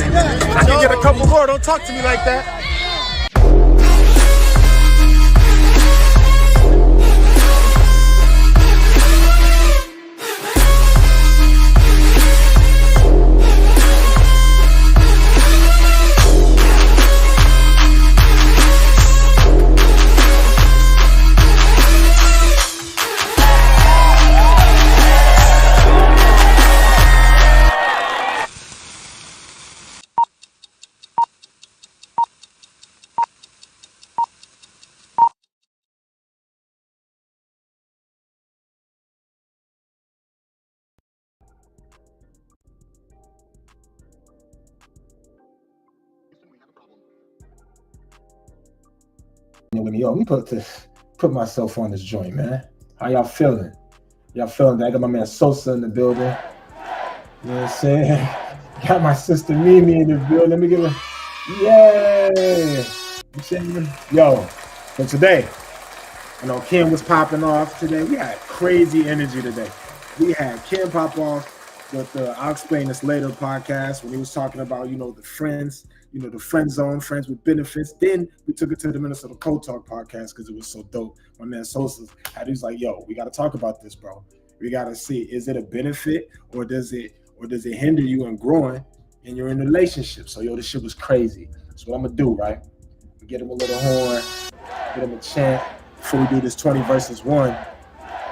I can get a couple more. Don't talk to me like that. Let me put myself on this joint, man. How y'all feeling? Y'all feeling? I got my man Sosa in the building. You know what I'm saying? Got my sister Mimi in the building. Let me give her, yay! You saying? Yo, so today, you know, Kim was popping off today. We had crazy energy today. We had Kim pop off with the I'll Explain This Later podcast when he was talking about, you know, the friends, you know, the friend zone, friends with benefits. Then we took it to the Minnesota Code Talk podcast because it was so dope. My man Sosa, he was like, yo, we got to talk about this, bro. We got to see, is it a benefit or does it hinder you in growing in your relationship? So, yo, this shit was crazy. So what I'm going to do, right? Get him a little horn, get him a chant before we do this 20 versus 1.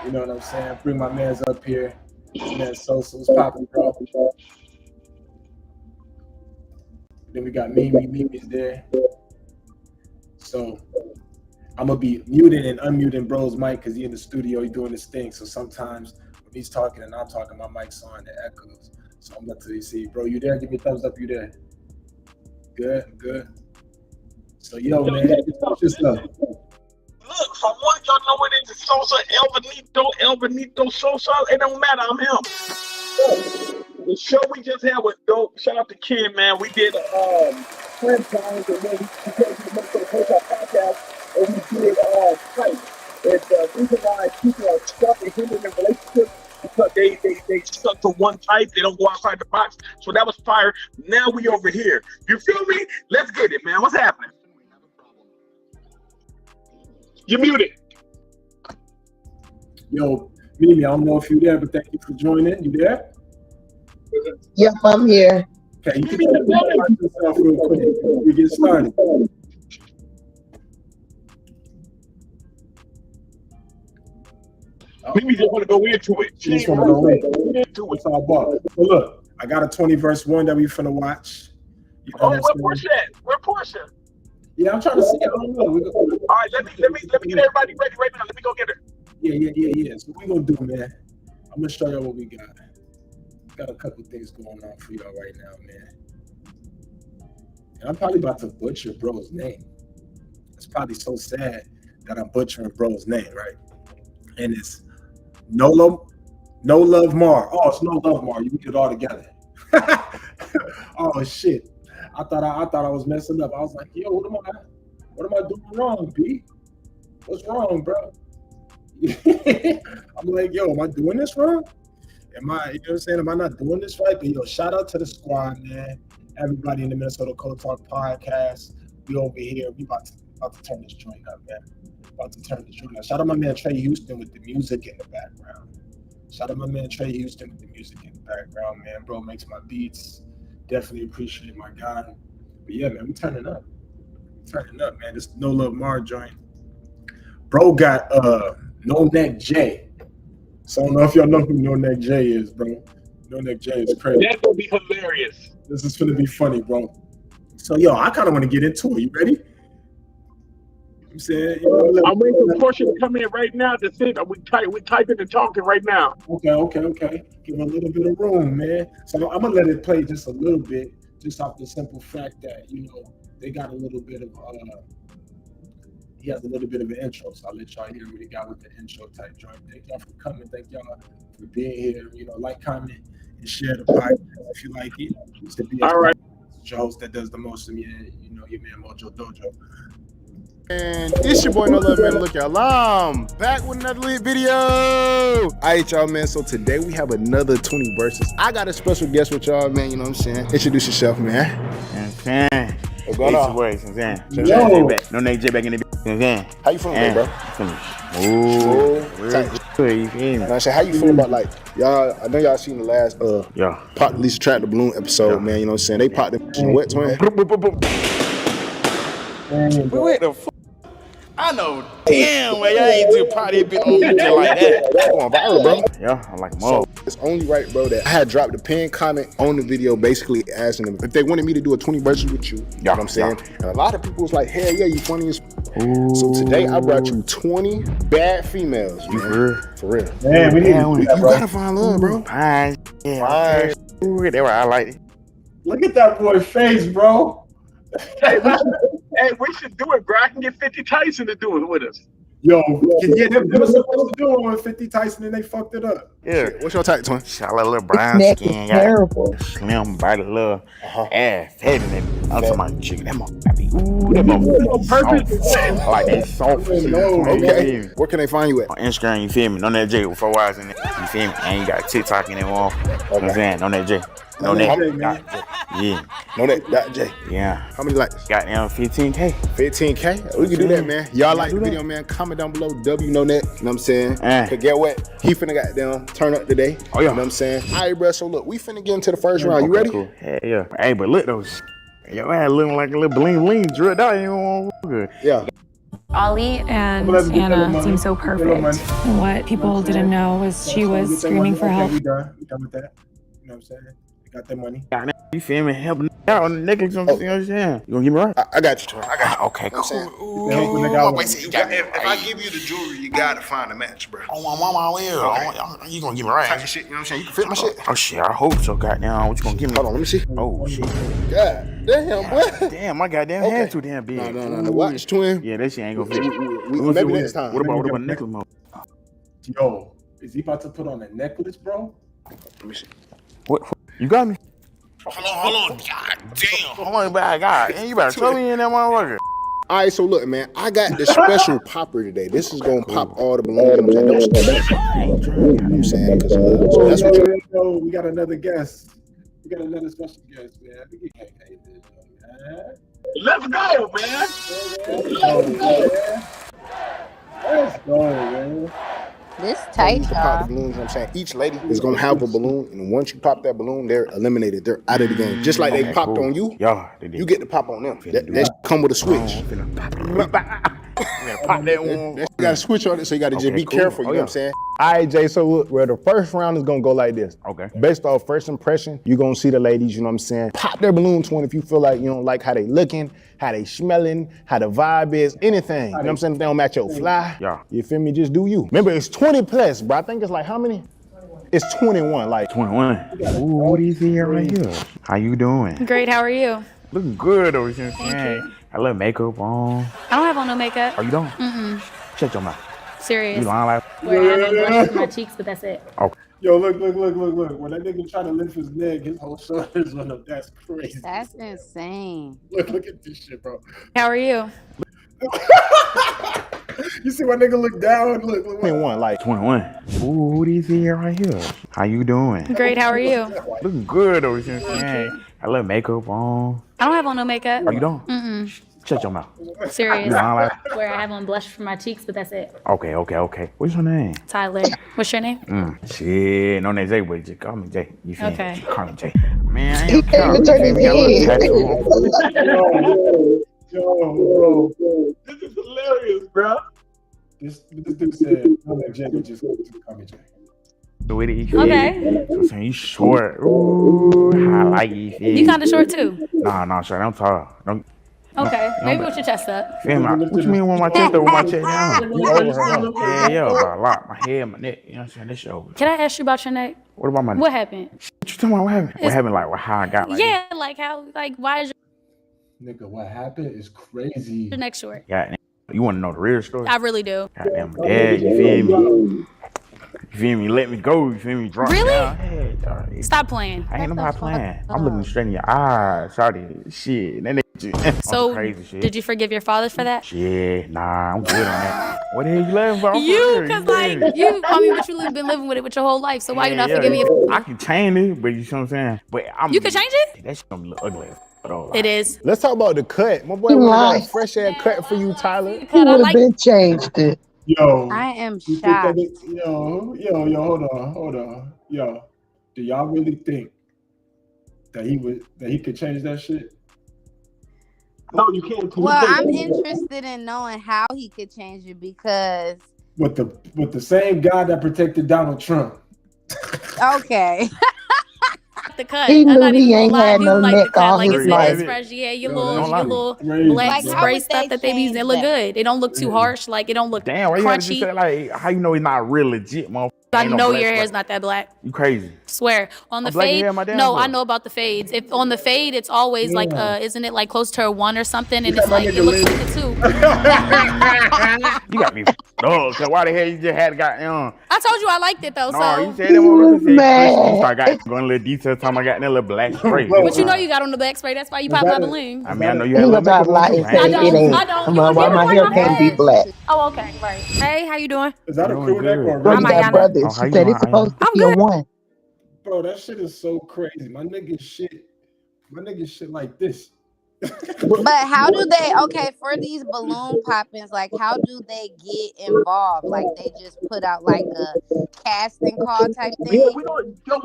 You know what I'm saying? Bring my mans up here. My man Sosa was popping, bro. Then we got Mimi's there. So I'm gonna be muting and unmuting bro's mic because he's in the studio, he's doing his thing. So sometimes when he's talking and I'm talking, my mic's on, it echoes. So I'm about to see, bro, you there? Give me a thumbs up, you there? Good. So yo, man, just up. Look, from what y'all know it is Sosa, El Benito Sosa, it don't matter, I'm him. The show we just had was dope. Shout out to Kim, man. We did friend times and then we came to the Minnesota Coach podcast and we did fight. It's the reason why people are stuck and hindering in relationships because they stuck to one type, they don't go outside the box. So that was fire. Now we over here. You feel me? Let's get it, man. What's happening? You're muted. Yo, Mimi, I don't know if you're there, but thank you for joining. You there? Yep, I'm here. Okay, you can introduce yourself real quick before we get started. Mimi just want to go into it. She just want to go into it. It's all about. So look, I got a 20 verse 1 that we finna watch. You know where Portia at? Where Portia? Yeah, I'm trying to see. I don't know. All right, let me get everybody ready right now. Let me go get her. Yeah. So what we gonna do, man? I'm gonna show y'all what we got. Got a couple things going on for y'all right now, man. And I'm probably about to butcher bro's name. It's probably so sad that I'm butchering bro's name, right? And it's Noluvmar. Oh, it's Noluvmar. You put it all together. Oh shit. I thought I was messing up. I was like, yo, what am I doing wrong, B? What's wrong, bro? I'm like, yo, am I doing this wrong? You know what I'm saying? Am I not doing this right? But yo, shout out to the squad, man. Everybody in the Minnesota Code Talk podcast. We over here. We about to turn this joint up, man. Shout out my man Trey Houston with the music in the background. Man. Bro makes my beats. Definitely appreciate my guy. But yeah, man, we turning up. Man. This Noluvmar joint. Bro got No Neck J. So I don't know if y'all know who No Neck J is, bro. No Neck J is crazy. That's gonna be hilarious. This is gonna be funny, bro. So yo, I kind of want to get into it. You ready? I'm saying, I'm waiting for Portia to come in right now. That's it. We typing and talking right now. Okay. Give a little bit of room, man. So I'm gonna let it play just a little bit, just off the simple fact that they got a little bit of he has a little bit of an intro. So I'll let y'all hear what he got with the intro type joint. Thank y'all for coming. Thank y'all for being here. Like, comment, and share the podcast if you like it. All right. Your host that does the most of your man Mojo Dojo. And it's your boy Noluvmar. Look, y'all, I'm back with another lit video. All right, y'all, man. So today we have another 20 verses. I got a special guest with y'all, man. You know what I'm saying? Introduce yourself, man. What's going on? No name J back in the How you feeling, bro? How you feel about, like, y'all? I know y'all seen the last Pop Lisa Trap the Balloon episode, man. You know what I'm saying? They popped them in wet, twin. What the fuck? I know damn well y'all ain't do party bit on me like that. Going viral, bro. Yeah, I'm like, So it's only right, bro, that I had dropped a pinned comment on the video basically asking them if they wanted me to do a 20 verses with you. You know what I'm saying? And a lot of people was like, hell yeah, you funny as So today I brought you 20 bad females, man. For real. Man, we need to do that, You bro. gotta find love, bro. fine. Fine. That's why I like it. Look at that boy's face, bro. Hey, we should do it, bro. I can get 50 Tyson to do it with us. Yo, yeah, they were supposed to do it with 50 Tyson and they fucked it up. Yeah. What's your type, twin? Shot a little brown Neck is skin, terrible. slim body, little ass, fat in it. I'm talking about chicken. That motherfucker, ooh, that motherfucker soft. I like that soft shit. Okay. Where can they find you at? On Instagram, you feel me? No that J with 4 eyes in it. You feel me? And you got TikTok in it, all. You know what I'm saying? No that J. No that. Yeah. No that J. Yeah. How many likes? Goddamn 15K. 15K? We can do that, man. Y'all like the video, man. Comment down below. W know that. You know what I'm saying? Cause get what? He finna goddamn turn up today. Oh, yeah. You know what I'm saying? All right, bro. So look, we finna get into the first round. You ready? Cool. Yeah. Hey, but look though. Your ass looking like a little bling drilled out. You know good. Yeah. Ollie and Anna seemed so perfect. And what people didn't know was she was screaming for help. We done with that. You know what I'm saying? We got that money. You feel me? Helping out on the necklace. You know what I'm saying? You gonna give me right? I got you, twin. I got you. Okay, cool. If I give you the jewelry, you gotta find a match, bro. Oh, my mama will. You gonna give me right? Type of shit, you know what I'm saying? You can fit my shit. Oh shit, I hope so. Goddamn, what you gonna give me? Hold on, let me see. Oh shit. God damn, boy. Damn, my goddamn hand too damn big. No. Watch, twin. Yeah, that shit ain't gonna fit. Maybe next time. What about necklace mode? Yo, is he about to put on a necklace, bro? Let me see. What? You got me? Hold on. God damn. Hold on, bad God. And you better throw me in that motherfucker. All right, so look, man, I got the special popper today. This is gonna pop all the balloons. Don't stop. You know what I'm saying? So that's what you. We got another guest. We got another special guest, man. We can't pay this, man. Let's go, man. Let's go, man. This tight, You can pop y'all. the balloons, you know what I'm saying? Each lady is gonna have a balloon, and once you pop that balloon, they're eliminated. They're out of the game. Just like they popped on you, Yeah, they did. you get to pop on them. That come with a switch. Pop that one. You got a switch on it, so you got to just be careful. You know what I'm saying? All right, Jay, so look, well, the first round is gonna go like this. Okay. Based off first impression, you're gonna see the ladies, you know what I'm saying? Pop their balloon, twin, if you feel like you don't like how they looking, how they smelling, how the vibe is, anything. You know what I'm saying? If they don't match your fly, Yeah. you feel me? Just do you. Remember, it's 20 plus, bro. I think it's like how many? It's 21, like 21. Ooh, what is here right here? How you doing? Great, how are you? Looking good over here. Thank you. I love makeup on. I don't have on no makeup. Oh, you don't? Shut your mouth. Serious. You lying like? Where I have blush on my cheeks, but that's it. Yo, look. When that nigga try to lift his leg, his whole shoulders went up. That's crazy. That's insane. Look at this shit, bro. How are you? You see my nigga look down? Look. 21, like 21. Ooh, what is here right here? How you doing? Great, how are you? Looking good over here. I love makeup on. I don't have on no makeup. Oh, you don't? Shut your mouth. Serious. You lying like? Where I have on blush for my cheeks, but that's it. Okay. What's your name? Tyler. What's your name? Shit, no name Jay, but just call me Jay. You feel Okay. me? Call me Jay. Man, I He ain't can't even turn his head. Yo, bro. This is hilarious, bro. This dude said, "I'm like Jay, just call me Jay." Okay. So saying you short. Ooh, I like you. Feel You me? kind of short too. Nah, short. I'm tall. Don't Okay. Maybe with your chest up. feel me? What you mean with my chest up? With my chest down? Yeah, about a lot. My head, my neck. You know what I'm saying? This shit over. Can I ask you about your neck? What about my neck? What happened? What you talking about? What happened? What happened? Like how I got like Yeah, like how, like why is Nigga, what happened is crazy. your neck short? Goddamn. You want to know the real story? I really do. Goddamn, my dad. You feel me? You feel me? Let me go. You feel me? Drop Really? down. Hey, dog. Stop playing. I ain't nobody playing. I'm looking straight in your eyes, shawty. Shit. Then they So, crazy shit. did you forgive your father for that? Yeah, nah, I'm good on that. What the hell you laughing for? Because but you've been living with it with your whole life, so why you not forgiving your I can change it, but you see what I'm saying? But You can change it? That shit gonna look ugly. It is. Let's talk about the cut. My boy would have got a fresh ass cut for you, Tyler. He would have been changed it. Yo, I am you think shocked. hold on. Yo, do y'all really think that he could change that shit? No, you can't. Well, I'm interested in knowing how he could change it because With the same guy that protected Donald Trump. okay. The cut. He I'm knew not he even ain't gonna lie. had Do no like the neck cut. all Like his it's life. fresh. Yeah, your Yo, little crazy, black Like, how spray would stuff they that they be using. It look change good. It don't look too harsh. Like it don't look damn, why you gotta just crunchy. say like how you know he's not real legit, motherfucker? I Ain't no know black your spot. hair's not that black. You crazy. Swear. On the I'm black as fade, hell, my damn no, I self. know about the fades. If on the fade, it's always like isn't it like close to a 1 or something? And it's my like it nigga looks Lynn. like a 2. You got me dog. Cause why the hell you just had got I told you I liked it though. No, So you said that motherfucker said Man. Chris. You start going a little detail talking about got that little black spray. but you know you got on the black spray. That's why you pop my balloon. I mean, I know you He had a was little trying makeup to on lie too. and say it ain't. I don't. Come You on, why did my it hair like can't be that. black? Oh, okay, right. Hey, how you doing? Is that a Doing crew neck good. or a Brody I'm regular? got Ayana. brothers. Oh, how She you said doing, it's supposed to I'm be a good. 1. Bro, that shit is so crazy. My nigga shit like this. But how do they for these balloon poppings, like how do they get involved? Like they just put out like a casting call type Yeah, thing? we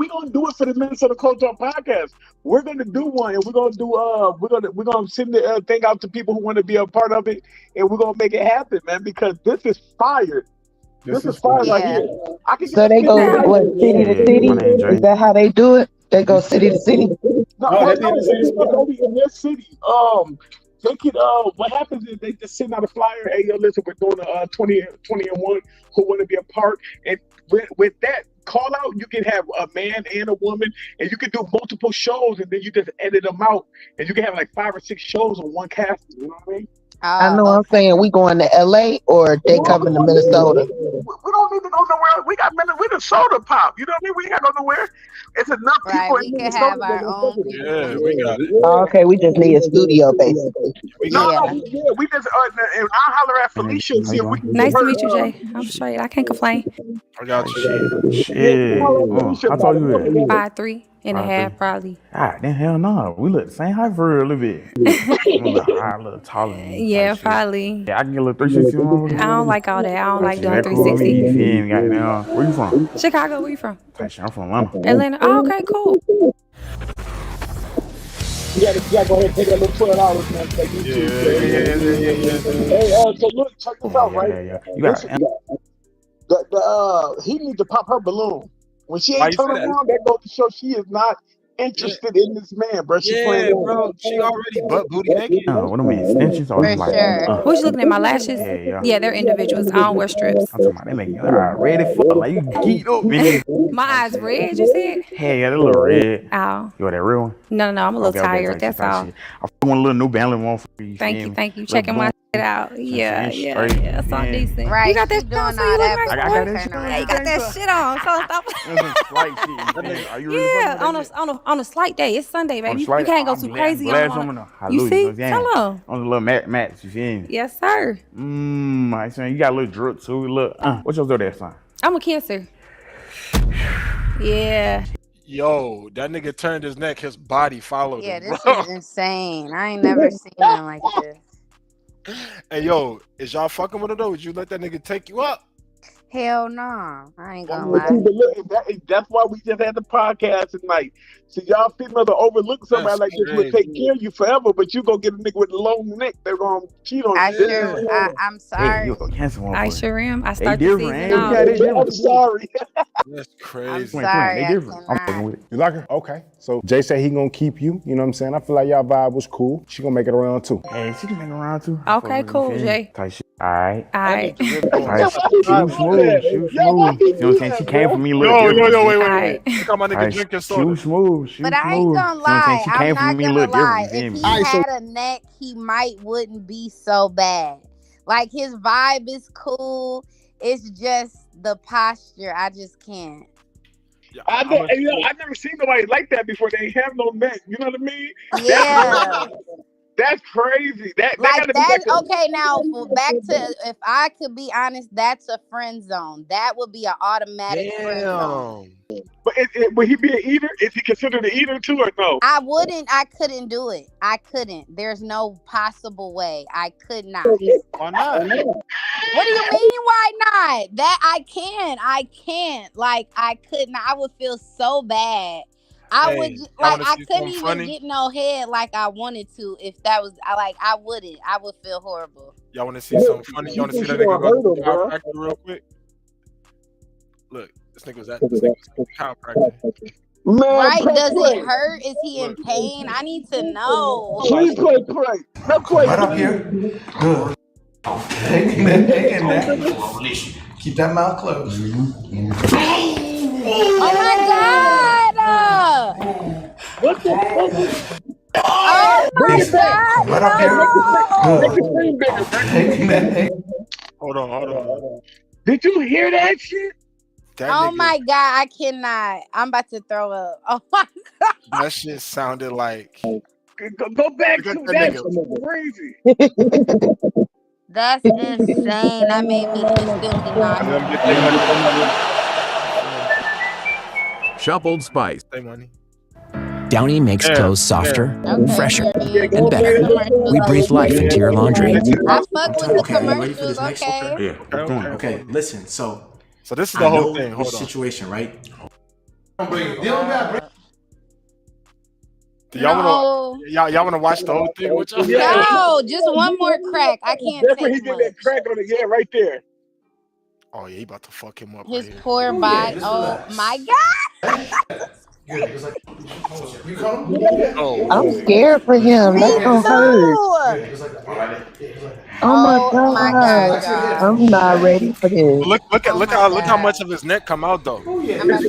gonna do it for the Minnesota Culture podcast. We're gonna do one, and we're gonna send the thing out to people who want to be a part of it, and we're gonna make it happen, man. Because this is fire. This is fire right Yeah. here. I can So they go city to city? My name Is that how they do it? They go city to city? It's not only in their city. They could what happens is they just send out a flyer. Hey, yo, listen, we're doing a 20 and 1 who want to be a part, and with that call out, you can have a man and a woman, and you can do multiple shows, and then you just edit them out, and you can have like 5 or 6 shows on one casting. You know what I mean? I know I'm saying we going to LA or they coming to Minnesota. We don't need to go nowhere. We Minnesota pop. You know what I mean? We ain't got to go nowhere. It's enough people We in can Minnesota. have our own people. Yeah, we got it. Okay, we just need a studio basically. We just and I'll holler at Felicia and see if we can. Nice to meet you, Jay. I'm straight. I can't complain. I got you. Shit. How tall you at? 5'3" and a half, probably. Ah, then hell no. We look the same height for a little bit. I'm a little high, a little taller than you. Yeah, probably. Yeah, I can get a little 360 on. I don't like all that. I don't like doing That cool with me, 360. you feel me? Goddamn. Where you from? Chicago, where you from? I'm from Atlanta. Atlanta. Oh, okay, cool. You gotta go ahead and take that little $12, man. Hey, so look, check this out, right? Yeah. You got He needs to pop her balloon. When she Why ain't you turning say that? around, that goes to show she is not interested in this man, bro. She playing. Bro. She already butt booty naked. what am I extensions or For like? sure. Who's looking at my lashes? Yeah. They're individuals. I don't wear strips. I'm talking about they make your eye red as fuck. Like you geeked up, man. My eyes red, you see it? Hey, yeah, that little red. Ow. You want that real one? No, I'm a little tired. type That's all. shit. I want a little New Balance one for you. Thank you. Checking my shit out. Yeah. It's all decent. Right. You got that she shit doing on, so all you look that nice. I before got that shit. turn Yeah, around. you got that shit on. So stop. Are you really Yeah, fucking with that shit? on a slight day. It's Sunday, baby. You Slight- can't go I'm too glad- crazy glad on someone- it. hallelujah, You see? so yeah. Tell them. On the little mats, you feel me? Yes, sir. I saying you got a little drip too. Look, what's your zodiac sign? I'm a Cancer. Yeah. Yo, that nigga turned his neck, his body followed Yeah, him, this bro. is insane. I ain't never seen nothing like this. Hey, yo, is y'all fucking with it though? Would you let that nigga take you up? Hell no. I ain't gonna But lie. look, that's why we just had the podcast tonight. So y'all females will overlook somebody That's like this will crazy. take care of you forever, but you gonna get a nigga with a long neck. They're gonna cheat on you. I'm Hey, sorry. you a Cancer one. I sure am. I They start the different, season ain't off. they? I'm sorry. That's I'm crazy. sorry. They I different. I'm fucking cannot. with it. You like her? Okay. So Jay said he gonna keep you. You know what I'm saying? I feel like y'all vibe was cool. She gonna make it around too. Hey, she can make around too. Okay, cool, Jay. Type shit. All right. All right. Shoot smooth. You know what I'm saying? She came for me. Look Yo, different. wait. Alright. Look how my nigga drinking soda. Shoot smooth. But I ain't gonna You know what I'm saying? lie. She I'm came for not me. gonna Look lie. different. If You he feel me? had a neck, he wouldn't be so bad. Like his vibe is cool. It's just the posture. I just can't. I never seen nobody like that before. They ain't have no neck. You know what I mean? Yeah. That's crazy. That Like gotta be that's like okay. Now, back to if I could be honest, that's a friend zone. That would be an automatic friend zone. Would he be an eater? Is he considered an eater too, or no? I couldn't do it. I couldn't. There's no possible way. I could not. Why not? What do you mean? Why not? That I can't. Like I couldn't. I would feel so bad. I would like I couldn't even get no head like I wanted to if that was I wouldn't. I would feel horrible. Y'all want to see something funny? Y'all want to see that nigga go to the chiropractor real quick? Look, this nigga was at the chiropractor. Man, right? Does it hurt? Is he in pain? I need to know. Please play. Right up here. Good. Keep that mouth closed. Oh my God! What the fuck? Oh my God! Right up here. Hold on. Did you hear that shit? Oh my God! I cannot. I'm about to throw up. Oh my God! That shit sounded like. Go back to that. Crazy. That's insane. That made me instantly nauseous. Shuffled spice. Money. Downy makes clothes softer, fresher, and better. Commercials. We breathe life into your laundry. I fuck with the commercials. Okay. Yeah. Okay. Listen. So this is the whole thing. Hold on. Situation, right? Y'all wanna watch the whole thing with y'all? No, just one more crack. I can't That's when he take did much. that crack on the right there. Oh yeah, he about to fuck him up. His right poor body. Oh my God. You come? Oh. I'm scared for him. That's gonna hurt. Oh my God. I'm not ready for this. Look how much of his neck come out though. Oh yeah. This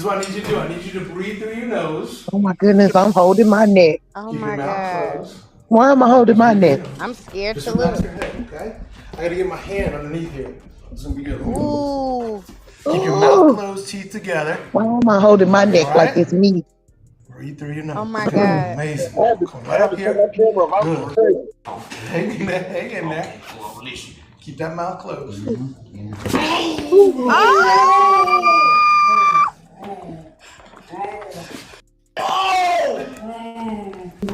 is what I need you to do. I need you to breathe through your nose. Oh my goodness, I'm holding my neck. Oh Keep my your mouth God. closed. Why am I holding my neck? I'm scared Just to relax look. your head, okay? I gotta get my hand underneath here. It's gonna be good. Ooh. Keep your mouth closed, teeth together. Why am I holding my neck like it's me? Breathe through your nose. Oh my It's gonna be God. amazing. Come right up here. Good. Hang in there. Keep that mouth closed.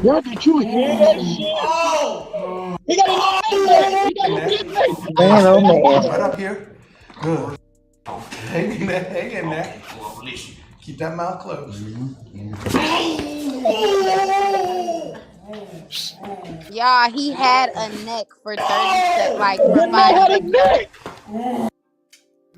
Yo, did you hear that shit? He got a Man, oh man. Right up here. Good. Hang in there. Keep that mouth closed. Y'all, he had a neck for 30 seconds, like for 5 seconds.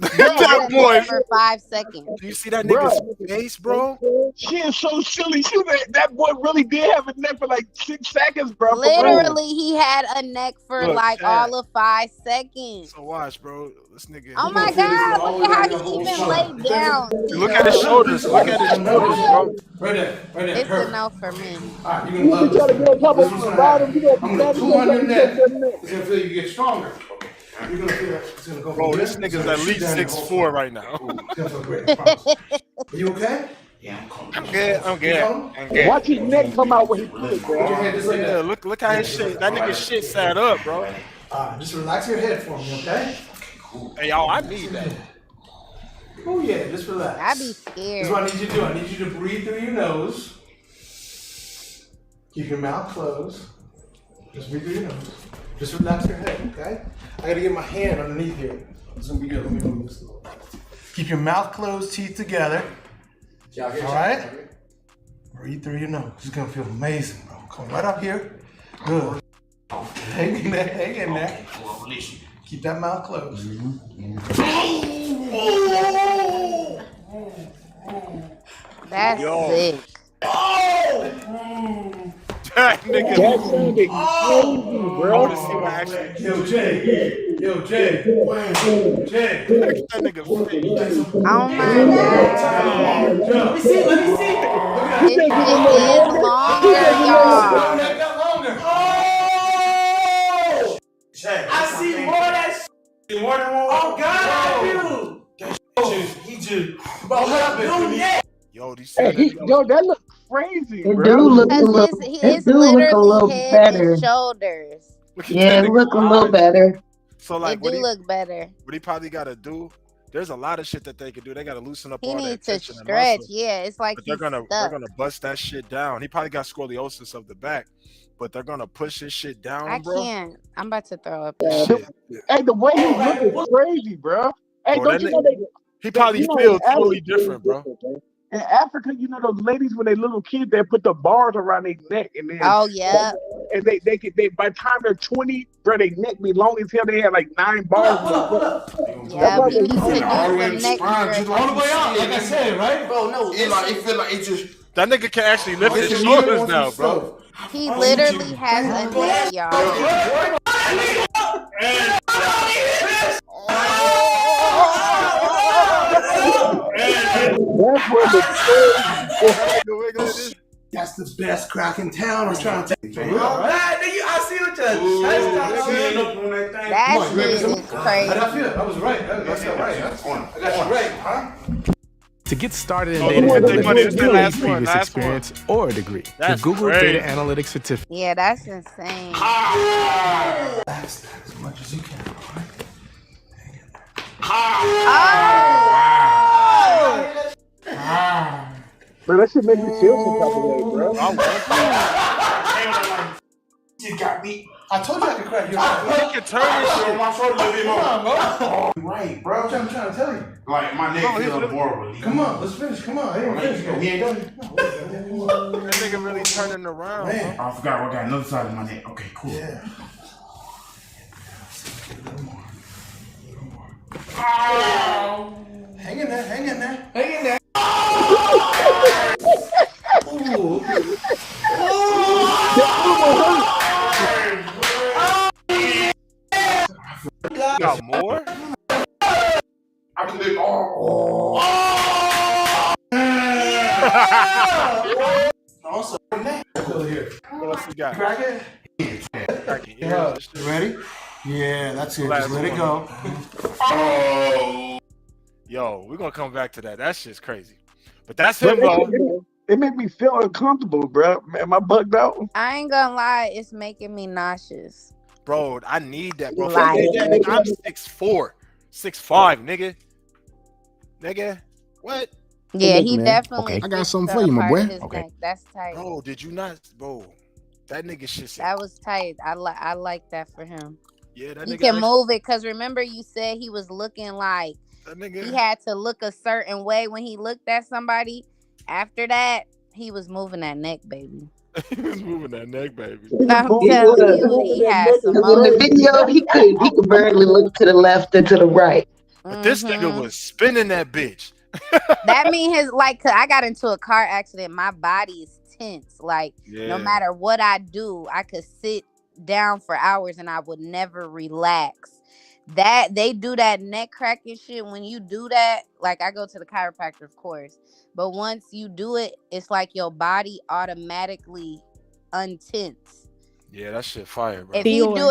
That boy. For 5 seconds. Do you see that nigga's face, bro? She is so silly. That boy really did have a neck for like 6 seconds, bro. Literally, he had a neck for Look, like Chad. all of 5 seconds. So watch, bro. This nigga. Oh my God, look at how he even laid down. Look at his shoulders. Look at his shoulders, bro. Right there. It's a no for me. Alright, you're gonna love this. I'm gonna pull on your neck. It's gonna feel you get stronger. You're gonna feel it's gonna go. Bro, this nigga's at least 6'4" right now. It's gonna feel great, I promise. Are you okay? Yeah, I'm good. Watch his neck come out when he plays, bro. Put your head just like Yeah, that. look how his shit. That nigga's shit sat up, bro. Just relax your head for me, okay? Hey, y'all, I need that. Oh yeah, just relax. I'd be This scared. is what I need you to do. I need you to breathe through your nose. Keep your mouth closed. Just breathe through your nose. Just relax your head, okay? I gotta get my hand underneath here. It's gonna be good. Let me move this a little. Keep your mouth closed, teeth together. All right? Breathe through your nose. It's gonna feel amazing, bro. Come right up here. Good. Hang in there. Keep that mouth closed. That's sick. That nigga. That sounded crazy, I bro. want to see what actually. Yo, Jay. That nigga face. Oh my God. Let me see. It is longer, y'all. Jay, I see more of that shit. More than one. Oh, God, I do. He just. Bro, what up, Yo, these Hey, yo, that look crazy, It bro. do look a Cause little. it's It do look a literally little head better. and shoulders. Yeah, it look a little better. So like, It do look better. What he probably got to do? There's a lot of shit that they could do. They got to loosen up He all that needs to tension and stretch. muscle. Yeah, it's like But they're he's gonna stuck. bust that shit down. He probably got scoliosis of the back, but they're gonna push his shit down, I bro. can't. I'm about to throw up. Shit. Hey, the way he look is crazy, bro. Hey, Bro, don't you know he probably feels totally different, bro. In Africa, you know those ladies when they little kids, they put the bars around their neck, and then Oh yeah. and they by the time they're 20, bro, their neck be long as hell. They have like 9 bars. Yeah, he needs to do some neck just all the way out, like I said, right? Bro, no, it feel like it just. That nigga can actually lift his shoulders now, bro. He literally has a neck, y'all. That's the best crack in town. I'm trying to tell you. I see what you're That shit is crazy. I feel. I was right. That's right. I got you right, huh? To get started in data analytics, you don't need previous experience or a degree. The Google Data Analytics Certificate. Yeah, that's insane. As much as you can. Bro, that shit make me feel some type of way, bro. You got me. I told you I could crack your You can turn this shit. my shoulder a little bit more. Right, bro. I'm trying to tell you. Like my neck feels more relief. Come on, let's finish. Come on. Hey, we ain't done. That nigga really turning around. Man. I forgot I got another side of my neck. Okay, cool. Yeah. Hang in there. Ooh. Got more? I can live all. Also, What else we got? crack it. Crack it. Yeah. You ready? Yeah, that's it. Just let it go. Yo, we're gonna come back to that. That shit's crazy. But that's him, though. It made me feel uncomfortable, bro. Am I bugged out? I ain't gonna lie, it's making me nauseous. Bro, I need that, bro. Like- I'm 6'4", 6'5", nigga. Nigga, what? Yeah, look, he man. definitely. Okay. I got fixed something up for you, my part boy. of his Okay. neck. That's tight. Bro, did you not, bro? That nigga shit. That was tight. I like that for him. Yeah, that He nigga. can move it because remember you said he was looking like That nigga. he had to look a certain way when he looked at somebody. After that, he was moving that neck, baby. He was moving that neck, baby. I'm telling you, he had some In the video, he could barely look to the left and to the right. But this nigga was spinning that bitch. That mean his like. 'Cause I got into a car accident. My body is tense. Like no matter what I do, I could sit down for hours and I would never relax. That they do that neck cracking shit. When you do that, like I go to the chiropractor, of course, but once you do it, it's like your body automatically untense. Yeah, that shit fire, bro. If he do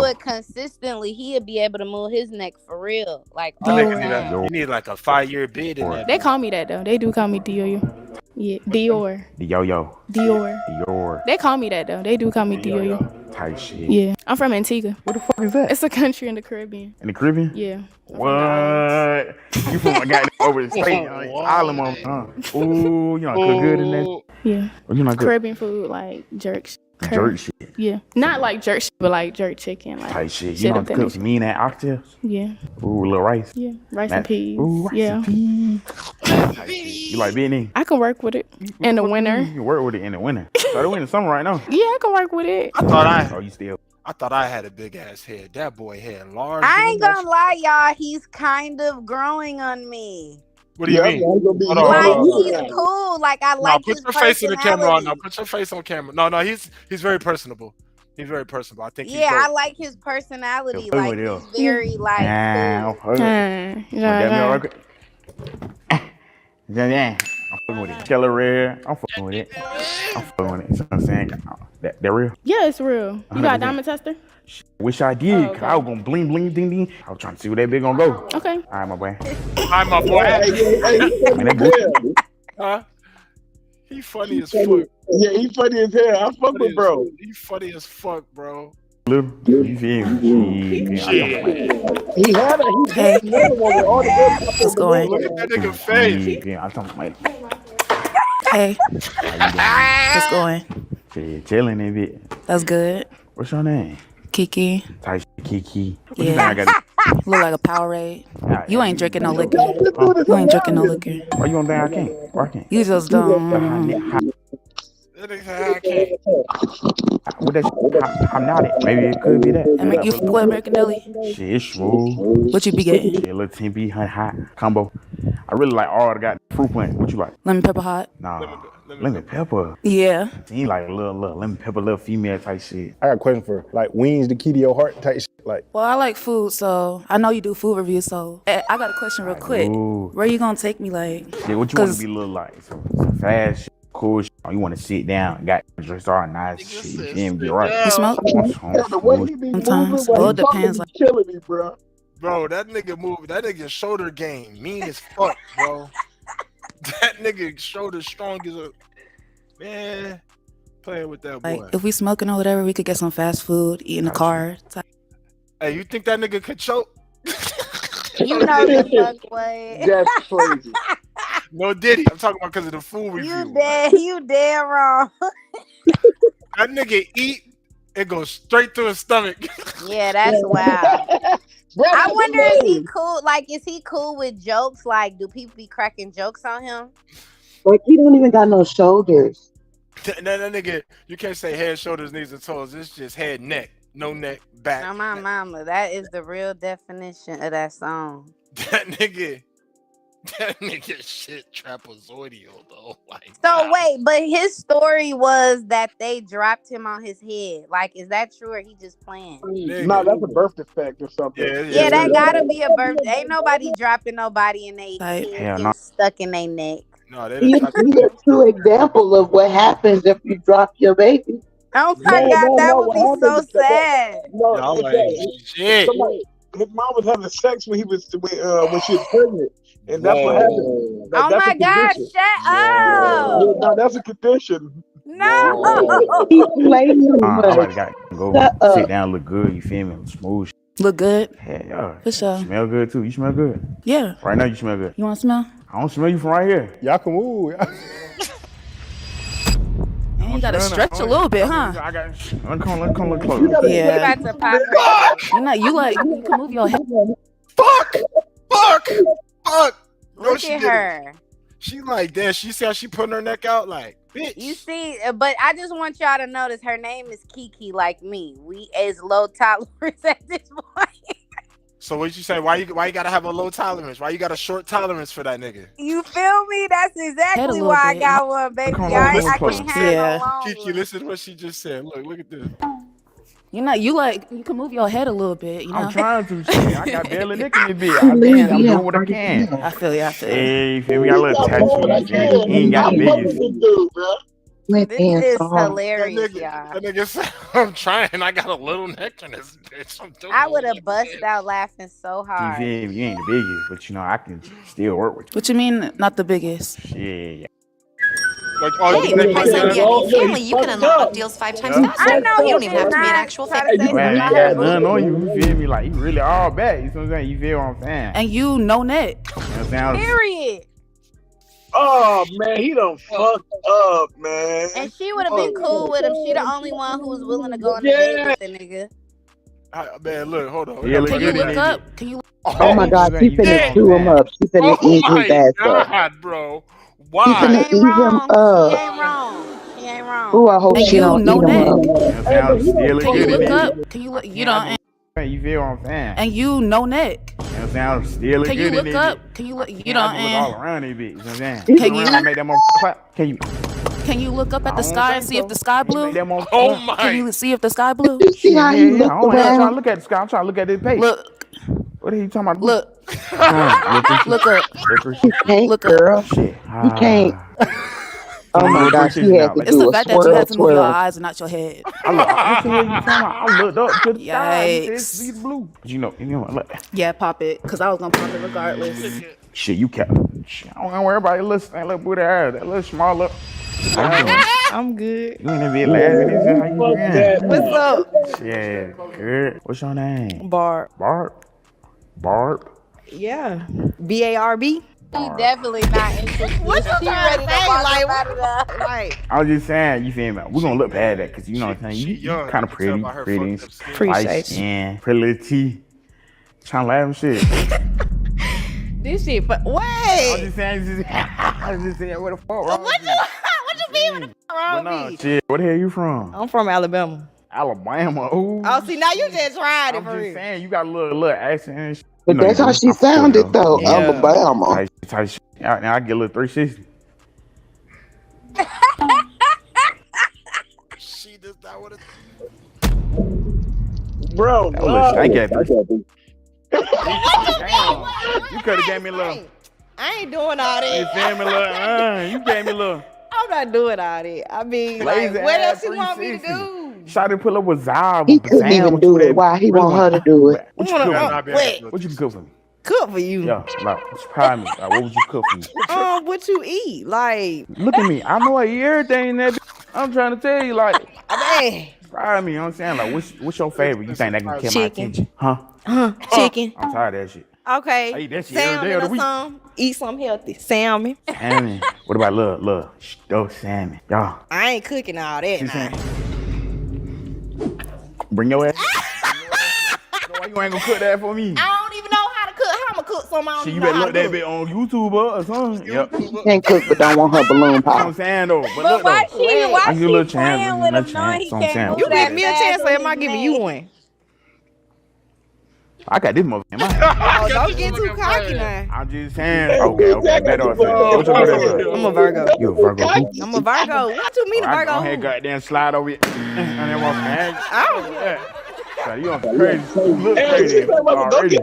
it consistently, he'll be able to move his neck for real. Like You need like a 5-year bid in that. They call me that though. They do call me Dio. Yeah, Dior. Yo. Dior. They call me that though. They do call me Dio. Tight shit. Yeah, I'm from Antigua. What the fuck is that? It's a country in the Caribbean. In the Caribbean? Yeah. What? You from a goddamn over the state? Island, huh? Ooh, you know cook good in that? Yeah. Oh, you not good? Caribbean food like jerk. Jerk shit. Yeah, not like jerk shit, but like jerk chicken. Like Tight shit. You know how to cook mean and octaves? Yeah. Ooh, little rice. Yeah, rice and peas. Ooh, rice and peas. You like Vietnamese? I can work with it in the winter. You can work with it in the winter. So we're in the summer right now. Yeah, I can work with it. I thought I thought I had a big ass head. That boy had large. I ain't gonna lie, y'all. He's kind of growing on me. What do you mean? Like he's cool. Like I like his put your face in the camera on. personality. No, put your face on camera. No, he's very personable. He's very personable. I think. Yeah, I like his personality. Like he's very like. Cool. Yeah. I'm fucking with it. Keller Rare. I'm fucking with it. I'm fucking with it. You know what I'm saying? That real? Yeah, it's real. You got a diamond tester? Wish I did. Cause I was gonna bling, bling, ding, ding. I was trying to see where that big gonna go. Okay. All right, my boy. Hi, my boy. I mean, that bullshit. Huh? He funny as fuck. Yeah, he funny as hell. I fuck with bro. He funny as fuck, bro. Little, you feel me? Shit. He had another one with all the girls. What's going? Look at that nigga face. I'm talking like, Hey. What's going? shit, chilling a bit. That's good. What's your name? Kiki. Type Kiki. What Yeah. you think I got? Look like a Powerade. You ain't drinking no liquor. Huh? You ain't drinking no liquor. Why you gonna think I can't? Why I can't? You just don't. That nigga said I can't. What that shit? I'm not it. Maybe it could be that. I mean, you what American Deli? Shit, it's smooth. What you be getting? Shit, little tempeh, hot combo. I really like all the got fruit punch. What you like? Lemon pepper hot. Nah, lemon pepper. Yeah. Seem like a little lemon pepper, little female type shit. I got a question for her. Like wings, the key to your heart type shit. Like, Well, I like food, so I know you do food reviews. So I got a question real quick. Ooh. Where you gonna take me? Like, Shit, what you want to be a little like? Some fast shit, cool shit. Or you want to sit down, got drinks all nice shit. You feel me? Get right. you smoke? The way he be Sometimes. moving, Well, like, it depends. Like, killing me, bro. Bro, that nigga move. That nigga shoulder game mean as fuck, bro. That nigga shoulder strong as a man. Playing with that boy. like if we smoking or whatever, we could get some fast food, eat in the car. Hey, you think that nigga could choke? You know the fuck way. That's crazy. No Diddy. I'm talking about because of the food review. You dead wrong. That nigga eat, it goes straight to his stomach. Yeah, that's wild. I wonder if he cool. Like, is he cool with jokes? Like, do people be cracking jokes on him? Like he don't even got no shoulders. That nigga, you can't say head, shoulders, knees, and toes. It's just head, neck, no neck, back. No, my mama. That is the real definition of that song. That nigga shit trapezoidal though. Like, So wait, but his story was that they dropped him on his head. Like, is that true or he just playing? No, that's a birth defect or something. Yeah, that gotta be a birth. Ain't nobody dropping nobody in their head Hell getting no. stuck in their neck. No, they He's a true example of what happens if you drop your baby. Oh my God, that would be so sad. No, Y'all it's like, that- shit. somebody- his mom was having sex when when she was pregnant, and that's what happened. Oh That's my a God, condition. shut up. Yeah, no, that's a condition. No. He played too I much. got go Shut up. sit down, look good. You feel me? Smooth. Look good. Hell yeah. For sure. Smell good too. You smell good. Yeah. Right now you smell good. You want to smell? I don't smell you from right here. y'all can move. And you gotta stretch a little bit, huh? I got. Let's come look close. Yeah. About to pop her. You can move your head. Fuck. Bro, Look she at did it. her. She like that. She see how she putting her neck out like, bitch. You see, but I just want y'all to notice her name is Kiki, like me. We is low tolerance at this point. So what you say? Why you gotta have a low tolerance? Why you got a short tolerance for that nigga? You feel me? That's exactly little why I bit. got one, baby. Come on, I listen can't close. have Yeah. no long Kiki, one. listen to what she just said. Look at this. You can move your head a little bit, you know? I'm trying to. Shit. I got barely nick in this bitch. I'm doing what I can. I feel you. Hey, you feel me? Got a little tattoo. He ain't got biggest. This is That hilarious, y'all. That nigga said, I'm trying. I got a little neck in this bitch. I'm doing I would have it. busted out laughing so You hard. feel me? You ain't the biggest, but you know I can still work with What you mean, not the biggest? you. Yeah. Like, oh, Hey, you with think my like son that? Yanni family, you can unlock deals 5 times Yeah. faster. I know You don't he even have to be an did actual not fan. try to say Man, something ain't about got her nothing on you. boobs. You feel me? Like you really all bad. You know what I'm saying? You feel what I'm saying? And you no neck. You know what I'm saying? Period. Oh man, he done fucked up, man. And she would have been cool with him. She the only one who was willing to go on the date with the nigga. Man, look, hold on. Yeah, look Can you good in look there. up? Can you? Oh my God, she finna Yeah. chew him up. She finna Oh eat his ass my up. God, bro. She Why? finna She eat ain't him wrong. She up. ain't wrong. She ain't wrong. Ooh, I hope And she you don't no eat him neck. up. You know what I'm saying? I'm still look Can you good in look there. up? Can you look? You don't. You feel what I'm saying? And you no neck. You know what I'm saying? I'm still look Can good you in look there. up? Can you look? You I don't. can look all around this bitch. You know what I'm saying? Can Look you- around and make that motherfucker clap? Can you? Can you look up at the I don't sky and think see if so. the sky Make blue? that motherfucker Oh clap. Can my. you see if the sky blue? You see how he I looked don't know. I'm trying to around? look at the sky. I'm trying to look at this page. Look, What are you talking about? look, Look up. He can't, Look up. girl. Shit. He can't. Oh my gosh, he had to It's do the a fact that you swirl, have to move your twirl. eyes and not your head. What the hell you talking about? I looked up to the sky. You said Yikes. it's blue. You know, look. Yeah, pop it, cause I was gonna pop it regardless. Shit, you kept. Shit, I don't worry about it. Little booty ass. That little small little. I'm good. You in the bed laughing and shit. How you doing? What's up? Yeah, good. What's your name? Barb. Barb? Yeah. B-A-R-B? She definitely not interested. What you She trying ready to to say? walk Like, up out of there. Like, I was just saying, you feel me? We're gonna look past that because you know what I'm saying. You kind of pretty, light skin, pretty little teeth. Trying to laugh and shit. this shit, but wait. I was just saying, what the fuck wrong? What you mean? What the fuck wrong with me? Shit, where the hell you from? I'm from Alabama. Alabama. Ooh. Oh, see, now you just tried it I'm for just real. saying, you got a little accent and shit. But You know that's you how do. she sounded, though. Yeah. Alabama. Tight shit. Now I get a little 360. She does not want to. Bro, that was I get it. Damn. You could have gave me a little. I ain't doing all that. You feel me, little? You gave me a little. I'm not doing all that. I mean, like, what else you want me to do? Shot to pull up with Zab. He couldn't even do it. Why he want her to do it? What you cook for me? What you cook for me? Cook for you? Yeah, like surprise me. Like, what would you cook for me? What you eat? Like, look at me. I know I eat everything in that. I'm trying to tell you, like, surprise me. You know what I'm saying? Like, what's your favorite? You think that can catch my attention? Huh? Chicken. I'm tired of that shit. Okay. I eat that shit every day of the week. Eat something healthy. Salmon. Salmon. What about little stuffed salmon? Y'all. I ain't cooking all that now. Bring your ass. Why you ain't gonna cook that for me? I don't even know how to cook. How I'm gonna cook something I don't Shit, you know better how look to that cook. bit on YouTube or something. Yep. She can't cook, but don't want her balloon You know what I'm pop. saying though. But But look why though. she I give you a little chance. playing with him knowing he can't move You that give me a fast chance, or with am I his giving you name? one? I got this motherfucker in mind. Oh, don't get too cocky now. I'm just saying. Okay. Better. What you know I'm a Virgo. You a Virgo? Who? I'm a Virgo. What you mean a Virgo? Go ahead, goddamn slide over here. And then walk back. Oh. You on crazy. You look crazy already.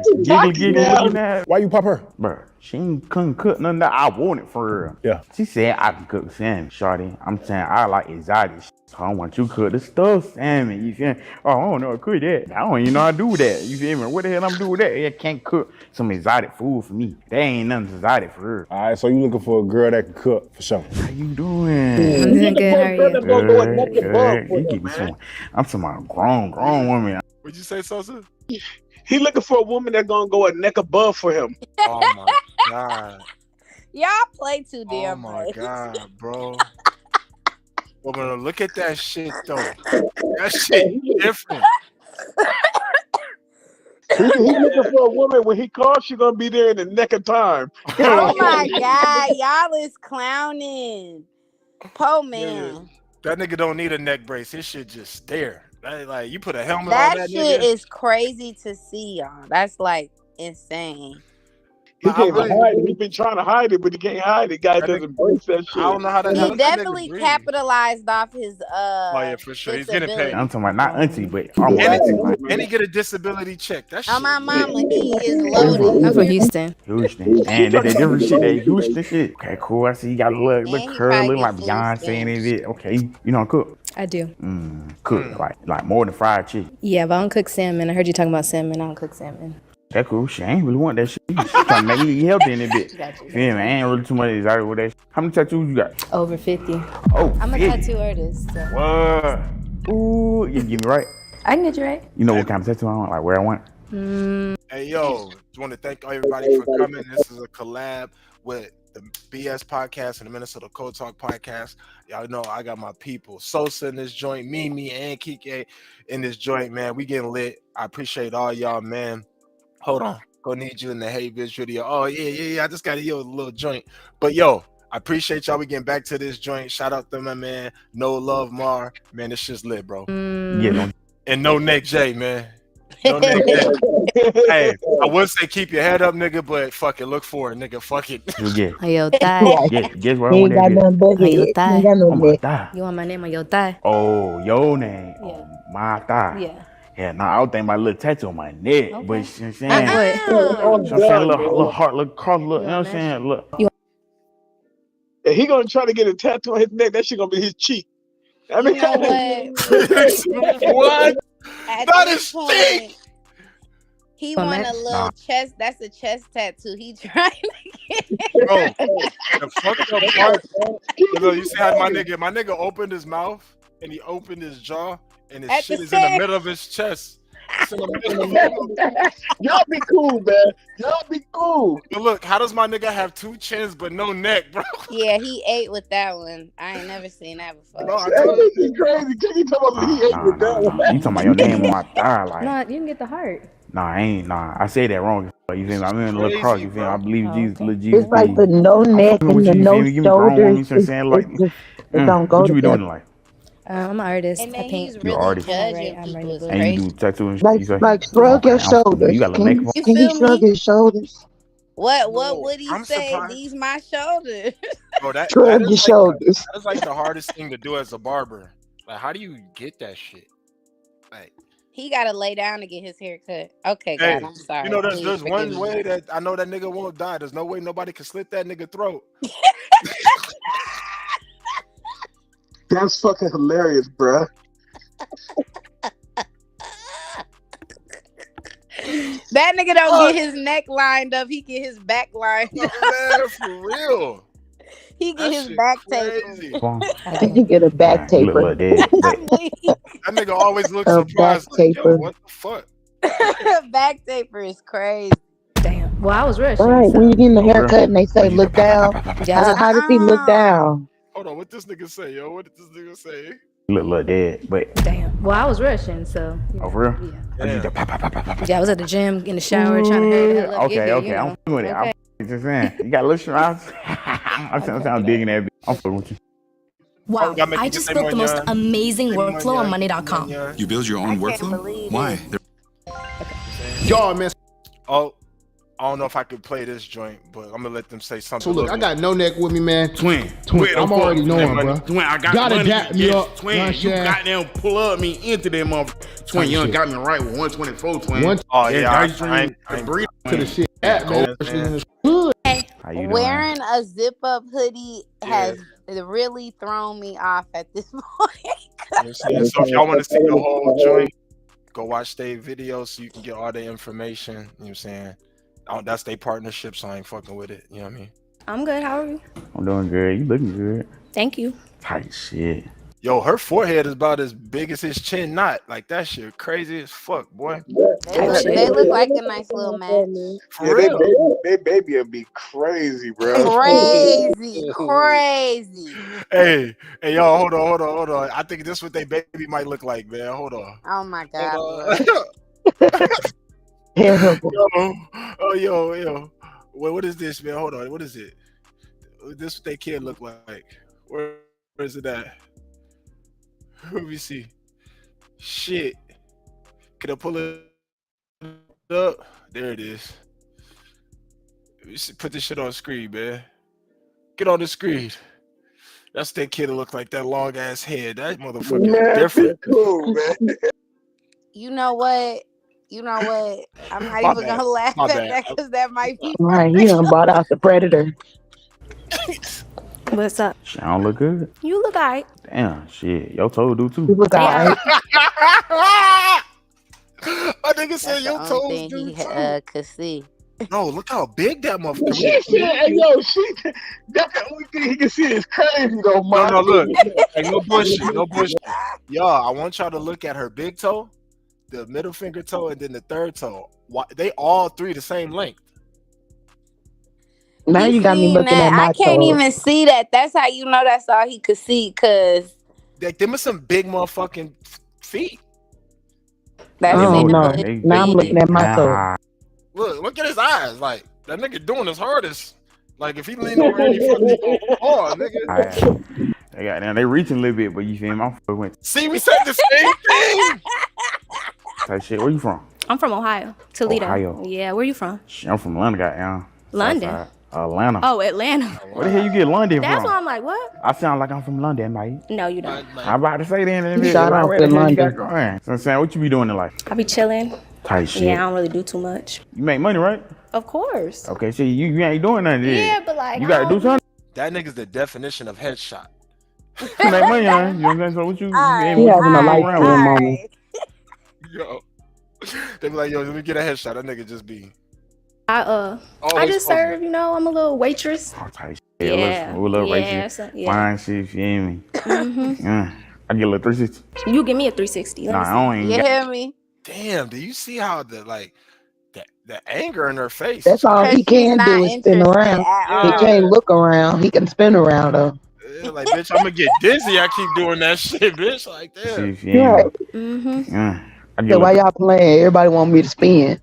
Giggle. Why you pop her? Bro, she couldn't cook nothing that I wanted for her. Yeah. She said I can cook salmon, shorty. I'm saying I like exotic shit. So I want you to cook the stuffed salmon. You feel me? Oh, I don't know how to cook that. I don't even know how to do that. You feel me? What the hell I'm doing with that? I can't cook some exotic food for me. That ain't nothing exotic for her. All right, so you looking for a girl that can cook for sure. How you doing? I'm doing good. How are you? Good. You keep me going. I'm talking about a grown woman. What'd you say, Sosa? He looking for a woman that's gonna go a neck above for him. Oh my god. Y'all play too damn Oh my much. god, bro. Well, look at that shit though. That shit different. He looking for a woman. When he calls, she gonna be there in the neck of time. Oh my god, y'all is clowning. Po man. That nigga don't need a neck brace. His shit just there. Like you put a helmet That on that shit nigga. is crazy to see, y'all. That's like insane. He can't hide it. He been trying to hide it, but he can't hide it. Guy doesn't embrace that shit. I don't know how that. He definitely capitalized off his Oh yeah, for sure. He's getting paid. I'm talking about not auntie, but almost. And he get a disability check. That shit. On my mama, he is loaded. I'm from Houston. Houston. And that's a different shit. That Houston shit. Okay, cool. I see you got a little curl, look like Beyonce and it. Okay, you know cook. I do. Cook like more than fried chicken. Yeah, but I don't cook salmon. I heard you talking about salmon. I don't cook salmon. That cool. She ain't really want that shit. She trying to make me healthy in a bit. Gotcha. Feel me? I ain't really too much exotic with that shit. How many tattoos you got? Over 50. Oh, I'm a 50. tattoo artist. So. What? Ooh, you get me right. I can get you right. You know what kind of tattoo I want? Like where I want? Hey yo, just want to thank everybody for coming. This is a collab with the BS podcast and the Minnesota Code Talk podcast. Y'all know I got my people Sosa in this joint, Mimi and Kike in this joint, man. We getting lit. I appreciate all y'all, man. Hold on, go need you in the Hey Biz video. Oh yeah. I just got a little joint, but yo, I appreciate y'all. We getting back to this joint. Shout out to my man Noluvmar. Man, this shit's lit, bro. Yeah. And no Nick J, man. No Nick J. Hey, I would say keep your head up, nigga, but fuck it, look for it, nigga. Fuck it. You get. On your thigh. Guess what I want that get? On your thigh. On my thigh. You want my name on your thigh? Oh, your name. Yeah. On my thigh. Yeah. Yeah, I was thinking about a little tattoo on my neck, but you know what I'm saying? What? You know what I'm saying? Little heart, little cross, you know what I'm saying? Look. And he gonna try to get a tattoo on his neck. That shit gonna be his cheek. I mean, You know what? What? At That this is point, cheek. he want a little chest. That's a chest tattoo. He trying to Bro, the fucked up part. Look, you see how my nigga opened his mouth and he opened his jaw and his At shit the is in the same- middle of his chest. It's in the middle of his Y'all be cool, man. Y'all be cool. But look, how does my nigga have two chins but no neck, bro? Yeah, he ate with that one. I ain't never seen that before. No, I That told you. is crazy. You talking about he ate with that one? You talking about your name on my thigh, like. No, you can get the heart. Nah, I ain't. Nah, I say that wrong. You feel me? I'm in a little cross. You feel me? I believe Jesus. It's Jesus. like the no neck and the no shoulders. Give me saying like, It don't go what you be doing in together. life? I'm an artist. And I then paint. he's You an really artist. judging I'm people. It's And you crazy. do tattoo and shit. Like, You say? like shrug your Okay, shoulders. you got a Can makeup you, on. You can you feel shrug me? his shoulders? What No, would he I'm say? surprised. These my shoulders. Bro, that Shrug your is shoulders. that is like the hardest thing to do as a barber. Like, how do you get that shit? Like, He gotta lay down to get his hair cut. Okay, hey, God, I'm sorry. you know, Please there's forgive one me. way that I know that nigga won't die. There's no way nobody can slit that nigga throat. That's fucking hilarious, bruh. That nigga don't get his neck lined up. He get his back lined up. Man, for real. He get That his shit back crazy. tapered. You get a back You look taper. like that. That nigga always looks A back surprised. Like, yo, taper. what the fuck? Back taper is crazy. Damn. Well, I was rushing. Right, So. when you getting a Oh, bro. haircut and they say look down. How does he look down? Hold on, what this nigga say, yo? What did this nigga say? You look like that, but Damn. Well, I was rushing. So. oh, for real? Yeah. You just pop, pop, pop, pop, pop. Yeah, I was at the gym in the shower trying to hurry the hell up. Okay, get here, okay, you know. I'm fucking with it. Okay. I'm just saying. You got a little shots. I'm digging that. I'm fucking with you. Wow, Y'all make I me just say built the most Moignon. amazing Say workflow on Moignon. Monday.com. Moignon. You build your own workflow? believe Why? Y'all, man. Oh, I don't know if I could play this joint, but I'm gonna let them say something. So look, I got no neck with me, man. Twin. I'm already knowing, bro. Twin, I got Gotta money. dap me up. Twin, you goddamn plug me into that motherfucker. Twin, you done got me right with 124, twin. Oh yeah, dice I the breed. To the shit. At, man. Especially in this hood. How you doing? Wearing a zip up hoodie has really thrown me off at this point. You know what I'm saying? So if y'all want to see the whole joint, go watch their videos so you can get all the information. You know what I'm saying? That's their partnership, so I ain't fucking with it. You know what I mean? I'm good. How are you? I'm doing good. You looking good. Thank you. Tight shit. Yo, her forehead is about as big as his chin knot. Like, that shit crazy as fuck, boy. They look like a nice little match. For real. They baby will be crazy, bro. Crazy. Hey, yo, hold on. I think this is what they baby might look like, man. Hold on. Oh my God. Terrible. Yo. What is this, man? Hold on. What is it? This what they kid look like. Where is it at? Let me see. Shit. Can I pull it up? There it is. We should put this shit on the screen, man. Get on the screen. That's that kid that look like that long ass head. That motherfucker is different. Cool, man. You know what? I'm not My even bad. gonna laugh My at bad. that because that might be Right, he done bought out the predator. What's up? Shit, I don't look good. You look alright. Damn, shit. Your toe do You too. look alright. My nigga said That's your the toes only do thing he too. could see. No, look how big that motherfucker She is. said, hey, yo, that's the only thing he can see is crazy, though, man. No, look. Hey, no bullshit. Y'all, I want y'all to look at her big toe, the middle finger toe, and then the third toe. They all three the same length. Now you got me seen looking that? at my I can't toes. even see that. That's how you know that's all he could see, cause Them are some big motherfucking feet. that's I don't know. it. Now I'm looking at my toes. Look at his eyes. Like, that nigga doing his hardest. Like, if he lean over any fucking oh, nigga. They reaching a little bit, but you feel me? I'm fucking with. See, we said the same thing. Type shit. Where you from? I'm from Ohio, Toledo. Ohio. Yeah, where you from? Shit, I'm from London, goddamn. London. Southside. Atlanta. Oh, Atlanta. Where the hell you get London That's from? why I'm like, what? I sound like I'm from London, mate. No, you don't. I'm about to say that. Shout out where to the hell you London. got going? So I'm saying, what you be doing in life? I be chilling. Tight shit. Yeah, I don't really do too much. You make money, right? Of course. Okay, so you ain't doing nothing. Then. Yeah, but like you gotta do something. That nigga's the definition of headshot. You make money, huh? You know what I'm saying? So what you ain't He what having you a doing life around skill with? moment. Yo. They be like, yo, let me get a headshot. That nigga just be. I just serve, you know, I'm a little waitress. All type shit. Yeah. We love racing. Fine shit, you feel me? I get a little 360. You give me a 360. Nah, I don't You hear me? Damn, do you see how the anger in her face? That's all he can do is spin around. He can't look around. He can spin around though. Yeah, like, bitch, I'm gonna get dizzy. I keep doing that shit, bitch. Like, damn. So why y'all playing? Everybody want me to spin.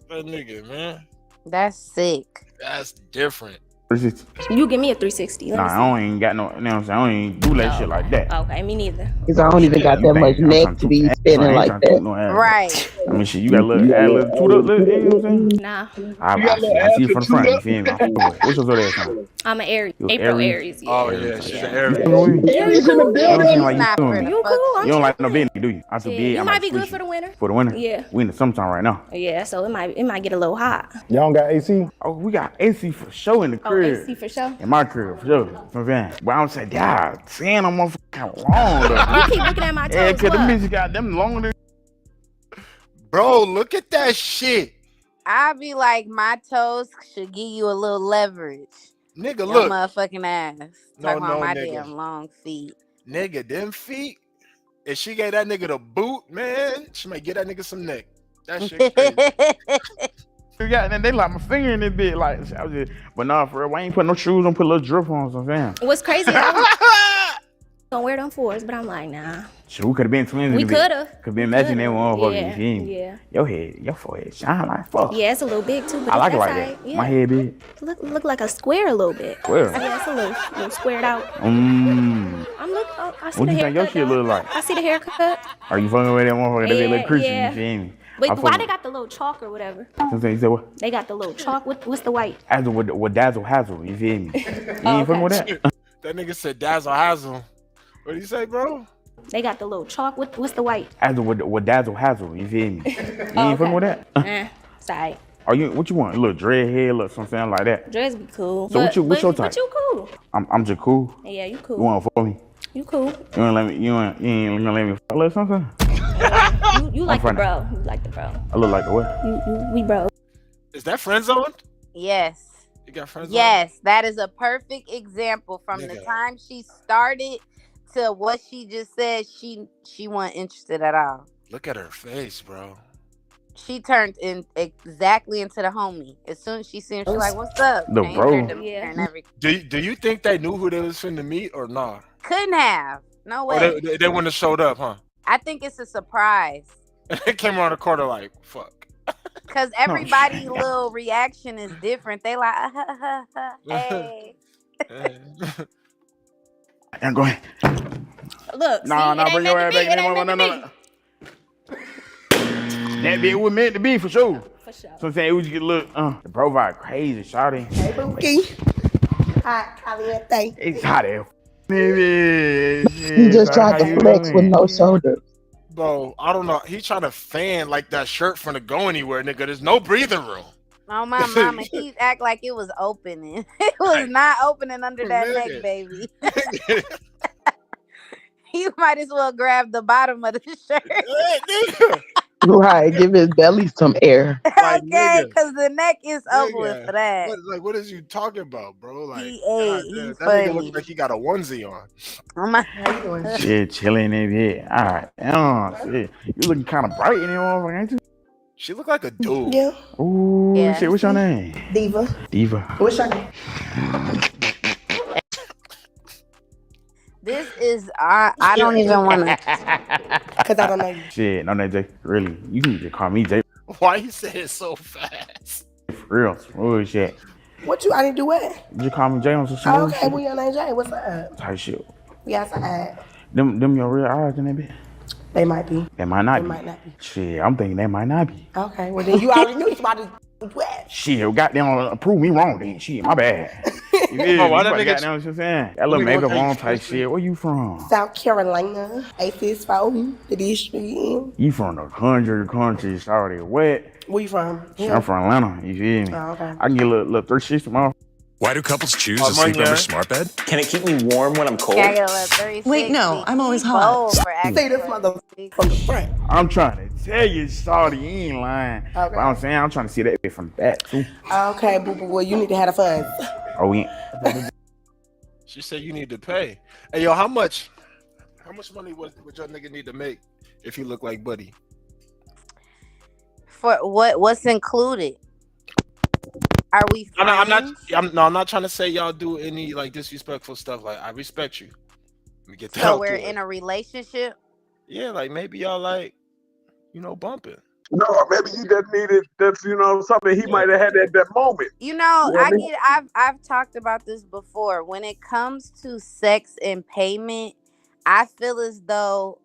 That nigga, man. That's sick. That's different. You give me a 360. Nah, I don't even got no, you know what I'm saying? I don't even do that shit like that. Okay, me neither. Because I don't even got that much neck to be spinning like that. Right. I mean, shit, you got a little, add a little toot up, you know what I'm saying? Nah. I see it from the front, you feel me? What's your zodiac sign? I'm an Aries. April Aries. Yeah. Oh, yeah, she's an Aries. You cool? You cool? You don't like no big nigga, do you? I'm too big. You might be good for the winter. For the winter? Yeah. We in the summertime right now. Yeah, so it might get a little hot. Y'all don't got AC? Oh, we got AC for sure in the crib. AC for sure. In my crib, for sure. For Van. But I'm saying, yeah, saying I'm motherfucking long though. You keep looking at my toes. Yeah, cause them bitches got them longer than. Bro, look at that shit. I be like, my toes should give you a little leverage. Nigga, Your look. motherfucking ass. Talking about my nigga. damn long feet. Nigga, them feet. If she gave that nigga the boot, man, she might get that nigga some neck. That shit crazy. Yeah, and they like my finger in this bit, like, I was just, but nah, for real, I ain't put no shoes on, put a little drip on, so fam. What's crazy? I was gonna wear them fours, but I'm like, nah. Shit, we could have been twins. We could have. Could be imagine that motherfucker. Yeah, You feel me? yeah. Your forehead shine like fuck. Yeah, it's a little big too. But I like it like that's that. yeah. My head big. Look like a square a little bit. Square? Yeah, it's a little squared out. Mmm. I'm looking. I see What the you think your haircut. shit look like? I see the haircut. Are you fucking with that motherfucker? That Yeah, look Christian, yeah. you feel me? Wait, why they got the little chalk or whatever? You said what? They got the little chalk. What's the white? As with dazzle hazzle, you feel me? You ain't fucking with that? That nigga said dazzle hazzle. What do you say, bro? They got the little chalk. What's the white? As with dazzle hazzle, you feel me? You ain't fucking with that? Sorry. Are you what you want? A little dread head, look something like that. Dreads be cool. So what's your type? But you cool. I'm just cool. Yeah, you cool. You want for me? You cool. You ain't gonna let me fuck or something? You like the bro. You like the bro. I look like the what? We bro. Is that friend zoned? Yes. You got friends zoned? Yes, that is a perfect example from the time she started to what she just said. She wasn't interested at all. Look at her face, bro. She turned exactly into the homie. As soon as she seen him, she's like, "What's up?" The bro. Yeah. Do you think they knew who they was finna meet or not? Couldn't have. No way. Or they wouldn't have showed up, huh? I think it's a surprise. They came around the corner like, fuck. Because everybody's little reaction is different. They like, hey. And go ahead. Look. Nah, bring your ass back. No. That bit was meant to be for sure. For sure. So I'm saying, it was get look, the bro vibe crazy, shawty. Hey, Bookie. Hot caliente. It's hot as baby. He just tried to flex with no shoulders. Bro, I don't know. He trying to fan like that shirt from the go anywhere, nigga. There's no breathing room. Oh, my mama, he act like it was opening. It was not opening under that neck, baby. You might as well grab the bottom of the shirt. Right, give his belly some air. Okay, because the neck is over with for that. What is you talking about, bro? Like, he ate. He's that nigga funny. looks like he got a onesie on. How you doing? Shit, chilling in here. All right. Shit. You looking kind of bright in there, ain't you? She look like a dude. Yeah. Ooh, Yeah. shit, what's your name? Diva. What's your name? This is, I don't even want to. Because I don't know you. Shit, no, Jay. Really, you can just call me Jay. Why you say it so fast? For real, smooth shit. What you, I didn't do what? You just call me Jay on some smooth Okay, shit. well, your name Jay. What's up? Type shit. We outside. Them your real eyes in that bit? They might be. They might not They be. might not be. Shit, I'm thinking they might not be. Okay, well, then you already knew you about to what? Shit, goddamn, prove me wrong then. Shit, my bad. You feel me? Why that You nigga- goddamn what I'm saying? That little makeup on type shit. Where you from? South Carolina, Aphis phone, the district. You from the country, sorry. What? Where you from? I'm from Atlanta. You feel me? Oh, okay. I can get a little 360 motherfucker. Why do couples choose a Sleep Number smart bed? Can it keep me warm when I'm cold? Wait, no, I'm always hot. Say this mother from the front. I'm trying to tell you, shawty, you ain't lying. Okay. But I'm saying I'm trying to see that bit from the back too. Okay, boo boo. Well, you need to have a fuzz. Oh, yeah. She said you need to pay. Hey, yo, how much money would your nigga need to make if he look like Buddy? For what's included? Are we friends? I'm not trying to say y'all do any like disrespectful stuff. Like, I respect you. Let me get that. So we're in a relationship? Yeah, like maybe y'all like, bumping. No, maybe you just needed that's something he might have had at that moment. I've talked about this before. When it comes to sex and payment, I feel as though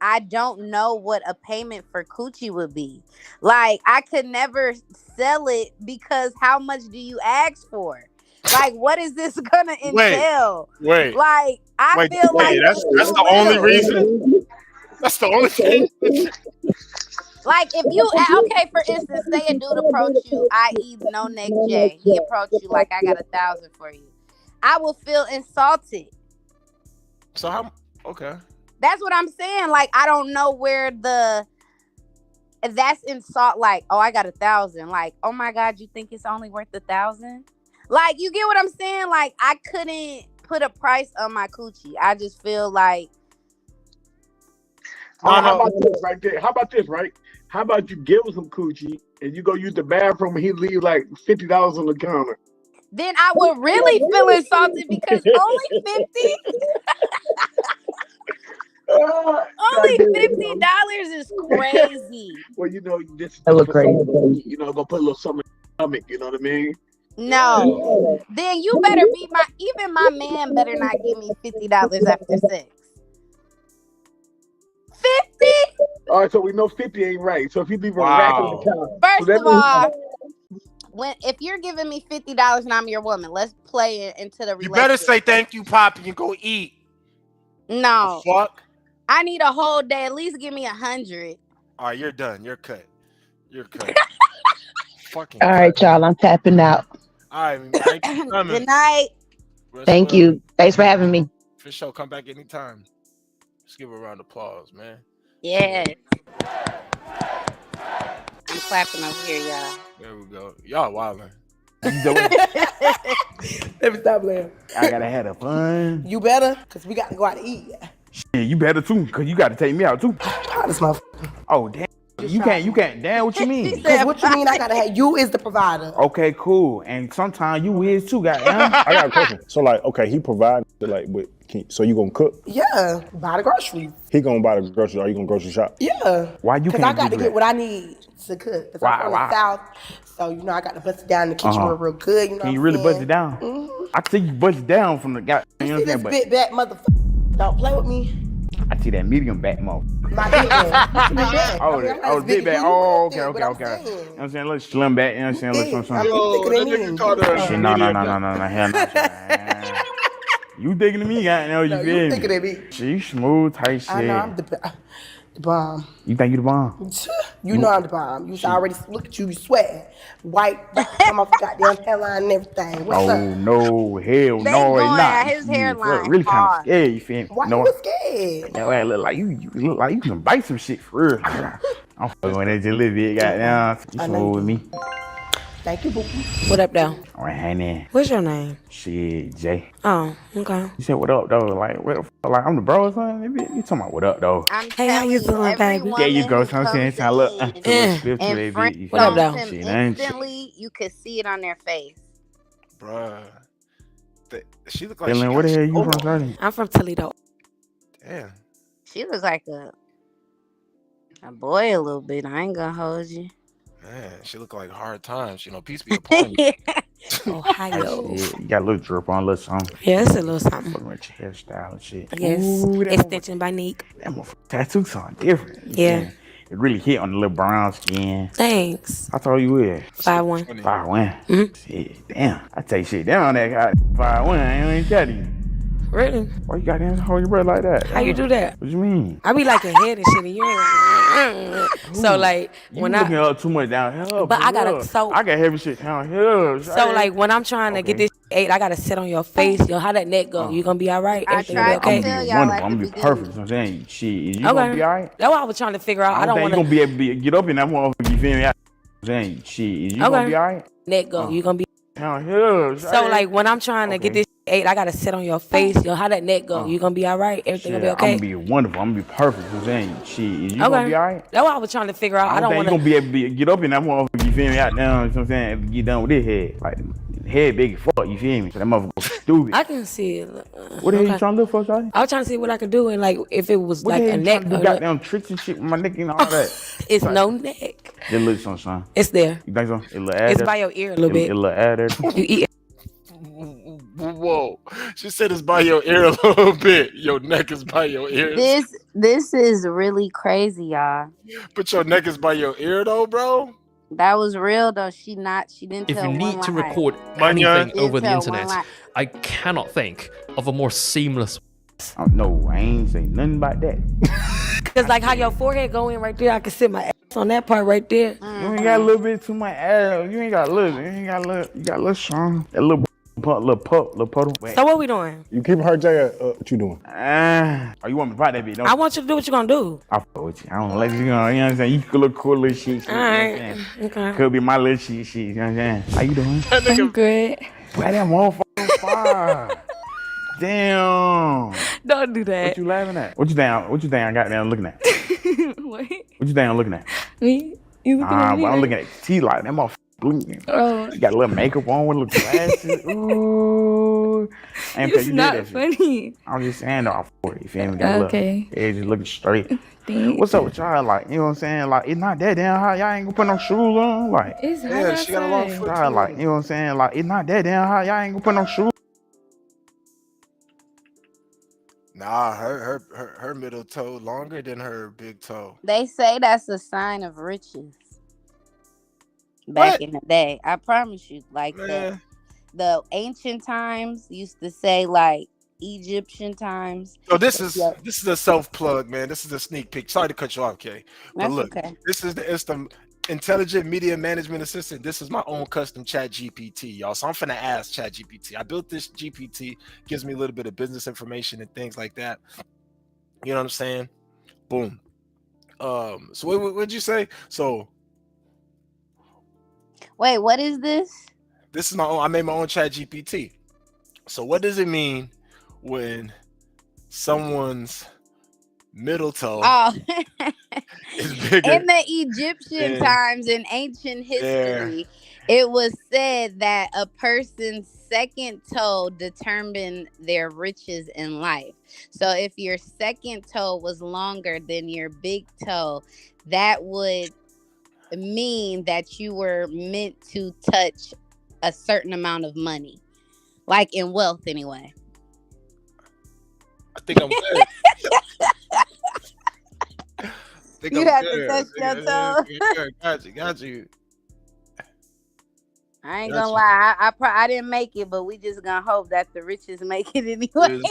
I don't know what a payment for coochie would be. Like, I could never sell it because how much do you ask for? Like, what is this gonna entail? Wait. Like, I feel like that's the only reason. That's the only thing. Like, if you, okay, for instance, say a dude approach you, i.e. No Neck J, he approached you like, I got 1,000 for you. I will feel insulted. So how? Okay. That's what I'm saying. Like, I don't know where that's insult. Like, oh, I got 1,000. Like, oh my God, you think it's only worth 1,000? Like, you get what I'm saying? Like, I couldn't put a price on my coochie. I just feel like. How about this right there? How about this, right? How about you give him some coochie and you go use the bathroom and he leave like $50 on the counter? Then I would really feel insulted because only 50. Only $50 is crazy. Well, this that look crazy. Gonna put a little something in the stomach. You know what I mean? No. Then you better be even my man better not give me $50 after sex. 50? All right, so we know 50 ain't right. So if you leave a rack on the counter. First of all, if you're giving me $50 and I'm your woman, let's play it into the relationship. You better say thank you, Poppy, and go eat. No. The fuck? I need a whole day. At least give me 100. All right, you're done. You're cut. Fucking. All right, y'all. I'm tapping out. All right, thank you for coming. Good night. Thank you. Thanks for having me. For sure. Come back anytime. Let's give her a round of applause, man. Yes. I'm clapping over here, y'all. There we go. Y'all wildin'. Let me stop playing. I gotta have fun. You better, because we got to go out to eat. Shit, you better too, because you gotta take me out too. This motherfucker. Oh, damn. You can't. Damn, what you mean? Because what you mean I gotta have you is the provider. Okay, cool. And sometimes you is too, goddamn. I got a question. So like, okay, he provides so you gonna cook? Yeah, buy the groceries. He gonna buy the groceries. Are you gonna grocery shop? Yeah. Why you can't? Because I got to get what I need to cook. Because I'm from the South, so I got to bust it down in the kitchen real good. Can you really bust it down? Mm-hmm. I think you bust it down from the guy. You know what I'm saying? Big back motherfucker. Don't play with me. I see that medium back motherfucker. My big back. Oh, big back. Oh, okay. You know what I'm saying? Little slim back. You know what I'm saying? Little something. No. Hell no. You thinking of me, goddamn? You feel me? Thinking of me. She smooth, tight shit. I know I'm the bomb. You think you the bomb? You know I'm the bomb. You already look at you sweating. White, come off the goddamn hairline and everything. What's up? No, hell no, it's not. His hairline really kind of scared, you feel me? Why you scared? That look like you look like you can bite some shit for real. I'm fucking with that just a little bit, goddamn. You smooth with me. Thank you, boo. What up, though? All right, hang in. What's your name? Shit, Jay. Oh, okay. You said what up, though? Like, what the fuck? Like, I'm the bro or something? You talking about what up, though? Hey, how you doing, baby? There you go. So I'm saying, look. What up, though? Instantly, you could see it on their face. Bruh. She look like Dylan, where the hell you from, Shorty? I'm from Toledo. Damn. She looks like a boy a little bit. I ain't gonna hold you. Man, she look like hard times. Peace be upon you. Ohio. You got a little drip on, a little something. Yeah, it's a little something. Fucking with your hairstyle and shit. Yes. Ooh, Extension by Nick. That motherfucker tattoo sound different. Yeah. It really hit on the little brown skin. Thanks. I told you it. 5'1". 5'1". Mm-hmm. Shit, damn. I take shit down on that guy. 5'1". I ain't even tell you. Really? Why you got to hold your breath like that? How you do that? What you mean? I be like a head and shit, and you ain't like. So like You when looking up too much down here, but I gotta I got heavy shit down here. So like when I'm trying to get this ate, I gotta sit on your face. Yo, how that neck go? You gonna be all right? I Everything gonna be tried okay? to tell y'all Wonderful. at I'm the gonna be beginning. perfect. So I'm saying, shit, is you gonna be all right? That's what I was trying to figure out. I don't think want you gonna be able to get up in that motherfucker. You feel me? I'm saying, shit, is you gonna be all right? Neck go. You gonna be down here. So like when I'm trying to get this ate, I gotta sit on your face. Yo, how that neck go? You gonna be all right? Everything gonna be okay? I'm gonna be wonderful. I'm gonna be perfect. I'm saying, shit, is you gonna be all right? That's what I was trying to figure out. I don't think want you gonna be able to get up in that motherfucker. You feel me? Out down. You know what I'm saying? Get done with this head. Like, head big as fuck. You feel me? So that motherfucker stupid. I can see it. What the hell you trying to look for, Shawty? I was trying to see what I could do and like if it was What like the a hell you neck. trying to do goddamn tricks and shit with my neck and all that? It's no neck. Just look some, son. It's there. You think so? It It's by your ear a little bit. It look add there. You eat. Whoa. She said it's by your ear a little bit. Your neck is by your ears. This is really crazy, y'all. But your neck is by your ear though, bro. That was real though. She didn't If tell you one need to lie. record Manya. anything over the Didn't tell one internet, lie. I cannot think of a more seamless. Oh, no, I ain't say nothing about that. Cause like how your forehead go in right there, I can sit my ass on that part right there. You ain't got a little bit too much ass. You ain't got a little. You got a little strong. A little puddle. Wait. So what we doing? You keep her, Jay. What you doing? Oh, you want me to fight that bitch? Don't I want you to do what you gonna do. I fuck with you. I don't like you. You know what I'm saying? You could look cool little shit. All right. Okay. Could be my little shit. You know what I'm saying? How you doing? I'm good. Why that motherfucker fire? Damn. Don't do that. What you laughing at? What you think I got down looking at? What? What you think I'm looking at? Me? You looking at me? But I'm right? looking at T like that motherfucker. Oh. You got a little makeup on with little glasses. Ooh. It's not funny. I'm just saying though, I'm 40. You feel me? Got Okay. a little edges looking straight. Thanks. What's up with y'all? Like, you know what I'm saying? Like, it's not that damn hot. Y'all ain't gonna put no shoes on. Like, It's hot Yeah, she got a long outside. foot. y'all, like, you know what I'm saying? Like, it's not that damn hot. Y'all ain't gonna put no shoes. Nah, her middle toe longer than her big toe. They say that's a sign of riches. Back in the day, I promise you, like the ancient times used to say, like Egyptian times. So this is a self plug, man. This is a sneak peek. Sorry to cut you off, Kay. But That's look, okay. this is the intelligent media management assistant. This is my own custom chat GPT, y'all. So I'm finna ask chat GPT. I built this GPT, gives me a little bit of business information and things like that. You know what I'm saying? Boom. So what'd you say? So Wait, what is this? this is my own. I made my own chat GPT. So what does it mean when someone's middle toe is bigger? In the Egyptian times, in ancient history, it was said that a person's second toe determined their riches in life. So if your second toe was longer than your big toe, that would mean that you were meant to touch a certain amount of money, like in wealth anyway. I think I'm good. You have to touch your toe. Got you. I ain't gonna lie, I didn't make it, but we just gonna hope that the riches make it anyway.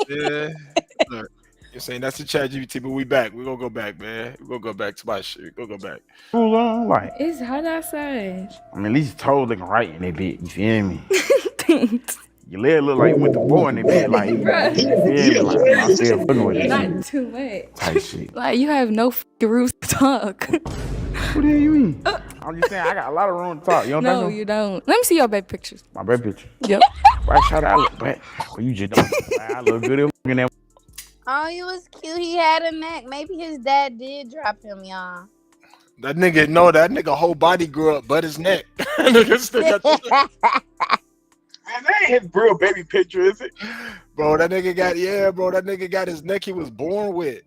Look, you're saying that's the chat GPT, but we back. We're gonna go back, man. We're gonna go back to my shit. We're gonna go back. Like, It's hot outside. I mean, at least toes looking right in that bit. You feel me? Your leg look like you went to war in that bit. Like, you feel me? Like, I'm still fucking with it. Not too much. Type shit. Like you have no fucking rules to talk. What the hell you mean? I'm just saying, I got a lot of room to talk. You don't think No, so? you don't. Let me see your back pictures. My back picture. Yep. Why shout out? I look bad. Well, you just don't. I look good in that. Oh, he was cute. He had a neck. Maybe his dad did drop him, y'all. That nigga whole body grew up but his neck. Nigga still got this. Man, that ain't his real baby picture, is it? Bro, that nigga got his neck he was born with.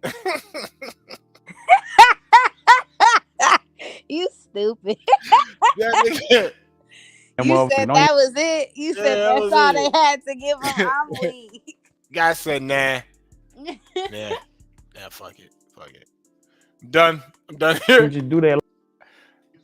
You stupid. That nigga. You said that was it. You said that that's was all it. they had to give him. I'm weak. Guy said, nah. Nah, fuck it. Done. I'm done here. Would you do that?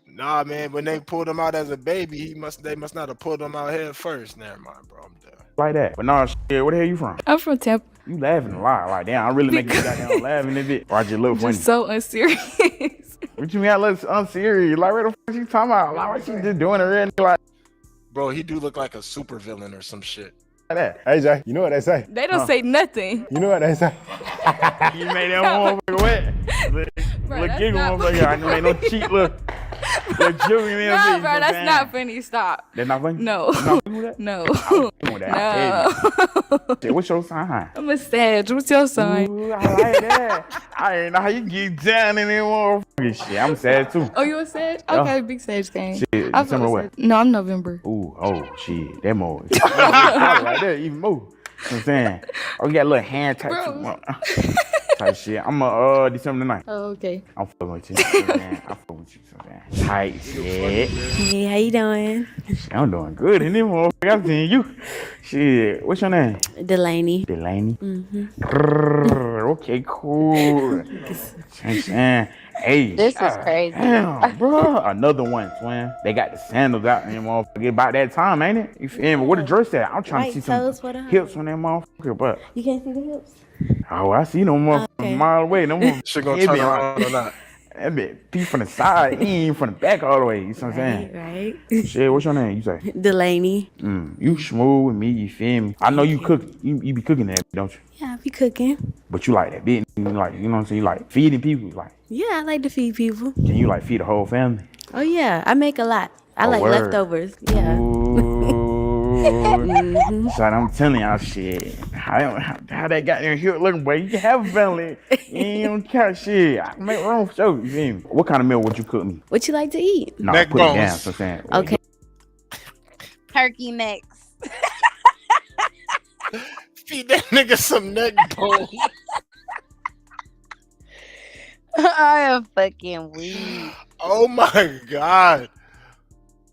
Nah, man, when they pulled him out as a baby, they must not have pulled him out head first. Never mind, bro. I'm done. Like that. But no, shit, where the hell you from? I'm from Tampa. You laughing a lot. Like, damn, I really make you goddamn laughing a bit. Or I just look funny. Just so unserious. What you mean? I look unserious. Like, what the fuck you talking about? Like, what she just doing it really like? Bro, he do look like a super villain or some shit. That. Hey, Jay, you know what they say? They don't say nothing. You know what they say? You made that motherfucker wet. Look, giggle motherfucker. I know ain't no cheat look. No, bro, that's not funny. Stop. That's not funny? No. No. Shit, what's your sign? I'm a Sag. What's your sign? Ooh, I like that. I ain't know how you get down in that motherfucking shit. I'm sad too. Oh, you a Sag? Okay, big Sag gang. Shit, December what? No, I'm November. Ooh, oh shit, that more. Right there, even more. You know what I'm saying? Oh, you got a little hand tattoo. Type shit. I'm December 9th. Oh, okay. I'm fucking with you. I'm fucking with you. Tight shit. Hey, how you doing? Shit, I'm doing good in this motherfucker. I'm seeing you. Shit, what's your name? Delaney. Mm-hmm. Okay, cool. Hey. This is crazy. Damn, bro. Another one, twin. They got the sandals out in that motherfucker. About that time, ain't it? You feel me? What the dress at? I'm trying to see some hips on that motherfucker, but you can't see the hips? Oh, I see no motherfucker a mile away. No more. She gonna turn around or not? That bit peep from the side, he ain't from the back all the way. You see what I'm saying? Right. Shit, what's your name? You say? Delaney. You smooth with me, you feel me? I know you cook. You be cooking that, don't you? Yeah, I be cooking. But you like that bit, like, you know what I'm saying? You like feeding people, like. Yeah, I like to feed people. Can you like feed the whole family? Oh yeah, I make a lot. I like leftovers. Yeah. Son, I'm telling y'all shit. How that got there here looking, boy? You can have a family. You ain't on couch shit. I can make room for sure. You feel me? What kind of meal would you cook me? What you like to eat? No, put it down. So saying. Okay. Turkey necks. Feed that nigga some neck bones. I am fucking weak. Oh my god.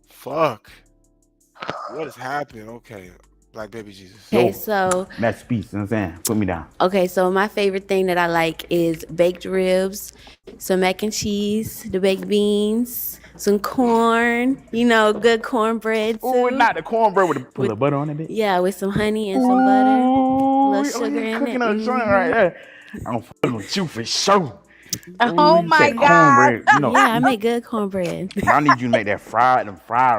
Fuck. What is happening? Okay. Black baby Jesus. Okay, so that's peace, you know what I'm saying? Put me down. Okay, so my favorite thing that I like is baked ribs, some mac and cheese, the baked beans, some corn, good cornbread too. Oh, not the cornbread with a little butter on it. Yeah, with some honey and some butter, a little sugar in it. Cooking a joint right there. I'm fucking with you for sure. Oh my god! Yeah, I make good cornbread. I need you to make that fried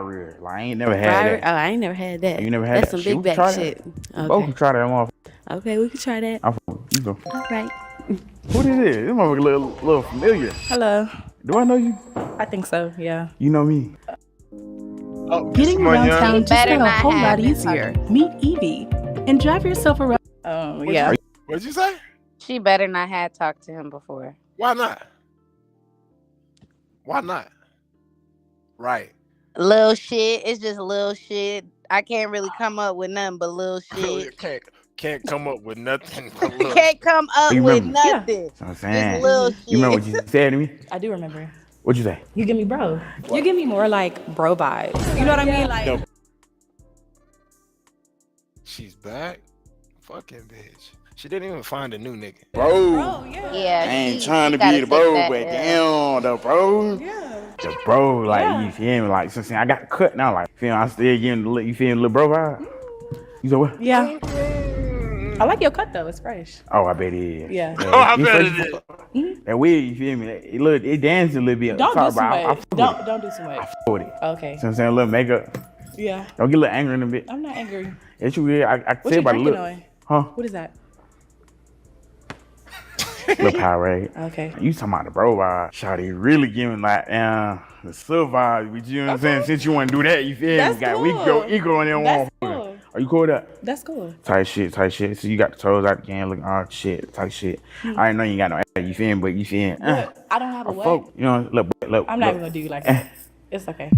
ribs. Like, I ain't never had that. Oh, I ain't never had that. You never had That's that? some big back shit. Okay. Both can try that motherfucker. Okay, we can try that. You go. All right. What is this? This motherfucker little familiar. Hello. Do I know you? I think so, yeah. You know me? Getting around town just got a whole lot easier. Meet Evie and drive yourself around. Oh, yeah. What'd you say? She better not have talked to him before. Why not? Why not? Right. Little shit. It's just little shit. I can't really come up with nothing but little shit. Can't come up with nothing. Can't come up with nothing. That's what I'm saying. Just little shit. You remember what you said to me? I do remember. What'd you say? You give me bro. You give me more like bro vibes. You know what I mean? Like. She's back? Fucking bitch. She didn't even find a new nigga. Bro. Yeah. I ain't trying to be the bro, but damn, the bro. Yeah. The bro, like, you feel me? Like, so I got cut now, like, feel me? I'm still getting the you feel me, little bro vibe? You said what? Yeah. I like your cut though, it's fresh. Oh, I bet it is. Yeah. Oh, I bet it is. That wig, you feel me? It dances a little bit. Don't do too much. Don't do too much. I feel it. Okay. So I'm saying a little makeup. Yeah. Don't get a little angry in a bit. I'm not angry. It's weird. I What say you about a drinking little. on? Huh? What is that? Little Powerade. Okay. You talking about the bro vibe. Shawty really giving like the sub vibe with you know what I'm saying? Since you want to do that, you feel me? Cool. We go ego in there. That's cool. Are you cool with that? That's cool. Tight shit. So you got the toes out the can looking all shit, tight shit. I ain't know you ain't got no ass, you feel me? But you feel me? I don't have a what? You know, look. I'm not even gonna do you like that. It's okay.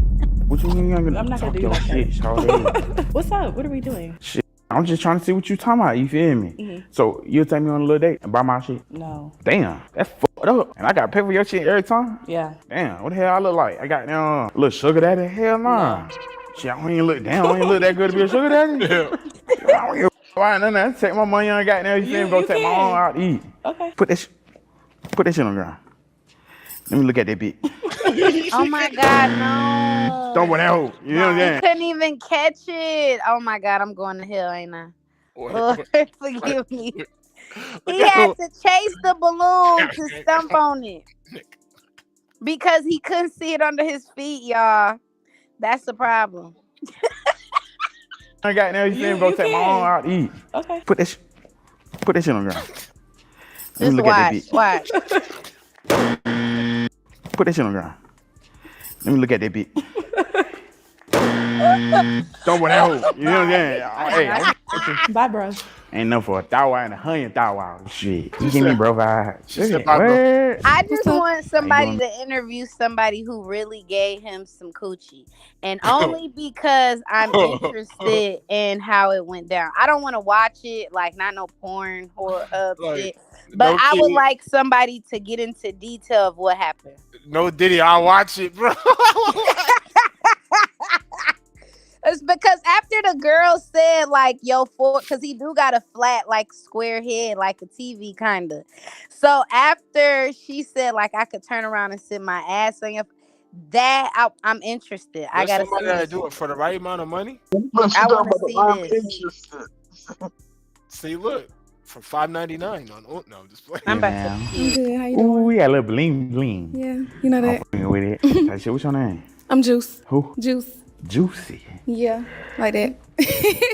What you mean? I'm not gonna do you like shit, that. What's up? What are we doing? Shit. I'm just trying to see what you talking about, you feel me? Mm-hmm. So you'll take me on a little date and buy my shit? No. Damn, that's fucked up. And I got to pay for your shit every time? Yeah. Damn, what the hell I look like? I got a little sugar daddy? Hell nah. No. Shit, I don't even look that good to be a sugar daddy? Yeah. I don't give a why none of that. Take my money on goddamn, you feel me? Go take my own out to eat. Okay. Put that shit on the ground. Let me look at that bit. Oh my god, no. Don't want that hoe. You know what I'm saying? You couldn't even catch it. Oh my god, I'm going to hell, ain't I? Lord, forgive me. He had to chase the balloon to stump on it. Because he couldn't see it under his feet, y'all. That's the problem. I got now. You see him go take my arm out to eat. Okay. Put that shit on the ground. Let me Just look watch. at that Watch. bitch. Put that shit on the ground. Let me look at that bitch. Don't want that hoe. You know what I'm saying? Hey, Bye, bro. ain't nothing for $1 and $100. Shit. You give me bro vibe. She said bye, bro. I just want somebody to interview somebody who really gave him some coochie. And only because I'm interested in how it went down. I don't want to watch it, like not no porn or shit. But no I would kid. like somebody to get into detail of what happened. No Diddy, I'll watch it, bro. It's because after the girl said like, yo, because he do got a flat, like square head, like a TV kind of. So after she said like, I could turn around and sit my ass on your, I'm interested. I gotta somebody see that this. do it for the right amount of money. I want to see this. See, look, for $5.99 on no, I'm just playing. I'm about Yeah. to pee. I'm good. How you Ooh, doing? we got a little bling bling. Yeah, you know that. I'm with it. That shit, what's your name? I'm Juice. Who? Juice. Juicy. Yeah, like that.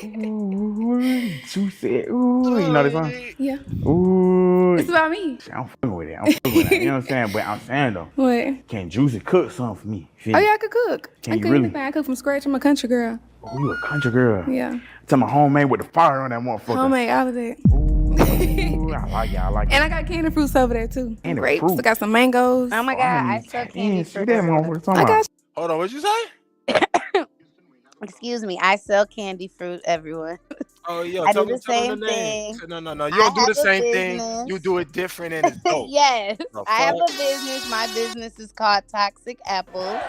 Ooh, Juicy. Ooh, you know this song? Yeah. Ooh. It's about me. I'm fucking with it. You know what I'm saying? But I'm saying though, What? can Juicy cook something for me? Oh yeah, I could cook. Can I you cook really? anything. I cook from scratch. I'm a country girl. Oh, you a country girl. Yeah. Tell my homemade with the fire on that motherfucker. Homemade, all of that. Ooh, I like it. I like it. And I got candy fruits over there too. Candy Grapes. fruit. I got some mangoes. Oh my God, I sell candy See fruit. that motherfucker talking I about? got Hold on, what'd you say? Excuse me, I sell candy fruit, everyone. Oh, yo, I tell do them the same the name. thing. No, you don't do have the a same thing. business. You do it different and it's dope. Yes, The I have fuck? a business. My business is called Toxic Apples.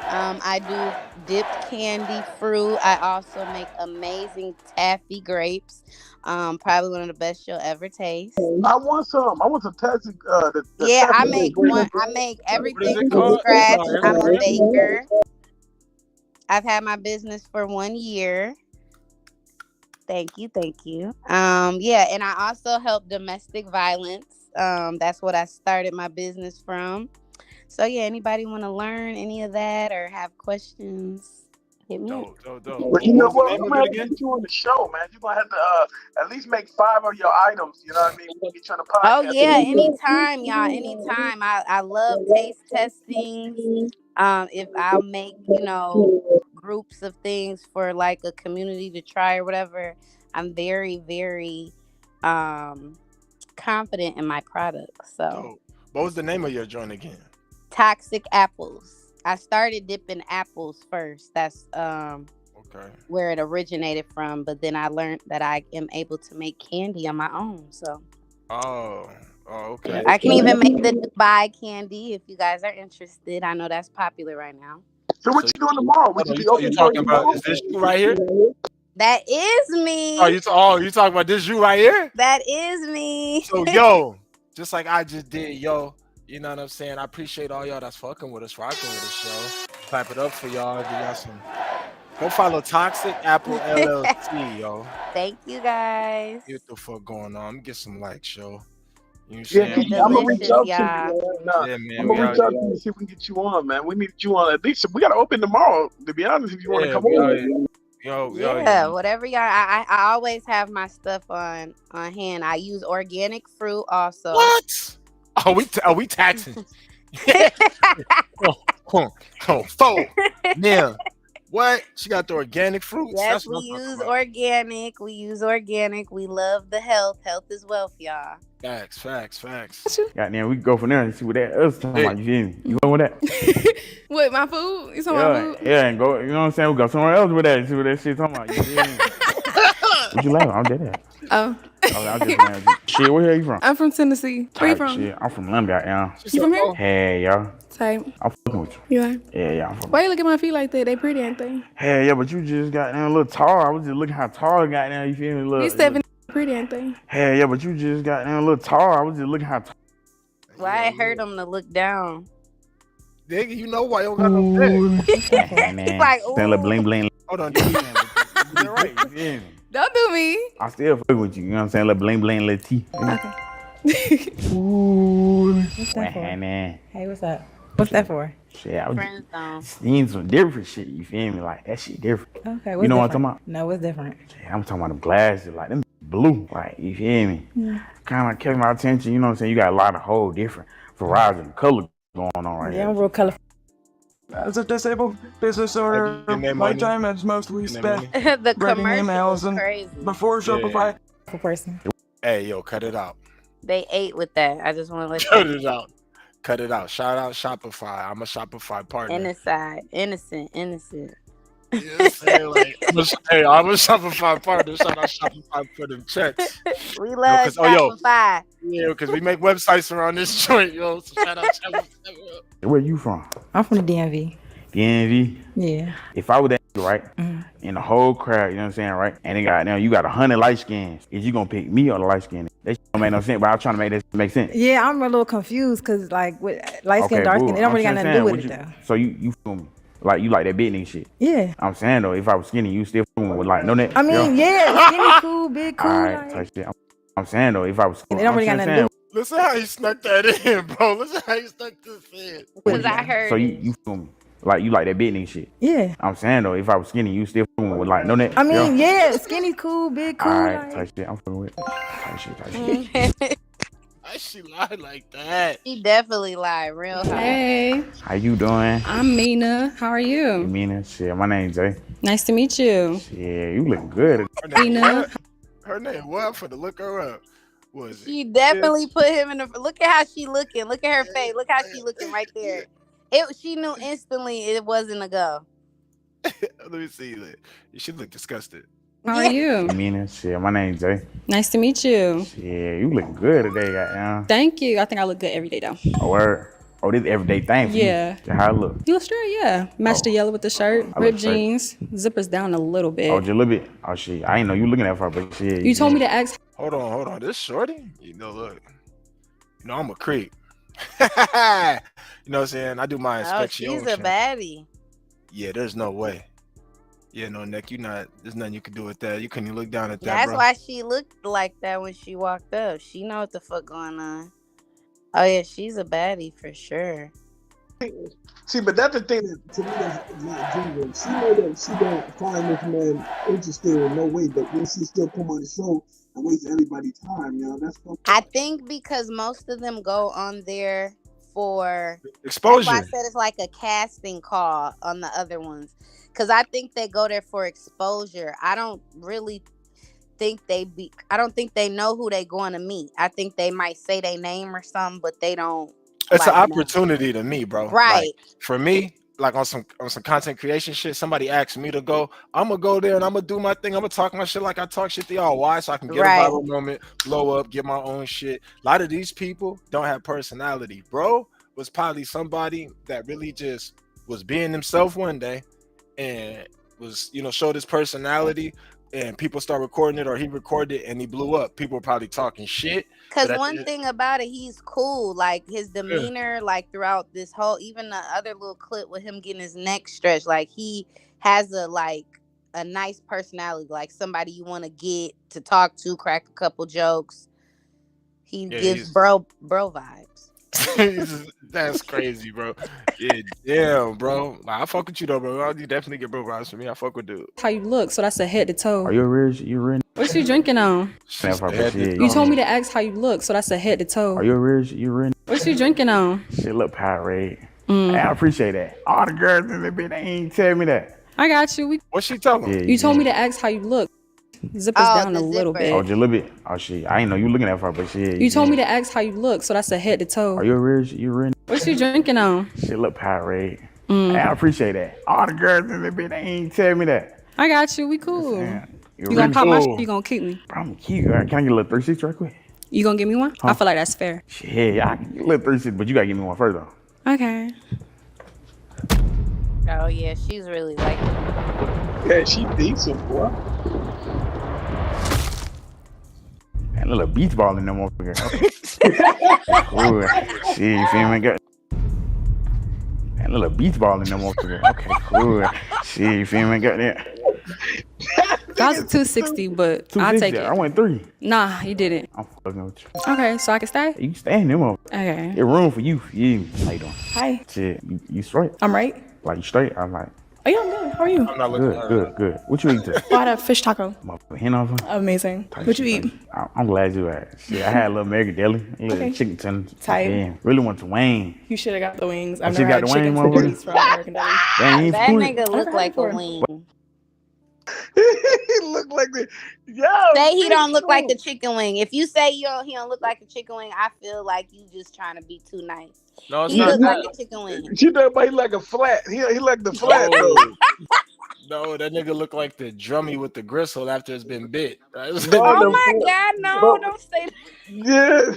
I do dipped candy fruit. I also make amazing taffy grapes. Probably one of the best you'll ever taste. I want some taxi. Yeah, I make everything from called? scratch. Oh, I'm a Instagram? baker. I've had my business for 1 year. Thank you. Yeah, and I also help domestic violence. That's what I started my business from. So yeah, anybody want to learn any of that or have questions? Hit me up. Dope. Well, you know what? I'm gonna have to get you on the show, man. You're gonna have to at least make 5 of your items. You know what I mean? We're gonna get you on the podcast. Oh yeah, anytime, y'all. Anytime. I love taste testing. If I'll make, groups of things for like a community to try or whatever, I'm very, very confident in my product. So What was the name of your joint again? Toxic Apples. I started dipping apples first. That's where it originated from. But then I learned that I am able to make candy on my own. So okay. I can even make the Dubai candy if you guys are interested. I know that's popular right now. So what you doing tomorrow? Would you be open? You talking about is this you right here? That is me. Oh, you talking about this you right here? That is me. So yo, just like I just did, yo. You know what I'm saying? I appreciate all y'all that's fucking with us, rocking with us, yo. Clap it up for y'all. If you got some. Go follow Toxic Apple LLC, yo. Thank you guys. Get the fuck going on. I'm gonna get some likes, yo. You know what I'm saying? I'm gonna reach out to you. Yeah, man. I'm gonna reach out to you and see if we can get you on, man. We need you on at least. We gotta open tomorrow. To be honest, if you want to come on. Yo, whatever y'all. I always have my stuff on hand. I use organic fruit also. What? Are we taxing? Yeah. What? She got the organic fruits? Yes, we use organic. We love the health. Health is wealth, y'all. Facts. Goddamn, we can go from there and see what that other talking about. You feel me? You going with that? What, my food? You talking about food? Yeah, and go. You know what I'm saying? We go somewhere else with that and see what that shit talking about. You feel me? What you laughing? I'm dead. Oh. I'm just laughing. Shit, where are you from? I'm from Tennessee. Where you from? Shit, I'm from London, goddamn. You from here? Hey, yo. Type. I'm fucking with you. You are? Yeah, I'm from. Why you look at my feet like that? They pretty, ain't they? Hey, yeah, but you just got down a little tall. I was just looking how tall you got down. You feel me? Look. These 7 pretty, ain't they? Hey, yeah, but you just got down a little tall. I was just looking how tall. Why I hurt him to look down? Nigga, you know why you don't got no dick. Man. Like, Still a little bling bling. Hold on, You're right. You feel me? Don't do me. I still fuck with you. You know what I'm saying? Little bling bling, little T. Okay. Ooh. What's that for? Man. Hey, what's up? What's that for? Shit, I was Friend zone. seeing some different shit. You feel me? Like that shit different. Okay, you know what I'm talking about? No, what's different? Yeah, I'm talking about them glasses, like them blue. Like you feel me? Yeah. Kind of kept my attention. You know what I'm saying? You got a lot of whole different varieties of color going on right Yeah, here. I'm real colorful. As a disabled business owner, my time is mostly spent The writing commercial emails was and crazy. before Shopify. Person. Hey, yo, cut it out. They ate with that. I just want to let Cut you it out. Cut it out. Shout out Shopify. I'm a Shopify partner. innocent. Yes, hey, like, I'm a Shopify partner. Shout out Shopify for them checks. We love Shopify. Yeah, because we make websites around this joint, yo. So shout out Shopify. Where you from? I'm from the DMV. DMV? Yeah. If I was that right, in the whole crowd, you know what I'm saying, right? And they got now you got 100 light skins. Is you gonna pick me or the light skin? That shit don't make no sense, but I'm trying to make that make sense. Yeah, I'm a little confused because like with light skin, dark skin, it don't really got nothing to do with it though. So you feel me? Like you like that big nigga shit. Yeah. I'm saying though, if I was skinny, you still feel me with like no neck. I mean, yeah, skinny cool, big cool. All right, like. type shit. I'm saying though, if I was skinny, It don't really got nothing to do. Listen how you snuck that in, bro. Listen how you snuck this in. Because I heard So you feel me? Like you like that big nigga shit. Yeah. I'm saying though, if I was skinny, you still feel me with like no neck. I mean, yeah, skinny cool, big cool. All right, like. type shit. I'm feeling with. Type shit. Why she lied like that? She definitely lied real high. Hey, How you doing? I'm Mina. How are you? Mina, shit. My name's Jay. Nice to meet you. Yeah, you look good. Mina. Her name what? For the look her up. What is it? She definitely put him in the. Look at how she looking. Look at her face. Look how she looking right there. She knew instantly it wasn't a go. Let me see. You should look disgusted. How are you? Mina, shit. My name's Jay. Nice to meet you. Yeah, you look good today, goddamn. Thank you. I think I look good every day though. Oh, word. Oh, this everyday thing for Yeah. you. How I look? You look straight, yeah. Match the yellow with the shirt, I ripped look straight. jeans, zippers down a little bit. Oh, just a little bit. Oh, shit. I ain't know you looking at far, but shit. You told me to ask. Hold on. This shorty? You know, look. You know, I'm a creep. You know what I'm saying? I do my Oh, inspection. she's a baddie. Yeah, there's no way. Yeah, no, Nick, there's nothing you can do with that. You couldn't look down at that, That's bro. why she looked like that when she walked up. She know what the fuck going on. Oh yeah, she's a baddie for sure. See, but that's the thing that to me that's not genuine. She know that she don't find this man interesting in no way, but then she still come on the show and waste everybody's time. You know, that's fucked up. I think because most of them go on there for exposure. That's why I said it's like a casting call on the other ones. Because I think they go there for exposure. I don't really think I don't think they know who they going to meet. I think they might say their name or something, but they don't. It's like, an opportunity to me, bro. Right. Like, for me, like on some content creation shit, somebody asked me to go. I'm gonna go there and I'm gonna do my thing. I'm gonna talk my shit like I talk shit to y'all. Why? So I can get a viral moment, blow up, get my own shit. A lot of these people don't have personality. Bro was probably somebody that really just was being himself one day and was, showed his personality, and people start recording it, or he recorded it and he blew up. People were probably talking shit. Because one thing about it, he's cool. Like his demeanor, like throughout this whole, even the other little clip with him getting his neck stretched, like he has a nice personality, like somebody you want to get to talk to, crack a couple jokes. He gives bro vibes. That's crazy, bro. Yeah, damn, bro. Like, I fuck with you though, bro. You definitely get bro vibes for me. I fuck with dude. How you look, so that's a head to toe. Are you real? What you drinking on? You told me to ask how you look, so that's a head to toe. Are you real? What you drinking on? Shit, look Powerade. Hey, I appreciate that. All the girls in the bit, they ain't tell me that. I got you. What's she talking? You told me to ask how you look. Zippers down a little bit. Oh, just a little bit. Oh shit, I ain't know you looking at far, but shit. You told me to ask how you look, so that's a head to toe. Are you real? What you drinking on? Shit, look Powerade. Hey, I appreciate that. All the girls in the bit, they ain't tell me that. I got you. We cool. You really gonna pop my cool. shit? You gonna keep me? Bro, I'm cute. Can I get a little 360 right quick? You gonna give me one? Huh? I feel like that's fair. Shit, yeah, I can get a little 360, but you gotta give me one first though. Okay. Oh yeah, she's really like. Yeah, she decent, boy. That little beach ball in them motherfucker. Okay. Cool. Shit, you feel me? Got that little beach ball in them motherfucker. Okay, cool. Shit, you feel me? Got that. I was 260, but I'll take it. I went 3. Nah, you didn't. I'm fucking with you. Okay, so I can stay? You can stay in them over. Okay. There's room for you. Yeah. How you doing? Hi. Shit, you straight? I'm right. Like you straight? I'm like. Oh, yeah, I'm good. How are you? I'm not looking at her. Good. What you eat today? Oh, I had a fish taco. Hen over? Amazing. What you eat? I'm glad you asked. Shit, I had a little American deli, a little Okay. chicken tender. Tight. Yeah, really went to Wayne. You should have got the wings. I've She never got had the chicken wing, tenders from American Deli. That nigga look like a wing. He look like the Say he don't look like a chicken wing. If you say he don't look like a chicken wing, I feel like you just trying to be too nice. No, it's he not. look like a chicken wing. She talking about he like a flat. He like the flat though. No, that nigga look like the drummy with the gristle after it's been bit. Oh my God, no, don't say that. Yeah.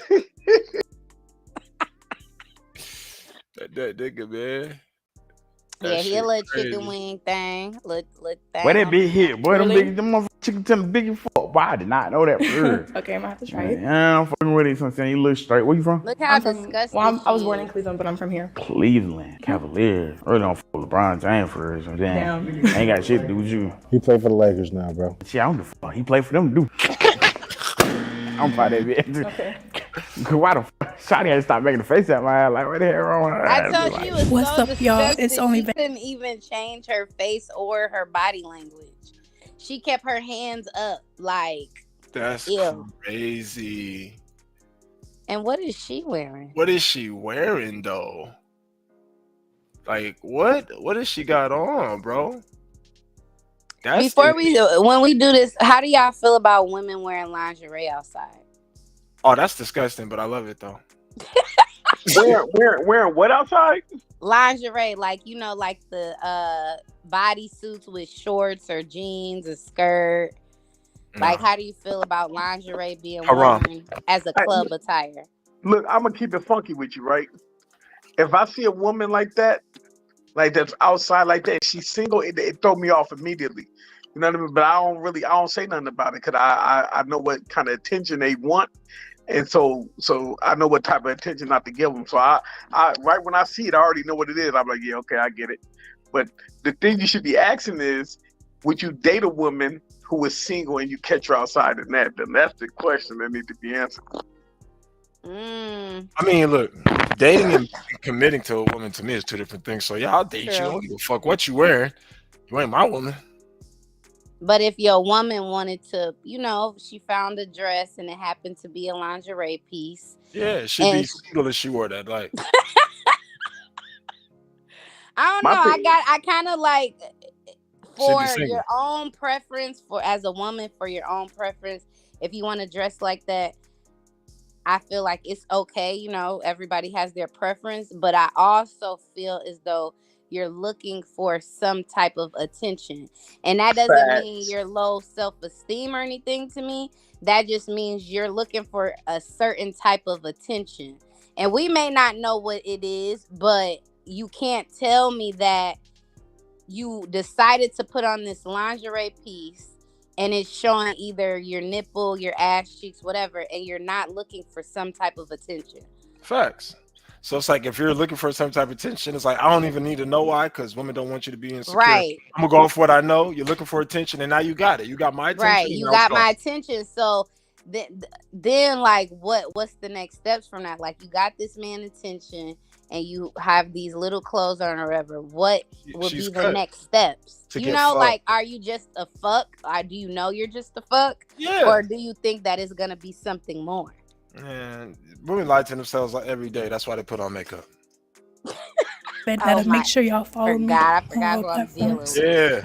that nigga, man. Yeah, he a little chicken wing thing. Look thing. Where that big hit? Boy, them Really? big, them motherfucking chicken tender big as fuck. Boy, I did not know that for real. Okay, I'm gonna have to try it. Yeah, I'm fucking with it. So I'm saying you look straight. Where you from? Look how I'm from, disgusting. well, I was born in Cleveland, but I'm from here. Cleveland Cavaliers. I really don't fuck with LeBron James for real. So damn. Damn. Ain't got shit to do with you. He played for the Lakers now, bro. Shit, I don't give a fuck. He played for them to do. I'm proud of that bitch. Okay. Cause why the fuck? Shawty had to stop making the face at my ass. Like, what the hell wrong with her? I told you it was What's so up, y'all? disgusting. It's only she couldn't even change her face or her body language. She kept her hands up, like. That's ew. crazy. And what is she wearing? What is she wearing though? Like what? What does she got on, bro? That's when we do this, how do y'all feel about women wearing lingerie outside? Oh, that's disgusting, but I love it though. Wearing what outside? Lingerie, like like the body suits with shorts or jeans, a skirt. Like, how do you feel about lingerie being worn as a club attire? Look, I'm gonna keep it funky with you, right? If I see a woman like that's outside like that, she's single, it throw me off immediately. You know what I mean? But I don't say nothing about it because I know what kind of attention they want, and so I know what type of attention not to give them. So I right when I see it, I already know what it is. I'm like, yeah, okay, I get it. But the thing you should be asking is, would you date a woman who is single and you catch her outside in that? Then that's the question that needs to be answered. I mean, look, dating and committing to a woman to me is two different things. So yeah, I'll date you. I don't give a fuck what you wearing. You ain't my woman. But if your woman wanted to, she found a dress and it happened to be a lingerie piece. Yeah, she'd be single if she wore that. Like, I don't know. I kind of like for your own preference, as a woman, for your own preference, if you want to dress like that, I feel like it's okay. Everybody has their preference, but I also feel as though you're looking for some type of attention. And that doesn't mean you're low self-esteem or anything to me. That just means you're looking for a certain type of attention. And we may not know what it is, but you can't tell me that you decided to put on this lingerie piece and it's showing either your nipple, your ass cheeks, whatever, and you're not looking for some type of attention. Facts. So it's like if you're looking for some type of attention, it's like I don't even need to know why, because women don't want you to be insecure. Right. I'm gonna go off what I know. You're looking for attention, and now you got it. You got my attention. Right. You got my attention. So then like what's the next steps from that? Like you got this man attention and you have these little clothes on or whatever. What will be the next steps? Like, are you just a fuck? Or do you know you're just a fuck? Yeah. Or do you think that it's gonna be something more? Man, women lie to themselves like every day. That's why they put on makeup. Make sure y'all follow me. I forgot who I'm dealing with. Yeah.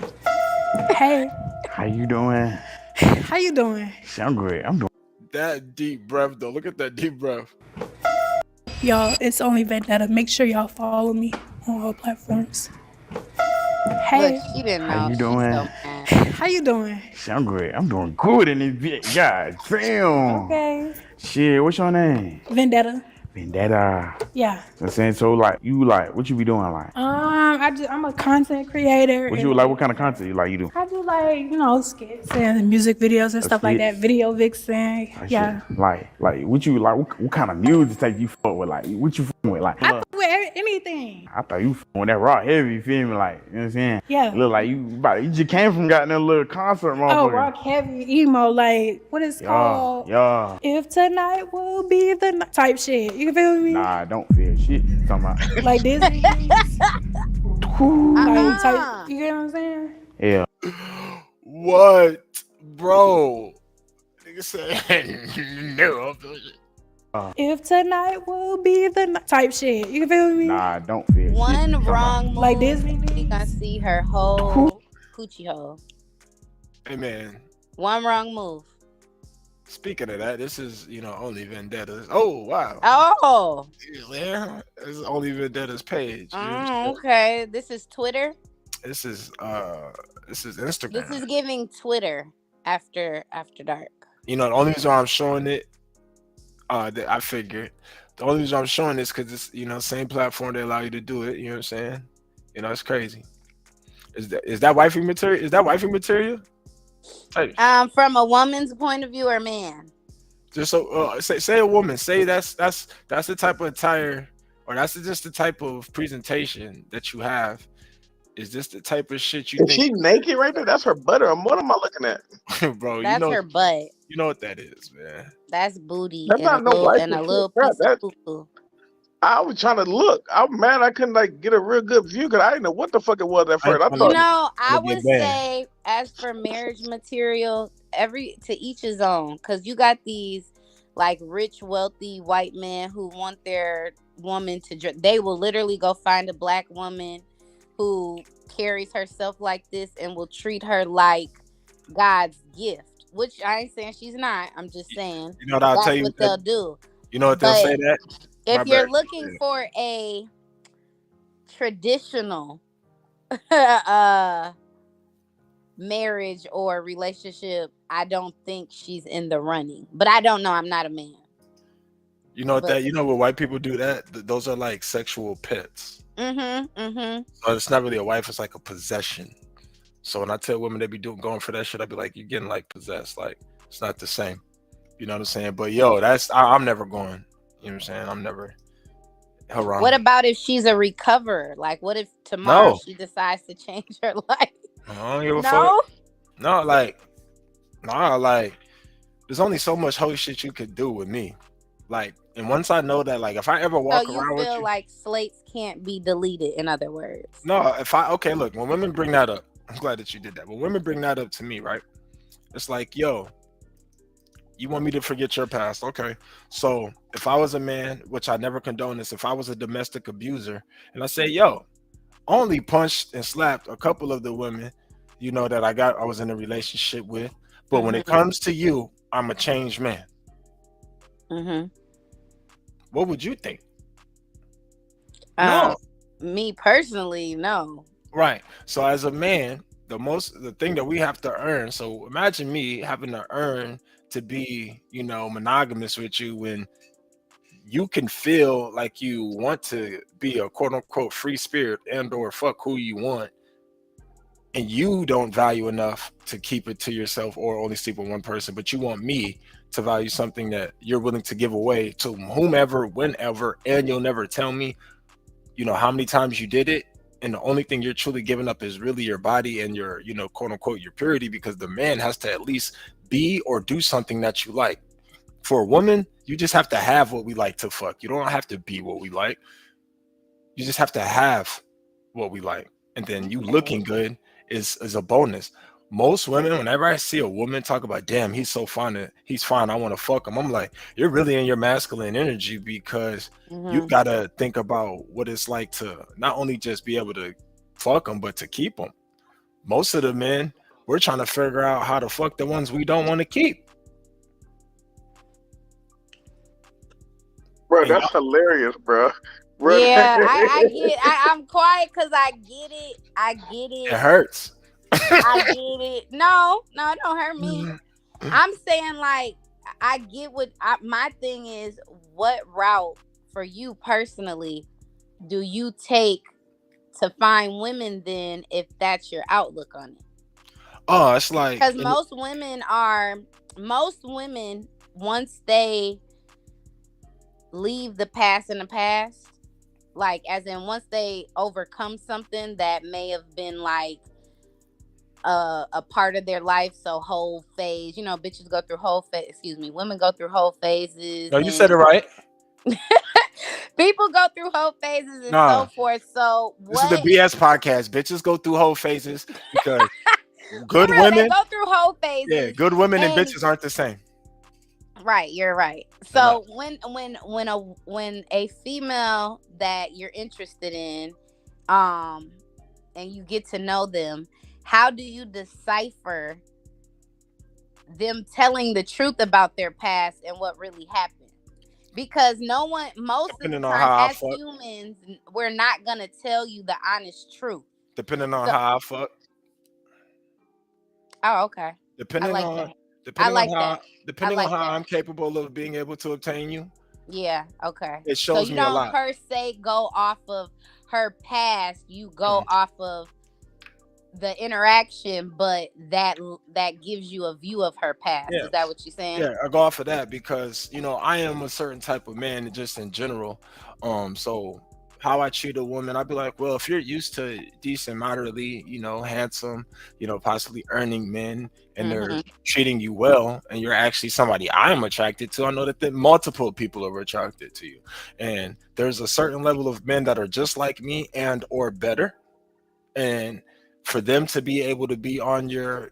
Hey. How you doing? How you doing? I'm great. I'm doing that deep breath though. Look at that deep breath. Y'all, it's only Vendetta. Make sure y'all follow me on all platforms. Hey. Look, she didn't know. How you doing? How you doing? I'm great. I'm doing good in this bitch. God damn. Okay. Shit, what's your name? Vendetta. Vendetta. Yeah. I'm saying, so like you like what you be doing like? I'm a content creator. What you like? What kind of content you do? I do like skits and music videos and stuff like that. Video vixen. Yeah. Like what you like? What kind of music type you fuck with? Like what you fuck with? Like I fuck with anything. I thought you on that rock heavy, you feel me? Like, you know what I'm saying? Yeah. Look like you just came from goddamn little concert, motherfucker. Oh, rock heavy emo, like what is called? Yeah. If tonight will be the night type shit. You feel me? Nah, I don't feel shit. I'm talking about. Like Disney. Like type, you get what I'm saying? Yeah. What, bro? Nigga said no. If tonight will be the night type shit. You feel me? Nah, I don't feel shit. One wrong move, like Disney. You gonna see her whole coochie hole. Hey man. One wrong move. Speaking of that, this is Only Vendettas. Oh wow. Oh. Yeah, this is Only Vendettas page. Okay. This is Twitter. This is Instagram. This is giving Twitter after dark. The only reason why I'm showing it, that I figured, the only reason I'm showing this because it's same platform they allow you to do it. You know what I'm saying? It's crazy. Is that wifey material? Is that wifey material? From a woman's point of view or man? Just so say a woman. Say that's the type of attire, or that's just the type of presentation that you have. Is this the type of shit you Is think? she naked right there? That's her butt. Or what am I looking at? Bro, That's her butt. You know what that is, man. That's booty. That's not no wife and a shit. little piece of poo-poo. I was trying to look. I'm mad I couldn't get a real good view because I didn't know what the fuck it was at first. I thought I would say, as for marriage material, to each his own. Because you got these like rich, wealthy white men who want their woman to. They will literally go find a black woman who carries herself like this and will treat her like God's gift. Which I ain't saying she's not. I'm just saying. You know what I'll tell you? What they'll do. You know what they'll say that? If you're looking for a traditional marriage or relationship, I don't think she's in the running. But I don't know. I'm not a man. You know what white people do that? Those are like sexual pets. Mm-hmm. So it's not really a wife, it's like a possession. So when I tell women they be going for that shit, I be like, you're getting like possessed. Like it's not the same. You know what I'm saying? But yo, I'm never going. You know what I'm saying? I'm never. Haram. What about if she's a recoverer? Like, what if tomorrow she decides to change her life? I don't give a fuck. No, like, there's only so much holy shit you could do with me. Like, and once I know that, like, if I ever walk around with you, feel like slates can't be deleted. In other words, no. Look, when women bring that up, I'm glad that you did that. When women bring that up to me, right? It's like, yo, you want me to forget your past? Okay. So if I was a man, which I never condone this, if I was a domestic abuser, and I say, yo, only punched and slapped a couple of the women, that I was in a relationship with, but when it comes to you, I'm a changed man. Mm-hmm. What would you think? No. Me personally, no. Right. So as a man, the thing that we have to earn. So imagine me having to earn to be, monogamous with you when you can feel like you want to be a quote unquote free spirit and or fuck who you want, and you don't value enough to keep it to yourself or only sleep with one person, but you want me to value something that you're willing to give away to whomever, whenever, and you'll never tell me, how many times you did it. And the only thing you're truly giving up is really your body and your, quote unquote, your purity, because the man has to at least be or do something that you like. For a woman, you just have to have what we like to fuck. You don't have to be what we like. You just have to have what we like. And then you looking good is a bonus. Most women, whenever I see a woman talk about, damn, he's so fine, he's fine, I want to fuck him, I'm like, you're really in your masculine energy, because you got to think about what it's like to not only just be able to fuck him, but to keep him. Most of the men, we're trying to figure out how to fuck the ones we don't want to keep. Bro, that's hilarious, bro. Yeah, I get. I'm quiet because I get it. I get it. It hurts. I get it. No, it don't hurt me. I'm saying, like, I get my thing is, what route for you personally do you take to find women then, if that's your outlook on it? Oh, it's like, because most women, once they leave the past in the past, Like, as in, once they overcome something that may have been like a part of their life. So whole phase, bitches go through women go through whole phases. No, you said it right. People go through whole phases and so forth. So this is the BS podcast. Bitches go through whole phases because good real, women they go through whole phases. Yeah, good women and bitches aren't the same. Right, you're right. So when a female that you're interested in, and you get to know them, how do you decipher them telling the truth about their past and what really happened? Because most of the time, as humans, we're not gonna tell you the honest truth. Depending on how I fuck. Oh, okay. Depending on how I'm capable of being able to obtain you. Yeah, okay. It shows me a lot. So you don't per se go off of her past, you go off of the interaction, but that gives you a view of her past. Is that what you're saying? Yeah, I go off of that because I am a certain type of man just in general. So how I treat a woman, I'd be like, well, if you're used to decent, moderately, handsome, possibly earning men, and they're treating you well, and you're actually somebody I'm attracted to, I know that multiple people are attracted to you. And there's a certain level of men that are just like me and or better. And for them to be able to be on your,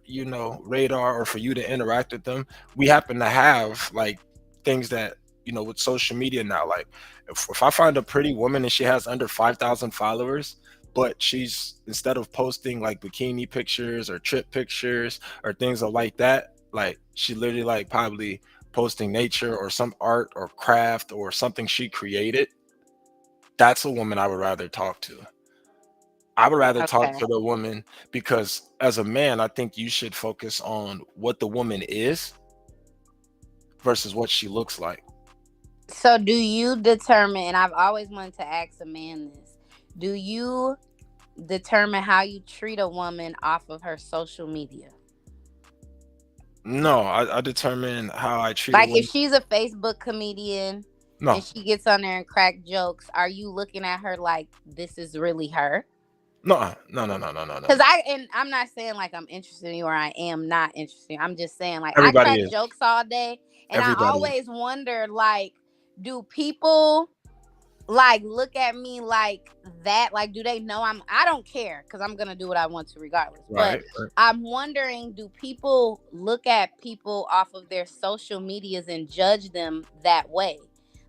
radar, or for you to interact with them, we happen to have like things that, with social media now, like if I find a pretty woman and she has under 5,000 followers, but she's, instead of posting like bikini pictures or trip pictures or things like that, like she literally like probably posting nature or some art or craft or something she created, that's a woman I would rather talk to. I would rather talk to the woman, because as a man, I think you should focus on what the woman is versus what she looks like. So do you determine, and I've always wanted to ask a man this, do you determine how you treat a woman off of her social media? No, I determine how I treat like a woman. If she's a Facebook comedian and she gets on there and crack jokes, are you looking at her like this is really her? No. Because I'm not saying like I'm interested in you or I am not interested. I'm just saying like Everybody I crack is. jokes all day, and I always wonder, like, do people like look at me like that? Like, do they know I don't care, because I'm gonna do what I want to regardless. Right. I'm wondering, do people look at people off of their social medias and judge them that way?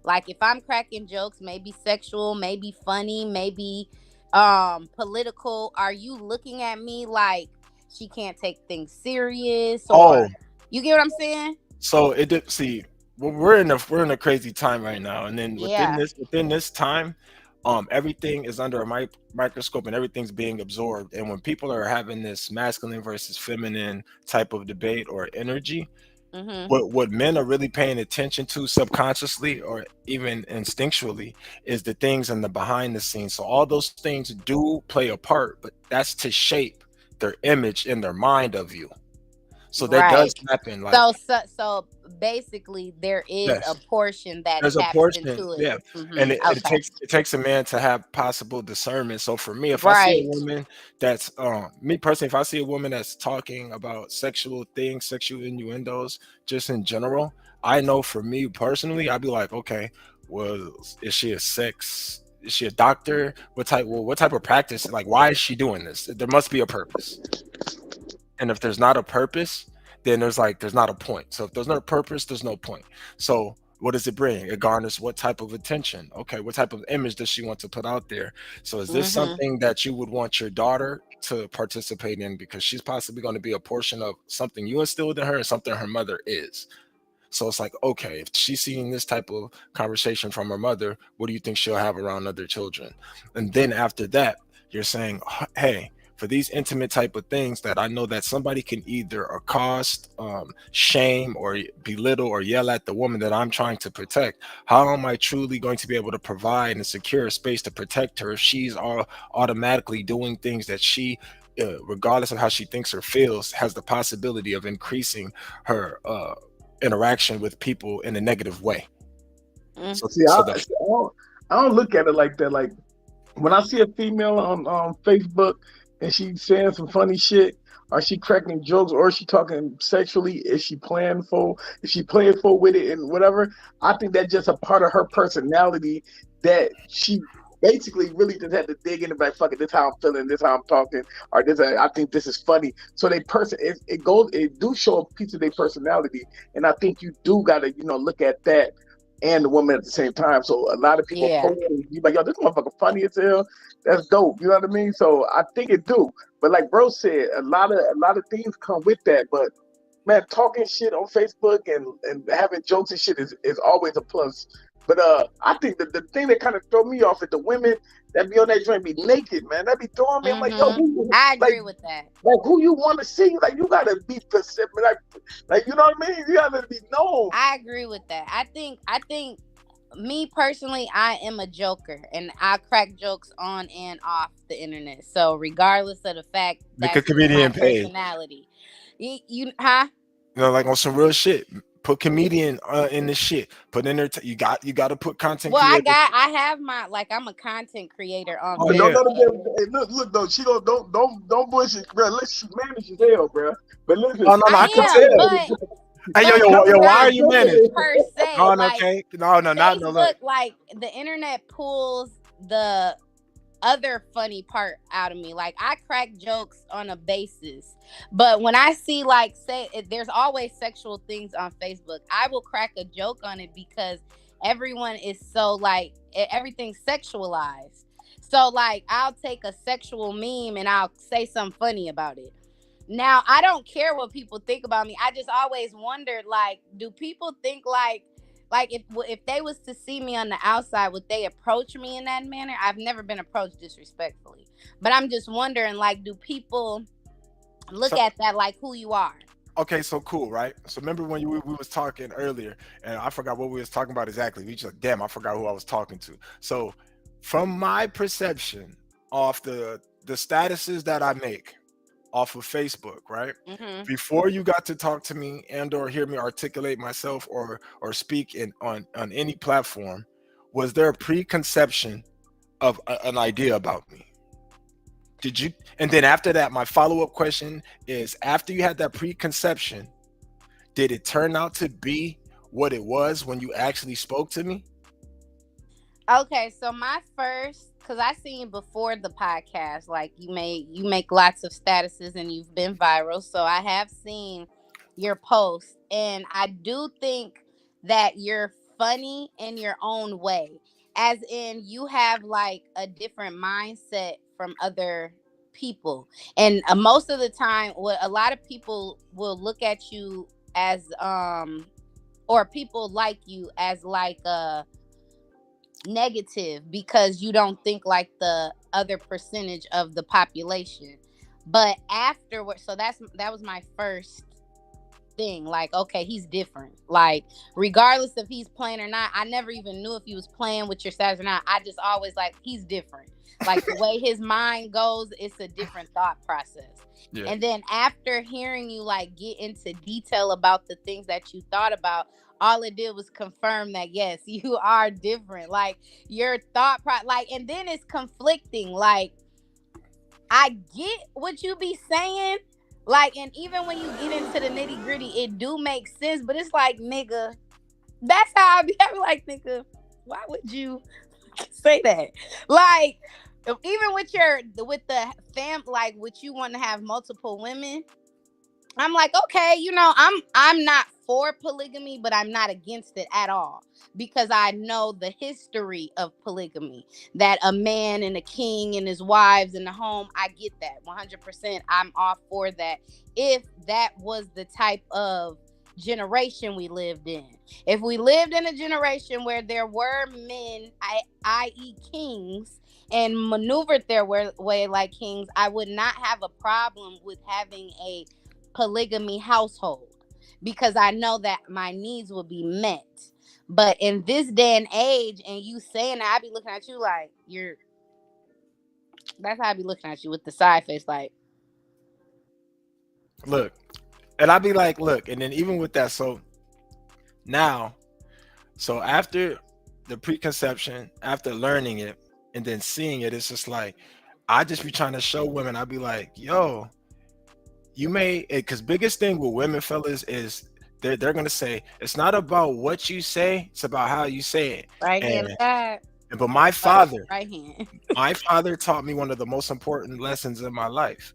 Like, if I'm cracking jokes, maybe sexual, maybe funny, maybe political, are you looking at me like she can't take things serious? Or you get what I'm saying? So we're in a crazy time right now, and then within this time, everything is under a microscope and everything's being absorbed. And when people are having this masculine versus feminine type of debate or energy, what men are really paying attention to subconsciously or even instinctually is the things in the behind the scenes. So all those things do play a part, but that's to shape their image in their mind of you. So that does happen. Like, so basically there is a portion that there's taps a portion into it. Yeah. And it takes a man to have possible discernment. So for me, if I see a woman that's me personally, if I see a woman that's talking about sexual things, sexual innuendos, just in general, I know for me personally, I'd be like, okay, well, is she a doctor? What type of practice? Like, why is she doing this? There must be a purpose. And if there's not a purpose, then there's not a point. So if there's no purpose, there's no point. So what does it bring? It garners what type of attention? Okay, what type of image does she want to put out there? So is this something that you would want your daughter to participate in, because she's possibly going to be a portion of something you instilled in her and something her mother is? So it's like, okay, if she's seeing this type of conversation from her mother, what do you think she'll have around other children? And then after that, you're saying, hey, for these intimate type of things that I know that somebody can either accost, shame, or belittle or yell at the woman that I'm trying to protect, how am I truly going to be able to provide and secure a space to protect her if she's automatically doing things that she, regardless of how she thinks or feels, has the possibility of increasing her interaction with people in a negative way? I don't look at it like that. Like, when I see a female on Facebook and she's saying some funny shit, or she cracking jokes, or she talking sexually, is she playing with it and whatever, I think that's just a part of her personality that she basically really just had to dig in and be like, fuck it, this how I'm feeling, this how I'm talking, or this I think this is funny. So it do show a piece of their personality, and I think you do gotta look at that and the woman at the same time. So a lot of people you like, yo, this motherfucker funny as hell. That's dope. You know what I mean? So I think it do. But like bro said, a lot of things come with that. But man, talking shit on Facebook and having jokes and shit is always a plus. But I think that the thing that kind of throw me off is the women that be on that joint be naked, man. That be throwing me. I'm like, yo, I agree with that. Like who you want to see? Like you gotta be specific. Like you know what I mean? You gotta be known. I agree with that. I think me personally, I am a joker, and I crack jokes on and off the internet. So regardless of the fact Make that's a comedian my page. personality, you You know, like on some real shit. Put comedian in the shit. Put in there. You got to put content. Well, creator. I have my I'm a content creator on. Oh, look though, she don't bullshit, bro. Listen, she managed as hell, bro. But listen, I can tell. Hey, yo, why are you managed? Per se, No, like, okay, no, not no. Look, like the internet pulls the other funny part out of me. Like I crack jokes on a basis, but when I see there's always sexual things on Facebook, I will crack a joke on it because everyone is so everything's sexualized. So like I'll take a sexual meme and I'll say something funny about it. Now I don't care what people think about me. I just always wondered, like, do people think like if they was to see me on the outside, would they approach me in that manner? I've never been approached disrespectfully, but I'm just wondering, like, do people look at that like who you are? Okay, so cool, right? So remember when we was talking earlier, and I forgot what we was talking about exactly. We just damn, I forgot who I was talking to. So from my perception of the statuses that I make off of Facebook, right? Before you got to talk to me and or hear me articulate myself or speak on any platform, was there a preconception of an idea about me? Did you? And then after that, my follow-up question is, after you had that preconception, did it turn out to be what it was when you actually spoke to me? Okay, so my first, because I seen before the podcast, like you make lots of statuses and you've been viral. So I have seen your posts, and I do think that you're funny in your own way, as in you have like a different mindset from other people. And most of the time, what a lot of people will look at you as or people like you as like negative because you don't think like the other percentage of the population. But afterwards, so that was my first thing, like, okay, he's different. Like regardless if he's playing or not, I never even knew if he was playing with your status or not. I just always like, he's different. Like the way his mind goes, it's a different thought process. Yeah. And then after hearing you like get into detail about the things that you thought about, all it did was confirm that yes, you are different. Like your thought and then it's conflicting. Like I get what you be saying, like, and even when you get into the nitty gritty, it do make sense. But it's like, nigga, that's how I be like, nigga, why would you say that? Like, even with the fam, like, with you want to have multiple women, I'm like, okay, I'm not for polygamy, but I'm not against it at all, because I know the history of polygamy, that a man and a king and his wives in the home. I get that 100%. I'm all for that if that was the type of generation we lived in. If we lived in a generation where there were men, i.e. kings, and maneuvered their way like kings, I would not have a problem with having a polygamy household, because I know that my needs will be met. But in this day and age, and you saying that, I be looking at you like that's how I be looking at you with the side face, like, look. And I'd be like, look, and then even with that, so now, so after the preconception, after learning it, and then seeing it, it's just like I just be trying to show women. I'd be like, yo, you may, because biggest thing with women, fellas, is they're gonna say it's not about what you say, it's about how you say it. Right hand side. But my father, Right hand. my father taught me one of the most important lessons in my life.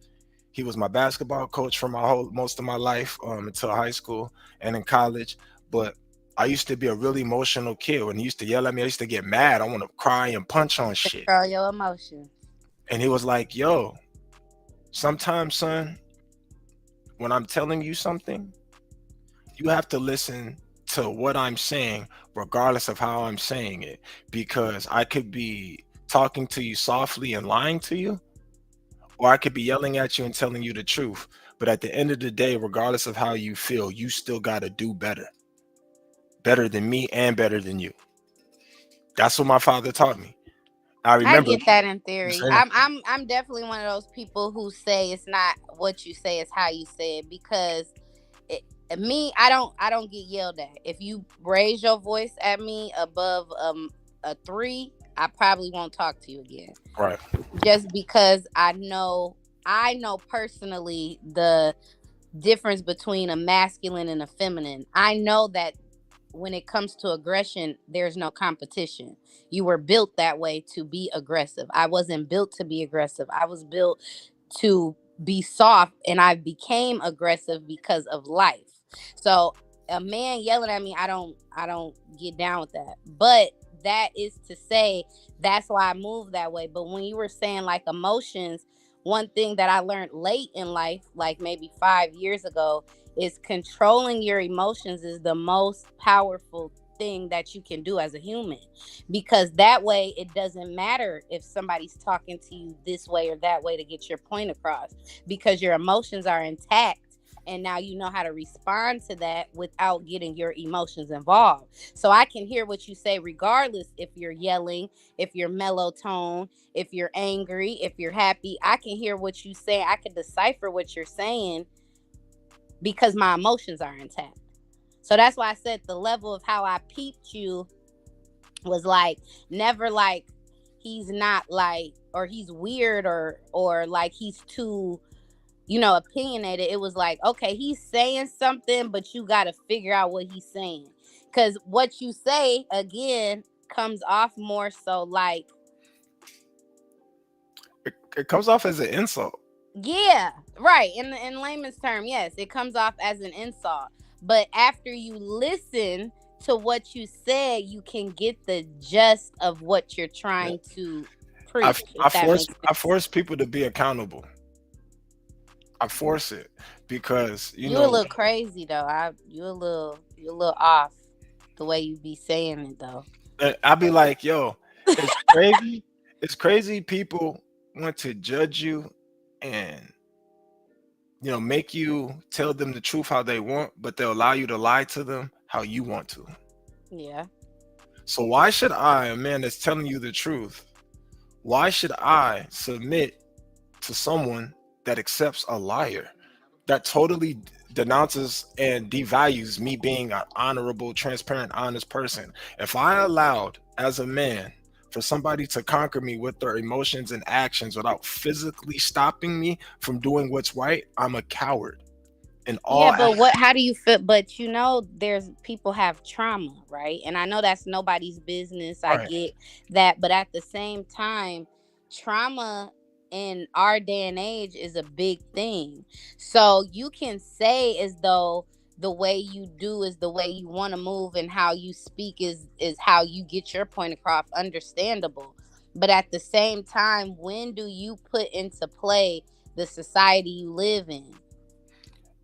He was my basketball coach for most of my life, until high school and in college. But I used to be a really emotional kid. When he used to yell at me, I used to get mad. I want to cry and punch on shit. Control your emotions. And he was like, yo, sometimes, son, when I'm telling you something, you have to listen to what I'm saying, regardless of how I'm saying it, because I could be talking to you softly and lying to you, or I could be yelling at you and telling you the truth. But at the end of the day, regardless of how you feel, you still got to do better than me and better than you. That's what my father taught me. I remember. I get that in theory. I'm definitely one of those people who say it's not what you say, it's how you say it, because I don't get yelled at. If you raise your voice at me above a 3, I probably won't talk to you again. Right. Just because I know personally the difference between a masculine and a feminine. I know that when it comes to aggression, there's no competition. You were built that way to be aggressive. I wasn't built to be aggressive. I was built to be soft, and I became aggressive because of life. So a man yelling at me, I don't get down with that. But that is to say, that's why I move that way. But when you were saying like emotions, one thing that I learned late in life, like maybe 5 years ago, is controlling your emotions is the most powerful thing that you can do as a human, because that way it doesn't matter if somebody's talking to you this way or that way to get your point across, because your emotions are intact. And now you know how to respond to that without getting your emotions involved. So I can hear what you say regardless if you're yelling, if you're mellow tone, if you're angry, if you're happy. I can hear what you say. I can decipher what you're saying because my emotions are intact. So that's why I said the level of how I peeped you was like never like he's not like, or he's weird, or like he's too, opinionated. It was like, okay, he's saying something, but you got to figure out what he's saying. Because what you say, again, comes off more so like... It comes off as an insult. Yeah, right. In layman's term, yes, it comes off as an insult. But after you listen to what you said, you can get the gist of what you're trying to preach. I force people to be accountable. I force it because you know, a little crazy though. You're a little off the way you be saying it though. I'll be like, yo, it's crazy. It's crazy. People want to judge you and make you tell them the truth how they want, but they'll allow you to lie to them how you want to. Yeah. So why should I, a man that's telling you the truth, why should I submit to someone that accepts a liar, that totally denounces and devalues me being an honorable, transparent, honest person? If I allowed, as a man, for somebody to conquer me with their emotions and actions without physically stopping me from doing what's right, I'm a coward. Yeah, but how do you feel? But there's people have trauma, right? And I know that's nobody's business. I get that. But at the same time, trauma in our day and age is a big thing. So you can say as though the way you do is the way you want to move, and how you speak is how you get your point across. Understandable. But at the same time, when do you put into play the society you live in?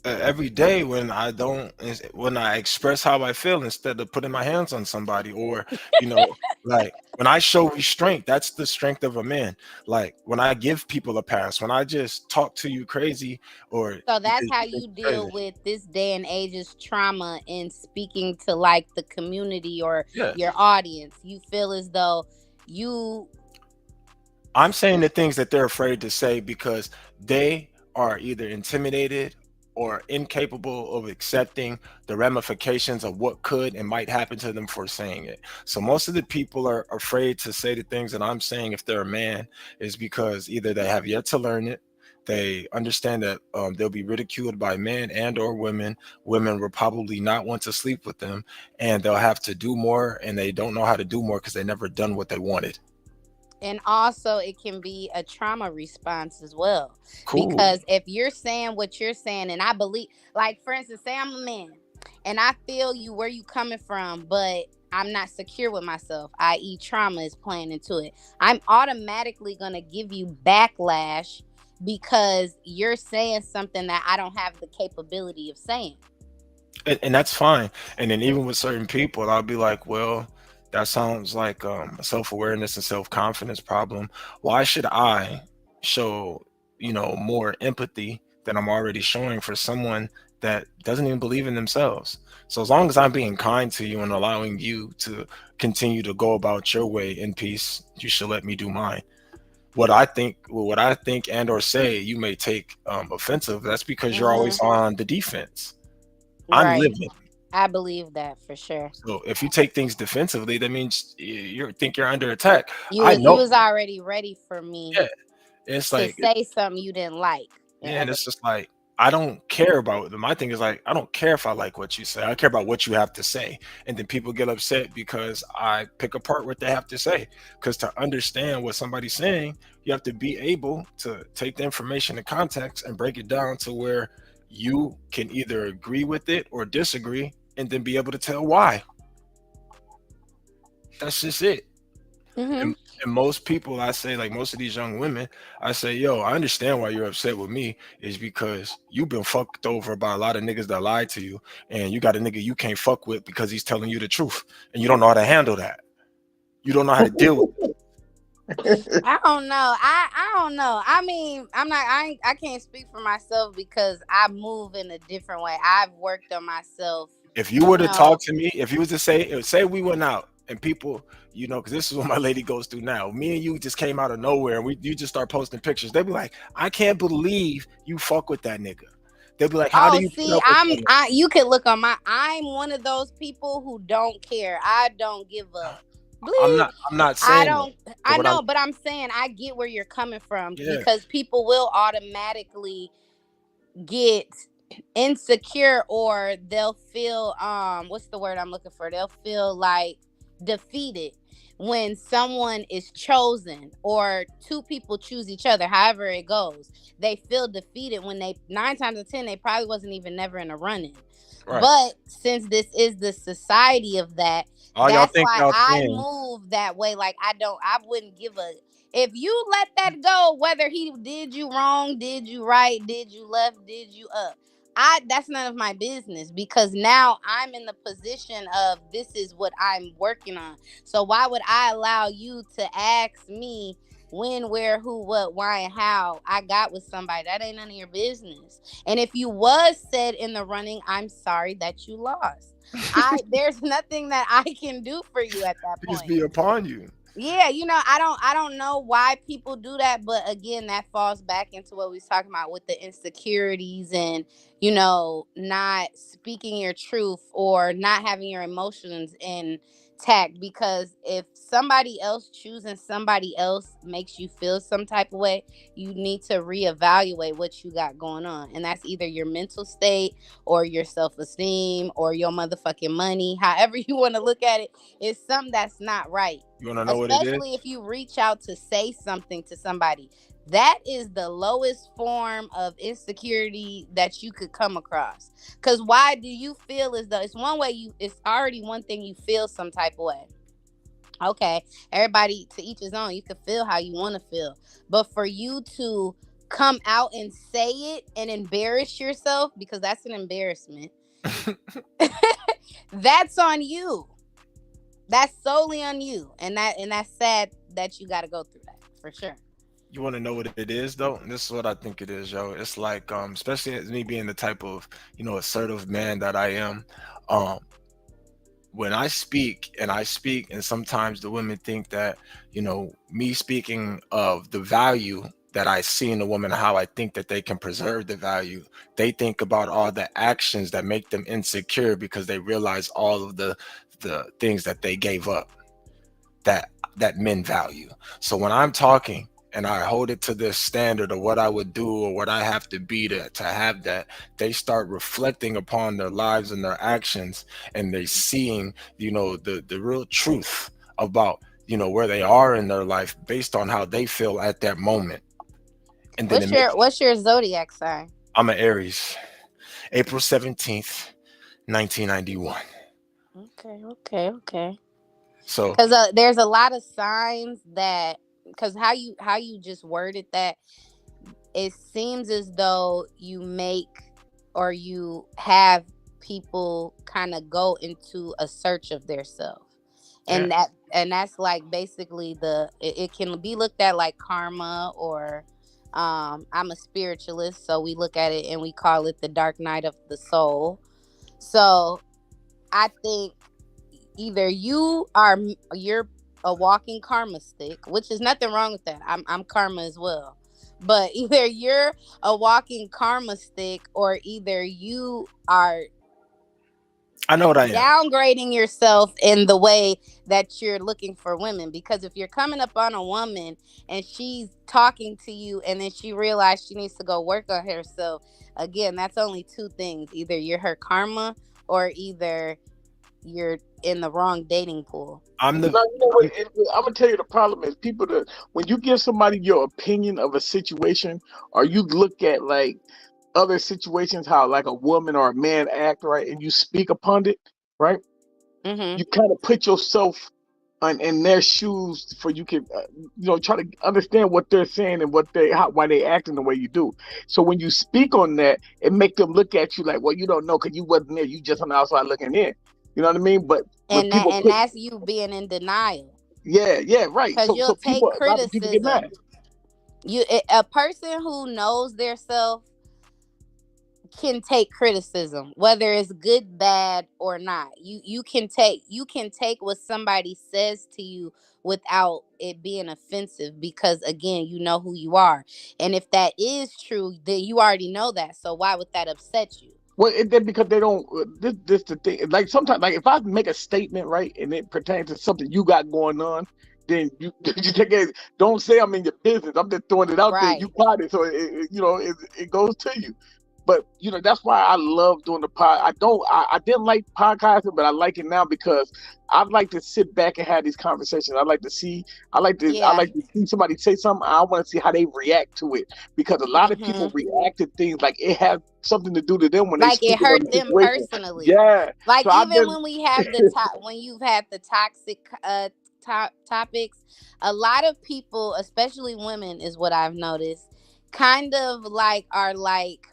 Every day when I express how I feel instead of putting my hands on somebody, or like when I show restraint, that's the strength of a man. Like when I give people a pass, when I just talk to you crazy, or so that's how you deal with this day and age's trauma in speaking to like the community or your audience. You feel as though I'm saying the things that they're afraid to say because they are either intimidated or incapable of accepting the ramifications of what could and might happen to them for saying it. So most of the people are afraid to say the things that I'm saying if they're a man is because either they have yet to learn it, they understand that they'll be ridiculed by men and or women. Women will probably not want to sleep with them, and they'll have to do more, and they don't know how to do more because they never done what they wanted. And also it can be a trauma response as well. Cool. Because if you're saying what you're saying, and I believe, like for instance, say I'm a man and I feel you where you coming from, but I'm not secure with myself, i.e. trauma is playing into it, I'm automatically going to give you backlash because you're saying something that I don't have the capability of saying. And that's fine. And then even with certain people, I'll be like, well, that sounds like a self-awareness and self-confidence problem. Why should I show, more empathy than I'm already showing for someone that doesn't even believe in themselves? So as long as I'm being kind to you and allowing you to continue to go about your way in peace, you should let me do mine. What I think and or say you may take offensive. That's because you're always on the defense. I'm living. I believe that for sure. So if you take things defensively, that means you think you're under attack. You was already ready for me. Yeah, it's to like say something you didn't like. Yeah, and it's just like I don't care about them. My thing is like I don't care if I like what you say. I care about what you have to say. And then people get upset because I pick apart what they have to say. Because to understand what somebody's saying, you have to be able to take the information in context and break it down to where you can either agree with it or disagree, and then be able to tell why. That's just it. And most people, I say, like most of these young women, I say, yo, I understand why you're upset with me is because you've been fucked over by a lot of niggas that lied to you, and you got a nigga you can't fuck with because he's telling you the truth, and you don't know how to handle that. You don't know how to deal with it. I don't know. I don't know. I mean, I can't speak for myself because I move in a different way. I've worked on myself. If you were to talk to me, if you was to say we went out and people, because this is what my lady goes through now. Me and you just came out of nowhere and you just start posting pictures. They'd be like, I can't believe you fuck with that nigga. They'd be like, how do you see? You can look on I'm one of those people who don't care. I don't give up. I'm not saying I know, but I'm saying I get where you're coming from because people will automatically get insecure, or they'll feel what's the word I'm looking for? They'll feel like defeated when someone is chosen, or two people choose each other, however it goes. They feel defeated when 9 times out of 10 they probably wasn't even never in a run-in. Right. But since this is the society of that, that's why I move that way. Like I wouldn't give a, if you let that go, whether he did you wrong, did you right, did you left, did you up, that's none of my business, because now I'm in the position of this is what I'm working on. So why would I allow you to ask me when, where, who, what, why, and how I got with somebody? That ain't none of your business. And if you was said in the running, I'm sorry that you lost. There's nothing that I can do for you at that point. Just be upon you. Yeah, I don't know why people do that, but again, that falls back into what we was talking about with the insecurities and, not speaking your truth or not having your emotions intact. Because if somebody else choosing somebody else makes you feel some type of way, you need to reevaluate what you got going on. And that's either your mental state or your self-esteem or your motherfucking money. However you want to look at it, it's something that's not right. You want to know what it is? Especially if you reach out to say something to somebody. That is the lowest form of insecurity that you could come across. Because why do you feel as though it's already one thing you feel some type of way. Okay, everybody to each his own. You can feel how you want to feel. But for you to come out and say it and embarrass yourself, because that's an embarrassment, that's on you. That's solely on you. And that's sad that you got to go through that, for sure. You want to know what it is, though? This is what I think it is, yo. It's like, especially as me being the type of, assertive man that I am, when I speak, and sometimes the women think that, me speaking of the value that I see in a woman, how I think that they can preserve the value. They think about all the actions that make them insecure because they realize all of the things that they gave up that men value. So when I'm talking and I hold it to this standard of what I would do or what I have to be to have that, they start reflecting upon their lives and their actions, and they seeing, the real truth about, where they are in their life based on how they feel at that moment. And then what's your zodiac sign? I'm an Aries, April 17th, 1991. Okay. So because there's a lot of signs that, because how you just worded that, it seems as though you make or you have people kind of go into a search of their self, and that's like basically it can be looked at like karma, or I'm a spiritualist, so we look at it and we call it the dark night of the soul. So I think either you're a walking karma stick, which is nothing wrong with that. I'm karma as well. But either you're a walking karma stick, or either you are downgrading yourself in the way that you're looking for women. Because if you're coming up on a woman and she's talking to you and then she realized she needs to go work on herself, again, that's only two things. Either you're her karma, or either you're in the wrong dating pool. I'm gonna tell you the problem is when you give somebody your opinion of a situation, or you look at like other situations, how like a woman or a man act, right, and you speak upon it, right, you kind of put yourself in their shoes for you can try to understand what they're saying and why they acting the way you do. So when you speak on that, it make them look at you like, well, you don't know because you wasn't there, you just on the outside looking in. You know what I mean? But that's you being in denial. Yeah, right. Because you'll take a lot of people get mad. A person who knows their self can take criticism, whether it's good, bad, or not. You can take what somebody says to you without it being offensive, because again, you know who you are. And if that is true, then you already know that. So why would that upset you? Well, because they don't. This the thing. Like sometimes, like if I make a statement, right, and it pertains to something you got going on, then you take it. Don't say I'm in your business. I'm just throwing it out there. You got it, so it goes to you. But that's why I love doing the pod. I didn't like podcasting, but I like it now because I like to sit back and have these conversations. I like to see somebody say something. I want to see how they react to it, because a lot of people react to things like it has something to do to them when like it hurt them personally. Yeah, like so even when we have when you've had the toxic topics, a lot of people, especially women, is what I've noticed, kind of like are like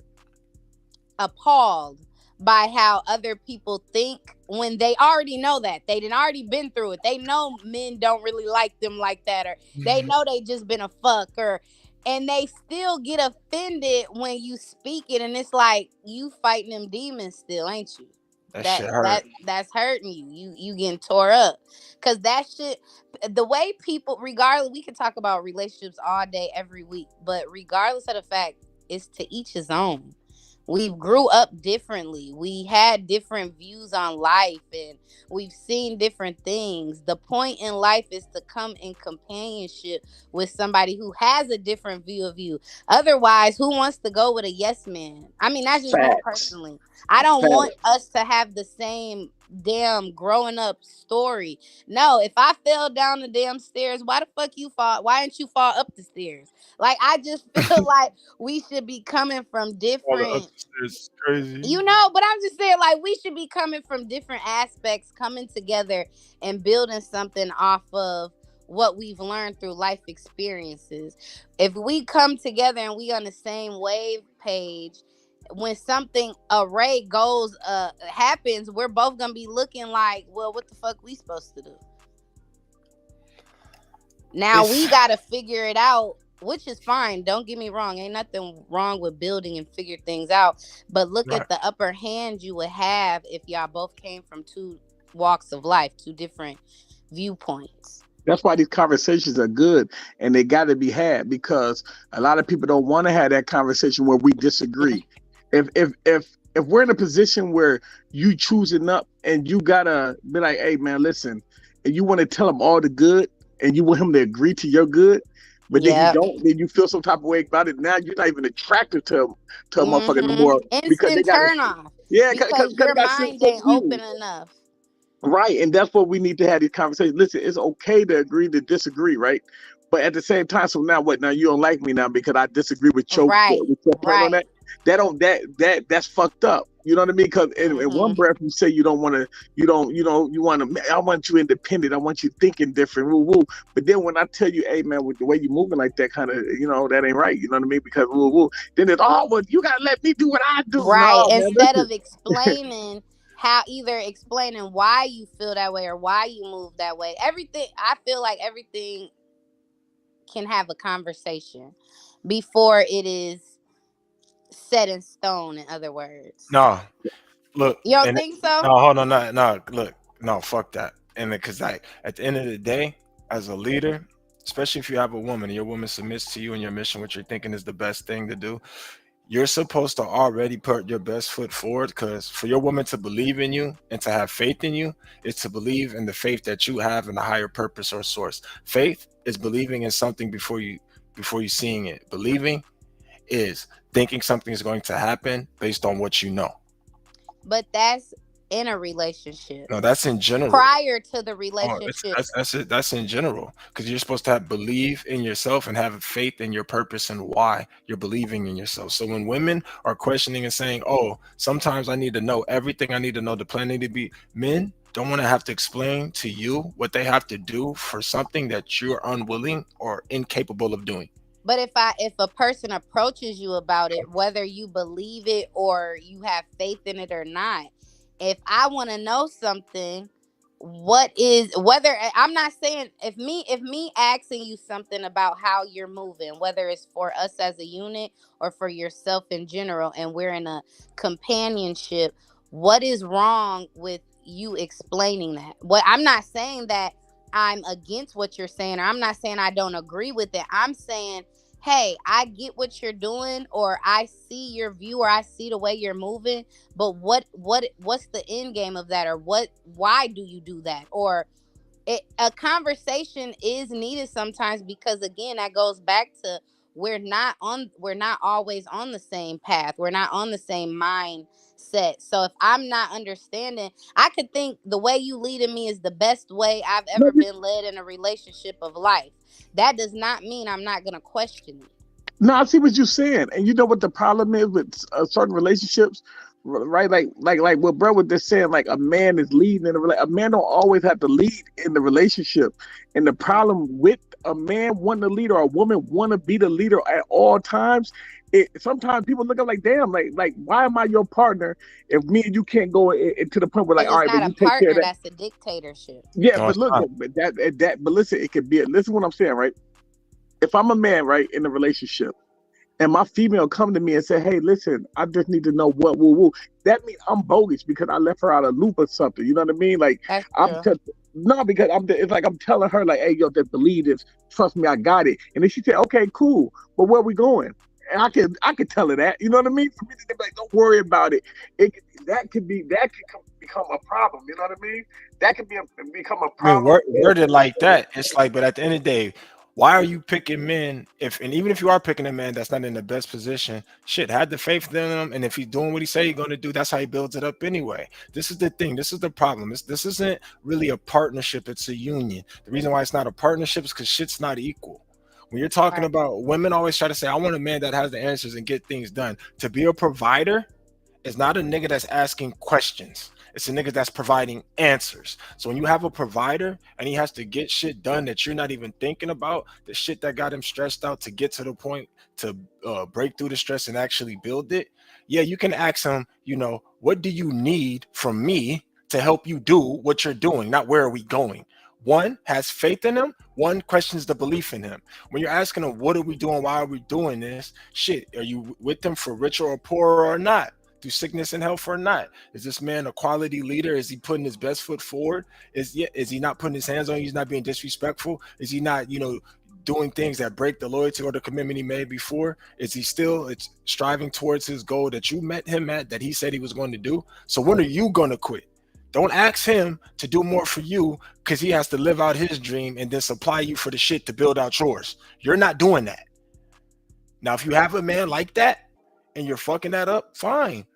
appalled by how other people think, when they already know that they done already been through it. They know men don't really like them like that, or they know they just been a fucker, and they still get offended when you speak it, and it's like, you fighting them demons still, ain't you? That's hurting you. You getting tore up, because that shit, the way people, regardless, we can talk about relationships all day every week, but regardless of the fact, it's to each his own. We grew up differently. We had different views on life, and we've seen different things. The point in life is to come in companionship with somebody who has a different view of you. Otherwise, who wants to go with a yes man? I mean, that's just me personally. I don't want us to have the same damn growing up story. No, if I fell down the damn stairs, why the fuck you fall? Why didn't you fall up the stairs? Like, I just feel like we should be coming from different. It's crazy. But I'm just saying, like, we should be coming from different aspects, coming together and building something off of what we've learned through life experiences. If we come together and we on the same wave page, when something happens, we're both gonna be looking like, well, what the fuck we supposed to do? Now we gotta figure it out, which is fine. Don't get me wrong. Ain't nothing wrong with building and figure things out. But look at the upper hand you would have if y'all both came from two walks of life, two different viewpoints. That's why these conversations are good, and they got to be had, because a lot of people don't want to have that conversation where we disagree. If we're in a position where you choosing up and you gotta be like, hey man, listen, and you want to tell him all the good and you want him to agree to your good, but then he don't, then you feel some type of way about it. Now you're not even attracted to a motherfucker no more because they Instant got turn off. yeah, Because your mind ain't open enough. Right, and that's what we need to have these conversations. Listen, it's okay to agree to disagree, right? But at the same time, so now what? Now you don't like me now because I disagree with your plan on that. That's fucked up. You know what I mean? Because in one breath you say you don't want to, you want to. I want you independent. I want you thinking different. Woo woo. But then when I tell you, hey man, with the way you moving like that, kind of, that ain't right. You know what I mean? Because woo woo. Then it's well, you gotta let me do what I do. Right. No, Instead of explaining. Either explaining why you feel that way or why you move that way. I feel like everything can have a conversation before it is set in stone, in other words. No, look. You don't think so? No, hold on, no, look, no, fuck that. And because at the end of the day, as a leader, especially if you have a woman and your woman submits to you and your mission, what you're thinking is the best thing to do, you're supposed to already put your best foot forward, because for your woman to believe in you and to have faith in you is to believe in the faith that you have in a higher purpose or source. Faith is believing in something before you seeing it. Believing is thinking something is going to happen based on what you know. But that's in a relationship. No, that's in general. Prior to the relationship. That's in general, because you're supposed to believe in yourself and have faith in your purpose and why you're believing in yourself. So when women are questioning and saying, oh, sometimes I need to know everything I need to know, the plan need to be, men don't want to have to explain to you what they have to do for something that you're unwilling or incapable of doing. But if a person approaches you about it, whether you believe it or you have faith in it or not, if I want to know something, I'm not saying if me asking you something about how you're moving, whether it's for us as a unit or for yourself in general, and we're in a companionship, what is wrong with you explaining that? I'm not saying that I'm against what you're saying, or I'm not saying I don't agree with it. I'm saying, hey, I get what you're doing, or I see your view, or I see the way you're moving, but what's the end game of that, or why do you do that? Or a conversation is needed sometimes, because again, that goes back to we're not always on the same path. We're not on the same mindset. So if I'm not understanding, I could think the way you leading me is the best way I've ever been led in a relationship of life. That does not mean I'm not going to question it. No, I see what you're saying, and you know what the problem is with certain relationships, right? Like what bro was just saying. Like a man is leading in a man don't always have to lead in the relationship, and the problem with a man wanting to lead or a woman want to be the leader at all times, sometimes people look up like, damn, like why am I your partner if me and you can't go to the point where like, all right, but you take care of that. That's a dictatorship. Yeah, but look, but listen, it could be. Listen, what I'm saying, right? If I'm a man, right, in a relationship, and my female come to me and say, hey, listen, I just need to know what woo. That means I'm bogus because I left her out of loop or something. You know what I mean? Like because it's like I'm telling her like, hey, yo, just believe this. Trust me, I got it. And then she said, okay, cool, but where we going? And I could tell her that. You know what I mean? For me to be like, don't worry about it. That could become a problem. You know what I mean? That could become a problem. I mean, worded like that, it's like, but at the end of the day, why are you picking men? Even if you are picking a man that's not in the best position, shit, have the faith in him. And if he's doing what he say he's going to do, that's how he builds it up anyway. This is the thing. This is the problem. This isn't really a partnership. It's a union. The reason why it's not a partnership is because shit's not equal. When you're talking about, women always try to say, I want a man that has the answers and get things done. To be a provider is not a nigga that's asking questions. It's a nigga that's providing answers. So when you have a provider and he has to get shit done that you're not even thinking about, the shit that got him stressed out to get to the point to break through the stress and actually build it. Yeah, you can ask him, what do you need from me to help you do what you're doing? Not where are we going? One has faith in him. One questions the belief in him. When you're asking him, what are we doing? Why are we doing this? Shit, are you with them for richer or poorer or not? through sickness and health or not? Is this man a quality leader? Is he putting his best foot forward? Is he not putting his hands on you? He's not being disrespectful? Is he not, doing things that break the loyalty or the commitment he made before? Is he still striving towards his goal that you met him at, that he said he was going to do? So when are you going to quit? Don't ask him to do more for you because he has to live out his dream and then supply you for the shit to build out yours. You're not doing that. Now, if you have a man like that and you're fucking that up, fine.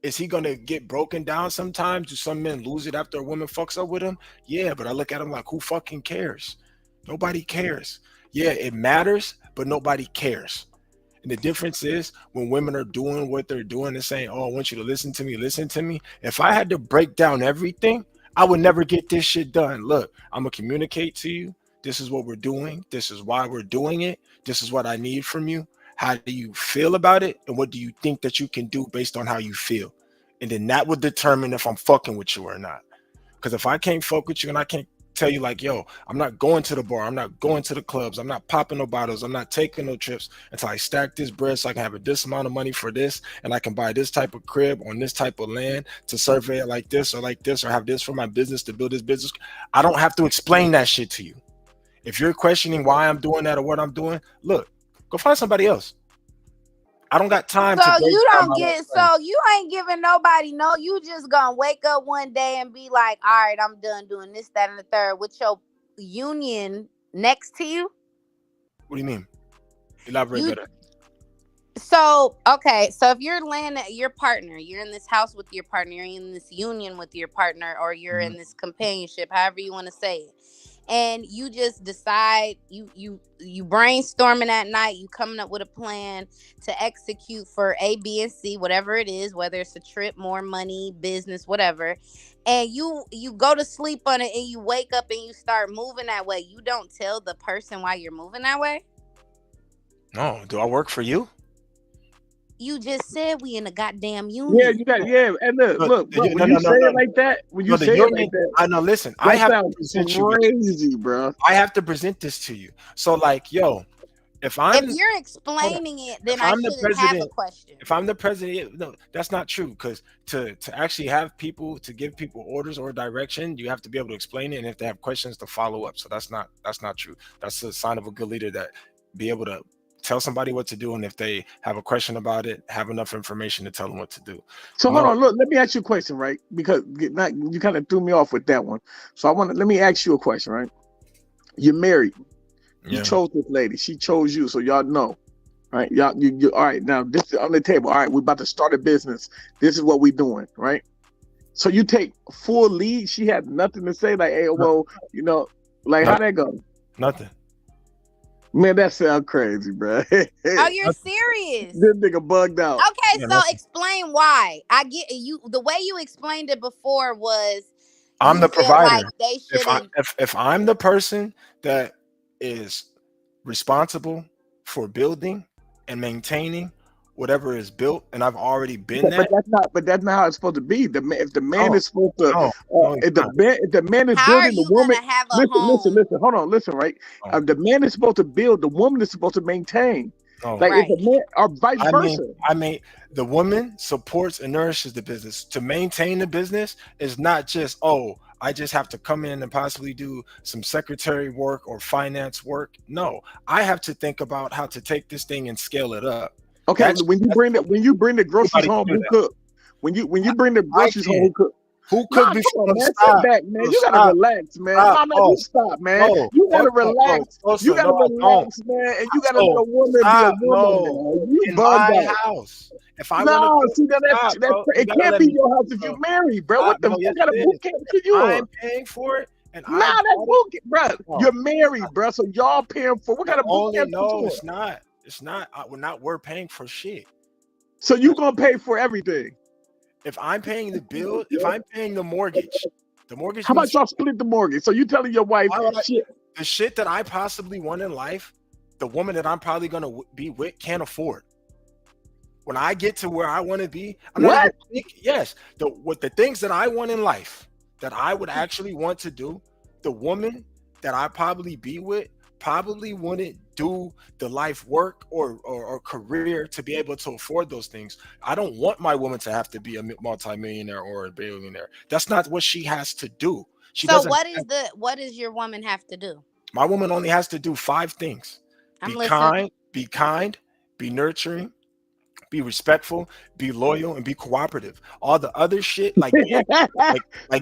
Is he going to get broken down sometimes? Do some men lose it after a woman fucks up with him? Yeah, but I look at him like, who fucking cares? Nobody cares. Yeah, it matters, but nobody cares. And the difference is when women are doing what they're doing and saying, oh, I want you to listen to me. If I had to break down everything, I would never get this shit done. Look, I'm going to communicate to you. This is what we're doing. This is why we're doing it. This is what I need from you. How do you feel about it? And what do you think that you can do based on how you feel? And then that would determine if I'm fucking with you or not. Because if I can't fuck with you and I can't tell you like, yo, I'm not going to the bar, I'm not going to the clubs, I'm not popping no bottles, I'm not taking no trips until I stack this bread so I can have this amount of money for this, and I can buy this type of crib on this type of land to survey it like this, or have this for my business to build this business. I don't have to explain that shit to you. If you're questioning why I'm doing that or what I'm doing, look, go find somebody else. I don't got time so you ain't giving nobody you just gonna wake up one day and be like, all right, I'm done doing this, that, and the third with your union next to you. What do you mean? Elaborate better. So okay, so if you're laying at your partner, you're in this house with your partner, you're in this union with your partner, or you're in this companionship, however you want to say it, and you just decide you brainstorming at night, you coming up with a plan to execute for A, B, and C, whatever it is, whether it's a trip, more money, business, whatever, and you go to sleep on it and you wake up and you start moving that way. You don't tell the person why you're moving that way. No, do I work for you? You just said we in a goddamn union. Yeah, you got And look, when you say it like that, I know. Listen, I have to present crazy, bro. I have to present this to you. So, like, yo, if you're explaining it, then I shouldn't have a question. If I'm the president, no, that's not true. Because to actually have people to give people orders or direction, you have to be able to explain it and have to have questions to follow up. So that's not true. That's a sign of a good leader, that be able to tell somebody what to do, and if they have a question about it, have enough information to tell them what to do. So hold on, look, let me ask you a question, right? Because you kind of threw me off with that one. So let me ask you a question, right? You're married. You chose this lady. She chose you, so y'all know, right? You all right? Now this is on the table. All right, we're about to start a business. This is what we're doing, right? So you take full lead. She had nothing to say, like, hey, well, how'd that go? Nothing. Man, that sounds crazy, bro. Oh, you're serious? This nigga bugged out. Okay, so explain why. I get you. The way you explained it before was I'm the provider. Like they if I'm the person that is responsible for building and maintaining whatever is built, and I've already been there. But that's not how it's supposed to be. If the man is supposed to, if the man is building, the woman. Listen. Hold on, listen. Right, the man is supposed to build. The woman is supposed to maintain. If the man, or vice versa. I mean, the woman supports and nourishes the business. To maintain the business is not just, I just have to come in and possibly do some secretary work or finance work. No, I have to think about how to take this thing and scale it up. Okay, when you bring the groceries home, who cook? When you bring the groceries home, who cook? Who could be man? Sit back, man. You gotta relax, man. You stop, man. You gotta relax. You gotta relax, man. And you gotta let a woman be a woman. You bugged out. House. If I it can't be your house if you married, bro. What the fuck kind of boot camp you on? I'm paying for it. And that's boot camp, bro. You're married, bro. So y'all paying for what kind of boot camp? No, it's not. It's not. We're paying for shit. So you gonna pay for everything? If I'm paying the bill, if I'm paying the mortgage. How about y'all split the mortgage? So you telling your wife the shit that I possibly want in life, the woman that I'm probably gonna be with can't afford. When I get to where I want to be, the things that I want in life that I would actually want to do, the woman that I probably be with probably wouldn't do the life work or career to be able to afford those things. I don't want my woman to have to be a multimillionaire or a billionaire. That's not what she has to do. So what does your woman have to do? My woman only has to do 5 things. I'm Be listening. kind, be nurturing, be respectful, be loyal, and be cooperative. All the other shit, like Bro,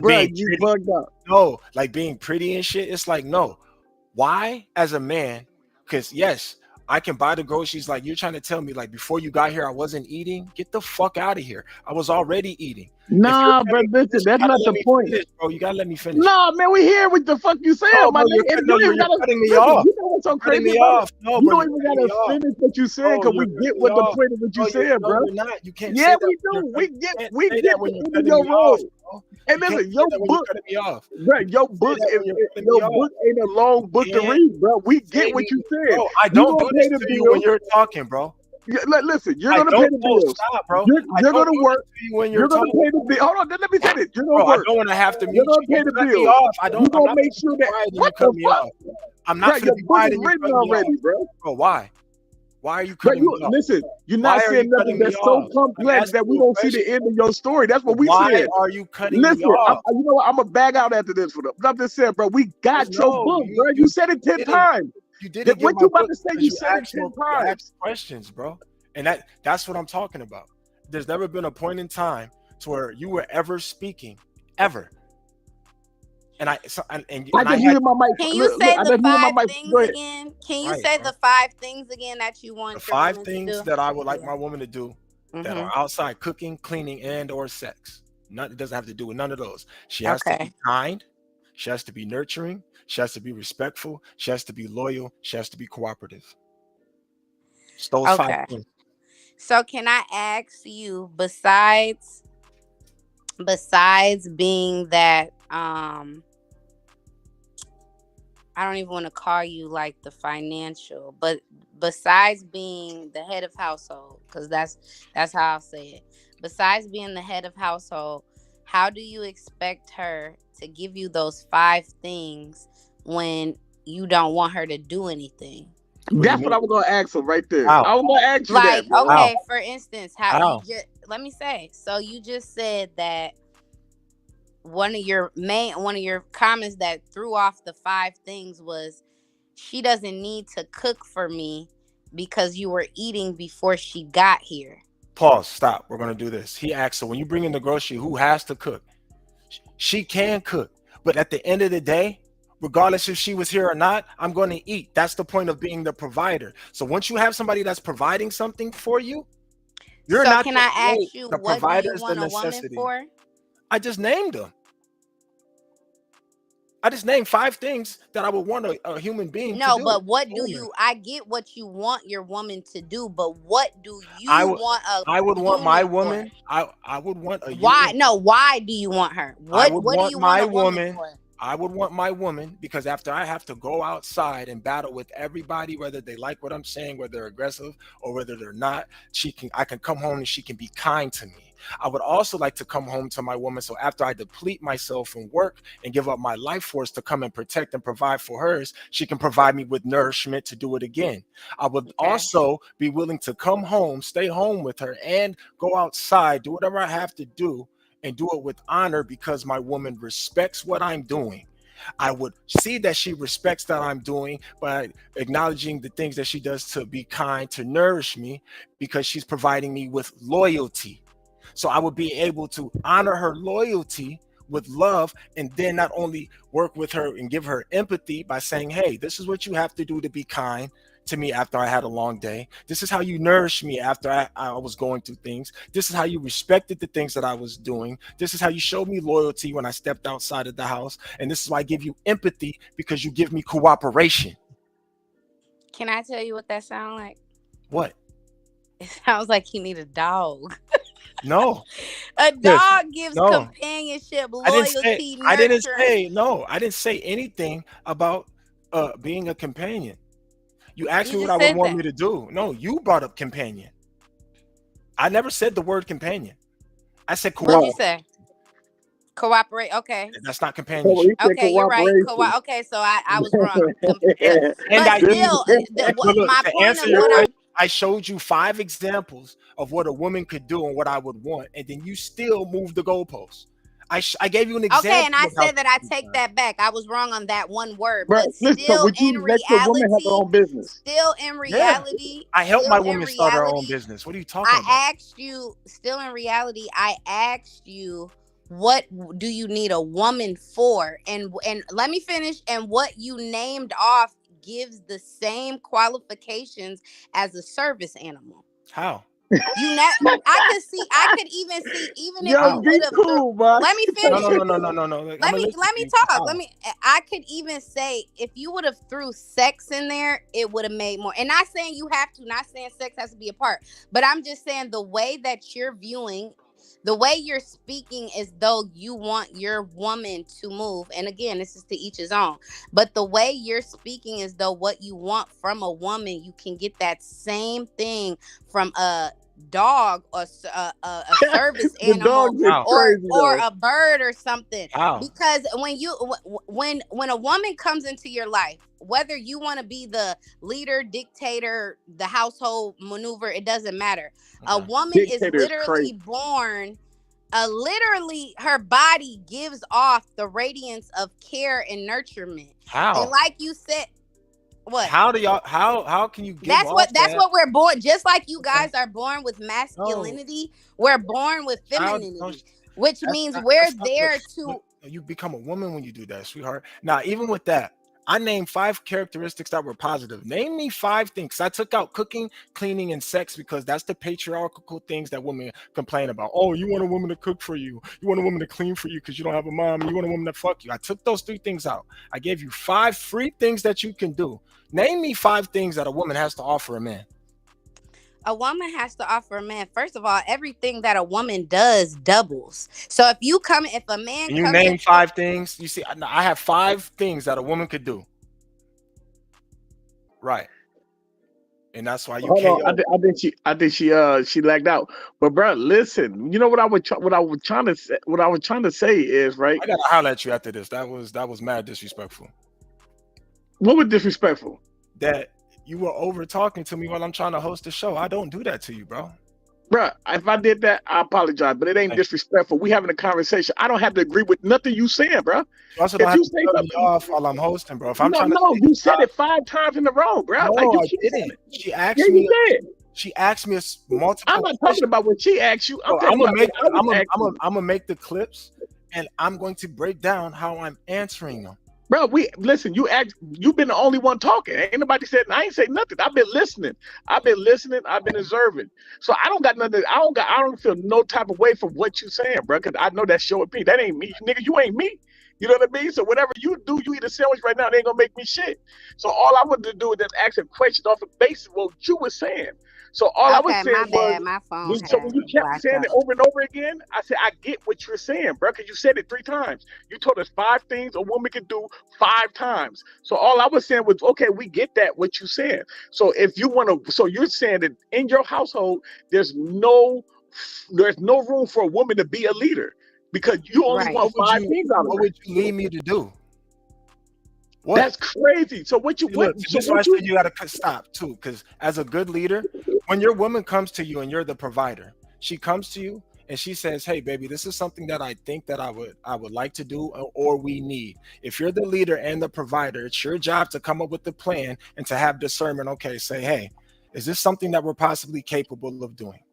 being you pretty, bugged up. no, like being pretty and shit. It's like, no. Why, as a man? Because yes, I can buy the groceries. Like, you're trying to tell me, like, before you got here, I wasn't eating. Get the fuck out of here. I was already eating. Nah, but listen, that's not the point, bro. You gotta let me finish. Nah, man, we hear what the fuck you saying, my nigga. You're cutting me off. You know what's so crazy about it? No, you bro, don't even gotta finish what you said because we get what the point of what you said, bro. You can't. Yeah, we do. We get the end of your road. And listen, your book, bro, your book ain't a long book to read, bro. We get what you said. Bro, I don't do this to you when you're talking, bro. Yeah, listen, you're gonna pay the bills. Stop, bro. You're gonna work. You're gonna pay the bill. Hold on, let me say this. You're gonna work. I don't want to have to meet you're gonna pay the bills. I don't. You're gonna make sure that. What the fuck? I'm not gonna be quiet and written already, bro. Bro, why? Why are you cutting me off? Listen, you're not saying nothing that's so complex that we don't see the end of your story. That's what we said. Why are you cutting me off? You know what? I'm gonna bag out after this for them. I'm just saying, bro. We got your book, bro. You said it 10 times. You didn't. What you about to say? You said it 10 times. Questions, bro. And that's what I'm talking about. There's never been a point in time to where you were ever speaking, ever. And I just hear my mic. Can you say the 5 things again? Can you say the 5 things again that you want? The 5 things that I would like my woman to do that are outside: cooking, cleaning, and or sex. It doesn't have to do with none of those. She has to be kind. She has to be nurturing. She has to be respectful. She has to be loyal. She has to be cooperative. It's those 5 things. So can I ask you, besides being that, I don't even want to call you like the financial, but besides being the head of household, because that's how I'll say it. Besides being the head of household, how do you expect her to give you those 5 things when you don't want her to do anything? That's what I was gonna ask him right there. I was gonna ask you like, that. Okay, for instance, how you just let me say. So you just said that one of your comments that threw off the 5 things was she doesn't need to cook for me because you were eating before she got here. Pause. Stop. We're gonna do this. He asked, so when you bring in the grocery, who has to cook? She can cook, but at the end of the day, regardless if she was here or not, I'm going to eat. That's the point of being the provider. So once you have somebody that's providing something for you, you're not. Can I ask you, what do you want a woman for? I just named them. I just named 5 things that I would want a human being to do. No, but what do you? I get what you want your woman to do, but what do you want? I would want my woman. I would want a. Why? No. Why do you want her? What do you want a woman for? I would want my woman because after I have to go outside and battle with everybody, whether they like what I'm saying, whether they're aggressive or whether they're not, I can come home and she can be kind to me. I would also like to come home to my woman. So after I deplete myself from work and give up my life force to come and protect and provide for hers, she can provide me with nourishment to do it again. I would also be willing to come home, stay home with her and go outside, do whatever I have to do and do it with honor because my woman respects what I'm doing. I would see that she respects that I'm doing by acknowledging the things that she does to be kind, to nourish me, because she's providing me with loyalty. So I would be able to honor her loyalty with love and then not only work with her and give her empathy by saying, hey, this is what you have to do to be kind to me after I had a long day. This is how you nourish me after I was going through things. This is how you respected the things that I was doing. This is how you showed me loyalty when I stepped outside of the house. And this is why I give you empathy, because you give me cooperation. Can I tell you what that sounds like? What? It sounds like you need a dog. No. A dog gives companionship, loyalty, I didn't say anything about being a companion. You asked me what I would want me to do. No, you brought up companion. I never said the word companion. I said what did you say? Cooperate. Okay. That's not companionship. Okay, you're right. Okay, so I was wrong. But still, my to point answer of your what question, I showed you 5 examples of what a woman could do and what I would want, and then you still move the goalposts. I gave you an example. Okay, and I said that I take that back. I was wrong on that one word, but still in reality, still in reality, I help my woman start her own business. What are you talking about? I asked you. Still in reality, I asked you, what do you need a woman for? And let me finish. And what you named off gives the same qualifications as a service animal. How? I could even see, even if you would have cool, let me finish. No. Let me talk. I could even say if you would have threw sex in there, it would have made more. And not saying you have to, not saying sex has to be a part, but I'm just saying the way that you're viewing, the way you're speaking as though you want your woman to move. And again, this is to each his own. But the way you're speaking as though what you want from a woman, you can get that same thing from a dog or a service animal or a bird or something. Because when a woman comes into your life, whether you want to be the leader, dictator, the household maneuver, it doesn't matter. A woman is literally born, literally her body gives off the radiance of care and nurturement. How? And like you said, what? How do y'all? How can you give That's off what we're born. Just like you guys are born with masculinity, we're born with femininity, which means we're there to. You become a woman when you do that, sweetheart. Now, even with that, I named 5 characteristics that were positive. Name me 5 things. I took out cooking, cleaning, and sex because that's the patriarchal things that women complain about. Oh, you want a woman to cook for you. You want a woman to clean for you because you don't have a mom. You want a woman to fuck you. I took those 3 things out. I gave you 5 free things that you can do. Name me 5 things that a woman has to offer a man. A woman has to offer a man, first of all, everything that a woman does doubles. So if a man you name 5 things, you see, I have 5 things that a woman could do. Right. And that's why you can't. I think she lagged out. But bro, listen, you know what I was trying to say is, right? I gotta holler at you after this. That was mad disrespectful. What was disrespectful? That you were over talking to me while I'm trying to host the show. I don't do that to you, bro. Bro, if I did that, I apologize, but it ain't disrespectful. We having a conversation. I don't have to agree with nothing you saying, bro. Also, don't have to cut me off while I'm hosting, bro. If I'm you said it 5 times in a row, bro. No, like I didn't. She asked me. She asked me multiple. I'm not talking about what she asked you. I'm gonna make the clips, and I'm going to break down how I'm answering them. Bro, you've been the only one talking. Ain't nobody said, I ain't say nothing. I've been listening. I've been observing. So I don't got nothing. I don't feel no type of way from what you saying, bro, because I know that's your opinion. That ain't me. Nigga, you ain't me. You know what I mean? So whatever you do, you eat a sandwich right now, they ain't gonna make me shit. So all I wanted to do is just ask a question off the basis of what you were saying. So all I was saying my phone. So when you kept saying it over and over again, I said, I get what you're saying, bro, because you said it 3 times. You told us 5 things a woman can do 5 times. So all I was saying was, okay, we get that, what you said. So if you want to, so you're saying that in your household, there's no room for a woman to be a leader because you only want 5 things out of her. What would you need me to do? What? That's crazy. So what you look? Just why I said you got to stop too, because as a good leader, when your woman comes to you and you're the provider, she comes to you and she says, "Hey, baby, this is something that I think that I would like to do, or we need." If you're the leader and the provider, it's your job to come up with the plan and to have discernment. Okay, say, "Hey, is this something that we're possibly capable of doing?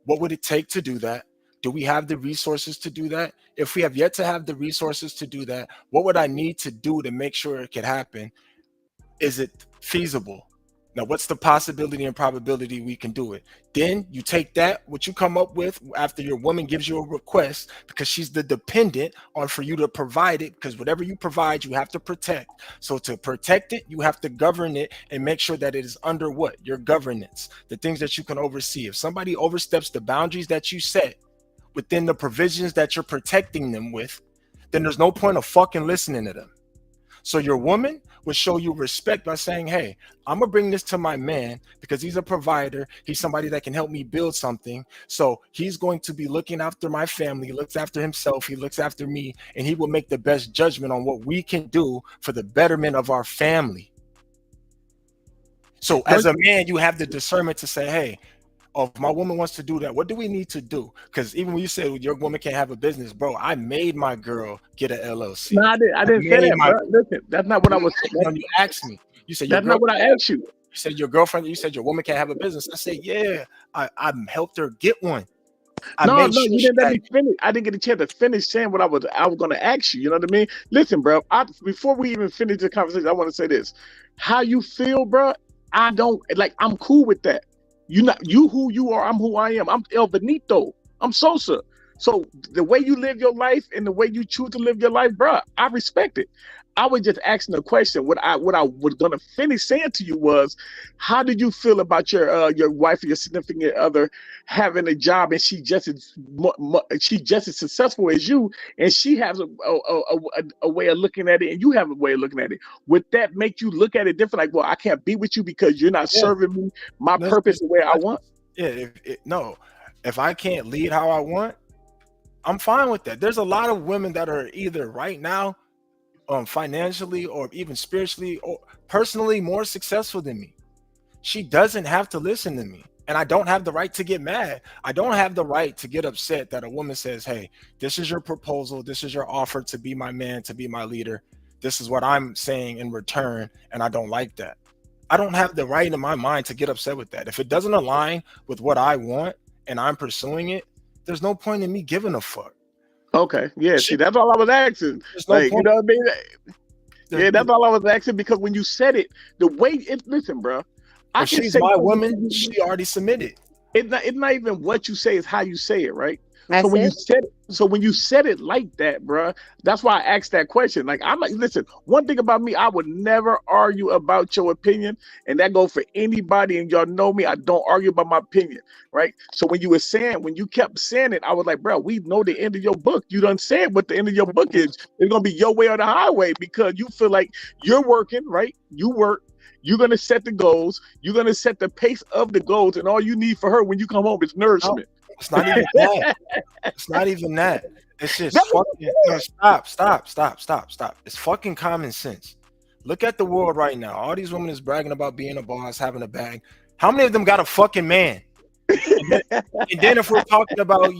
What would it take to do that? Do we have the resources to do that? If we have yet to have the resources to do that, what would I need to do to make sure it could happen? Is it feasible? Now, what's the possibility and probability we can do it?" Then you take that, what you come up with after your woman gives you a request, because she's the dependent on for you to provide it, because whatever you provide, you have to protect. So to protect it, you have to govern it and make sure that it is under what? Your governance, the things that you can oversee. If somebody oversteps the boundaries that you set within the provisions that you're protecting them with, then there's no point of fucking listening to them. So your woman, would show you respect by saying, hey, I'm gonna bring this to my man because he's a provider. He's somebody that can help me build something. So he's going to be looking after my family. He looks after himself. He looks after me, and he will make the best judgment on what we can do for the betterment of our family. So as a man, you have the discernment to say, hey, if my woman wants to do that, what do we need to do? Because even when you say your woman can't have a business, bro, I made my girl get an LLC. No, I didn't say that, bro. Listen, that's not what I was saying. When you asked me, you said that's not what I asked you. You said your girlfriend. You said your woman can't have a business. I said, yeah, I helped her get one. No, you didn't let me finish. I didn't get a chance to finish saying what I was going to ask you. You know what I mean? Listen, bro. Before we even finish the conversation, I want to say this: how you feel, bro. I don't like. I'm cool with that. You who you are. I'm who I am. I'm El Benito. I'm Sosa. So the way you live your life and the way you choose to live your life, bro, I respect it. I was just asking a question. What I was gonna finish saying to you was, how did you feel about your wife or your significant other having a job and she just as successful as you, and she has a way of looking at it and you have a way of looking at it? Would that make you look at it different? Like, well, I can't be with you because you're not serving me my purpose the way I want. Yeah. If I can't lead how I want, I'm fine with that. There's a lot of women that are either right now, financially or even spiritually or personally more successful than me. She doesn't have to listen to me, and I don't have the right to get mad. I don't have the right to get upset that a woman says, hey, this is your proposal, this is your offer to be my man, to be my leader, this is what I'm saying in return, and I don't like that. I don't have the right in my mind to get upset with that. If it doesn't align with what I want and I'm pursuing it, there's no point in me giving a fuck. Okay, yeah, see, that's all I was asking. Like, you know what I mean? Yeah, that's all I was asking, because when you said it, the way it, listen, bro. If she's my woman, she already submitted. It's not even what you say, it's how you say it, right? So when you said it like that, bro, that's why I asked that question. Like, I'm like, listen, one thing about me, I would never argue about your opinion, and that goes for anybody. And y'all know me, I don't argue about my opinion, right? So when you kept saying it, I was like, bro, we know the end of your book. You done said what the end of your book is. It's gonna be your way or the highway, because you feel like you're working, right? You work. You're going to set the goals. You're going to set the pace of the goals. And all you need for her when you come home is nourishment. No, it's not even that. It's not even that. It's just stop. It's fucking common sense. Look at the world right now. All these women is bragging about being a boss, having a bag. How many of them got a fucking man? And then if we're talking about,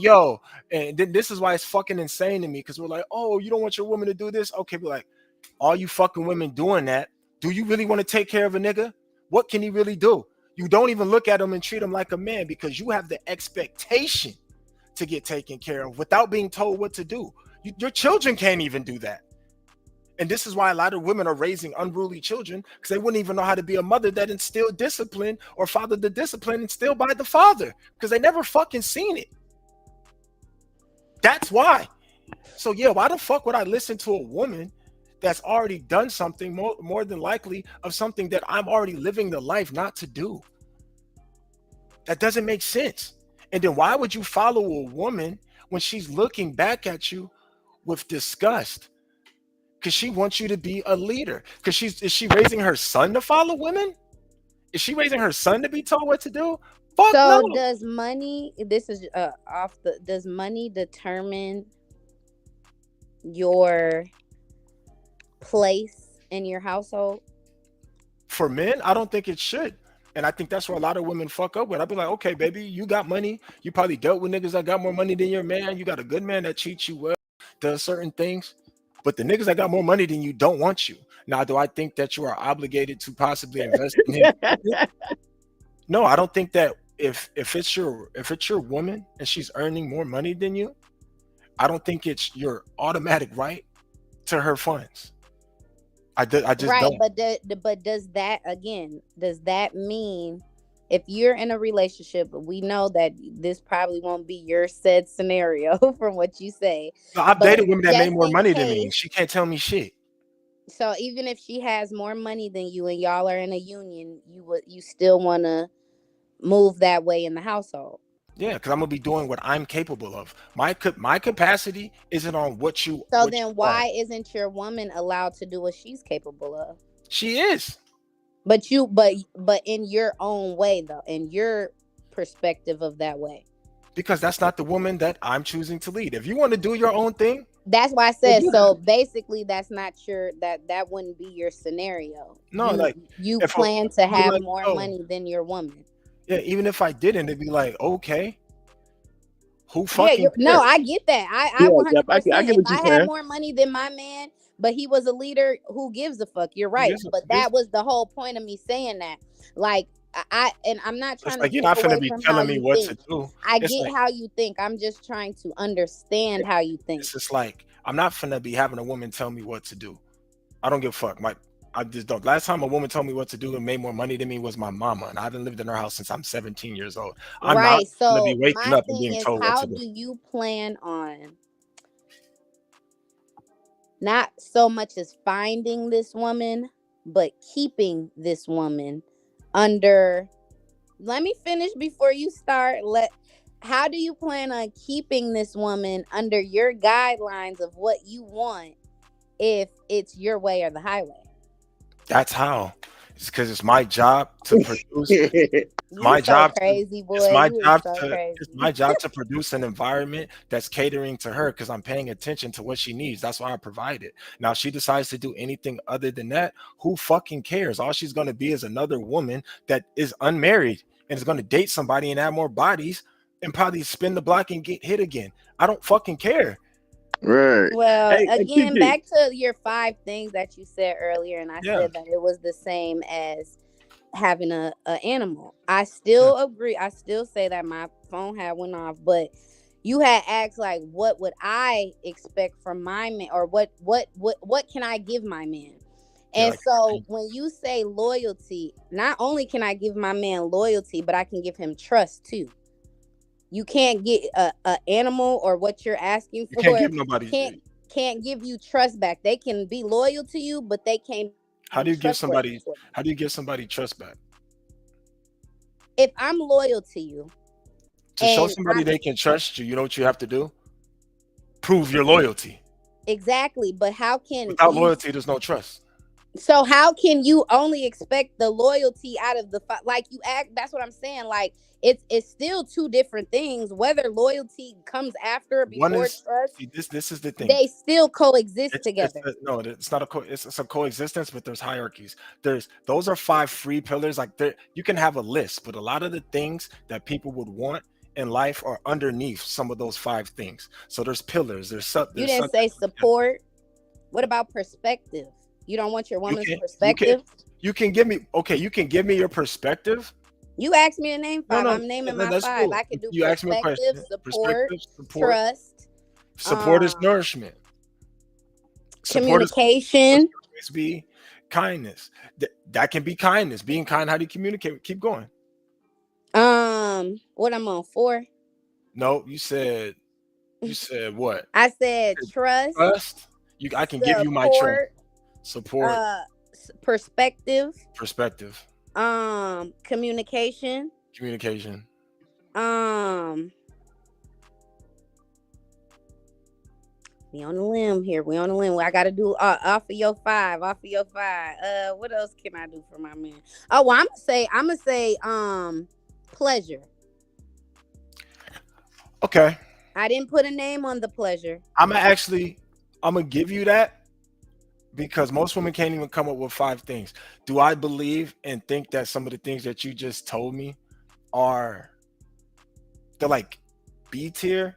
and then this is why it's fucking insane to me, because we're like, oh, you don't want your woman to do this? Okay, be like, all you fucking women doing that, do you really want to take care of a nigga? What can he really do? You don't even look at him and treat him like a man, because you have the expectation to get taken care of without being told what to do. Your children can't even do that. And this is why a lot of women are raising unruly children, because they wouldn't even know how to be a mother that instilled discipline or father the discipline instilled by the father, because they never fucking seen it. That's why. So yeah, why the fuck would I listen to a woman that's already done something more than likely of something that I'm already living the life not to do? That doesn't make sense. And then why would you follow a woman when she's looking back at you with disgust? Because she wants you to be a leader. Because is she raising her son to follow women? Is she raising her son to be told what to do? Fuck so no. Does money, does money determine your place in your household? For men, I don't think it should. And I think that's where a lot of women fuck up with. I'd be like, okay, baby, you got money. You probably dealt with niggas that got more money than your man. You got a good man that treats you well, does certain things. But the niggas that got more money than you don't want you. Now, do I think that you are obligated to possibly invest in him? No, I don't think that if it's your woman and she's earning more money than you, I don't think it's your automatic right to her funds. I just right, don't. But does that mean if you're in a relationship, we know that this probably won't be your said scenario from what you say. No, I've dated women that made more money than me. She can't tell me shit. So even if she has more money than you and y'all are in a union, you still want to move that way in the household? Yeah, because I'm gonna be doing what I'm capable of. My capacity isn't on what you. So then, why isn't your woman allowed to do what she's capable of? She is. But in your own way, though, in your perspective of that way. Because that's not the woman that I'm choosing to lead. If you want to do your own thing, that's why I said. So basically, that's not that wouldn't be your scenario. No, you plan to have more money than your woman. Yeah, even if I didn't, it'd be like, okay, who fucking? No, I get that. I 100%. If I had more money than my man, but he was a leader, who gives a fuck? You're right. But that was the whole point of me saying that. Like, I'm not trying to. You're not gonna be telling me what to do. I get how you think. I'm just trying to understand how you think. It's just like, I'm not finna be having a woman tell me what to do. I don't give a fuck. I just don't. Last time a woman told me what to do and made more money than me was my mama, and I haven't lived in her house since I'm 17 years old. I'm not gonna be waking up and being told what to do. How do you plan on not so much as finding this woman, but keeping this woman under? Let me finish before you start. How do you plan on keeping this woman under your guidelines of what you want, if it's your way or the highway? That's how. It's because it's my job to produce. It's my job to produce an environment that's catering to her, because I'm paying attention to what she needs. That's why I provide it. Now, if she decides to do anything other than that, who fucking cares? All she's going to be is another woman that is unmarried and is going to date somebody and add more bodies and probably spin the block and get hit again. I don't fucking care. Right. Well, again, back to your 5 things that you said earlier, and I said that it was the same as having a animal. I still agree. I still say that my phone had went off, but you had asked, like, what would I expect from my man, or what can I give my man? And so when you say loyalty, not only can I give my man loyalty, but I can give him trust too. You can't get a animal, or what you're asking for. You can't give nobody. Can't give you trust back. They can be loyal to you, but they can't. How do you give somebody? How do you give somebody trust back? If I'm loyal to you, to show somebody they can trust you, you know what you have to do? Prove your loyalty. Exactly, but how can without loyalty? There's no trust. So how can you only expect the loyalty out of the like you act? That's what I'm saying. Like, it's still 2 different things. Whether loyalty comes after or before trust. This is the thing. They still coexist together. It's not it's a coexistence, but there's hierarchies. Those are 5 free pillars. Like, you can have a list, but a lot of the things that people would want in life are underneath some of those 5 things. So there's pillars. You didn't say support. What about perspective? You don't want your woman's perspective? You can give me your perspective. You asked me to name 5. I'm naming my 5. Cool. I can do perspective, support, trust. Support is nourishment. Communication. Support be kindness. That can be kindness. Being kind. How do you communicate? Keep going. What I'm on 4? No, you said what? I said trust. Trust. I can give you my trust. Support. Perspective. Communication. We on the limb here. I gotta do off of your 5. What else can I do for my man? Oh, well, I'm gonna say pleasure. Okay. I didn't put a name on the pleasure. I'm gonna give you that, because most women can't even come up with 5 things. Do I believe and think that some of the things that you just told me they're like B tier?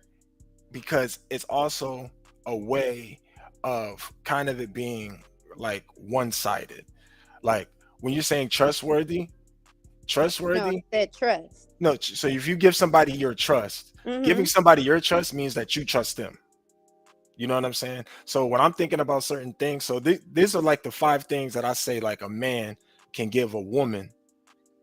Because it's also a way of kind of it being like one-sided. Like, when you're saying trustworthy. No, I said trust. No, so if you give somebody your trust, giving somebody your trust means that you trust them. You know what I'm saying? So when I'm thinking about certain things, so these are like the 5 things that I say, like, a man can give a woman,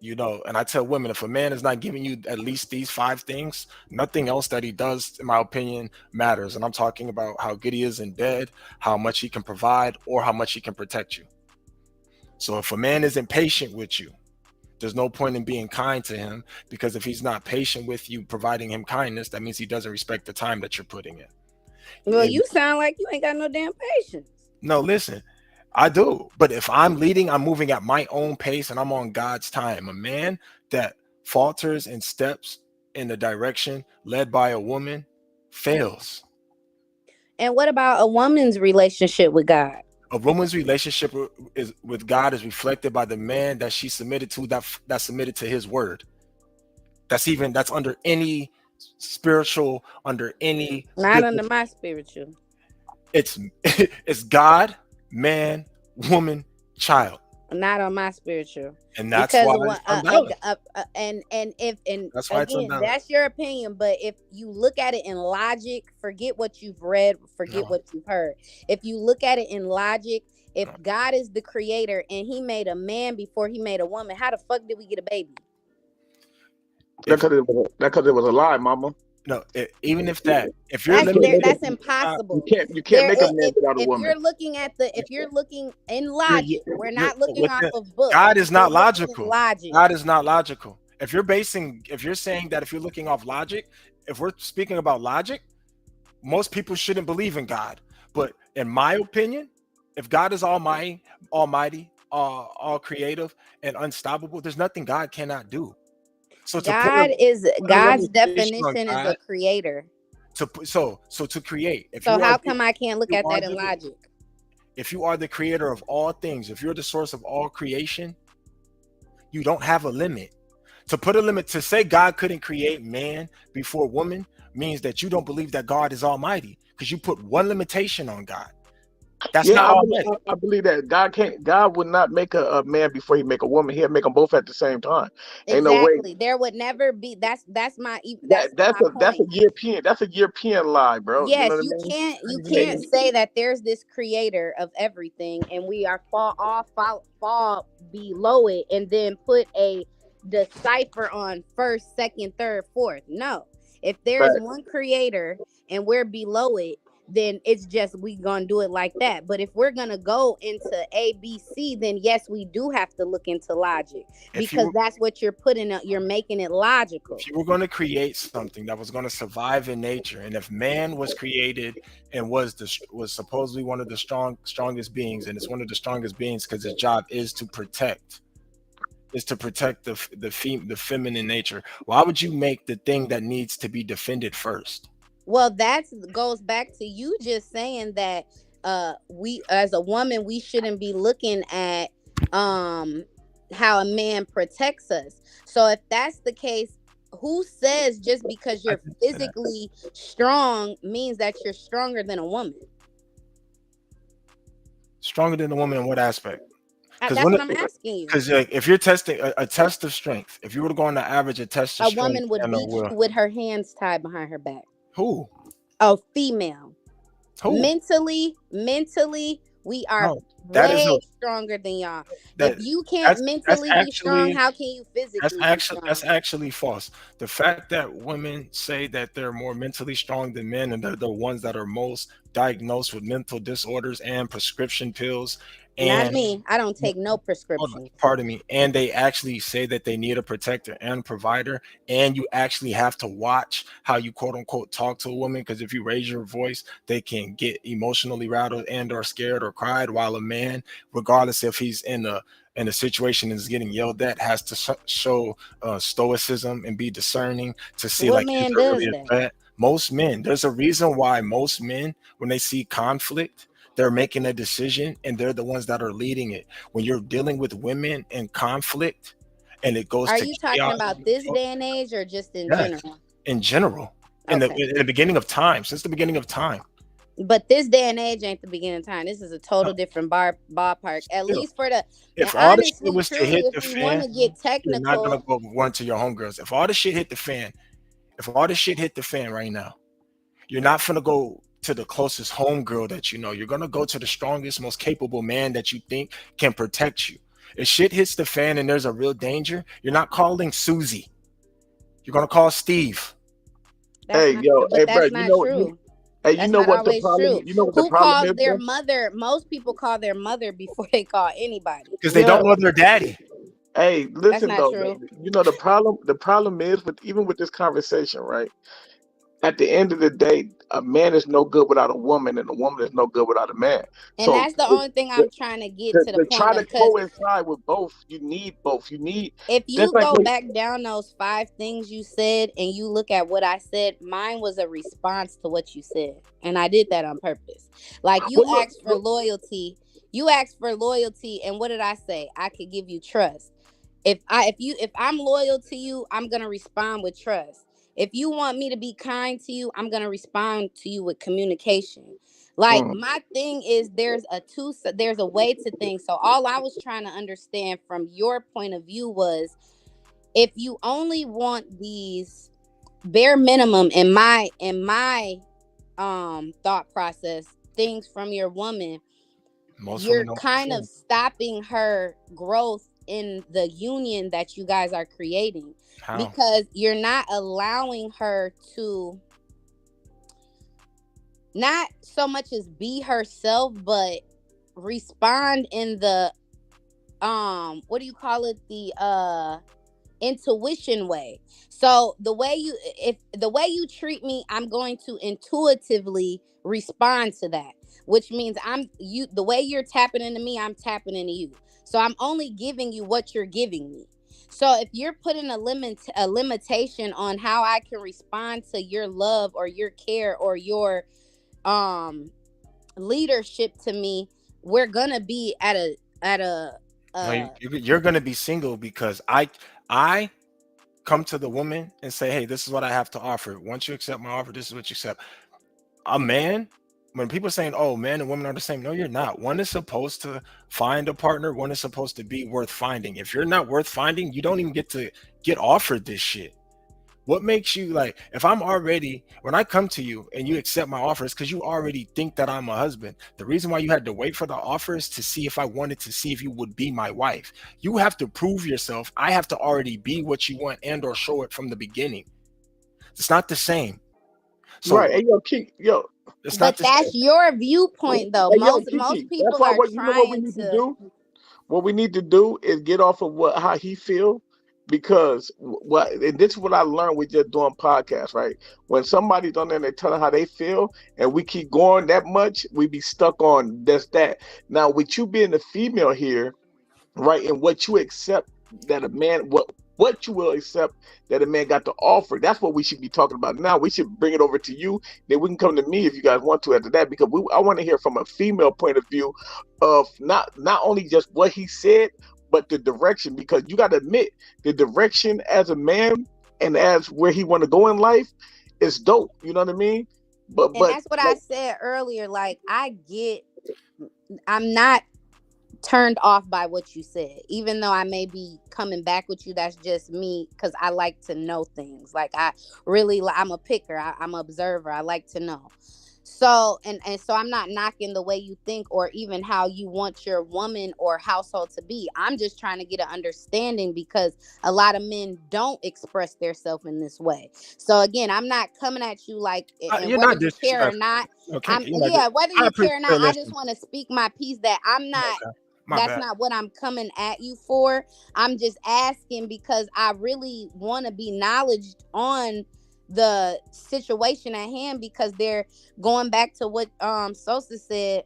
you know. And I tell women, if a man is not giving you at least these 5 things, nothing else that he does, in my opinion, matters. And I'm talking about how good he is in bed, how much he can provide, or how much he can protect you. So if a man isn't patient with you, there's no point in being kind to him, because if he's not patient with you, providing him kindness, that means he doesn't respect the time that you're putting in. Well, you sound like you ain't got no damn patience. No, listen. I do. But if I'm leading, I'm moving at my own pace and I'm on God's time. A man that falters and steps in the direction led by a woman fails. And what about a woman's relationship with God? A woman's relationship with God is reflected by the man that she submitted to, that submitted to his word. That's under any spiritual, under any not under my spiritual. It's God, man, woman, child. Not on my spiritual. And that's why that's your opinion, but if you look at it in logic, forget what you've read, what you've heard. If you look at it in logic, if God is the creator and he made a man before he made a woman, how the fuck did we get a baby? Because it was a lie, mama. No, even if you're that's impossible. You can't make a man without a woman. If you're looking in logic, we're not looking off of books. God is not logical. God is not logical. If you're saying that if you're looking off logic, if we're speaking about logic, most people shouldn't believe in God. But in my opinion, if God is almighty, all creative and unstoppable, there's nothing God cannot do. So God's definition is a creator. To create. How come I can't look at that in logic? If you are the creator of all things, if you're the source of all creation, you don't have a limit. To put a limit, to say God couldn't create man before woman means that you don't believe that God is almighty, because you put one limitation on God. That's not I believe that God would not make a man before he make a woman. He'll make them both at the same time. Ain't no way. There would never be. That's a European lie, bro. Yes, you can't say that there's this creator of everything and we are fall below it and then put a decipher on first, second, third, fourth. No, if there's one creator and we're below it, then it's just we gonna do it like that. But if we're gonna go into ABC, then yes, we do have to look into logic, because that's what you're putting up. You're making it logical. If you were going to create something that was going to survive in nature, and if man was created and was supposedly one of the strongest beings, and it's one of the strongest beings because its job is to protect the feminine nature, why would you make the thing that needs to be defended first? Well, that goes back to you just saying that we as a woman, we shouldn't be looking at how a man protects us. So if that's the case, who says just because you're physically strong means that you're stronger than a woman? Stronger than a woman in what aspect? That's what I'm asking you. Because if you're testing a test of strength, if you were to go on the average a test of strength, a woman would beat you with her hands tied behind her back. Who? A female. Who? Mentally, we are way stronger than y'all. If you can't mentally be strong, how can you physically be strong? That's actually false. The fact that women say that they're more mentally strong than men, and they're the ones that are most diagnosed with mental disorders and prescription pills. Not me. I don't take no prescription. Pardon me. And they actually say that they need a protector and provider. And you actually have to watch how you quote unquote talk to a woman, because if you raise your voice, they can get emotionally rattled and or scared or cried, while a man, regardless if he's in a situation and is getting yelled at, has to show stoicism and be discerning to see what man does really that? Most men, there's a reason why most men, when they see conflict, they're making a decision and they're the ones that are leading it. When you're dealing with women in conflict and it goes to chaos. Are you talking about this day and age or just in general? In general. Okay. In the beginning of time, since the beginning of time. But this day and age ain't the beginning of time. This is a total different ballpark. At least for the if all the shit was to hit the fan, want to get technical, you're not gonna go run to your homegirls. If all the shit hit the fan, right now, you're not gonna go to the closest homegirl that you know. You're gonna go to the strongest, most capable man that you think can protect you. If shit hits the fan and there's a real danger, you're not calling Susie. You're gonna call Steve. Hey, bro, true. You know what the problem? You know what the problem is? Who calls their mother? Most people call their mother before they call anybody because they don't know their daddy. Hey, listen though, you know the problem is even with this conversation, right? at the end of the day, a man is no good without a woman, and a woman is no good without a man. And So that's the only thing I'm trying to get to the to point try of, to coincide with both, you need both. You need if just you like go back down those 5 things you said and you look at what I said, mine was a response to what you said. And I did that on purpose. Like you asked for loyalty. You asked for loyalty, and what did I say? I could give you trust. If I'm loyal to you, I'm gonna respond with trust. If you want me to be kind to you, I'm gonna respond to you with communication. Like my thing is there's a way to think. So all I was trying to understand from your point of view was, if you only want these bare minimum in my thought process things from your woman, you're kind of stopping her growth in the union that you guys are creating. How? Because you're not allowing her to not so much as be herself, but respond in the what do you call it, the intuition way. So the way you treat me, I'm going to intuitively respond to that, which means the way you're tapping into me, I'm tapping into you. So I'm only giving you what you're giving me. So if you're putting a limitation on how I can respond to your love or your care or your leadership to me, we're gonna be at a no, you're gonna be single because I come to the woman and say, hey, this is what I have to offer. Once you accept my offer, this is what you accept. A man, when people are saying, oh, men and women are the same, no, you're not. One is supposed to find a partner, one is supposed to be worth finding. If you're not worth finding, you don't even get to get offered this shit. What makes you like, if I'm already, when I come to you and you accept my offer, it's because you already think that I'm a husband. The reason why you had to wait for the offer is to see if I wanted to see if you would be my wife. You have to prove yourself. I have to already be what you want and or show it from the beginning. It's not the same. So, right, hey, yo, it's but not the that's same. your viewpoint, though. Hey, Most Kiki, people that's why are what we trying need to to. do. What we need to do is get off of how he feel, because and this is what I learned with just doing podcasts, right? When somebody's on there and they tell how they feel, and we keep going that much, we be stuck on that. Now, with you being the female here, right, and what you accept that a man, what you will accept that a man got to offer, that's what we should be talking about now. We should bring it over to you, then we can come to me if you guys want to after that, because I want to hear from a female point of view of not only just what he said, but the direction, because you got to admit the direction as a man and as where he want to go in life is dope. You know what I mean? But that's what I said earlier. Like, I'm not turned off by what you said, even though I may be coming back with you. That's just me, because I like to know things. Like, I'm a picker. I'm an observer. I like to know. So and so I'm not knocking the way you think or even how you want your woman or household to be. I'm just trying to get an understanding, because a lot of men don't express themselves in this way. So again, I'm not coming at you like, and You're whether not you care or not, okay, whether you care or not, I just want to speak my piece, that I'm not. Okay. That's not what I'm coming at you for. I'm just asking because I really want to be knowledgeable on the situation at hand, because they're going back to what Sosa said.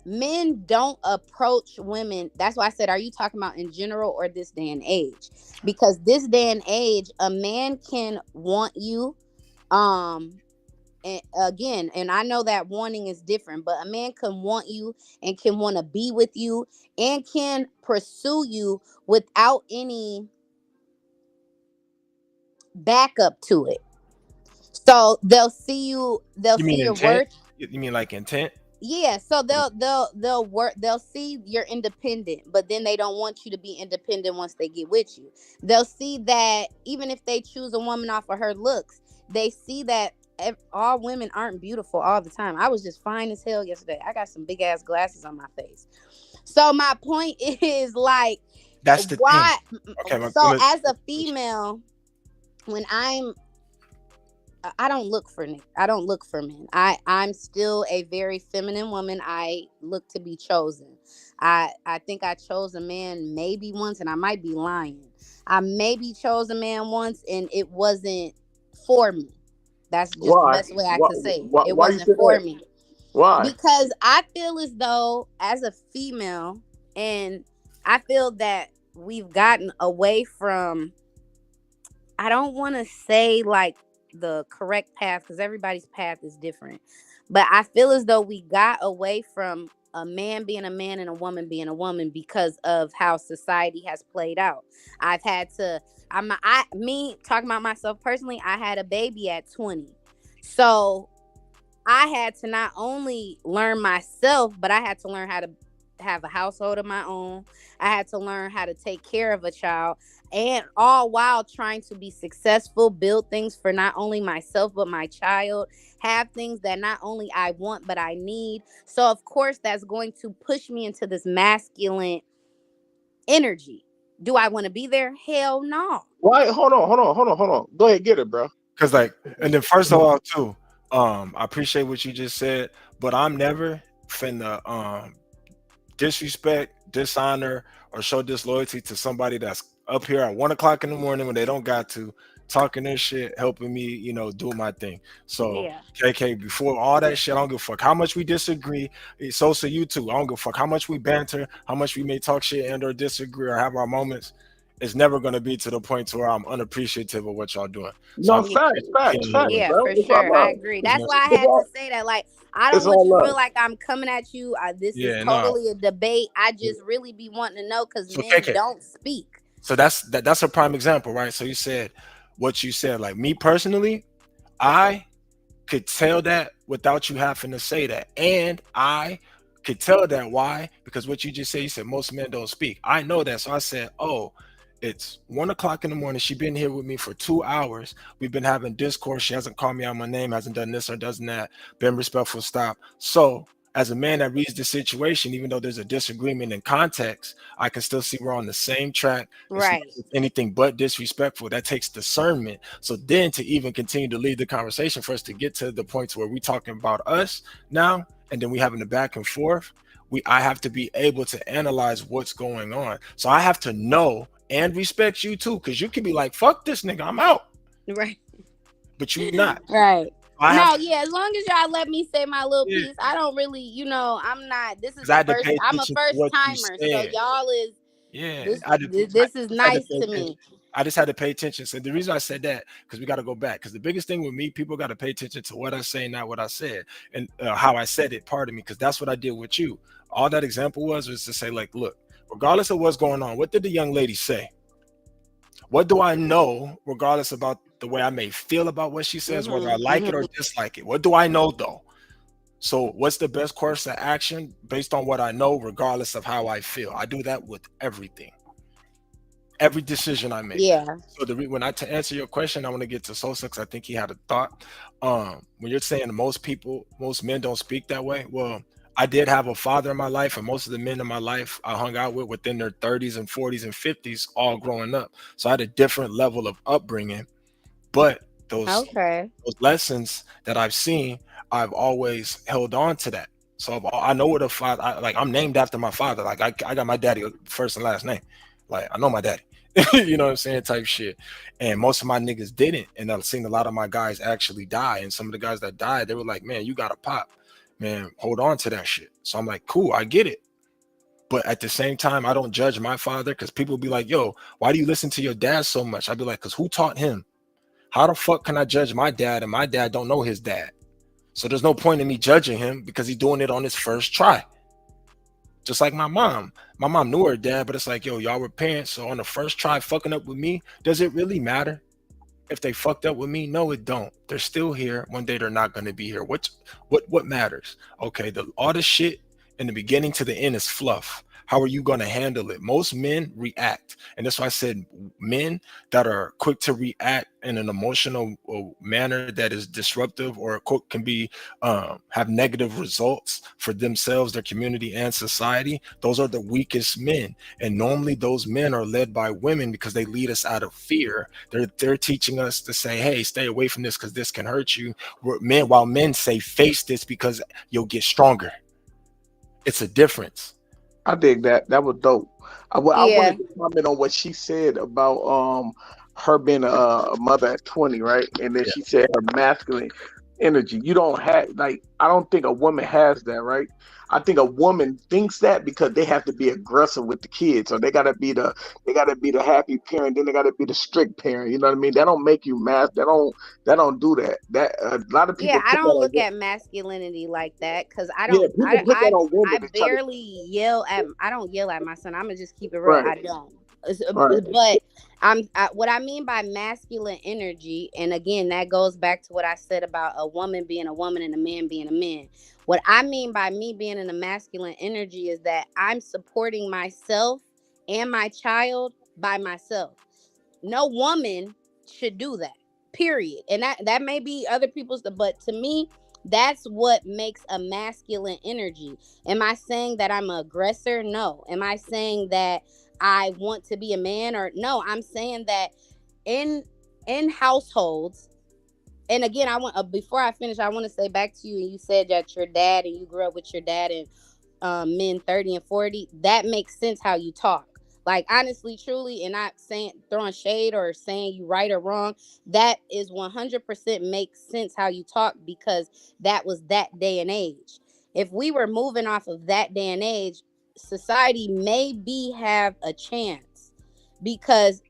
Men don't approach women. That's why I said, are you talking about in general or this day and age? Because this day and age, a man can want you, and again, and I know that wanting is different, but a man can want you and can want to be with you and can pursue you without any backup to it. So they'll see you. They'll You mean see your intent? worth. You mean like intent? Yeah. So they'll work. They'll see you're independent, but then they don't want you to be independent once they get with you. They'll see that even if they choose a woman off of her looks, they see that all women aren't beautiful all the time. I was just fine as hell yesterday. I got some big ass glasses on my face. So my point is, like, that's the why? thing. Okay, so as a female, when I don't look for men. I'm still a very feminine woman. I look to be chosen. I think I chose a man maybe once, and I might be lying. I maybe chose a man once and it wasn't for me. That's just the best way I could say it. It wasn't for me. Why? Because I feel as though, as a female, and I feel that we've gotten away from, I don't want to say like the correct path, because everybody's path is different. But I feel as though we got away from a man being a man and a woman being a woman because of how society has played out. I've had to, me talking about myself personally, I had a baby at 20. So I had to not only learn myself, but I had to learn how to have a household of my own. I had to learn how to take care of a child, and all while trying to be successful, build things for not only myself, but my child, have things that not only I want, but I need. So of course that's going to push me into this masculine energy. Do I want to be there? Hell no. Why? Hold on. Go ahead, get it, bro. Cause like, and then first of all too, I appreciate what you just said, but I'm never finna disrespect, dishonor, or show disloyalty to somebody that's up here at 1 o'clock in the morning when they don't got to, talking their shit, helping me, you know, do my thing. So Yeah. KK, before all that shit, I don't give a fuck how much we disagree. So you too. I don't give a fuck how much we banter, how much we may talk shit and or disagree or have our moments. It's never gonna be to the point to where I'm unappreciative of what y'all doing. So No, facts, Yeah, bro. for It's all sure. I love. agree. That's why I had to say that. Like, I It's don't want all you to love. feel like I'm coming at you. This is Yeah, nah. totally a debate. I just really be wanting to know, because So men KK. don't speak. So that's a prime example, right? So you said what you said. Like me personally, I could tell that without you having to say that. And I could tell that why? Because what you just said, you said most men don't speak. I know that. So I said, oh, it's 1 o'clock in the morning. She's been here with me for 2 hours. We've been having discourse. She hasn't called me out my name, hasn't done this or doesn't that, been respectful, stop. So as a man that reads the situation, even though there's a disagreement in context, I can still see we're on the same track. It's Right. not anything but disrespectful. That takes discernment. So then to even continue to lead the conversation for us to get to the points where we're talking about us now, and then we having the back and forth, I have to be able to analyze what's going on. So I have to know and respect you too, because you can be like, fuck this nigga, I'm out. Right. But you're not. Right. I have No, yeah, as long as y'all let me say my little piece, I don't really, you know, I'm not, this is I had the to first, pay I'm a attention to first what you timer, so said. y'all is, Yeah, this is nice to me. I just had to pay attention. So the reason I said that, because we got to go back, because the biggest thing with me, people got to pay attention to what I say, not what I said, and how I said it, pardon me, because that's what I did with you. All that example was to say, like, look, regardless of what's going on, what did the young lady say? What do I know, regardless about the way I may feel about what she says, whether I like it or dislike it? What do I know, though? So what's the best course of action based on what I know, regardless of how I feel? I do that with everything. Every decision I make. Yeah. So to answer your question, I want to get to Sosa, because I think he had a thought. When you're saying most men don't speak that way, well, I did have a father in my life, and most of the men in my life I hung out with within their 30s and 40s and 50s, all growing up. So I had a different level of upbringing, but those lessons that I've seen, I've always held on to that. So I know what a father, I'm named after my father. Like I got my daddy first and last name. Like I know my daddy. You know what I'm saying? Type shit. And most of my niggas didn't. And I've seen a lot of my guys actually die. And some of the guys that died, they were like, man, you got to pop. Man, hold on to that shit. So I'm like, cool, I get it. But at the same time, I don't judge my father, because people be like, yo, why do you listen to your dad so much? I'd be like, because who taught him? How the fuck can I judge my dad and my dad don't know his dad? So there's no point in me judging him, because he's doing it on his first try. Just like my mom. My mom knew her dad, but it's like, yo, y'all were parents. So on the first try fucking up with me, does it really matter if they fucked up with me? No, it don't. They're still here. One day they're not going to be here. What matters? Okay, all the shit in the beginning to the end is fluff. How are you going to handle it? Most men react. And that's why I said men that are quick to react in an emotional manner that is disruptive or can be have negative results for themselves, their community, and society. Those are the weakest men. And normally those men are led by women, because they lead us out of fear. They're teaching us to say, hey, stay away from this because this can hurt you. While men say, face this because you'll get stronger. It's a difference. I dig that. That was dope. I wanted to comment on what she said about her being a mother at 20, right? And then she said her masculine energy. You don't have, like, I don't think a woman has that, right? I think a woman thinks that because they have to be aggressive with the kids, so they gotta be the happy parent, then they gotta be the strict parent. You know what I mean? That don't make you That don't do that. That a lot of people. Yeah, I don't look at masculinity like that because I don't. I barely yell at. I don't yell at my son. I'm gonna just keep it real. Right. I don't. Right. But what I mean by masculine energy, and again, that goes back to what I said about a woman being a woman and a man being a man. What I mean by me being in a masculine energy is that I'm supporting myself and my child by myself. No woman should do that, period. And that may be other people's, but to me, that's what makes a masculine energy. Am I saying that I'm an aggressor? No. Am I saying that I want to be a man? Or no, I'm saying that in households, and again, I want before I finish, I want to say back to you, and you said that your dad and you grew up with your dad and men 30 and 40, that makes sense how you talk. Like, honestly, truly, and not saying throwing shade or saying you right or wrong, that is 100% makes sense how you talk because that was that day and age. If we were moving off of that day and age, society maybe have a chance because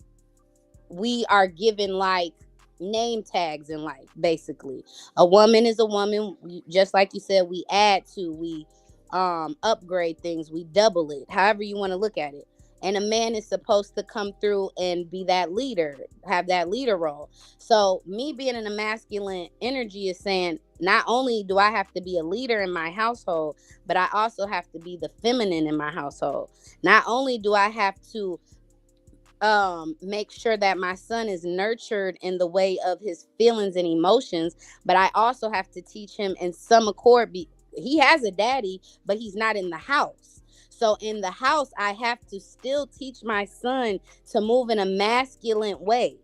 we are given like name tags in life. Basically, a woman is a woman, just like you said. We add to, we upgrade things, we double it, however you want to look at it. And a man is supposed to come through and be that leader, have that leader role. So me being in a masculine energy is saying, not only do I have to be a leader in my household, but I also have to be the feminine in my household. Not only do I have to make sure that my son is nurtured in the way of his feelings and emotions, but I also have to teach him in some accord. He has a daddy, but he's not in the house. So in the house, I have to still teach my son to move in a masculine way.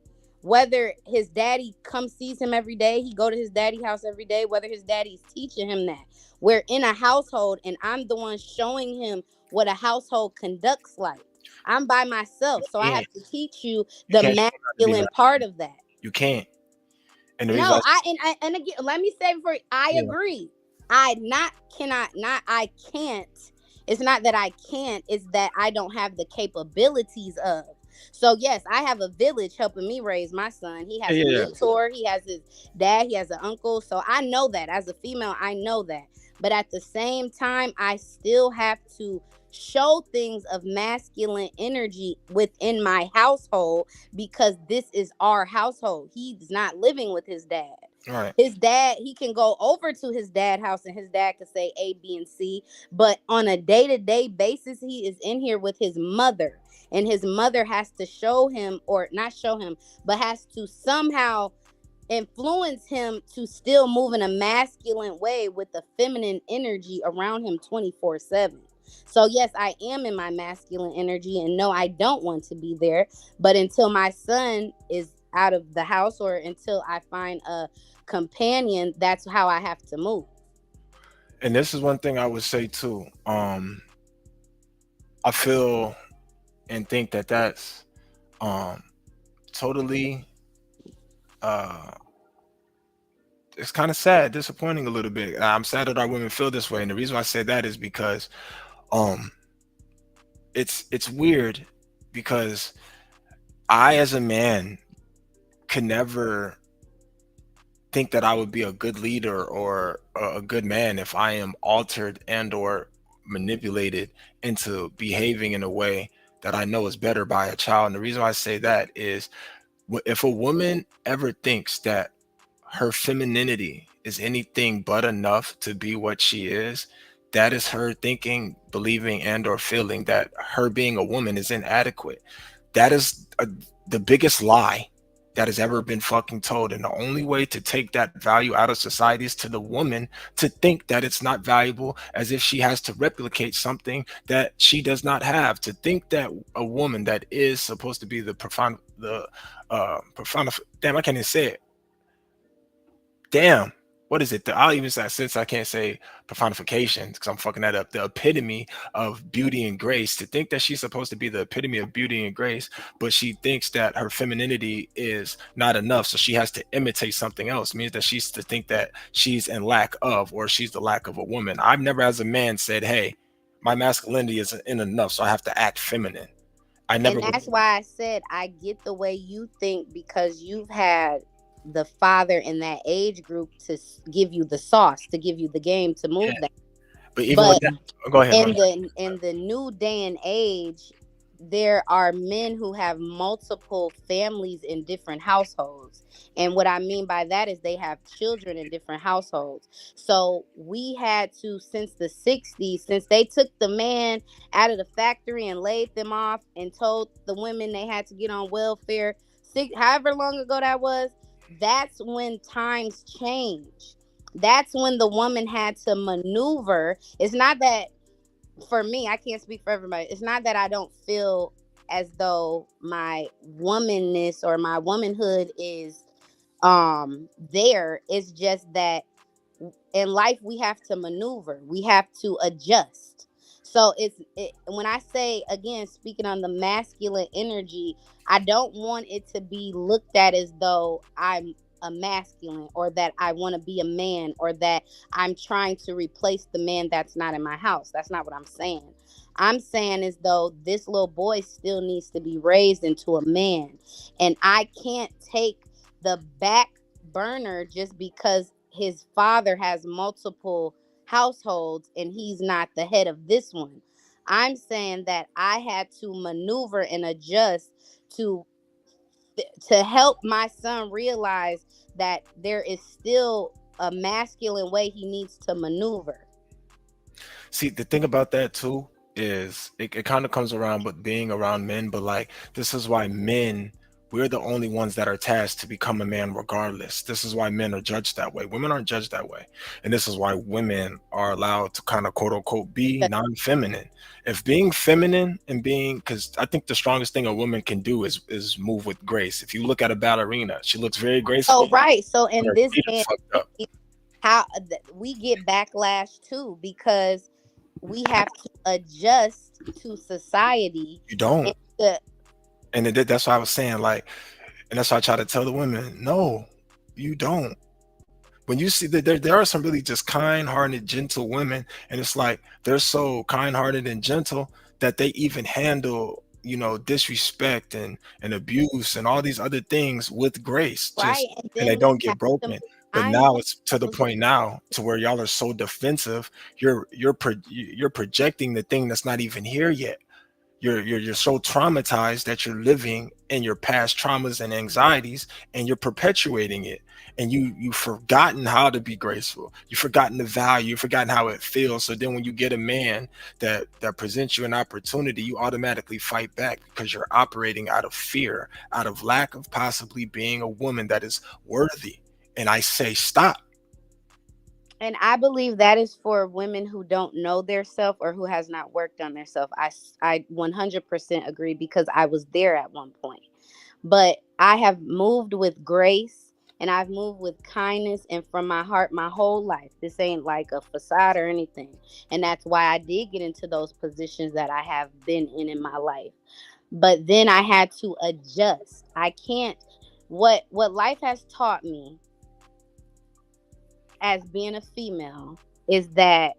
Whether his daddy sees him every day, he go to his daddy house every day, whether his daddy's teaching him that. We're in a household and I'm the one showing him what a household conducts like. I'm by myself, so I have to teach you the masculine part of that. You can't. And and again, let me say before I agree. I can't. It's not that I can't, it's that I don't have the capabilities of. So yes, I have a village helping me raise my son. He has a mentor, he has his dad, he has an uncle. So I know that as a female, I know that. But at the same time, I still have to show things of masculine energy within my household because this is our household. He's not living with his dad. Right. His dad, he can go over to his dad's house and his dad could say A, B, and C. But on a day-to-day basis, he is in here with his mother. And his mother has to show him, or not show him, but has to somehow influence him to still move in a masculine way with the feminine energy around him 24/7. So yes, I am in my masculine energy, and no, I don't want to be there. But until my son is out of the house or until I find a companion, that's how I have to move. And this is one thing I would say too. I feel and think that that's totally it's kind of sad, disappointing a little bit. I'm sad that our women feel this way, and the reason why I say that is because it's weird because I as a man could never think that I would be a good leader or a good man if I am altered and or manipulated into behaving in a way that I know is better by a child. And the reason why I say that is if a woman ever thinks that her femininity is anything but enough to be what she is, that is her thinking, believing, and or feeling that her being a woman is inadequate. That is the biggest lie that has ever been fucking told. And the only way to take that value out of society is to the woman to think that it's not valuable, as if she has to replicate something that she does not have. To think that a woman that is supposed to be the damn, I can't even say it. Damn, what is it? I'll even say, since I can't say personification because I'm fucking that up, the epitome of beauty and grace. To think that she's supposed to be the epitome of beauty and grace, but she thinks that her femininity is not enough, so she has to imitate something else, means that she's to think that she's in lack of, or she's the lack of a woman. I've never as a man said, hey, my masculinity isn't enough, so I have to act feminine. And that's why I said I get the way you think, because you've had the father in that age group to give you the sauce, to give you the game to move that. But even with that, go ahead. In the new day and age, there are men who have multiple families in different households. And what I mean by that is they have children in different households. So we had to, since the 60s, since they took the man out of the factory and laid them off and told the women they had to get on welfare, however long ago that was, that's when times change. That's when the woman had to maneuver. It's not that, for me, I can't speak for everybody. It's not that I don't feel as though my womanness or my womanhood is there. It's just that in life we have to maneuver. We have to adjust. So when I say, again, speaking on the masculine energy, I don't want it to be looked at as though I'm a masculine, or that I want to be a man, or that I'm trying to replace the man that's not in my house. That's not what I'm saying. I'm saying as though this little boy still needs to be raised into a man, and I can't take the back burner just because his father has multiple households and he's not the head of this one. I'm saying that I had to maneuver and adjust to help my son realize that there is still a masculine way he needs to maneuver. See, the thing about that too is it kind of comes around with being around men, but like, this is why men, we're the only ones that are tasked to become a man regardless. This is why men are judged that way. Women aren't judged that way. And this is why women are allowed to kind of quote unquote be non-feminine. If being feminine and being, because I think the strongest thing a woman can do is move with grace. If you look at a ballerina, she looks very graceful. Oh, right. So in this how we get backlash too, because we have to adjust to society. You don't. And that's why I was saying, like, and that's why I try to tell the women, no, you don't. When you see that there are some really just kind-hearted, gentle women, and it's like they're so kind-hearted and gentle that they even handle, you know, disrespect and abuse and all these other things with grace, just, and they don't get broken. But now it's to the point now to where y'all are so defensive. You're projecting the thing that's not even here yet. You're so traumatized that you're living in your past traumas and anxieties, and you're perpetuating it. And you've forgotten how to be graceful. You've forgotten the value. You've forgotten how it feels. So then when you get a man that presents you an opportunity, you automatically fight back because you're operating out of fear, out of lack of possibly being a woman that is worthy. And I say, stop. And I believe that is for women who don't know their self or who has not worked on their self. I 100% agree, because I was there at one point. But I have moved with grace, and I've moved with kindness and from my heart my whole life. This ain't like a facade or anything. And that's why I did get into those positions that I have been in my life. But then I had to adjust. I can't, what life has taught me as being a female is that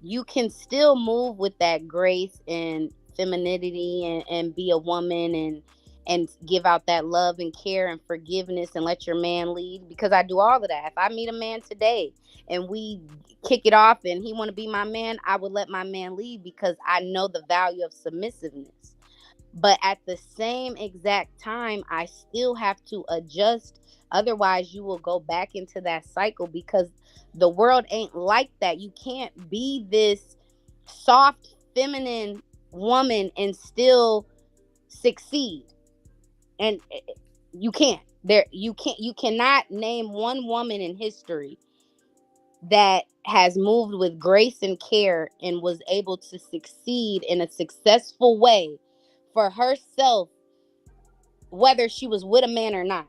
you can still move with that grace and femininity and be a woman and give out that love and care and forgiveness and let your man lead, because I do all of that. If I meet a man today and we kick it off and he want to be my man, I would let my man lead because I know the value of submissiveness. But at the same exact time, I still have to adjust. Otherwise, you will go back into that cycle, because the world ain't like that. You can't be this soft, feminine woman and still succeed. And you can't. You cannot name one woman in history that has moved with grace and care and was able to succeed in a successful way for herself, whether she was with a man or not.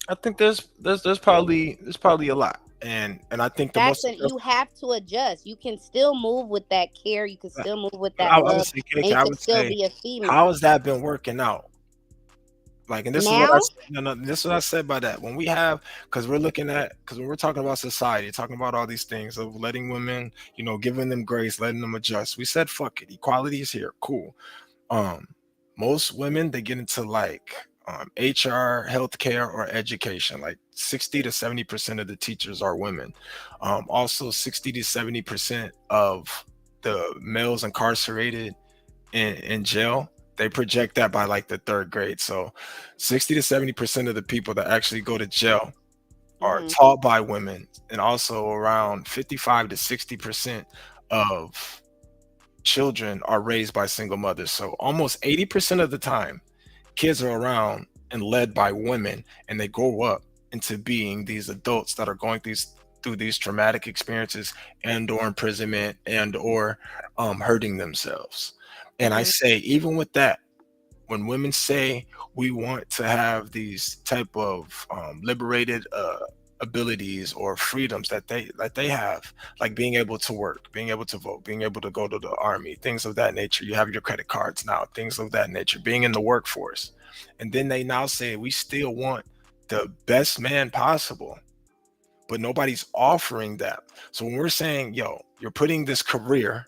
I think there's probably a lot. And I think the you have to adjust. You can still move with that care. You can still move with that I love. would say, And you I can would still say, be a female. how has that been working out? Like, and this is what this is what I said by that. When we have, because when we're talking about society, talking about all these things of letting women, giving them grace, letting them adjust. We said, fuck it, equality is here, cool. Most women, they get into like HR, healthcare, or education. Like 60 to 70% of the teachers are women. Also, 60 to 70% of the males incarcerated in jail, they project that by like the 3rd grade. So 60 to 70% of the people that actually go to jail are taught by women, and also around 55 to 60% of children are raised by single mothers. So almost 80% of the time, kids are around and led by women, and they grow up into being these adults that are going through these traumatic experiences and or imprisonment and or hurting themselves. And I say, even with that, when women say we want to have these type of liberated abilities or freedoms that they have, like being able to work, being able to vote, being able to go to the army, things of that nature. You have your credit cards now, things of that nature, being in the workforce. And then they now say we still want the best man possible, but nobody's offering that. So when we're saying, yo, you're putting this career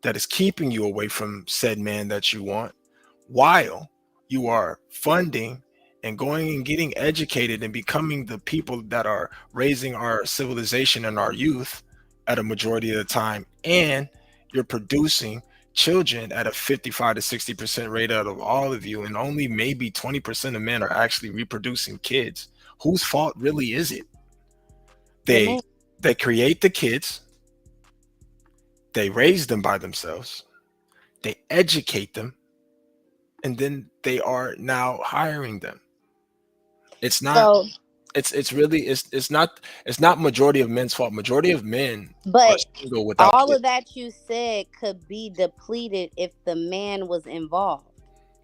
that is keeping you away from said man that you want, while you are funding and going and getting educated and becoming the people that are raising our civilization and our youth at a majority of the time, and you're producing children at a 55 to 60% rate out of all of you, and only maybe 20% of men are actually reproducing kids. Whose fault really is it? They create the kids, they raise them by themselves, they educate them, and then they are now hiring them. It's not it's not majority of men's fault. Majority of men are single without all kids. of that you said could be depleted if the man was involved.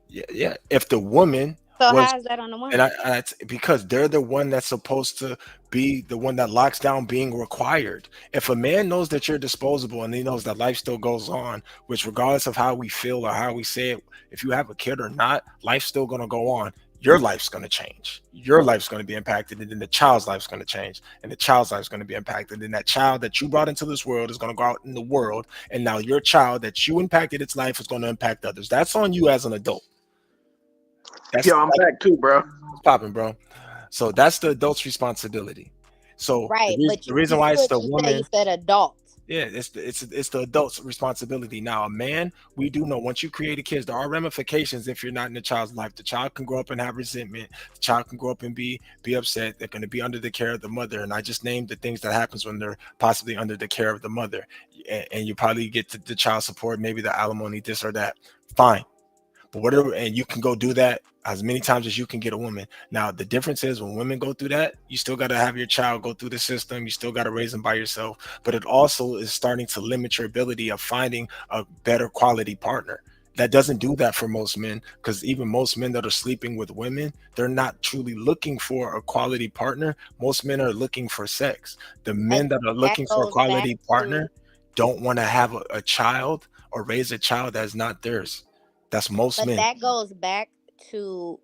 Yeah. If the woman how is that on the woman? And it's because they're the one that's supposed to be the one that locks down being required. If a man knows that you're disposable and he knows that life still goes on, which regardless of how we feel or how we say it, if you have a kid or not, life's still going to go on. Your life's going to change. Your life's going to be impacted, and then the child's life's going to change, and the child's life's going to be impacted. And that child that you brought into this world is going to go out in the world, and now your child that you impacted its life is going to impact others. That's on you as an adult. I'm back too, bro. It's popping, bro. So that's the adult's responsibility. So the reason why it's the woman. You said adult. Yeah, it's the adult's responsibility. Now, a man, we do know once you create kids, there are ramifications if you're not in the child's life. The child can grow up and have resentment. The child can grow up and be upset. They're going to be under the care of the mother. And I just named the things that happens when they're possibly under the care of the mother. And you probably get the child support, maybe the alimony, this or that. Fine. But whatever, and you can go do that as many times as you can get a woman. Now, the difference is when women go through that, you still got to have your child go through the system. You still got to raise them by yourself. But it also is starting to limit your ability of finding a better quality partner. That doesn't do that for most men, because even most men that are sleeping with women, they're not truly looking for a quality partner. Most men are looking for sex. The men that are looking for a quality partner don't want to have a child or raise a child that's not theirs. That's most men. That goes back to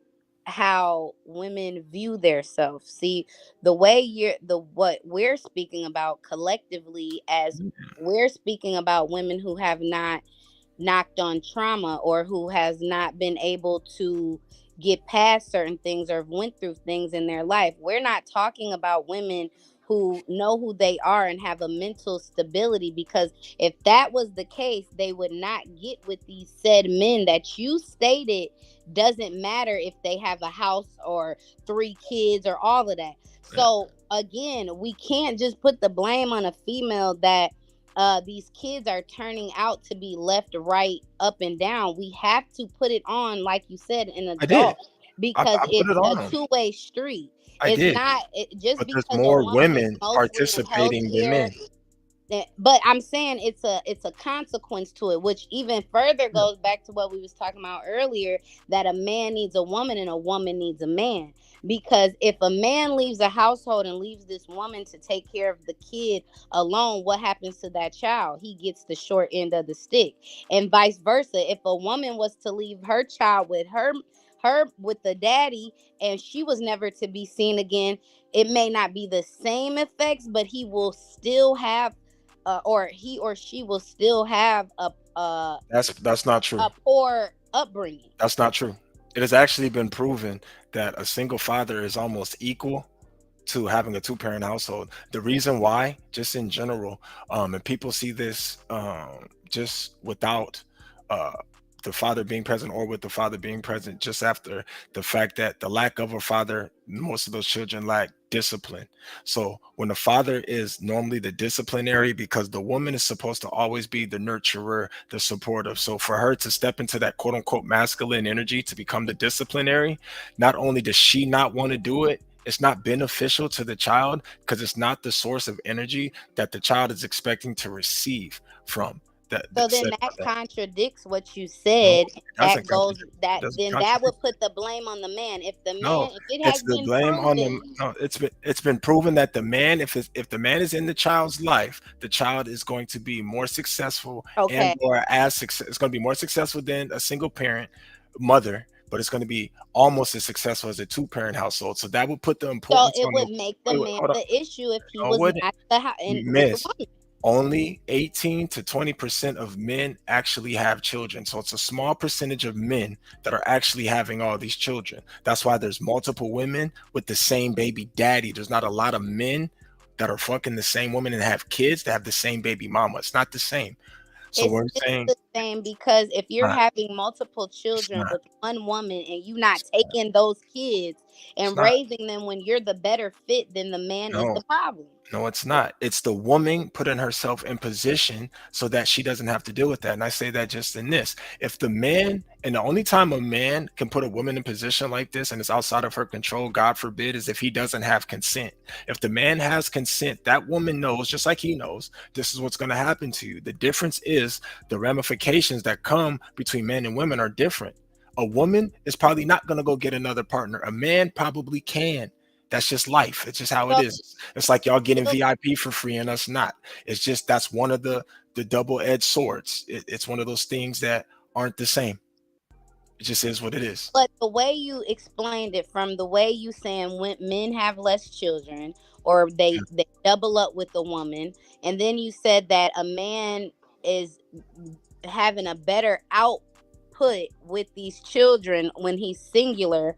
how women view themselves. See, what we're speaking about collectively, as we're speaking about women who have not knocked on trauma or who has not been able to get past certain things or went through things in their life. We're not talking about women who know who they are and have a mental stability, because if that was the case, they would not get with these said men that you stated. Doesn't matter if they have a house or 3 kids or all of that. So again, we can't just put the blame on a female that these kids are turning out to be left, right, up and down. We have to put it on, like you said, an adult, because it's a two-way street. It's not just but because there's more women participating than men. But I'm saying it's a consequence to it, which even further goes back to what we was talking about earlier, that a man needs a woman and a woman needs a man. Because if a man leaves a household and leaves this woman to take care of the kid alone, what happens to that child? He gets the short end of the stick. And vice versa. If a woman was to leave her child with her with the daddy and she was never to be seen again, it may not be the same effects, but he will still have or he or she will still have That's not true. a poor upbringing. That's not true. It has actually been proven that a single father is almost equal to having a two-parent household. The reason why, just in general, and people see this just without the father being present or with the father being present, just after the fact that the lack of a father, most of those children lack discipline. So when the father is normally the disciplinary, because the woman is supposed to always be the nurturer, the supportive. So for her to step into that quote unquote masculine energy to become the disciplinary, not only does she not want to do it, it's not beneficial to the child because it's not the source of energy that the child is expecting to receive from. So then that contradicts what you said. That goes that then that would put the blame on the man. If the man, if it has been proven, it's been proven that the man, if the man is in the child's life, the child is going to be more successful and or it's going to be more successful than a single parent mother, but it's going to be almost as successful as a two-parent household. So that would put the importance. So it would make the man the issue if he was not the house. Only 18 to 20% of men actually have children. So it's a small percentage of men that are actually having all these children. That's why there's multiple women with the same baby daddy. There's not a lot of men that are fucking the same woman and have kids that have the same baby mama. It's not the same. So we're saying the same, because if you're having multiple children with one woman and you not taking those kids and raising them when you're the better fit, then the man is the problem. No, it's not. It's the woman putting herself in position so that she doesn't have to deal with that. And I say that just in this. If the man, and the only time a man can put a woman in position like this and it's outside of her control, God forbid, is if he doesn't have consent. If the man has consent, that woman knows, just like he knows, this is what's going to happen to you. The difference is the ramifications that come between men and women are different. A woman is probably not going to go get another partner. A man probably can. That's just life. It's just how it is. It's like y'all getting VIP for free and us not. It's just, that's one of the double-edged swords. It's one of those things that aren't the same. It just is what it is. But the way you explained it, from the way you saying when men have less children or they double up with the woman, and then you said that a man is having a better output with these children when he's singular,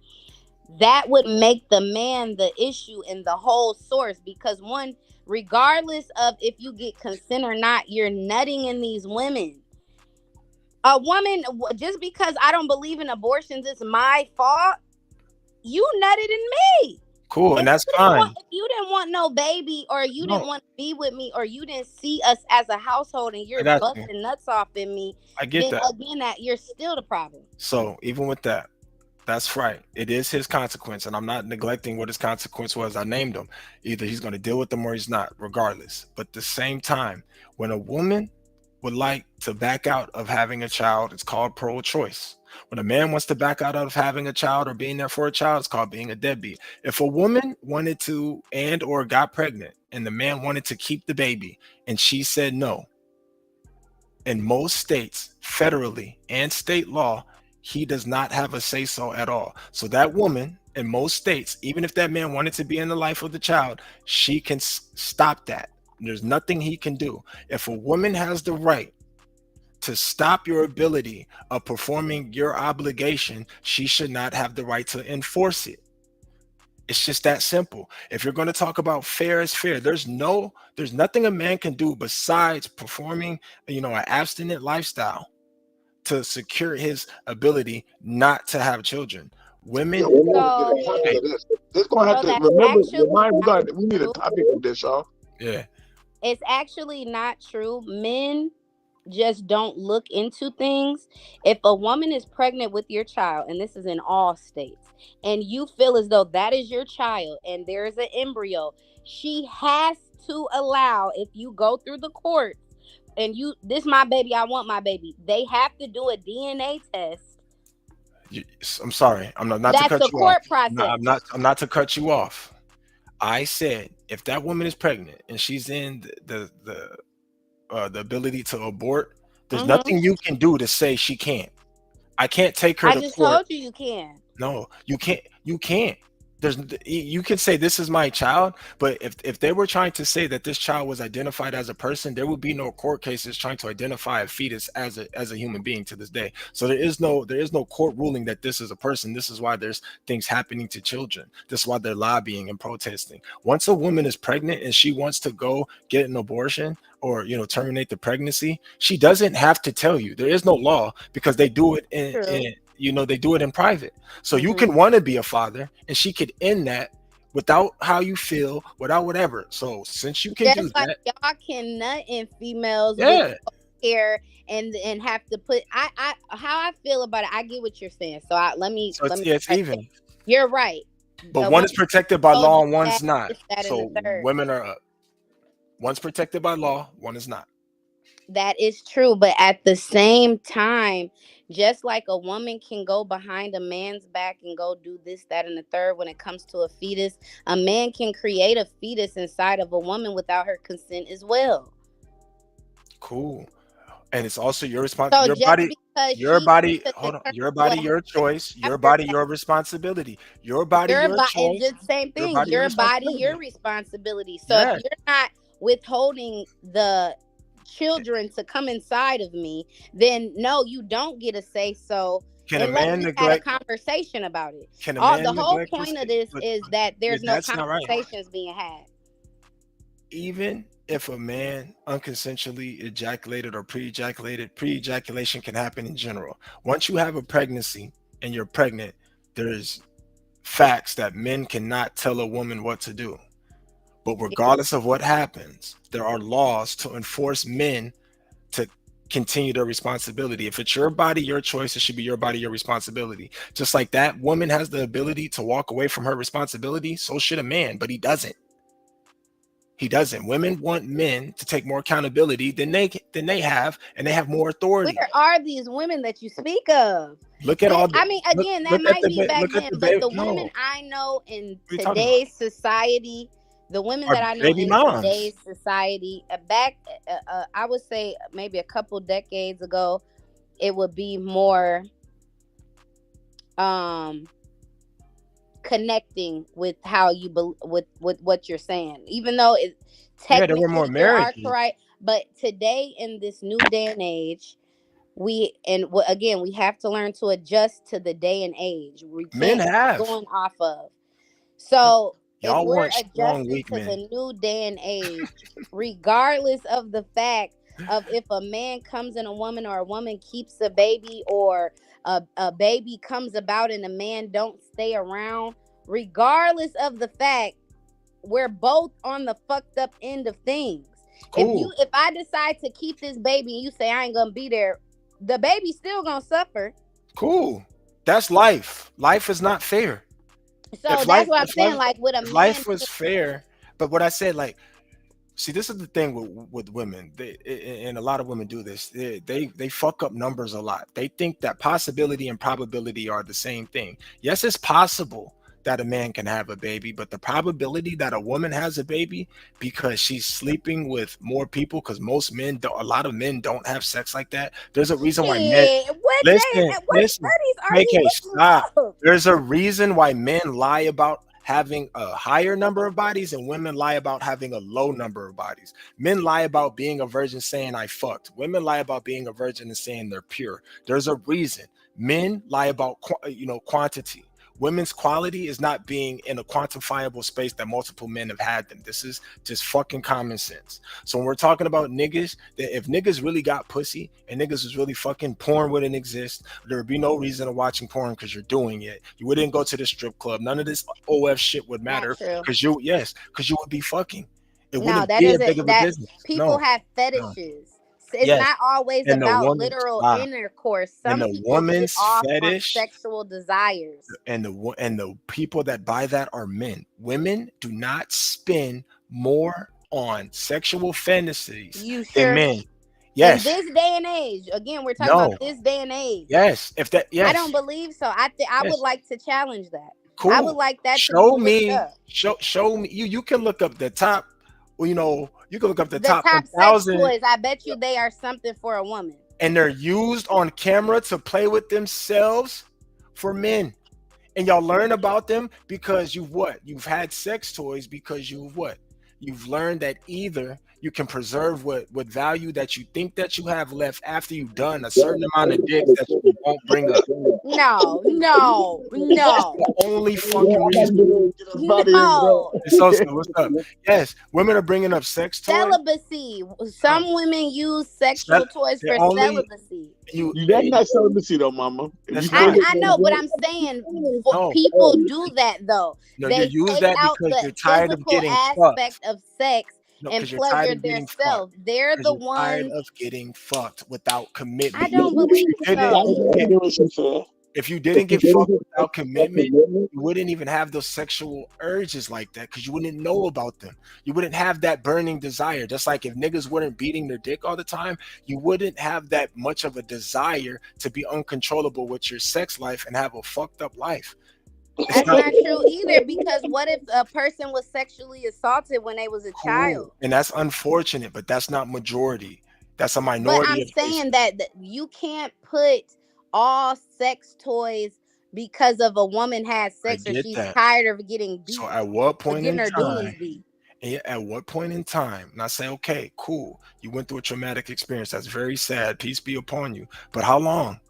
that would make the man the issue in the whole source. Because one, regardless of if you get consent or not, you're nutting in these women. A woman, just because I don't believe in abortions, it's my fault. You nutted in me. Cool, and that's fine. If you didn't want no baby, or you didn't want to be with me, or you didn't see us as a household, and you're busting nuts off in me, I get that. Again, that you're still the problem. So even with that, that's right. It is his consequence, and I'm not neglecting what his consequence was. I named him. Either he's going to deal with them or he's not, regardless. But at the same time, when a woman would like to back out of having a child, it's called pro-choice. When a man wants to back out of having a child or being there for a child, it's called being a deadbeat. If a woman wanted to and or got pregnant and the man wanted to keep the baby and she said no, in most states, federally and state law, he does not have a say-so at all. So that woman in most states, even if that man wanted to be in the life of the child, she can stop that. There's nothing he can do. If a woman has the right to stop your ability of performing your obligation, she should not have the right to enforce it. It's just that simple. If you're going to talk about fair is fair, there's nothing a man can do besides performing, an abstinent lifestyle to secure his ability not to have children. Women, this gonna have to remember. We need a topic of this, y'all. Yeah, it's actually not true. Men just don't look into things. If a woman is pregnant with your child, and this is in all states, and you feel as though that is your child and there is an embryo, she has to allow, if you go through the courts and this my baby, I want my baby, they have to do a DNA test. I'm sorry. I'm not That's to cut the you court off. process. I'm not to cut you off. I said if that woman is pregnant and she's in the ability to abort, there's nothing you can do to say she can't. I can't take her I to just court. told you can. No, you can't. You can't. You can say this is my child, but if they were trying to say that this child was identified as a person, there would be no court cases trying to identify a fetus as a human being to this day. So there is no court ruling that this is a person. This is why there's things happening to children. This is why they're lobbying and protesting. Once a woman is pregnant and she wants to go get an abortion or terminate the pregnancy, she doesn't have to tell you. There is no law because they do it they do it in private. So you can want to be a father and she could end that without how you feel, without whatever. So since you can do that, y'all can nut in females with hair and have to put how I feel about it. I get what you're saying. So let me it's even. You're right. But one is protected by law and one's not. So women are up. One's protected by law, one is not. That is true, but at the same time, just like a woman can go behind a man's back and go do this, that, and the third when it comes to a fetus, a man can create a fetus inside of a woman without her consent as well. Cool. And it's also your responsibility. So your body, your body, your choice. Your body, your responsibility. Your body, your choice. And just same thing. Your body, your responsibility. So if you're not withholding the children to come inside of me, then no, you don't get a say so. Can a man neglect a conversation about it? Can a man the whole point of this is that there's no conversations being had. Even if a man unconsensually ejaculated or pre-ejaculation can happen in general. Once you have a pregnancy and you're pregnant, there's facts that men cannot tell a woman what to do. But regardless of what happens, there are laws to enforce men to continue their responsibility. If it's your body, your choice, it should be your body, your responsibility. Just like that woman has the ability to walk away from her responsibility, so should a man, but he doesn't. He doesn't. Women want men to take more accountability than they have, and they have more authority. Where are these women that you speak of? Look at all. I mean, again, that might be back then, but the women I know in today's society. The women that I know in today's society, I would say maybe a couple decades ago, it would be more connecting with how you with what you're saying. Even though it technically there were more marriages, right? But today in this new day and age, we have to learn to adjust to the day and age. We men have going off of so. Y'all if we're want strong, adjusted weak to men. the new day and age, regardless of the fact of if a man comes in a woman or a woman keeps a baby or a baby comes about and a man don't stay around, regardless of the fact, we're both on the fucked up end of things. Cool. If I decide to keep this baby and you say I ain't gonna be there, the baby's still gonna suffer. Cool. That's life. Life is not fair. So that's what I'm saying. Like with a man, life was fair, but what I said, like, see, this is the thing with women. And a lot of women do this. They fuck up numbers a lot. They think that possibility and probability are the same thing. Yes, it's possible that a man can have a baby, but the probability that a woman has a baby because she's sleeping with more people, because a lot of men don't have sex like that. There's a reason why men listen. Stop. There's a reason why men lie about having a higher number of bodies and women lie about having a low number of bodies. Men lie about being a virgin saying I fucked. Women lie about being a virgin and saying they're pure. There's a reason. Men lie about quantity. Women's quality is not being in a quantifiable space that multiple men have had them. This is just fucking common sense. So when we're talking about niggas, if niggas really got pussy and niggas was really fucking, porn wouldn't exist. There would be no reason of watching porn because you're doing it. You wouldn't go to the strip club. None of this OF shit would matter because you would be fucking. It wouldn't be a big of a business. People have fetishes. It's not always about literal intercourse. Some people woman's get off fetish, on sexual desires. And the people that buy that are men. Women do not spend more on sexual fantasies You than sure? men. Yes. In this day and age, again, we're talking about this day and age. Yes. If that, yes. I don't believe so. I would like to challenge that. Cool. I would like that show to be me. up. Show me. You can look up the top. You know, you can look up the top sex 1,000. toys. I bet you they are something for a woman. And they're used on camera to play with themselves for men. And y'all learn about them because you've had sex toys because you've learned that either you can preserve what value that you think that you have left after you've done a certain amount of dicks that you won't bring up. No. That's the only fucking reason. No. So what's up? Yes, women are bringing up sex toys. Celibacy. Some women use sexual toys for celibacy. That's not celibacy though, mama. I know, but I'm saying people do that though. No, they you use take that out because the you're tired of physical getting aspect fucked. of sex and pleasure themselves. They're the ones tired of getting fucked without commitment. I don't believe so. If you didn't get fucked without commitment, you wouldn't even have those sexual urges like that because you wouldn't know about them. You wouldn't have that burning desire. Just like if niggas weren't beating their dick all the time, you wouldn't have that much of a desire to be uncontrollable with your sex life and have a fucked up life. That's not true either, because what if a person was sexually assaulted when they was a child? And that's unfortunate, but that's not majority. That's a minority. But I'm saying that you can't put all sex toys because of a woman has sex or she's tired of getting beat. So at what point in time? Yeah, at what point in time? And I say, okay, cool. You went through a traumatic experience. That's very sad. Peace be upon you. But how long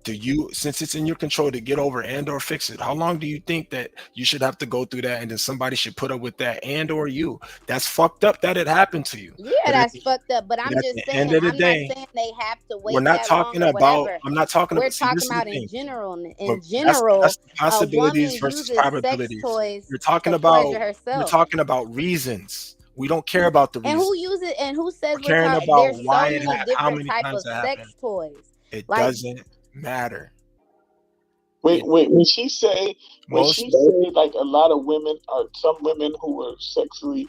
do you, since it's in your control to get over and or fix it, how long do you think that you should have to go through that and then somebody should put up with that and or you? That's fucked up that it happened to you. Yeah, that's fucked up. But I'm just saying, I'm not saying they have to wait. We're not talking about, I'm not talking about. We're talking about in general. In general, that's possibilities versus probabilities. You're talking about, we're talking about reasons. We don't care about the reasons. And who uses it and who says we're caring about there's why so many different types of sex toys. It doesn't matter. When she say like a lot of women are, some women who are sexually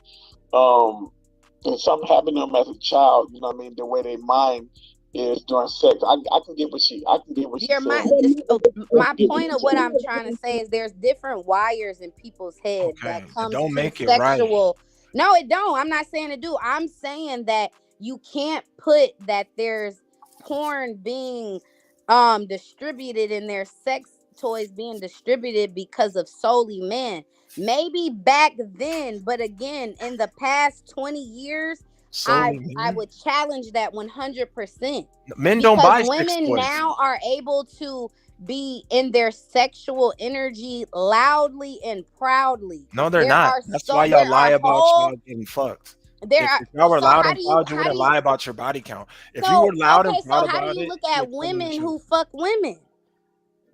and some having them as a child, you know what I mean, the way their mind is during sex. I can get what she said. My point of what I'm trying to say is there's different wires in people's heads that comes don't to make it sexual. right. No, it don't. I'm not saying it do. I'm saying that you can't put that there's porn being distributed and there's sex toys being distributed because of solely men. Maybe back then, but again, in the past 20 years, I would challenge that 100%. Men don't buy sex women toys. Now are able to be in their sexual energy loudly and proudly. No, they're not. That's why y'all lie about y'all getting fucked. If y'all were loud and proud, you wouldn't lie about your body count. If you were loud and proud about it, how do you look at women who fuck women?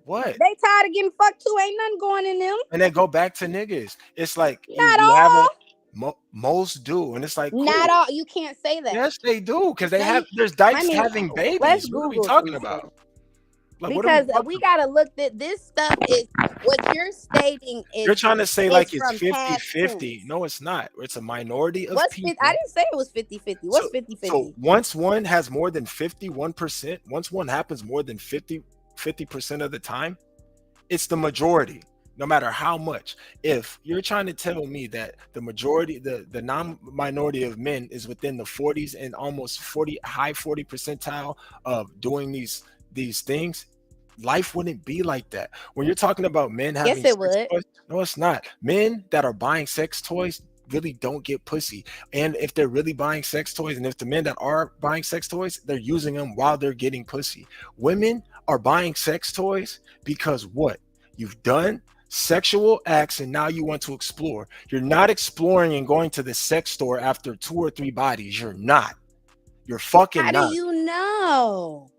What? They tired of getting fucked too. Ain't nothing going in them. And then go back to niggas. It's like not all. Most do, and it's like cool. Not all. You can't say that. Yes, they do, because they have. There's dykes having babies. Let's what are we Google talking about? Like, because we gotta look at this stuff. Is what you're stating is you're trying to say like it's 50-50. No, it's not. It's a minority of people. I didn't say it was 50-50. What's 50-50? So once one has more than 51%, once one happens more than 50% of the time, it's the majority, no matter how much. If you're trying to tell me that the majority, the non-minority of men is within the 40s and almost high 40 percentile of doing these things, life wouldn't be like that. When you're talking about men having yes, it would. Toys, no, it's not. Men that are buying sex toys really don't get pussy. And if they're really buying sex toys, and if the men that are buying sex toys, they're using them while they're getting pussy. Women are buying sex toys because what? You've done sexual acts and now you want to explore. You're not exploring and going to the sex store after 2 or 3 bodies. You're not. You're fucking not. How do you know?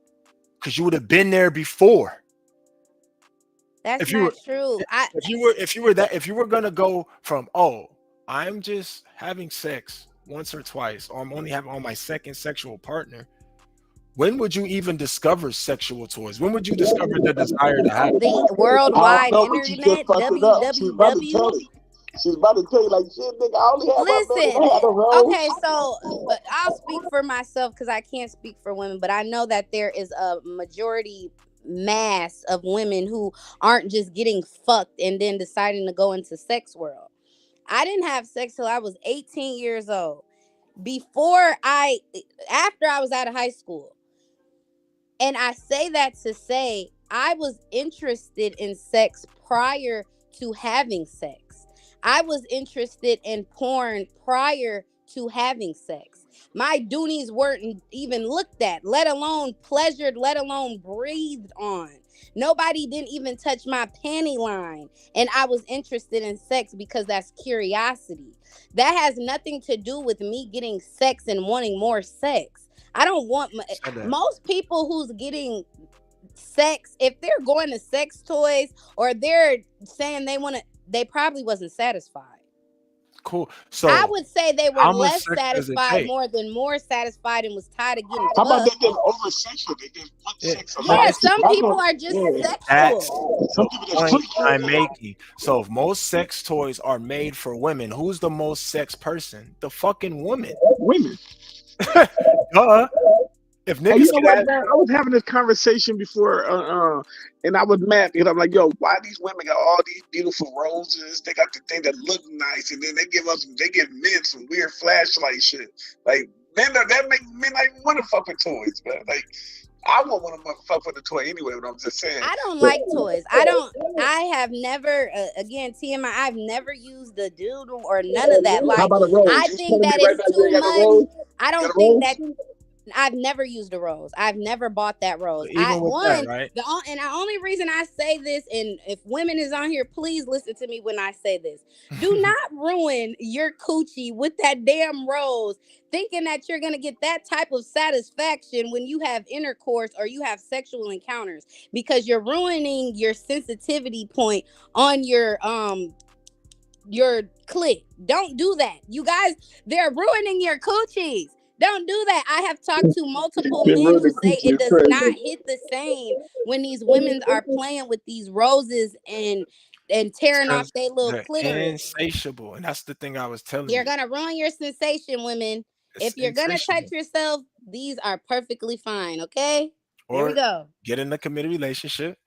Because you would have been there before. That's not true. If you were gonna go from, oh, I'm just having sex once or twice, or I'm only having on my second sexual partner, when would you even discover sexual toys? When would you discover the desire to have the worldwide internet, www? She's about to tell you like, shit, nigga, I only have Listen, my rose. okay, so I'll speak for myself because I can't speak for women, but I know that there is a majority mass of women who aren't just getting fucked and then deciding to go into sex world. I didn't have sex till I was 18 years old. After I was out of high school. And I say that to say I was interested in sex prior to having sex. I was interested in porn prior to having sex. My doonies weren't even looked at, let alone pleasured, let alone breathed on. Nobody didn't even touch my panty line. And I was interested in sex because that's curiosity. That has nothing to do with me getting sex and wanting more sex. I don't want most people who's getting sex, if they're going to sex toys or they're saying they probably wasn't satisfied. Cool. So I would say they were less satisfied more than more satisfied and was tired of getting fucked. How about they get over sexual? They just want sex. Yeah, some people are just sexual. That's the point I'm making. So if most sex toys are made for women, who's the most sex person? The fucking woman. Women. If niggas you know what, man? I was having this conversation before, and I was mad because I'm like, yo, why these women got all these beautiful roses? They got the thing that look nice, and then they give men some weird flashlight shit. Like that make men not even want to fuck with toys, man. Like I won't want to fuck with a toy anyway. But I'm just saying. I don't like toys. I have never, again, TMI. I've never used the doodle or none of that. Like I think that it's too much. I don't think that. I've never used a rose. I've never bought that rose. The only reason I say this, and if women is on here, please listen to me when I say this. Do not ruin your coochie with that damn rose, thinking that you're gonna get that type of satisfaction when you have intercourse or you have sexual encounters, because you're ruining your sensitivity point on your clit. Don't do that. You guys, they're ruining your coochies. Don't do that. I have talked to multiple men who say it does not hit the same when these women are playing with these roses and tearing off their little clitoris. Insatiable, and that's the thing I was telling you. You're gonna ruin your sensation, women. If you're gonna touch yourself, these are perfectly fine. Okay, there we go. Get in a committed relationship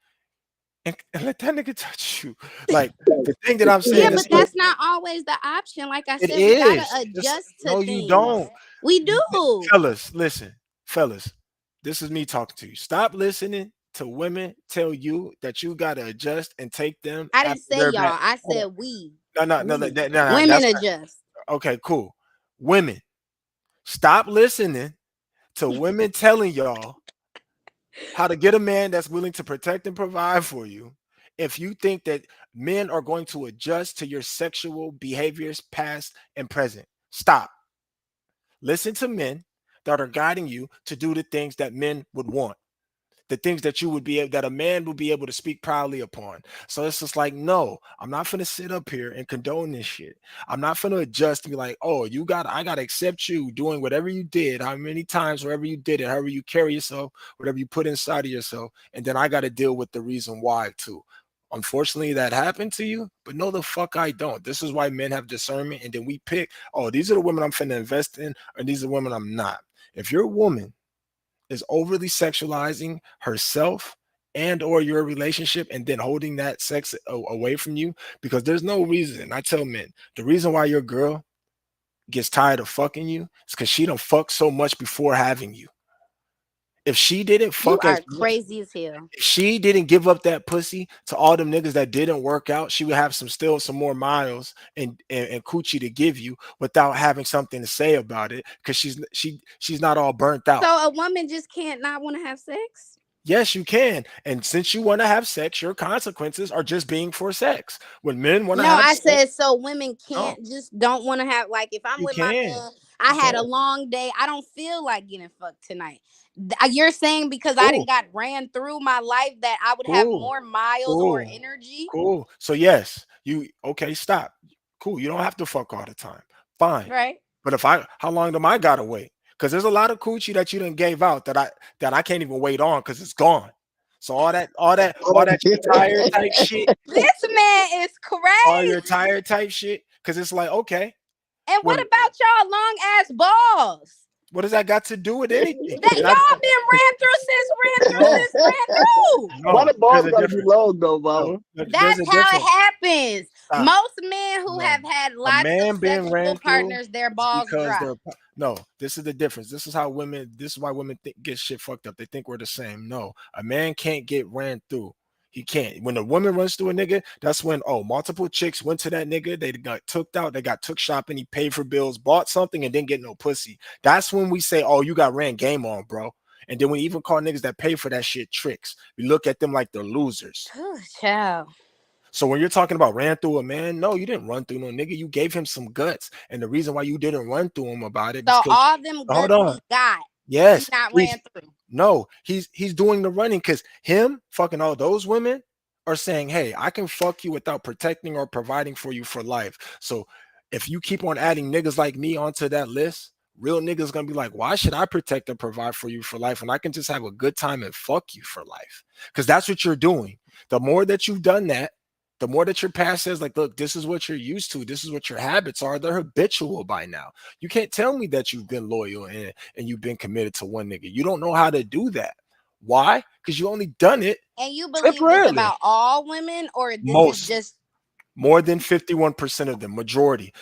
and let that nigga touch you. Like the thing that I'm saying. Yeah, but that's not always the option. Like I said, we gotta adjust to things. No, you don't. We do. Fellas, listen. Fellas, this is me talking to you. Stop listening to women tell you that you gotta adjust and take them. I didn't say y'all. I said we. No. Women adjust. Okay, cool. Women, stop listening to women telling y'all how to get a man that's willing to protect and provide for you. If you think that men are going to adjust to your sexual behaviors, past and present, stop. Listen to men that are guiding you to do the things that men would want, the things that that a man would be able to speak proudly upon. So it's just like, no, I'm not finna sit up here and condone this shit. I'm not finna adjust and be like, oh, I gotta accept you doing whatever you did, how many times, wherever you did it, however you carry yourself, whatever you put inside of yourself, and then I gotta deal with the reason why too. Unfortunately, that happened to you, but no, the fuck I don't. This is why men have discernment, and then we pick, oh, these are the women I'm finna invest in, or these are the women I'm not. If your woman is overly sexualizing herself and or your relationship and then holding that sex away from you, because there's no reason. I tell men, the reason why your girl gets tired of fucking you is because she done fucked so much before having you. If she didn't fuck, you are crazy as hell. If she didn't give up that pussy to all them niggas that didn't work out, she would have some more miles and coochie to give you without having something to say about it, because she's not all burnt out. So a woman just can't not want to have sex? Yes, you can. And since you want to have sex, your consequences are just being for sex. When men want to have sex. No, I said so women can't just don't want to have, like if I'm with my man, I had a long day, I don't feel like getting fucked tonight. You're saying because I didn't got ran through my life that I would have more miles or energy? Cool. So yes, stop. Cool. You don't have to fuck all the time. Fine. Right. But how long do I gotta wait? Because there's a lot of coochie that you done gave out that I can't even wait on because it's gone. So all that you're tired type shit. This man is All your crazy. tired type shit. Cause it's like, okay. And what about y'all long ass balls? What does that got to do with anything? That y'all been ran through. Why the balls there's a gotta be long though, mama? That's how it happens. Stop. Most men who have had A lots man of being ran sexual partners, their balls drop. No, this is the difference. This is why women get shit fucked up. They think we're the same. No, a man can't get ran through. He can't. When a woman runs through a nigga, that's when multiple chicks went to that nigga. They got took out. They got took shopping. He paid for bills, bought something, and didn't get no pussy. That's when we say, "Oh, you got ran game on, bro." And then we even call niggas that pay for that shit tricks. We look at them like they're losers. Child. So when you're talking about ran through a man, no, you didn't run through no nigga. You gave him some guts, and the reason why you didn't run through him about it. So all them guts he got. Yes, he not ran through. No, he's doing the running because him fucking all those women are saying, hey, I can fuck you without protecting or providing for you for life. So if you keep on adding niggas like me onto that list, real niggas gonna be like, why should I protect or provide for you for life when I can just have a good time and fuck you for life? Because that's what you're doing. The more that you've done that, the more that your past says, like, look, this is what you're used to. This is what your habits are. They're habitual by now. You can't tell me that you've been loyal and you've been committed to one nigga. You don't know how to do that. Why? Because you only done it. And you believe this about all women, or this is just more than 51% of them? Majority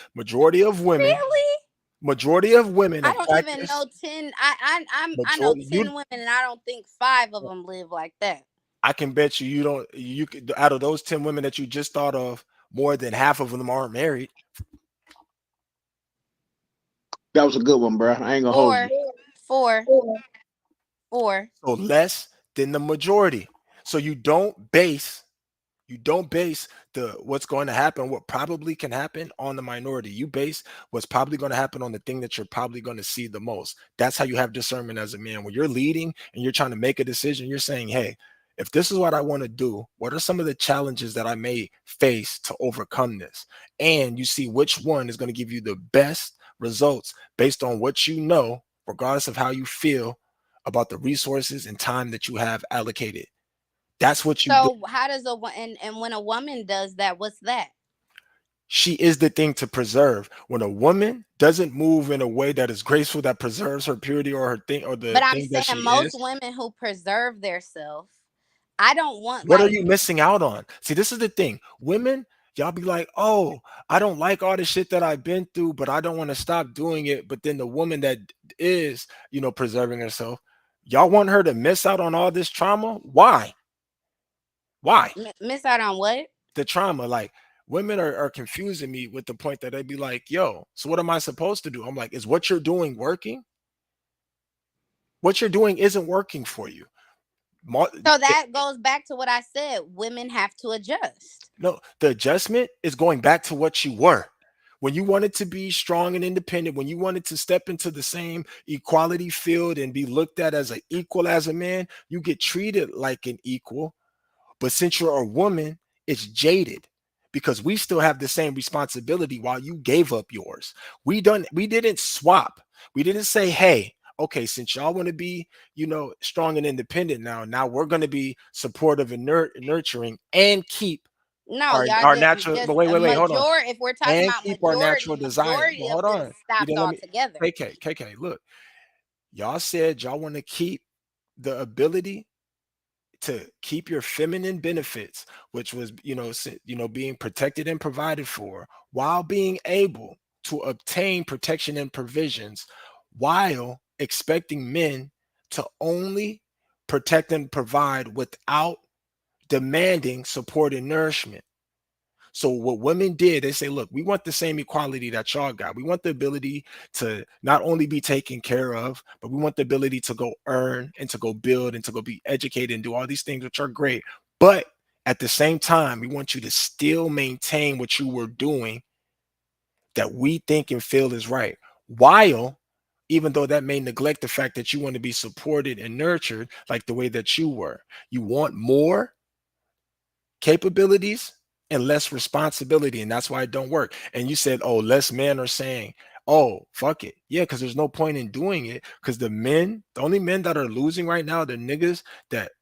of women. Really? Majority of women. I don't even know 10. I know 10 women, and I don't think 5 of them live like that. I can bet you could, out of those 10 women that you just thought of, more than half of them aren't married. That was a good one, bro. I ain't gonna hold you. 4. So less than the majority. So you don't base the what's going to happen, what probably can happen on the minority. You base what's probably going to happen on the thing that you're probably going to see the most. That's how you have discernment as a man. When you're leading and you're trying to make a decision, you're saying, hey, if this is what I want to do, what are some of the challenges that I may face to overcome this? And you see which one is going to give you the best results based on what you know, regardless of how you feel about the resources and time that you have allocated. That's what you do. How does and when a woman does that, what's that? She is the thing to preserve. When a woman doesn't move in a way that is graceful, that preserves her purity or her thing, or the but I'm thing that saying she most is, women who preserve themselves, I don't want. What are you missing out on? See, this is the thing. Women, y'all be like, oh, I don't like all the shit that I've been through, but I don't want to stop doing it. But then the woman that is, preserving herself, y'all want her to miss out on all this trauma? Why? Miss out on what? The trauma. Like, women are confusing me with the point that they'd be like, yo, so what am I supposed to do? I'm like, is what you're doing working? What you're doing isn't working for you. So that goes back to what I said. Women have to adjust. No, the adjustment is going back to what you were. When you wanted to be strong and independent, when you wanted to step into the same equality field and be looked at as an equal as a man, you get treated like an equal. But since you're a woman, it's jaded because we still have the same responsibility while you gave up yours. We didn't swap. We didn't say, hey, okay, since y'all want to be, strong and independent now we're going to be supportive and nurturing and keep our natural. But wait, hold on. If we're talking about keep our natural desire. Hold on. Stopped altogether. KK, look, y'all said y'all want to keep the ability to keep your feminine benefits, which was, being protected and provided for, while being able to obtain protection and provisions, while expecting men to only protect and provide without demanding support and nourishment. So what women did, they say, look, we want the same equality that y'all got. We want the ability to not only be taken care of, but we want the ability to go earn and to go build and to go be educated and do all these things, which are great. But at the same time, we want you to still maintain what you were doing that we think and feel is right. While, even though that may neglect the fact that you want to be supported and nurtured like the way that you were, you want more capabilities and less responsibility, and that's why it don't work. And you said, oh, less men are saying, oh, fuck it. Yeah, because there's no point in doing it, because the only men that are losing right now, the niggas that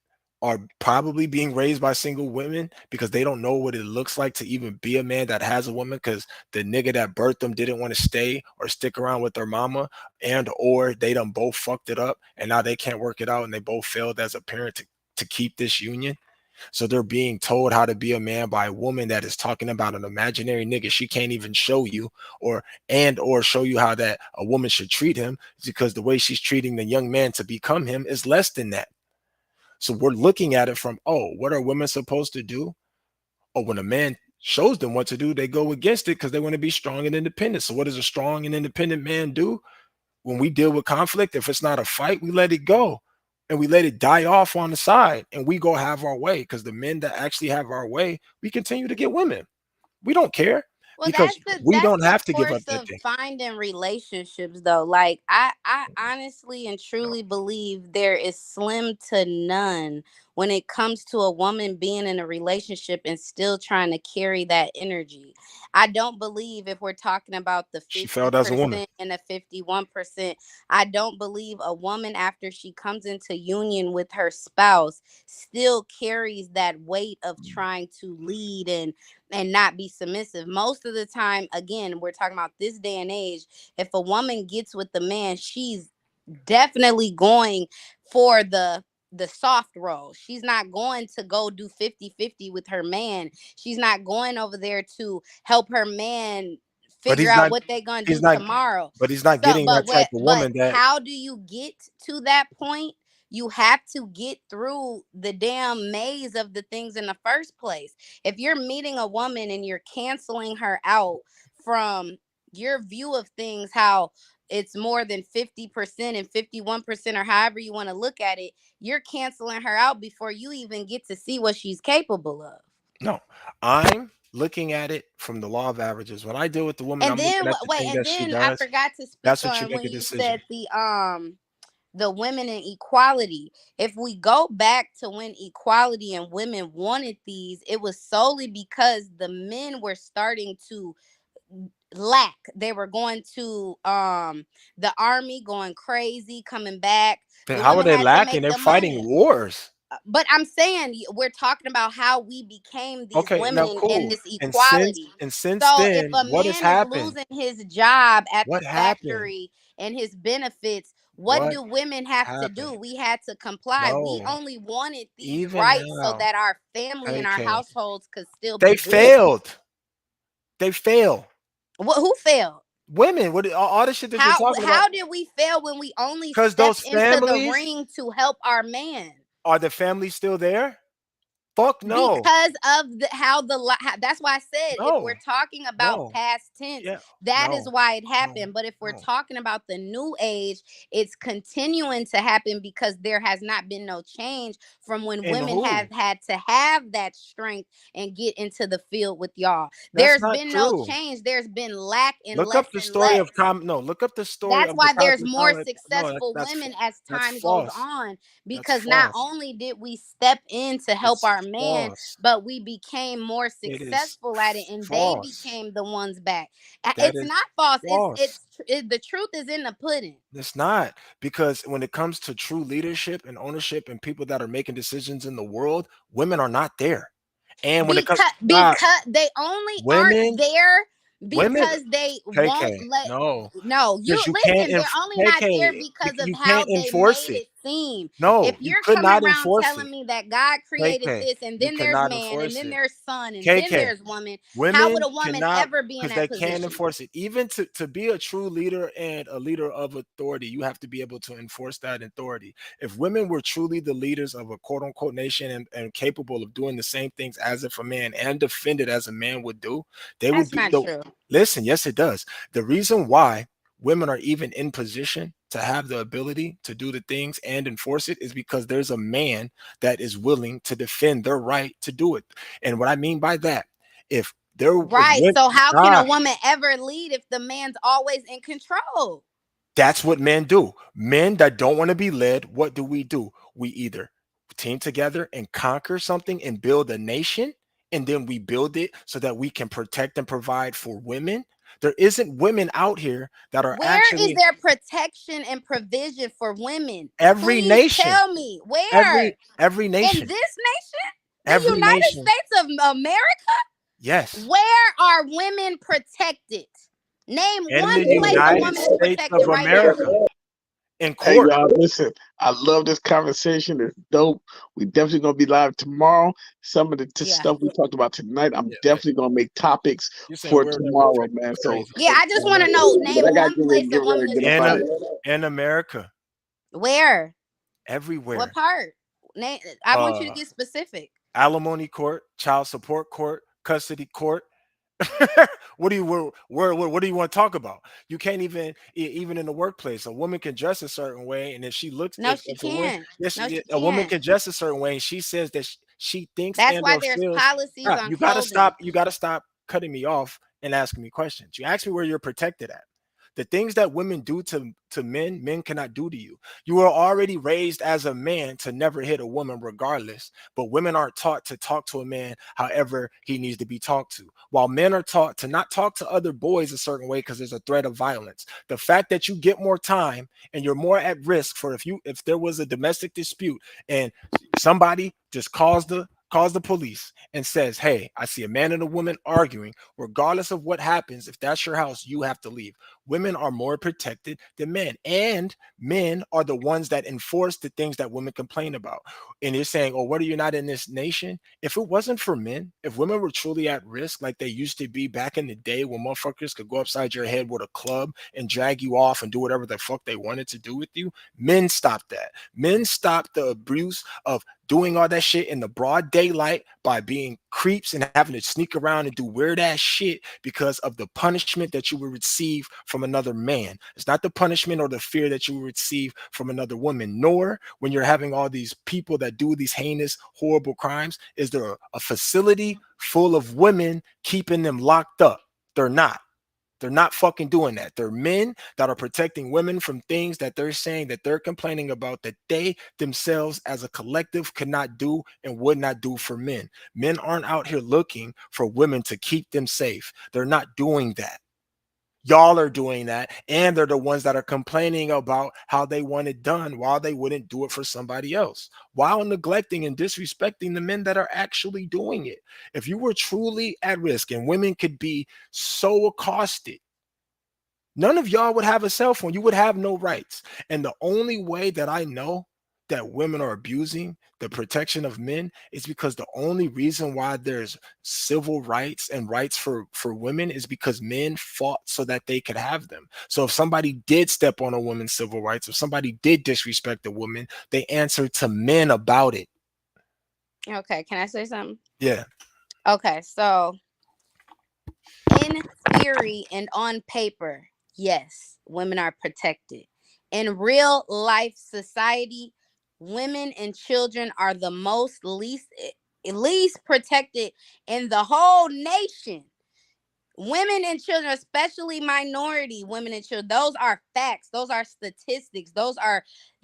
are probably being raised by single women because they don't know what it looks like to even be a man that has a woman, because the nigga that birthed them didn't want to stay or stick around with their mama, and or they done both fucked it up and now they can't work it out and they both failed as a parent to keep this union. So they're being told how to be a man by a woman that is talking about an imaginary nigga she can't even show you, or show you how that a woman should treat him, because the way she's treating the young man to become him is less than that. So we're looking at it from, oh, what are women supposed to do? Oh, when a man shows them what to do, they go against it because they want to be strong and independent. So what does a strong and independent man do? When we deal with conflict, if it's not a fight, we let it go and we let it die off on the side and we go have our way, because the men that actually have our way, we continue to get women. We don't care. Well, Because we don't have to give up that of thing. finding relationships, though. Like I honestly and truly believe there is slim to none when it comes to a woman being in a relationship and still trying to carry that energy. I don't believe, if we're talking about the She failed as a woman. 50% and the 51%, I don't believe a woman after she comes into union with her spouse still carries that weight of trying to lead and not be submissive. Most of the time, again, we're talking about this day and age, if a woman gets with the man, she's definitely going for the soft role. She's not going to go do 50-50 with her man. She's not going over there to help her man But figure he's out not, what they're gonna he's do not, tomorrow. but he's not getting that type of But woman that how do you get to that point? You have to get through the damn maze of the things in the first place. If you're meeting a woman and you're canceling her out from your view of things, how it's more than 50% and 51%, or however you want to look at it, you're canceling her out before you even get to see what she's capable of. No, I'm looking at it from the law of averages. When I deal with the woman, And I'm then looking at the wait, thing and that she then I does. forgot to speak That's what you on make when a you decision. said the women and equality. If we go back to when equality and women wanted these, it was solely because the men were starting to lack. They were going to the army, going crazy, coming back. But The how are women they had to lacking? make They're the fighting money. wars. But I'm saying we're talking about how we became these Okay, now women and cool. this And since equality. So if then, a what has man is happened? losing his job at the What happened? factory and his benefits, what What do women have to do? happened? We had to comply. We No, only wanted these even rights so now, that our family and our KK, households could still they be good. failed. They fail. Who failed? Women, what all the shit that you're talking about? How did we fail when we only Because stepped those into the families, ring to help our man? are the families still there? Fuck no. Because of that's why I said, if No. we're talking about No. past tense, Yeah. that is No. why it No. happened. But if we're No. talking about the new age, it's continuing to happen because there has not been no change from when And women who? have had to have that strength and get into the field with y'all. That's There's not been no true. change. There's been lack and Look up less the and story less. of no, look up the story That's of the why there's more cosmetology. No, successful women as that's time goes false. on, That's because not false. only did we step in to help It's our man, false. but we became more It is successful at it, and they false. became the ones back. That It's is not false. false. The truth is in the pudding. It's not, because when it comes to true leadership and ownership and people that are making decisions in the world, women are not there. And when it comes Because they only aren't women, there women, because they KK, won't let. no, No, you because you can't, listen, they're only not there KK, because of you how can't they enforce made it. it seem. No, If you you're could coming not around enforce it. telling me that God created KK, this, and you then there's cannot man, and enforce then it. there's son, and then KK, there's woman, how would women a woman cannot, ever be in because that they can't position? enforce it. Even to be a true leader and a leader of authority, you have to be able to enforce that authority. If women were truly the leaders of a quote unquote nation and capable of doing the same things as if a man and defend it as a man would do, they would That's be not the true. listen, yes, it does. The reason why women are even in position to have the ability to do the things and enforce it is because there's a man that is willing to defend their right to do it. And what I mean by that, if Right. women, So how can a stop. woman ever lead if the man's always in control? That's what men do. Men that don't want to be led, what do? We either team together and conquer something and build a nation, and then we build it so that we can protect and provide for women. There isn't women out here that are Where is actually there protection and provision for women? every Please nation. tell me where. Every nation. In this nation, the Every United nation. States of America. Yes. Where are women protected? Name In one the place a United woman is States protected of right America. now. In Hey court. y'all, listen. I love this conversation. It's dope. We definitely gonna be live tomorrow. Some of the stuff we talked about tonight, I'm definitely gonna make topics for tomorrow, man. So Yeah, I just want to know. but Name I gotta one place a woman is get up out of protected. here. In America. Where? Everywhere. What part? Name. I want you to get specific. Alimony court, child support court, custody court. What do you what do you want to talk about? You can't even in the workplace. A woman can dress a certain way, and if she looks, No, she can't. a woman can dress a certain way, and she says that she thinks That's and why or there's feels. policies on You gotta clothing. stop. You gotta stop cutting me off and asking me questions. You ask me where you're protected at. The things that women do to men cannot do to you. You were already raised as a man to never hit a woman regardless, but women aren't taught to talk to a man however he needs to be talked to, while men are taught to not talk to other boys a certain way because there's a threat of violence. The fact that you get more time and you're more at risk for if there was a domestic dispute and somebody just calls the police and says, hey, I see a man and a woman arguing, regardless of what happens, if that's your house, you have to leave. Women are more protected than men, and men are the ones that enforce the things that women complain about. And you're saying, oh, what are you not in this nation? If it wasn't for men, if women were truly at risk like they used to be back in the day when motherfuckers could go upside your head with a club and drag you off and do whatever the fuck they wanted to do with you, men stopped that. Men stopped the abuse of doing all that shit in the broad daylight by being creeps and having to sneak around and do weird ass shit because of the punishment that you would receive from another man. It's not the punishment or the fear that you would receive from another woman, nor when you're having all these people that do these heinous, horrible crimes, is there a facility full of women keeping them locked up. They're not. They're not fucking doing that. They're men that are protecting women from things that they're saying that they're complaining about that they themselves as a collective could not do and would not do for men. Men aren't out here looking for women to keep them safe. They're not doing that. Y'all are doing that, and they're the ones that are complaining about how they want it done while they wouldn't do it for somebody else, while neglecting and disrespecting the men that are actually doing it. If you were truly at risk and women could be so accosted, none of y'all would have a cell phone. You would have no rights. And the only way that I know that women are abusing the protection of men is because the only reason why there's civil rights and rights for women is because men fought so that they could have them. So if somebody did step on a woman's civil rights, if somebody did disrespect a woman, they answered to men about it. Okay, can I say something? Yeah. Okay, so in theory and on paper, yes, women are protected. In real life society, women and children are the least protected in the whole nation. Women and children, especially minority women and children, those are facts. Those are statistics. Those are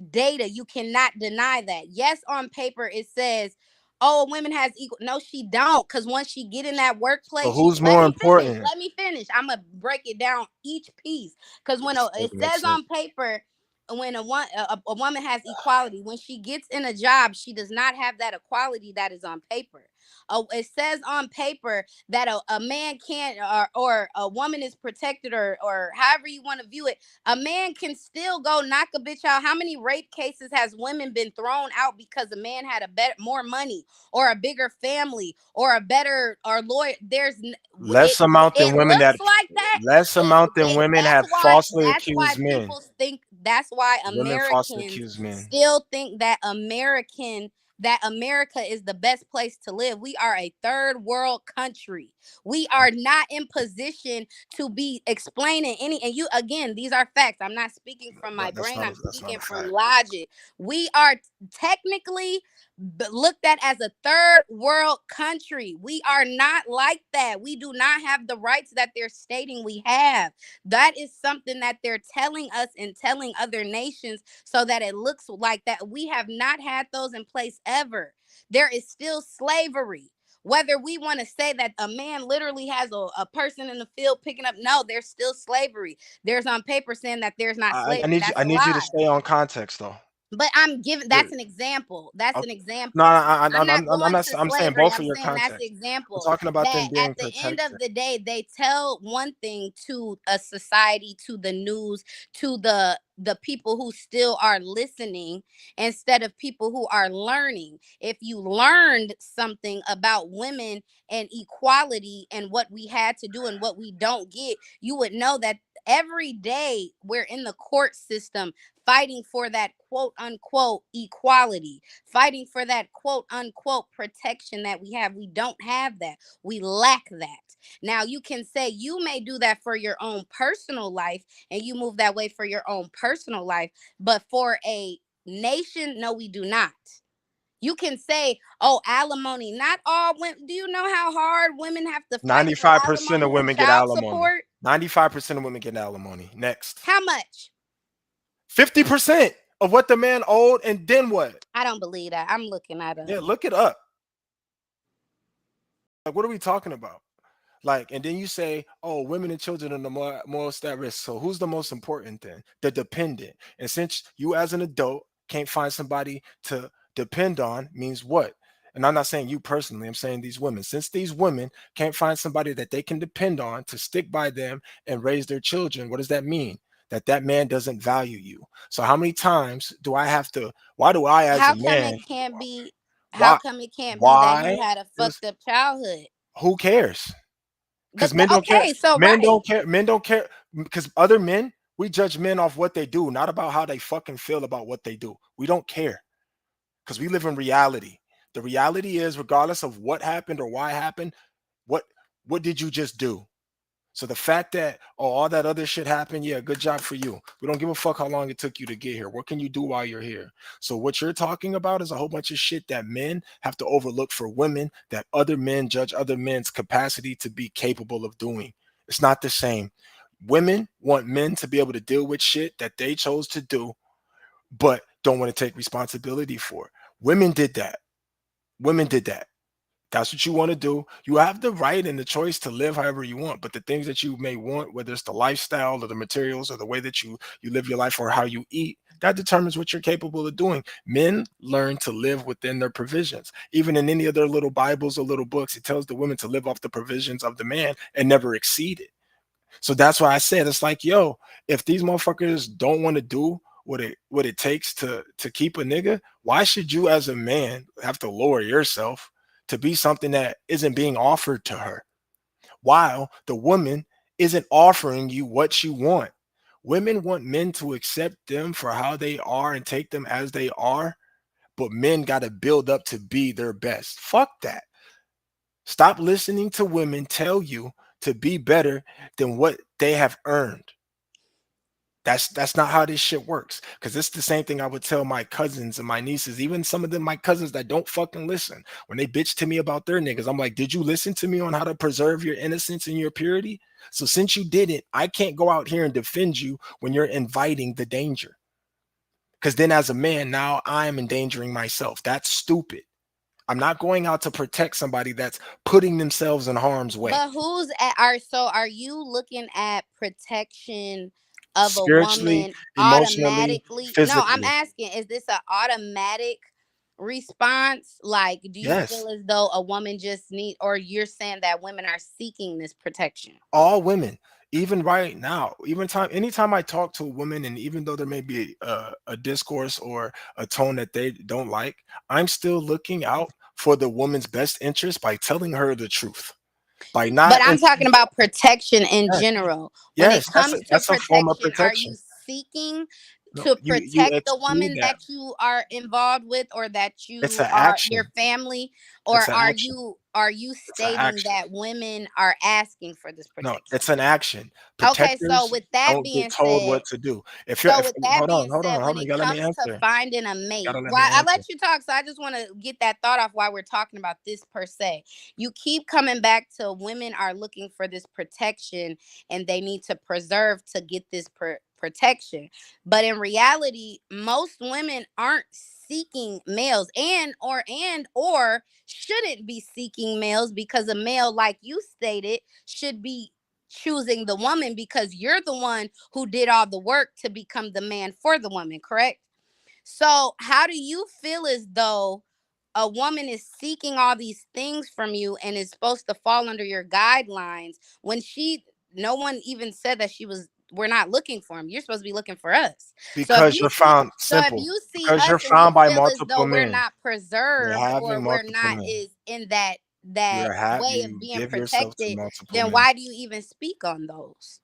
data. You cannot deny that. Yes, on paper it says, oh, women has equal. No, she don't. Because once she get in that workplace, so who's more important? Let me finish. I'm gonna break it down each piece. Because when it says on paper, when a woman has equality, when she gets in a job, she does not have that equality that is on paper. It says on paper that a man can't or a woman is protected or however you want to view it. A man can still go knock a bitch out. How many rape cases has women been thrown out because a man had more money or a bigger family or a better or lawyer? There's less amount than women that like that. less amount than women have falsely accused men. That's why Women falsely Americans accuse men. still think that America is the best place to live. We are a third world country. We are not in position to be explaining and you, again, these are facts. I'm not speaking from my brain. I'm speaking from logic. We are technically looked at as a third world country. We are not like that. We do not have the rights that they're stating we have. That is something that they're telling us and telling other nations so that it looks like that. We have not had those in place ever. There is still slavery. Whether we want to say that a man literally has a person in the field picking up, no, there's still slavery. There's on paper saying that there's not slavery. That's I a need you to lie. stay on context though. But I'm giving, that's an example. That's Okay. an No, example. I'm not I'm going not. to I'm saying slavery. both of I'm your saying that's the context. We're example talking about them that at being the end of protected. the day, they tell one thing to a society, to the news, to the people who still are listening instead of people who are learning. If you learned something about women and equality and what we had to do and what we don't get, you would know that every day we're in the court system fighting for that quote unquote equality, fighting for that quote unquote protection that we have. We don't have that. We lack that. Now, you can say you may do that for your own personal life and you move that way for your own personal life, but for a nation, no, we do not. You can say, oh, alimony. Not all women. Do you know how hard women have to fight for 95% alimony of and women get child alimony. support? 95% of women get alimony. Next. How much? 50% of what the man owed, and then what? I don't believe that. I'm looking at it. Yeah, look it up. Like, what are we talking about? Like, and then you say, oh, women and children are the most at risk. So who's the most important then? The dependent. And since you as an adult can't find somebody to depend on, means what? And I'm not saying you personally, I'm saying these women. Since these women can't find somebody that they can depend on to stick by them and raise their children, what does that mean? That man doesn't value you. So how many times do I have to, why do I as a How come it man, can't be? How why, come it can't be that why, he had a fucked up childhood? who cares? Because But men don't care. okay, so Men right. don't care. Men don't care. Because other men, we judge men off what they do, not about how they fucking feel about what they do. We don't care. Because we live in reality. The reality is, regardless of what happened or why it happened, what did you just do? So the fact that, oh, all that other shit happened, yeah, good job for you. We don't give a fuck how long it took you to get here. What can you do while you're here? So what you're talking about is a whole bunch of shit that men have to overlook for women, that other men judge other men's capacity to be capable of doing. It's not the same. Women want men to be able to deal with shit that they chose to do, but don't want to take responsibility for. Women did that. Women did that. That's what you want to do. You have the right and the choice to live however you want, but the things that you may want, whether it's the lifestyle or the materials or the way that you live your life or how you eat, that determines what you're capable of doing. Men learn to live within their provisions. Even in any of their little Bibles or little books, it tells the women to live off the provisions of the man and never exceed it. So that's why I said, it's like, yo, if these motherfuckers don't want to do what it takes to keep a nigga, why should you as a man have to lower yourself to be something that isn't being offered to her, while the woman isn't offering you what you want? Women want men to accept them for how they are and take them as they are, but men got to build up to be their best. Fuck that. Stop listening to women tell you to be better than what they have earned. That's not how this shit works. Because it's the same thing I would tell my cousins and my nieces, even some of them, my cousins that don't fucking listen. When they bitch to me about their niggas, I'm like, did you listen to me on how to preserve your innocence and your purity? So since you didn't, I can't go out here and defend you when you're inviting the danger. Because then as a man, now I'm endangering myself. That's stupid. I'm not going out to protect somebody that's putting themselves in harm's way. But are you looking at protection of a Spiritually, woman emotionally, automatically? No, I'm physically. asking, is this an automatic response? Like, do you Yes. feel as though a woman just or you're saying that women are seeking this protection? All women, even right now, anytime I talk to a woman, and even though there may be a discourse or a tone that they don't like, I'm still looking out for the woman's best interest by telling her the truth. But I'm talking about protection in Yes. general. When Yes, it comes to that's a form of protection, are protection. you seeking No, to you protect the exclude woman that. that you are involved with, or that It's you an are your action. family, or It's an are action. you It's an stating action. that women are asking for this No, protection? it's an action. Okay, so Protectors with that don't get being told said, what to do. If you're, hold on, when you it gotta let me comes to answer. finding a You mate, gotta let me why I answer. let you talk, so I just want to get that thought off while we're talking about this per se. You keep coming back to women are looking for this protection and they need to preserve to get this protection. But in reality, most women aren't seeking males or shouldn't be seeking males, because a male, like you stated, should be choosing the woman because you're the one who did all the work to become the man for the woman, correct? So how do you feel as though a woman is seeking all these things from you and is supposed to fall under your guidelines when no one even said that we're not looking for him. You're supposed to be looking for us. Because you're found If simple. you see Because you're us and you found by feel as though multiple we're men. not You're preserved or having we're multiple not men. in that way of You being give yourself to protected, multiple then men. why do you even speak on those?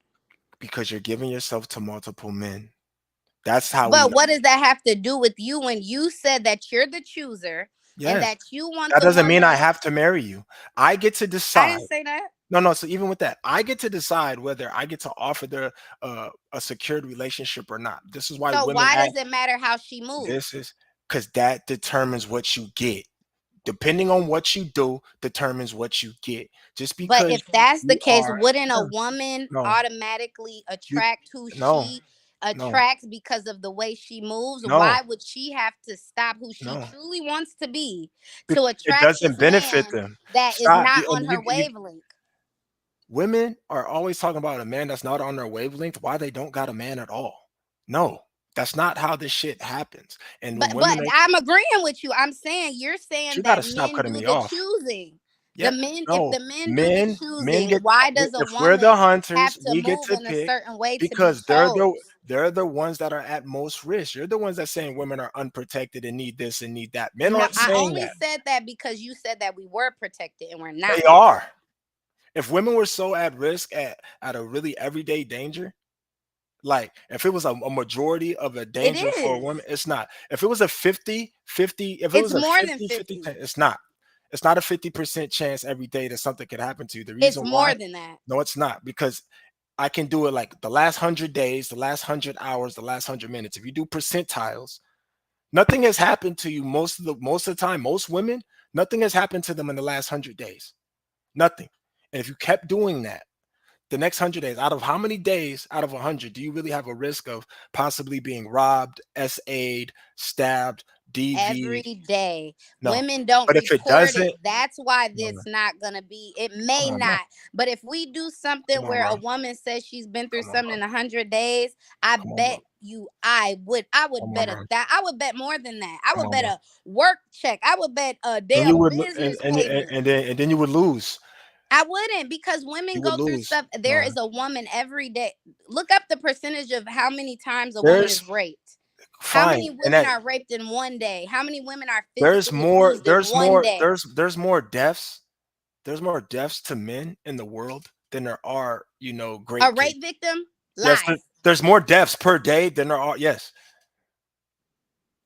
Because you're giving yourself to multiple men. That's how But what does that have to do with you when you said that you're the chooser and that you want that the doesn't woman? mean I have to marry you. I get to decide. I didn't say that. No. So even with that, I get to decide whether I get to offer a secured relationship or not. This is why So women. Why does it matter how she moves? This is because that determines what you get. Depending on what you do, determines what you get. Just because. But if that's the case, wouldn't a woman automatically attract who she attracts because of the way she moves? Why would she have to stop who she truly wants to be to attract? It doesn't benefit them. That is not on her wavelength. Women are always talking about a man that's not on their wavelength. Why they don't got a man at all? No, that's not how this shit happens. And but I'm agreeing with you. I'm saying you're saying that men do the choosing. Yeah, if the men do the choosing, why does a woman we're the hunters, have to we get move to in a pick certain way because to be they're the ones that are at most risk. You're the ones that saying women are unprotected and need this and need that. Men aren't saying that. I only said that because you said that we were protected and we're not. They are. If women were so at risk at a really everyday danger, like if it was a majority of a danger for a woman, it's not. If it was a 50-50, if it was a more 50-50, it's not. It's not a 50% chance every day that something could happen to you. The reason it's more than that. No, it's not, because I can do it like the last 100 days, the last 100 hours, the last 100 minutes. If you do percentiles, nothing has happened to you most of the time. Most women, nothing has happened to them in the last 100 days. Nothing. And if you kept doing that, the next 100 days, out of how many days out of 100 do you really have a risk of possibly being robbed, SA'd, stabbed, DV'd? Every day. No. Women don't But if it report doesn't, that's why it's not gonna be. It may not. But if we do something where a woman says she's been through something in 100 days, I bet you I would bet I would bet more than that. I would bet a work check. I would bet a damn business paper. And then you would lose. I wouldn't, because women go through stuff. There is a woman every day. Look up the percentage of how many times a woman is raped. How many women are raped in one day? How many women are physically abused in one day? There's more deaths. There's more deaths to men in the world than there are, great. A rape victim? Lies. Yes, there's more deaths per day than there are. Yes.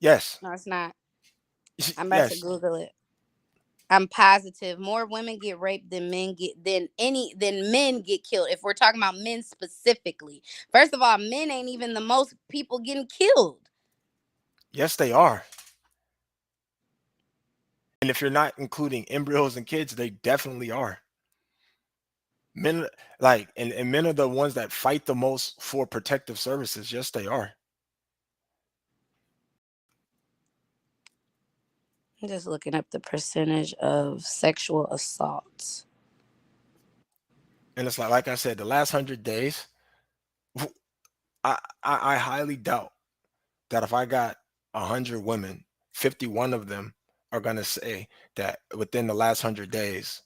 Yes. No, it's not. I'm about to Google it. I'm positive more women get raped than men get killed. If we're talking about men specifically, first of all, men ain't even the most people getting killed. Yes, they are. And if you're not including embryos and kids, they definitely are. Men and men are the ones that fight the most for protective services. Yes, they are. I'm just looking up the percentage of sexual assaults. And it's like I said, the last 100 days, I highly doubt that if I got 100 women, 51 of them are going to say that within the last 100 days.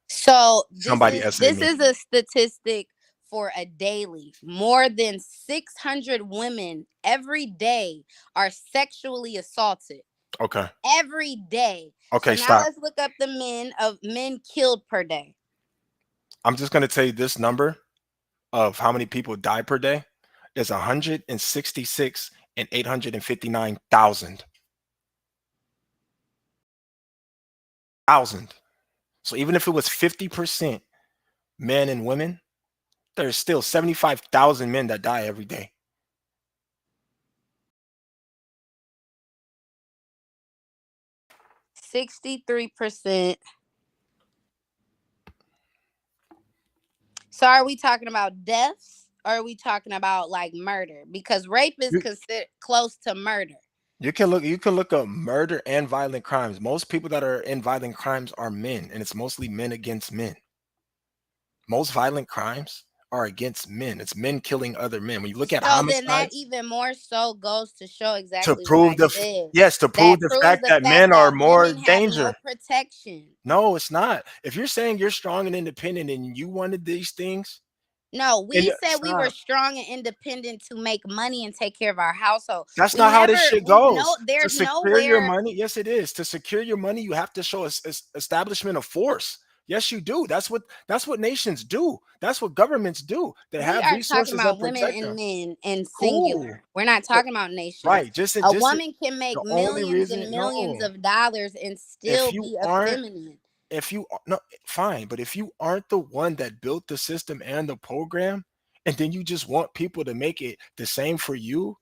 So this is a statistic for a daily. More than 600 women every day are sexually assaulted. Okay. Every day. Okay, so stop. Now let's look up the men killed per day. I'm just going to tell you this number of how many people die per day is 166 and 859,000. So even if it was 50% men and women, there's still 75,000 men that die every day. %. So are we talking about deaths or are we talking about like murder? Because rape is considered close to murder. You can look up murder and violent crimes. Most people that are in violent crimes are men, and it's mostly men against men. Most violent crimes are against men. It's men killing other men. When you look at So then that homicides, even more so goes to show to exactly what prove I said. to prove That the proves fact the that fact men are that more women have no danger. protection. No, it's not. If you're saying you're strong and independent and you wanted these things, No, we said we were stop. strong and independent to make money and take care of our household. That's We not how this never, shit we goes. know To there's secure your nowhere. money, yes, it is. To secure your money, you have to show establishment of force. Yes, you do. That's what nations do. That's what governments do. They We have are talking resources that about women protect and them. men in Cool. singular. We're not So, talking about nations. right. A woman can make The only millions and reason, millions no. of dollars and If still you be aren't, effeminate. no, fine. But if you aren't the one that built the system and the program, and then you just want people to make it the same for you,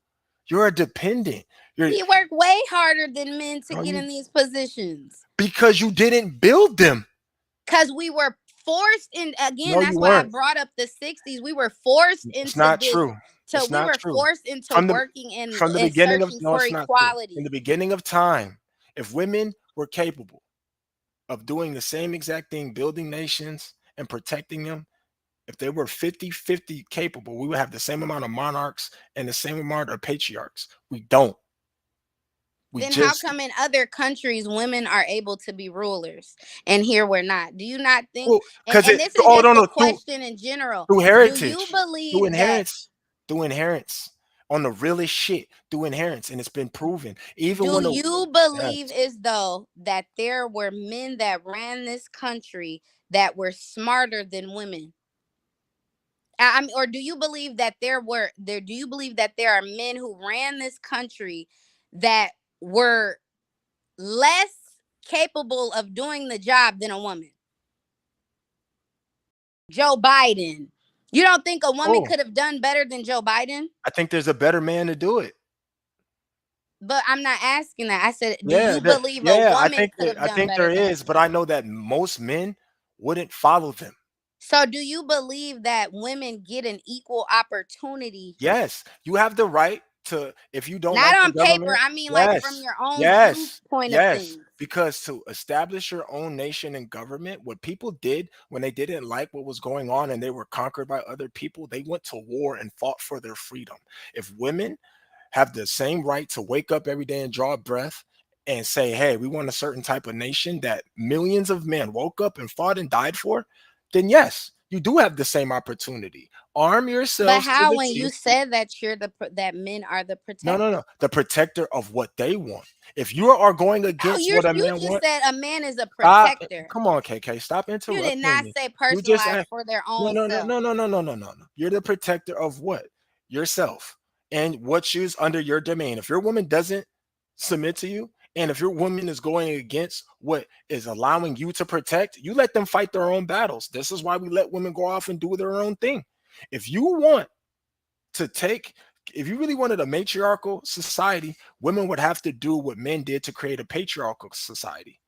you're a dependent. We work way harder than men to No, get you- in these positions. because you didn't build them. Because we were forced in, again, No, that's you why I weren't. brought up the 60s. We were forced It's into not this. true. It's We not were true. forced into From the working and, from the and beginning of searching no, for it's not true. equality. In the beginning of time, if women were capable of doing the same exact thing, building nations and protecting them, if they were 50-50 capable, we would have the same amount of monarchs and the same amount of patriarchs. We don't. Then how come in other countries women are able to be rulers and here we're not? Do you not think? And this is just a question in general. Through Do you heritage, believe through that? inheritance, on the realest shit, through inheritance, and it's been proven. Even Do when you believe as though that there were men that ran this country that were smarter than women? I mean, or do you believe that do you believe that there are men who ran this country that were less capable of doing the job than a woman? Joe Biden. You don't think a woman could have done better than Joe Biden? I think there's a better man to do it. But I'm not asking that. I said, do you believe a woman could have done better? I think there is, but I know that most men wouldn't follow them. So do you believe that women get an equal opportunity? Yes, you have the right to, if you don't not like on the paper. government, I mean, like from your own viewpoint of things. Because to establish your own nation and government, what people did when they didn't like what was going on and they were conquered by other people, they went to war and fought for their freedom. If women have the same right to wake up every day and draw a breath and say, hey, we want a certain type of nation that millions of men woke up and fought and died for, then yes, you do have the same opportunity. Arm yourselves. But how, when you said that that men are the protector? No. The protector of what they want. If you are going against what a man wants. You just said a man is a protector. Come on, KK, stop interrupting me. You did not say personalized for their own self. No. You're the protector of what? Yourself. And what shoes under your domain. If your woman doesn't submit to you, and if your woman is going against what is allowing you to protect, you let them fight their own battles. This is why we let women go off and do their own thing. If you really wanted a matriarchal society, women would have to do what men did to create a patriarchal society.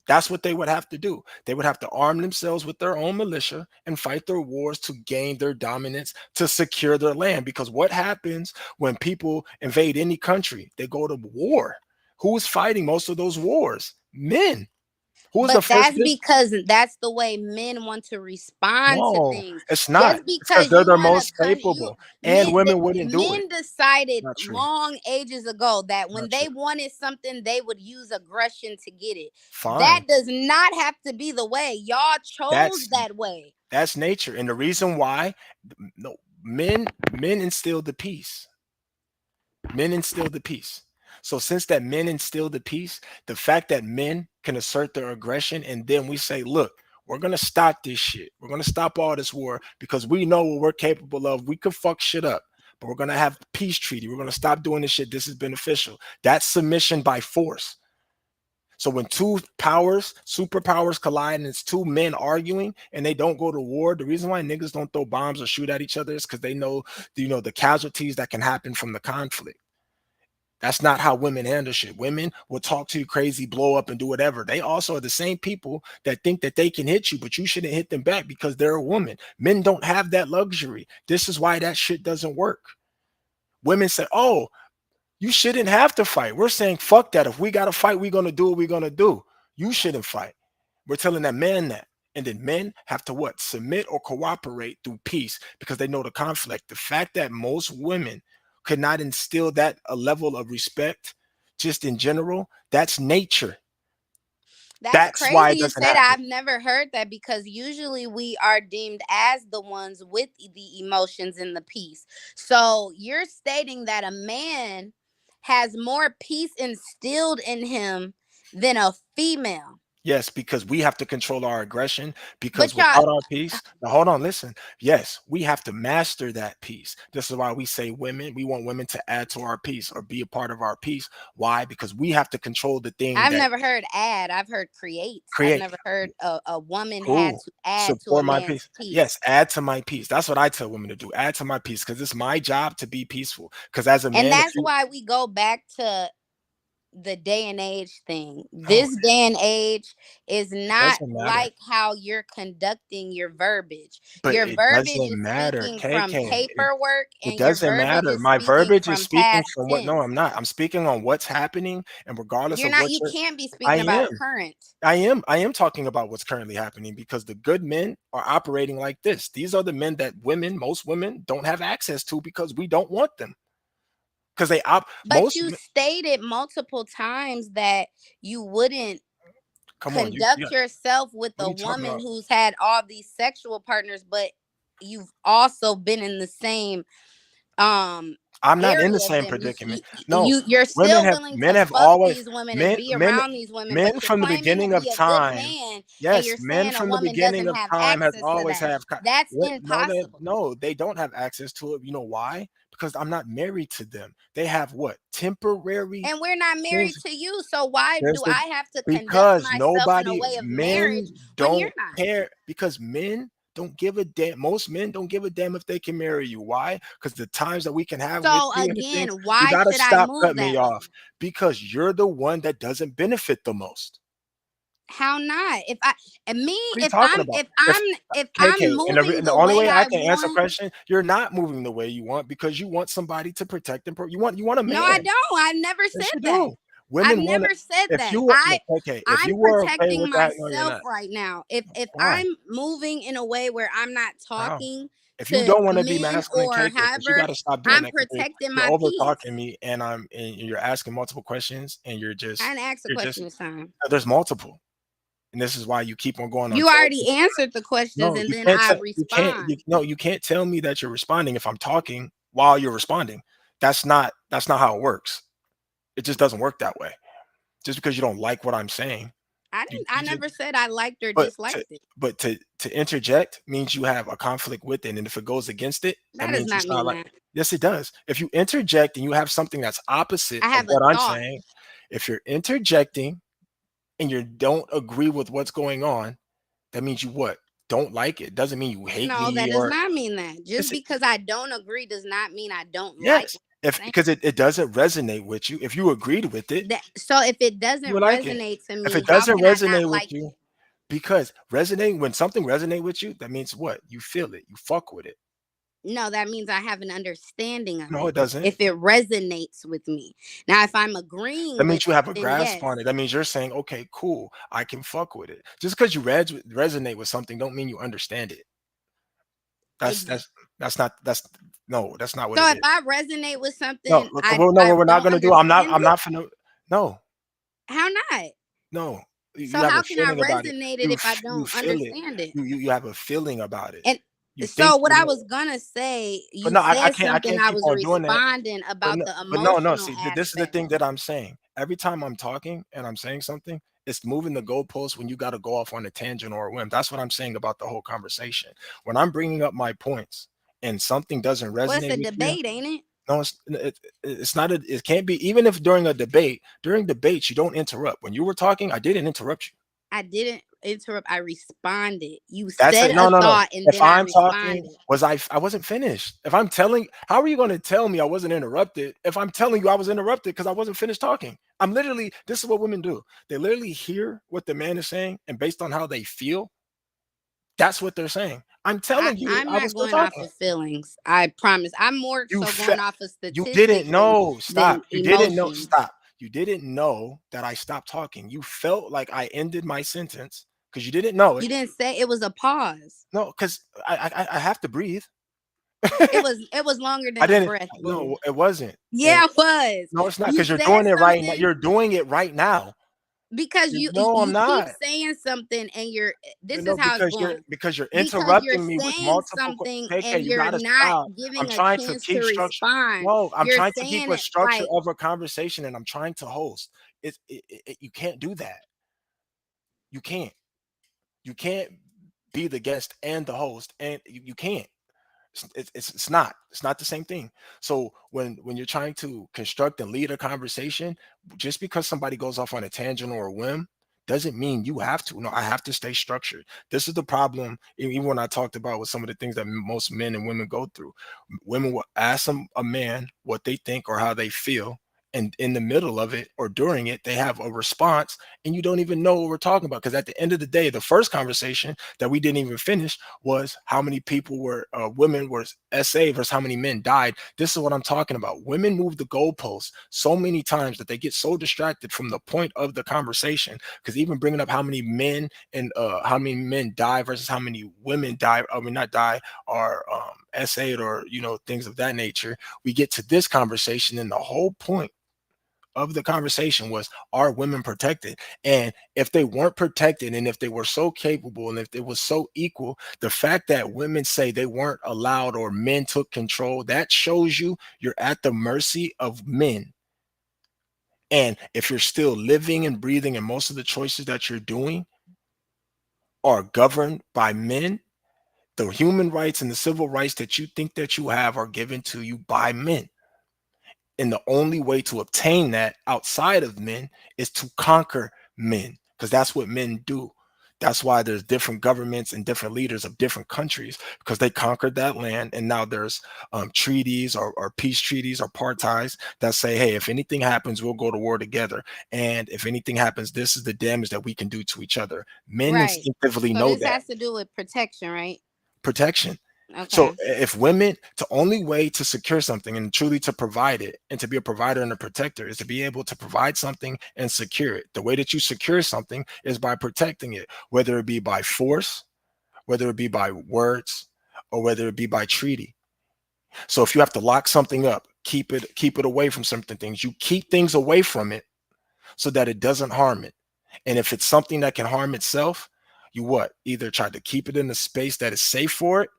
That's what they would have to do. They would have to arm themselves with their own militia and fight their wars to gain their dominance, to secure their land. Because what happens when people invade any country? They go to war. Who's fighting most of those wars? Men. That's because that's the way men want to respond to things. It's not. Just because they're the most capable, and women wouldn't do it. Men decided long ages ago that when they wanted something, they would use aggression to get it. Fine. That does not have to be the way. Y'all chose that way. That's nature, and the reason why men instilled the peace. Men instilled the peace. So since that men instilled the peace, the fact that men can assert their aggression, and then we say, look, we're going to stop this shit. We're going to stop all this war because we know what we're capable of. We could fuck shit up, but we're going to have peace treaty. We're going to stop doing this shit. This is beneficial. That's submission by force. So when two superpowers collide and it's two men arguing and they don't go to war, the reason why niggas don't throw bombs or shoot at each other is because they know, the casualties that can happen from the conflict. That's not how women handle shit. Women will talk to you crazy, blow up, and do whatever. They also are the same people that think that they can hit you, but you shouldn't hit them back because they're a woman. Men don't have that luxury. This is why that shit doesn't work. Women say, oh, You shouldn't have to fight. We're saying, fuck that. If we got to fight, we're going to do what we're going to do. You shouldn't fight. We're telling that man that. And then men have to what? Submit or cooperate through peace because they know the conflict. The fact that most women could not instill that a level of respect just in general, that's nature. That's why crazy it you doesn't say happen. that. I've never heard that because usually we are deemed as the ones with the emotions and the peace. So you're stating that a man has more peace instilled in him than a female. Yes, because we have to control our aggression because But y'all, without our peace, now hold on, listen. Yes, we have to master that peace. This is why we say women, we want women to add to our peace or be a part of our peace. Why? Because we have to control the thing I've that never heard add. I've heard create. I've create. never heard a woman had Cool. to add to a Support my man's peace. peace. Yes, add to my peace. That's what I tell women to do. Add to my peace because it's my job to be peaceful. Because as a man, And if that's you why we go back to the day and age thing. no, This day and age is it not doesn't matter. like how you're conducting your verbiage. But Your it verbiage doesn't is matter, speaking from KK. paperwork It and your doesn't verbiage matter. is My speaking verbiage is from speaking past from what no, tense. I'm not. I'm speaking on what's happening, and regardless You're of not, what you you're can't be I speaking about am. current. I am talking about what's currently happening because the good men are operating like this. These are the men that most women don't have access to because we don't want them. Because But you stated multiple times that you wouldn't come on, conduct yourself with what are a you talking woman about? who's had all these sexual partners, but you've also been in the same I'm not in the area of same them. predicament. No, You're still willing men to have fuck always these women and men be men around these women, men but you're from the claiming to beginning of be a good time. man and Yes, you're men saying a from the woman beginning doesn't of have time has access to always that. have That's no, impossible. they don't have access to it. You know why? Because I'm not married to them. They have what? Temporary And we're not married things. to you, so why There's do the I have to conduct because myself in a nobody way of marriage men when you're don't not? care because men don't give a damn. Most men don't give a damn if they can marry you. Why? Because the times that we can have with So you and the again, things, you why gotta should I stop move cutting me that way? off because you're the one that doesn't benefit the most. How not? If I and me, What are you talking about? if I'm KK, moving and the the only way way I I can answer a want, question, you're not moving the way you want because you want somebody to protect and you want a no, I man. don't. I never Yes, said you that. do. I've Women want never it. said If that. you were no, KK, if I'm you were okay protecting with that, no, you're myself not. right now. If Why? I'm moving in a way where I'm not How? talking If you to don't want to be men masculine, or KK, because you however, got to stop doing I'm that because protecting you're my over peace. talking me and you're asking multiple questions and I didn't ask a question this time. there's multiple. And this is why you keep on going on. You already answered the questions No, and you then can't I tell respond. you can't tell me that you're responding if I'm talking while you're responding. That's not how it works. It just doesn't work that way. Just because you don't like what I'm saying. I never said I liked or But disliked it. but to interject means you have a conflict with it. And if it goes against it, that That does means not it's not mean like that. yes, it does. If you interject and you have something that's opposite I of have a what I'm thought. saying, if you're interjecting and you don't agree with what's going on, that means you what? Don't like it. Doesn't mean you hate No, that me does or not mean that. Just yes, because I don't agree does not mean I don't like yes. what If you're saying. because it doesn't resonate with you. If you agreed with it, So if it you doesn't would like it. resonate to If me, it how doesn't can I not resonate with like you, it? because resonating when something resonate with you, that means what? You feel it. You fuck with it. No, that means I have an understanding of No, it. it doesn't. If it resonates with me. Now, if I'm agreeing That with means you it, have a then grasp yes. on it. That means you're saying, okay, cool, I can fuck with it. Just because you resonate with something don't mean you understand it. That's not that's not what So it if is. I resonate with No, something, look, I well, no, what we're not don't gonna do. I'm understand it. not finna no, How not? no. You So have a how can I feeling about it. resonate it if I You don't feel it. understand it? You have a feeling about it. And You think so what you I know. was gonna say, But you no, said I something, can't I keep was on doing that. responding about the But no. emotional See, this is the aspect. thing that I'm saying. Every time I'm talking and I'm saying something, it's moving the goalpost when you got to go off on a tangent or a whim. That's what I'm saying about the whole conversation. When I'm bringing up my points and something doesn't Well, it's resonate a with you, debate, ain't it? no, it's not. It can't be. Even if during a debate, during debates, you don't interrupt. When you were talking, I didn't interrupt you. I didn't interrupt. I responded. You That's said it. a No. thought and If then I I'm talking, responded. I wasn't finished. If I'm telling, how are you going to tell me I wasn't interrupted if I'm telling you I was interrupted because I wasn't finished talking? I'm literally, this is what women do. They literally hear what the man is saying, and based on how they feel, That's what they're saying. I'm telling you, I'm I not was still going off talking. of feelings. I promise. I'm more You so going off of you statistics didn't know. than Stop. You didn't know. emotions. Stop. You didn't know that I stopped talking. You felt like I ended my sentence because you didn't know it. You didn't say it was a pause. No, because I have to breathe. It was longer than I a didn't. breath. No, it wasn't. Yeah, it was. No, it's not You because you're said doing it right now. something You're doing it right now. because No, I'm you keep not. saying something and this No, is how it's because going. you're Because you're interrupting me with saying multiple. something KK, and you you're gotta not stop. I'm giving a trying to chance to keep structure. respond. No, I'm You're trying to keep saying a it structure like of a conversation, and I'm trying to host. You can't do that. You can't. You can't be the guest and the host, and you can't. It's not. It's not the same thing. So when you're trying to construct and lead a conversation, just because somebody goes off on a tangent or a whim doesn't mean you have to. No, I have to stay structured. This is the problem. Even when I talked about with some of the things that most men and women go through, women will ask a man what they think or how they feel. And in the middle of it or during it, they have a response, and you don't even know what we're talking about. Because at the end of the day, the first conversation that we didn't even finish was how many people were women were SA versus how many men died. This is what I'm talking about. Women move the goalposts so many times that they get so distracted from the point of the conversation. Because even bringing up how many men and how many men die versus how many women die, I mean not die, are SA'd or things of that nature, we get to this conversation, and the whole point of the conversation was, are women protected? And if they weren't protected, and if they were so capable, and if it was so equal, the fact that women say they weren't allowed or men took control, that shows you're at the mercy of men. And if you're still living and breathing, and most of the choices that you're doing are governed by men, the human rights and the civil rights that you think that you have are given to you by men. And the only way to obtain that outside of men is to conquer men, because that's what men do. That's why there's different governments and different leaders of different countries, because they conquered that land. And now there's treaties or peace treaties or parties that say, hey, if anything happens, we'll go to war together. And if anything happens, this is the damage that we can do to each other. Men right. instinctively So know this that. has to do with protection, right? Protection. Okay. So if women, the only way to secure something and truly to provide it and to be a provider and a protector is to be able to provide something and secure it. The way that you secure something is by protecting it, whether it be by force, whether it be by words, or whether it be by treaty. So if you have to lock something up, keep it away from certain things. You keep things away from it so that it doesn't harm it. And if it's something that can harm itself, you either try to keep it in a space that is safe for it,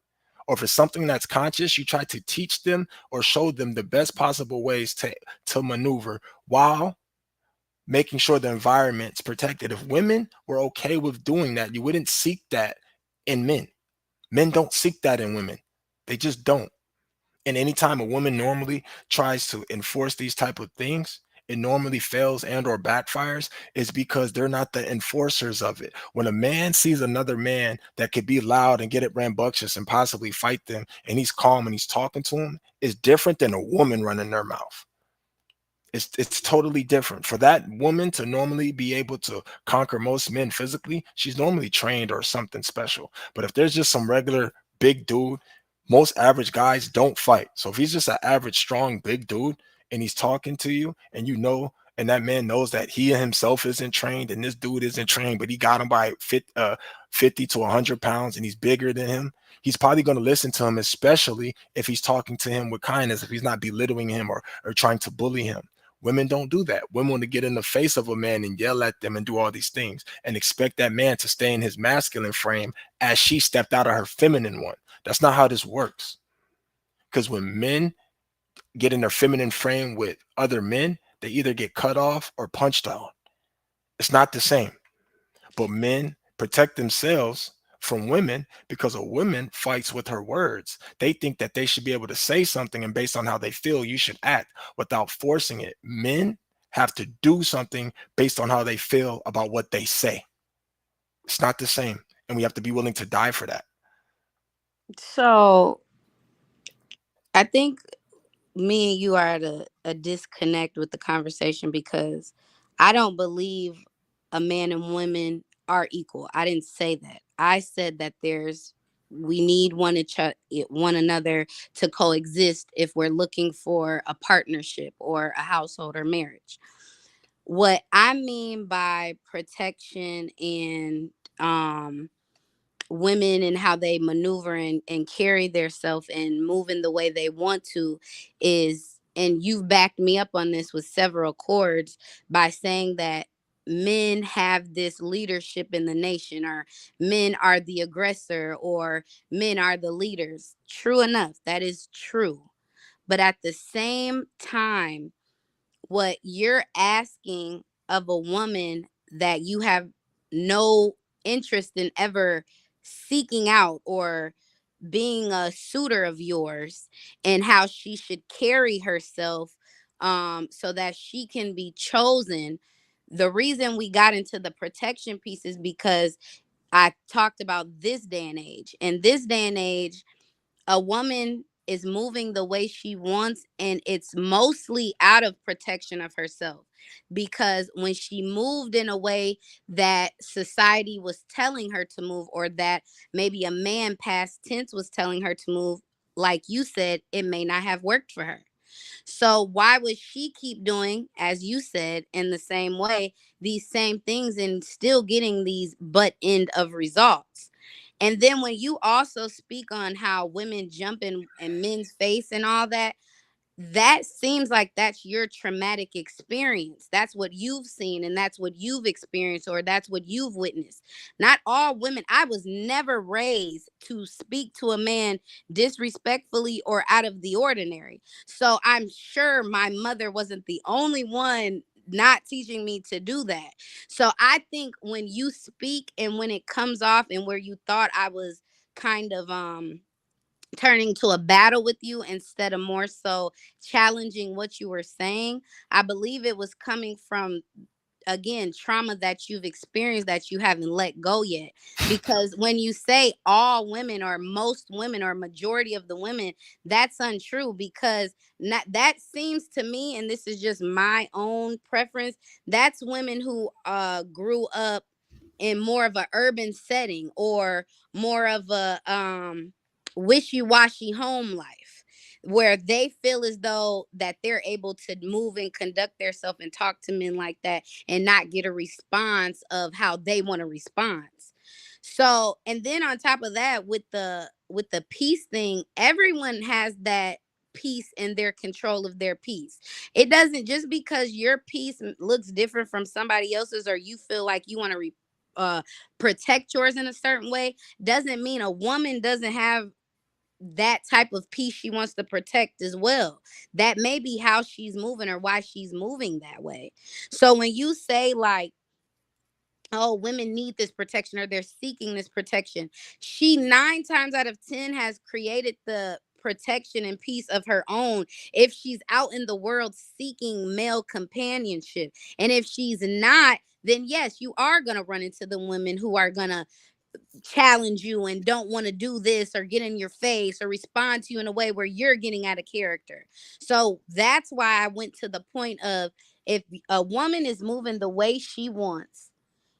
or if it's something that's conscious, you try to teach them or show them the best possible ways to maneuver while making sure the environment's protected. If women were okay with doing that, you wouldn't seek that in men. Men don't seek that in women. They just don't. And anytime a woman normally tries to enforce these type of things, it normally fails and or backfires, is because they're not the enforcers of it. When a man sees another man that could be loud and get it rambunctious and possibly fight them, and he's calm and he's talking to him, it's different than a woman running their mouth. It's totally different. For that woman to normally be able to conquer most men physically, she's normally trained or something special. But if there's just some regular big dude, most average guys don't fight. So if he's just an average strong big dude and he's talking to you, and and that man knows that he himself isn't trained and this dude isn't trained, but he got him by 50 to 100 pounds and he's bigger than him, he's probably going to listen to him, especially if he's talking to him with kindness, if he's not belittling him or trying to bully him. Women don't do that. Women want to get in the face of a man and yell at them and do all these things and expect that man to stay in his masculine frame as she stepped out of her feminine one. That's not how this works. Because when men get in their feminine frame with other men, they either get cut off or punched on. It's not the same. But men protect themselves from women because a woman fights with her words. They think that they should be able to say something, and based on how they feel, you should act without forcing it. Men have to do something based on how they feel about what they say. It's not the same. And we have to be willing to die for that. So I think me and you are at a disconnect with the conversation, because I don't believe a man and women are equal. I didn't say that. I said that we need one another to coexist if we're looking for a partnership or a household or marriage. What I mean by protection and women and how they maneuver and carry themselves and move in the way they want to is, and you've backed me up on this with several chords by saying that men have this leadership in the nation, or men are the aggressor, or men are the leaders. True enough, that is true. But at the same time, what you're asking of a woman that you have no interest in ever seeking out or being a suitor of yours, and how she should carry herself so that she can be chosen. The reason we got into the protection piece is because I talked about this day and age. In this day and age, a woman is moving the way she wants, and it's mostly out of protection of herself, because when she moved in a way that society was telling her to move, or that maybe a man past tense was telling her to move, like you said, it may not have worked for her. So why would she keep doing, as you said, in the same way, these same things and still getting these butt end of results? And then when you also speak on how women jump in men's face and all that, that seems like that's your traumatic experience. That's what you've seen, and that's what you've experienced, or that's what you've witnessed. Not all women. I was never raised to speak to a man disrespectfully or out of the ordinary. So I'm sure my mother wasn't the only one not teaching me to do that. So I think when you speak and when it comes off, and where you thought I was kind of turning to a battle with you instead of more so challenging what you were saying, I believe it was coming from, again, trauma that you've experienced that you haven't let go yet. Because when you say all women, or most women, or majority of the women, that's untrue. Because that seems to me, and this is just my own preference, that's women who grew up in more of an urban setting, or more of a wishy-washy home life, where they feel as though that they're able to move and conduct themselves and talk to men like that, and not get a response of how they want a response. So, and then on top of that, with the peace thing, everyone has that peace in their control of their peace. It doesn't, just because your peace looks different from somebody else's, or you feel like you want to protect yours in a certain way, doesn't mean a woman doesn't have that type of peace she wants to protect as well. That may be how she's moving, or why she's moving that way. So when you say like, oh, women need this protection, or they're seeking this protection, she 9 times out of 10 has created the protection and peace of her own if she's out in the world seeking male companionship. And if she's not, then yes, you are going to run into the women who are going to challenge you and don't want to do this, or get in your face, or respond to you in a way where you're getting out of character. So that's why I went to the point of, if a woman is moving the way she wants,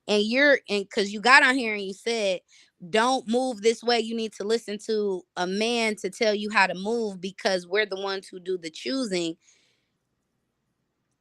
and because you got on here and you said, don't move this way, you need to listen to a man to tell you how to move, because we're the ones who do the choosing.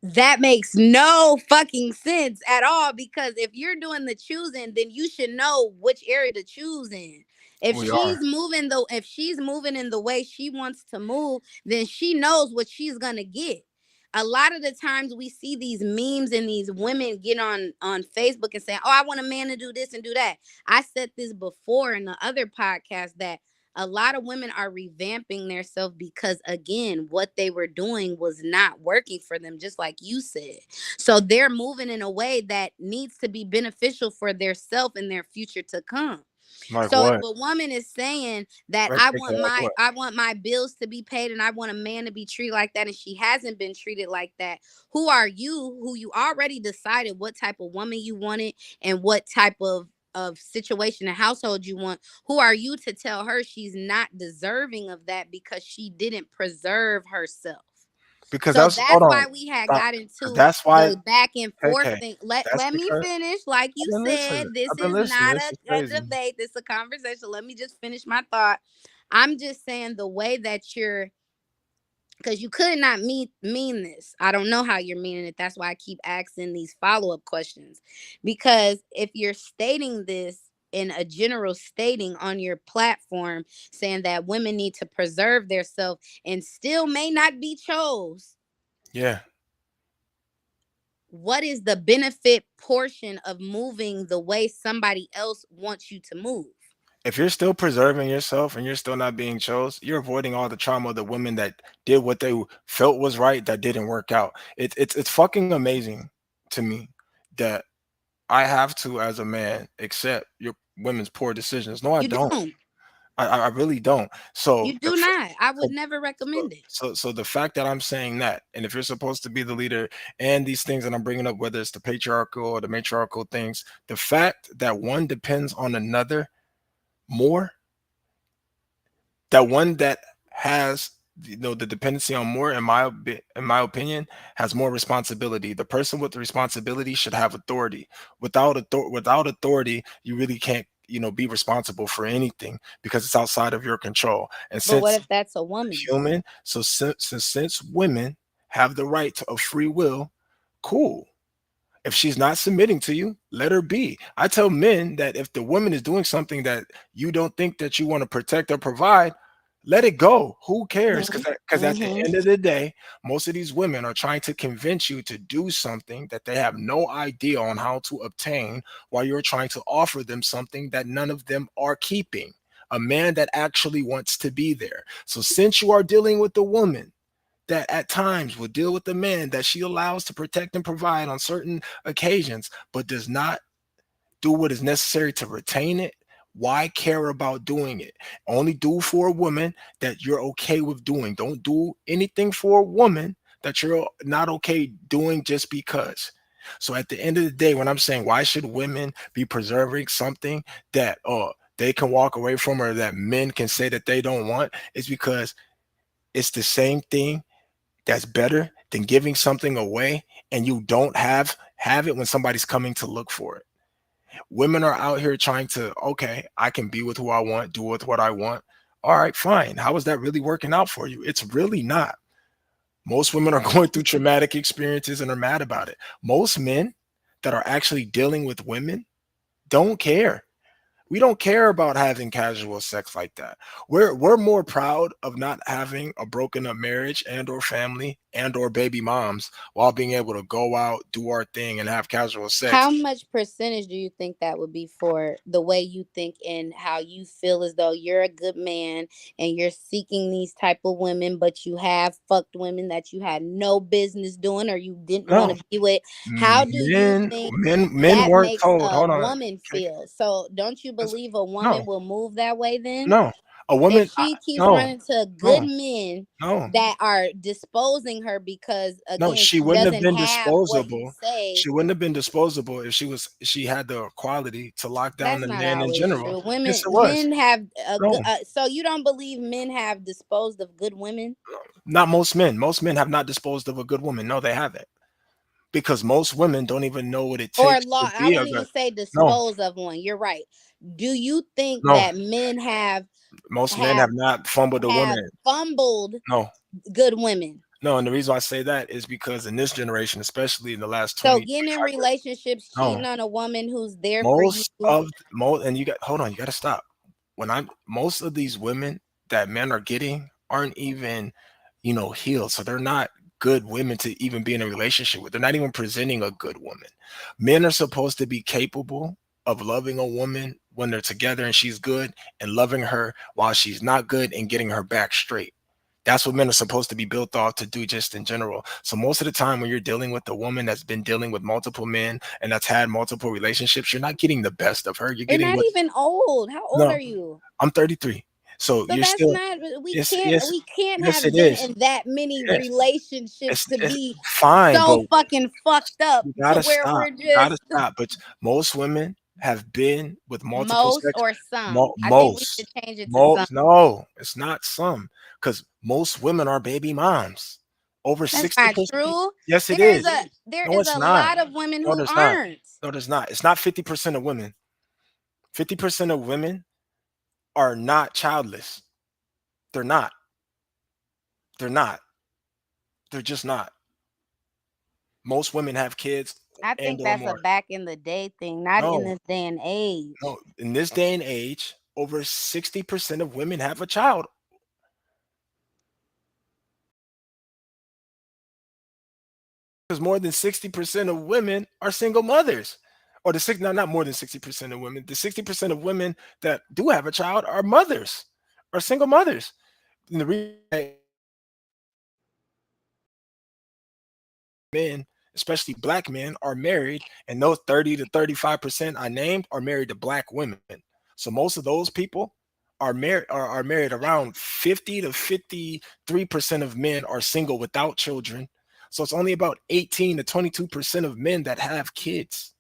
That makes no fucking sense at all, because if you're doing the choosing, then you should know which area to choose in. If she's moving in the way she wants to move, then she knows what she's gonna get. A lot of the times we see these memes, and these women get on Facebook and say, oh, I want a man to do this and do that. I said this before in the other podcast, that a lot of women are revamping themselves because, again, what they were doing was not working for them, just like you said. So they're moving in a way that needs to be beneficial for their self and their future to come. Like So what? if a woman is saying that Like what? I want my bills to be paid, and I want a man to be treated like that, and she hasn't been treated like that, who are you, who you already decided what type of woman you wanted, and what type of situation and household you want? Who are you to tell her she's not deserving of that because she didn't preserve herself? Because So that's hold why on. we had Stop. got into That's why. the back and forth Okay. thing. That's Let me because finish. Like you I've been listening. said, this I've been is listening. not This is a crazy. debate. This is a conversation. Let me just finish my thought. I'm just saying the way that you're, because you could not mean this. I don't know how you're meaning it. That's why I keep asking these follow-up questions. Because if you're stating this in a general stating on your platform, saying that women need to preserve themselves and still may not be chose. Yeah. What is the benefit portion of moving the way somebody else wants you to move? If you're still preserving yourself and you're still not being chose, you're avoiding all the trauma of the women that did what they felt was right that didn't work out. It's fucking amazing to me that I have to, as a man, accept your women's poor decisions. No, I You don't. don't. I really don't. So You do not. I would never recommend it. So the fact that I'm saying that, and if you're supposed to be the leader, and these things that I'm bringing up, whether it's the patriarchal or the matriarchal things, the fact that one depends on another more, that one that has the dependency on more, in my opinion, has more responsibility. The person with the responsibility should have authority. Without authority, you really can't be responsible for anything because it's outside of your control. And But what since if that's a woman? human, so since women have the right of free will, cool. If she's not submitting to you, let her be. I tell men that if the woman is doing something that you don't think that you want to protect or provide, let it go. Who cares? Because at the end of the day, most of these women are trying to convince you to do something that they have no idea on how to obtain, while you're trying to offer them something that none of them are keeping. A man that actually wants to be there. So since you are dealing with a woman that at times will deal with the man that she allows to protect and provide on certain occasions, but does not do what is necessary to retain it, why care about doing it? Only do for a woman that you're okay with doing. Don't do anything for a woman that you're not okay doing just because. So at the end of the day, when I'm saying why should women be preserving something that they can walk away from, or that men can say that they don't want, is because it's the same thing that's better than giving something away and you don't have it when somebody's coming to look for it. Women are out here trying to, okay, I can be with who I want, do with what I want. All right, fine. How is that really working out for you? It's really not. Most women are going through traumatic experiences and are mad about it. Most men that are actually dealing with women don't care. We don't care about having casual sex like that. We're more proud of not having a broken up marriage and or family and or baby moms while being able to go out, do our thing, and have casual sex. How much percentage do you think that would be for the way you think and how you feel as though you're a good man and you're seeking these type of women, but you have fucked women that you had no business doing or you didn't want to be with? How do you think men that weren't makes told? a Hold on. woman feel? So don't you believe a woman No. will move that way then? No. A woman, If she keeps no, running to good men no. that are disposing her because No, again she she wouldn't have doesn't been have what you disposable. say. She wouldn't have been disposable if she had the quality to lock down That's the not man in always general. true. Yes, it was. Men have No, so you don't believe men have disposed of good women? not most men. Most men have not disposed of a good woman. No, they haven't. Because most women don't even know what it Or takes to I be a won't even good. say No, dispose of one. You're right. Do you think no. that men Most men have not fumbled a have woman. fumbled No. good women? No, and the reason why I say that is because in this generation, especially in the last So 20, getting in 25 years, relationships, cheating no. on a woman who's there for you. And you got, hold on, you got to stop. Most of these women that men are getting aren't even, healed. So they're not good women to even be in a relationship with. They're not even presenting a good woman. Men are supposed to be capable of loving a woman when they're together and she's good, and loving her while she's not good and getting her back straight. That's what men are supposed to be built off to do, just in general. So most of the time when you're dealing with a woman that's been dealing with multiple men and that's had multiple relationships, you're not getting the best of her. You're You're getting not what. even old. How old No, are you? I'm 33. So So you're that's still. not we Yes, can't yes, we can't yes, have it been is. in that many Yes, relationships to it's be fine, but so fucking fucked up you to gotta where stop. we're You gotta just stop. But most women have been with multiple most sex. or some. I think we should change it to some. No, it's not some, because most women are baby moms. Over That's 60%. not true. Yes, it There's is. a there No, is it's a not. lot of women No, who there's not. aren't. No, there's not. It's not 50% of women. 50% of women are not childless. They're not. They're not. They're just not. Most women have kids I and think or that's a more. back in the day thing, not in No, this day and age. no. In this day and age, over 60% of women have a child. Because more than 60% of women are single mothers. Or the six, no, not more than 60% of women. The 60% of women that do have a child are mothers, are single mothers. And the reason men, especially black men, are married, and those 30 to 35% I named are married to black women. So most of those people are married. Around 50 to 53% of men are single without children. So it's only about 18 to 22% of men that have kids.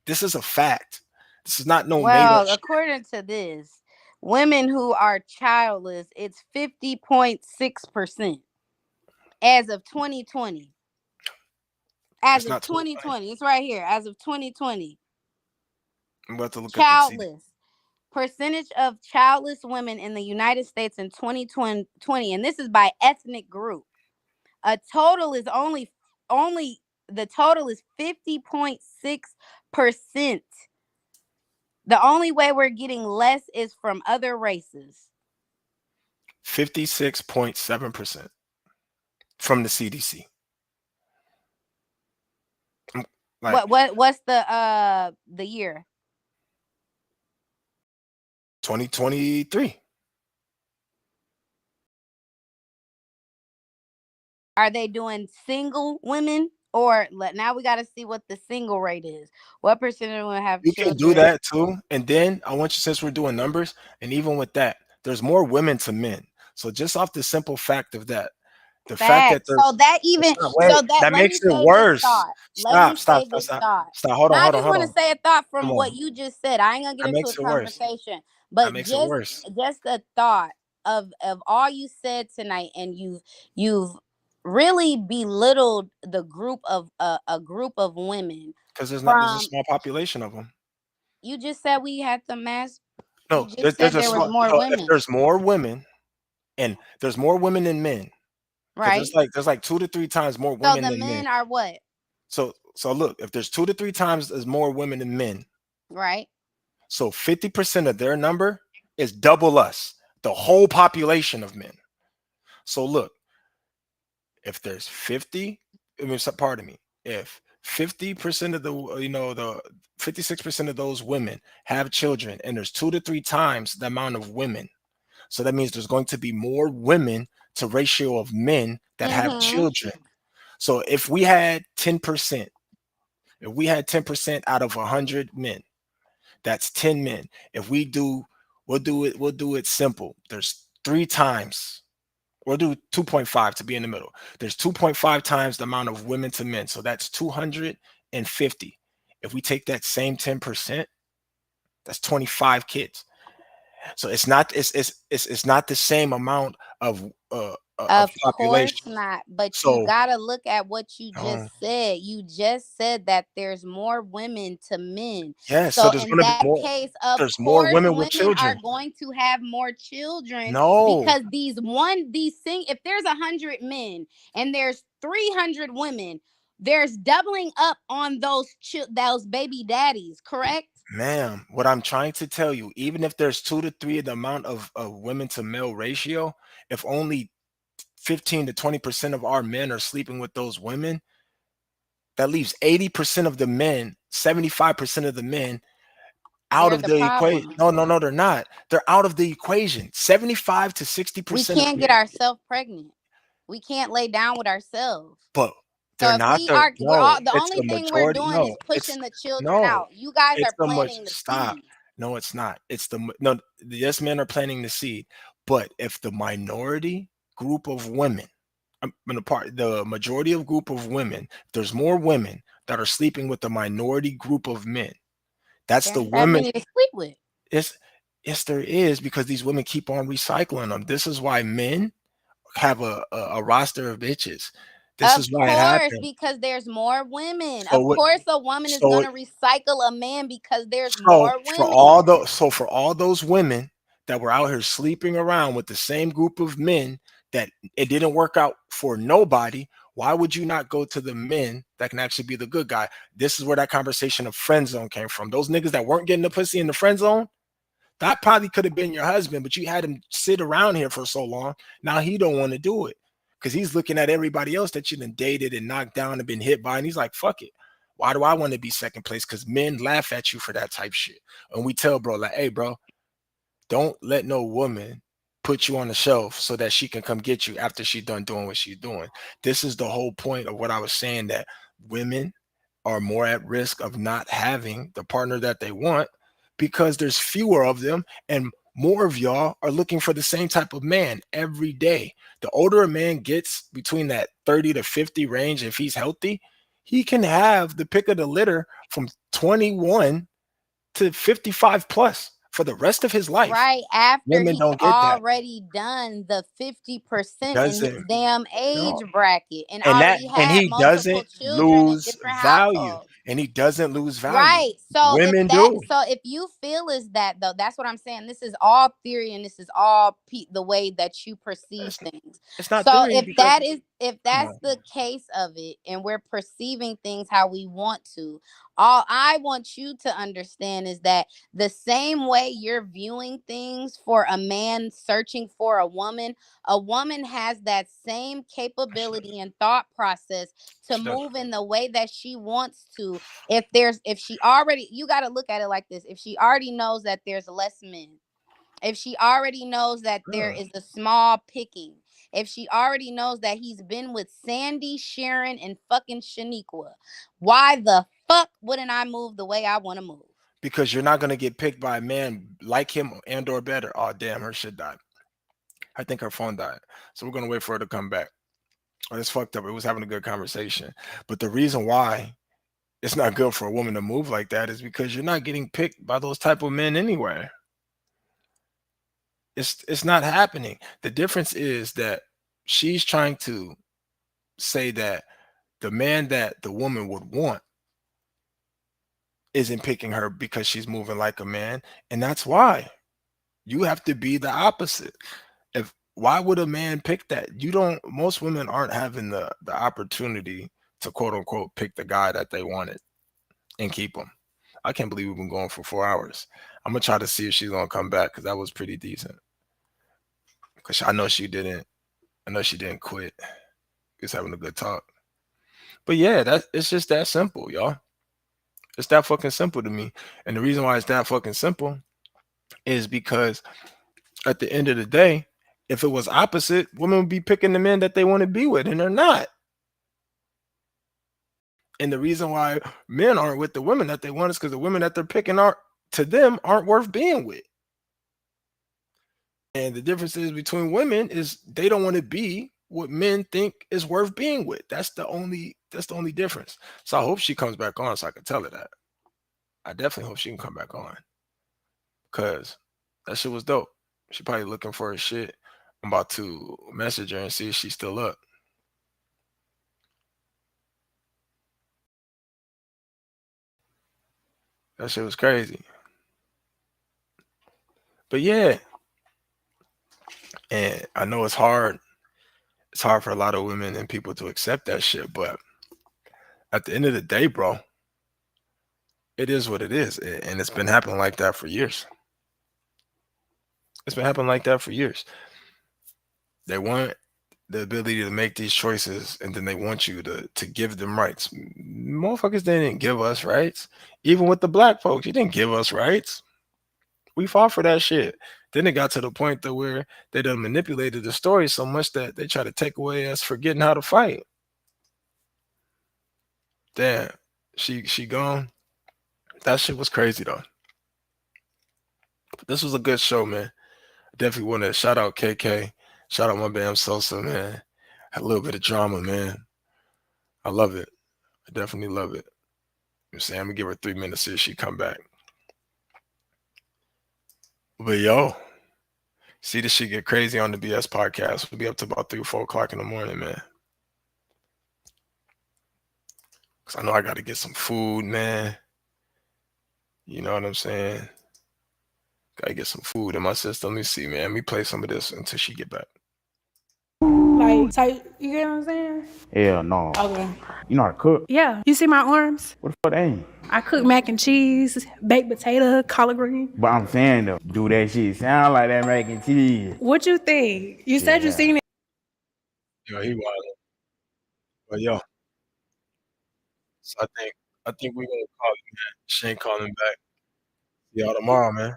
This is a fact. This is not no made up Well, shit. according to this, women who are childless, it's 50.6% as of 2020. As It's of not 2020, it's right here. As of 2020, I'm about to look at the CD. childless percentage of childless women in the United States in 2020, and this is by ethnic group. A total is only the total is 50.6%. The only way we're getting less is from other races. 56.7% from the CDC. Like What's the year? 2023. Are they doing single women, or now we got to see what the single rate is? What percentage of women have You children? can do that too. And then I want you, since we're doing numbers, and even with that, there's more women to men. So just off the simple fact of that, the fact that there's So that even wait, so that that let makes me it say worse. this thought. Let me Stop. say this thought. Hold Now I on, just hold want to on. say a thought Come from on. what you just said. I ain't gonna get That into a makes it worse. conversation, That but makes it worse. just a thought of all you said tonight, and you've really belittled the group of a group of women. Because there's a From small population of them. you just said we had the mass. You No, just said there was more if women, there's more women, and there's more women than men, because right? there's like 2 to 3 times more So women the than men. men are what, So look, if there's 2 to 3 times as more women than men, right? so 50% of their number is double us, the whole population of men. So look, if there's 50, I mean, pardon me, if 50% of the, the 56% of those women have children, and there's 2 to 3 times the amount of women, so that means there's going to be more women to ratio of men that have children. So if we had 10%, if we had 10% out of 100 men, that's 10 men. If we'll do it simple. There's 3 times. We'll do 2.5 to be in the middle. There's 2.5 times the amount of women to men. So that's 250. If we take that same 10%, that's 25 kids. So it's not the same amount of population. Course not, but So you gotta look at what you just said. You just said that there's more women to men. yeah, So there's in going to be that more. case, of There's more course, women with women are children. going to have more children No, because if there's 100 men and there's 300 women, there's doubling up on those baby daddies, correct? ma'am, what I'm trying to tell you, even if there's 2 to 3 of the amount of women to male ratio, if only 15 to 20% of our men are sleeping with those women, that leaves 80% of the men, 75% of the men out They're of the the equation. problem. No, they're not. They're out of the equation. 75 to 60% We of can't get men, ourselves pregnant. We can't lay down with ourselves. but So they're if not we're all, the it's only the thing we're majority. doing No, is pushing the children no, out. You guys it's are the much planting the stop. seed. No, it's not. No, yes, men are planting the seed, but if the minority group of women, the majority of group of women, there's more women that are sleeping with the minority group of men. That's the There's that women. many to sleep with. Yes, there is, because these women keep on recycling them. This is why men have a roster of bitches. This is why it happened. Because there's more women. So of course, a woman is going to recycle a man because there's more women. For all those women that were out here sleeping around with the same group of men that it didn't work out for nobody, why would you not go to the men that can actually be the good guy? This is where that conversation of friend zone came from. Those niggas that weren't getting the pussy in the friend zone, that probably could have been your husband, but you had him sit around here for so long. Now he don't want to do it because he's looking at everybody else that you done dated and knocked down and been hit by, and he's like, fuck it. Why do I want to be second place? Because men laugh at you for that type shit. And we tell bro, like, hey, bro, don't let no woman put you on the shelf so that she can come get you after she's done doing what she's doing. This is the whole point of what I was saying, that women are more at risk of not having the partner that they want because there's fewer of them and more of y'all are looking for the same type of man every day. The older a man gets, between that 30 to 50 range, if he's healthy, he can have the pick of the litter from 21 to 55 plus for the rest of his life. Right after Women he's don't get that. already done the 50% in his Doesn't- damn age bracket and And already had he multiple doesn't children lose in different value. households. And he doesn't lose value. Right. So Women do. if you feel is that though, that's what I'm saying. This is all theory and this is all the way that you perceive things. It's not So theory because if that's the case of it and we're perceiving things how we want to, all I want you to understand is that the same way you're viewing things for a man searching for a woman has that same capability and thought process to move in the way that she wants to. If she already, you got to look at it like this. If she already knows that there's less men, if she already knows that there is a small picking, if she already knows that he's been with Sandy, Sharon, and fucking Shaniqua, why the fuck wouldn't I move the way I want to move? Because you're not going to get picked by a man like him and or better. Oh, damn, her shit died. I think her phone died. So we're going to wait for her to come back. Oh, it's fucked up. It was having a good conversation. But the reason why it's not good for a woman to move like that is because you're not getting picked by those type of men anywhere. It's not happening. The difference is that she's trying to say that the man that the woman would want isn't picking her because she's moving like a man, and that's why you have to be the opposite. Why would a man pick that? Most women aren't having the opportunity to quote unquote pick the guy that they wanted and keep him. I can't believe we've been going for 4 hours. I'm gonna try to see if she's gonna come back because that was pretty decent. Because I know she didn't quit. Just having a good talk. But yeah, it's just that simple, y'all. It's that fucking simple to me. And the reason why it's that fucking simple is because at the end of the day, if it was opposite, women would be picking the men that they want to be with, and they're not. And the reason why men aren't with the women that they want is because the women that they're picking aren't worth being with. And the difference is between women is they don't want to be what men think is worth being with. That's the only difference. So I hope she comes back on so I can tell her that. I definitely hope she can come back on. Because that shit was dope. She probably looking for her shit. I'm about to message her and see if she's still up. That shit was crazy. But yeah. And I know it's hard. It's hard for a lot of women and people to accept that shit. But at the end of the day, bro, it is what it is. And it's been happening like that for years. It's been happening like that for years. They want the ability to make these choices, and then they want you to give them rights. Motherfuckers didn't give us rights. Even with the black folks, you didn't give us rights. We fought for that shit. Then it got to the point that where they done manipulated the story so much that they try to take away us forgetting how to fight. Damn, she gone. That shit was crazy though. But this was a good show, man. Definitely want to shout out KK. Shout out my bam Sosa, man. Had a little bit of drama, man. I love it. I definitely love it. I'm saying I'm gonna give her 3 minutes see if she come back. But yo, see this shit get crazy on the BS podcast. We'll be up to about 3 or 4 o'clock in the morning, man. Cause I know I gotta get some food, man. You know what I'm saying? Gotta get some food in my system. Let me see, man. Let me play some of this until she get back. Like, type, you get what I'm saying? Hell no. Okay. You know how to cook? Yeah. You see my arms? What the fuck they ain't? I cook mac and cheese, baked potato, collard green. But I'm saying though, do that shit sound like that mac and cheese. What you think? You said you seen it. Yo, he wild. But yo, so I think we gonna call it, man. She ain't calling back. See y'all tomorrow, man.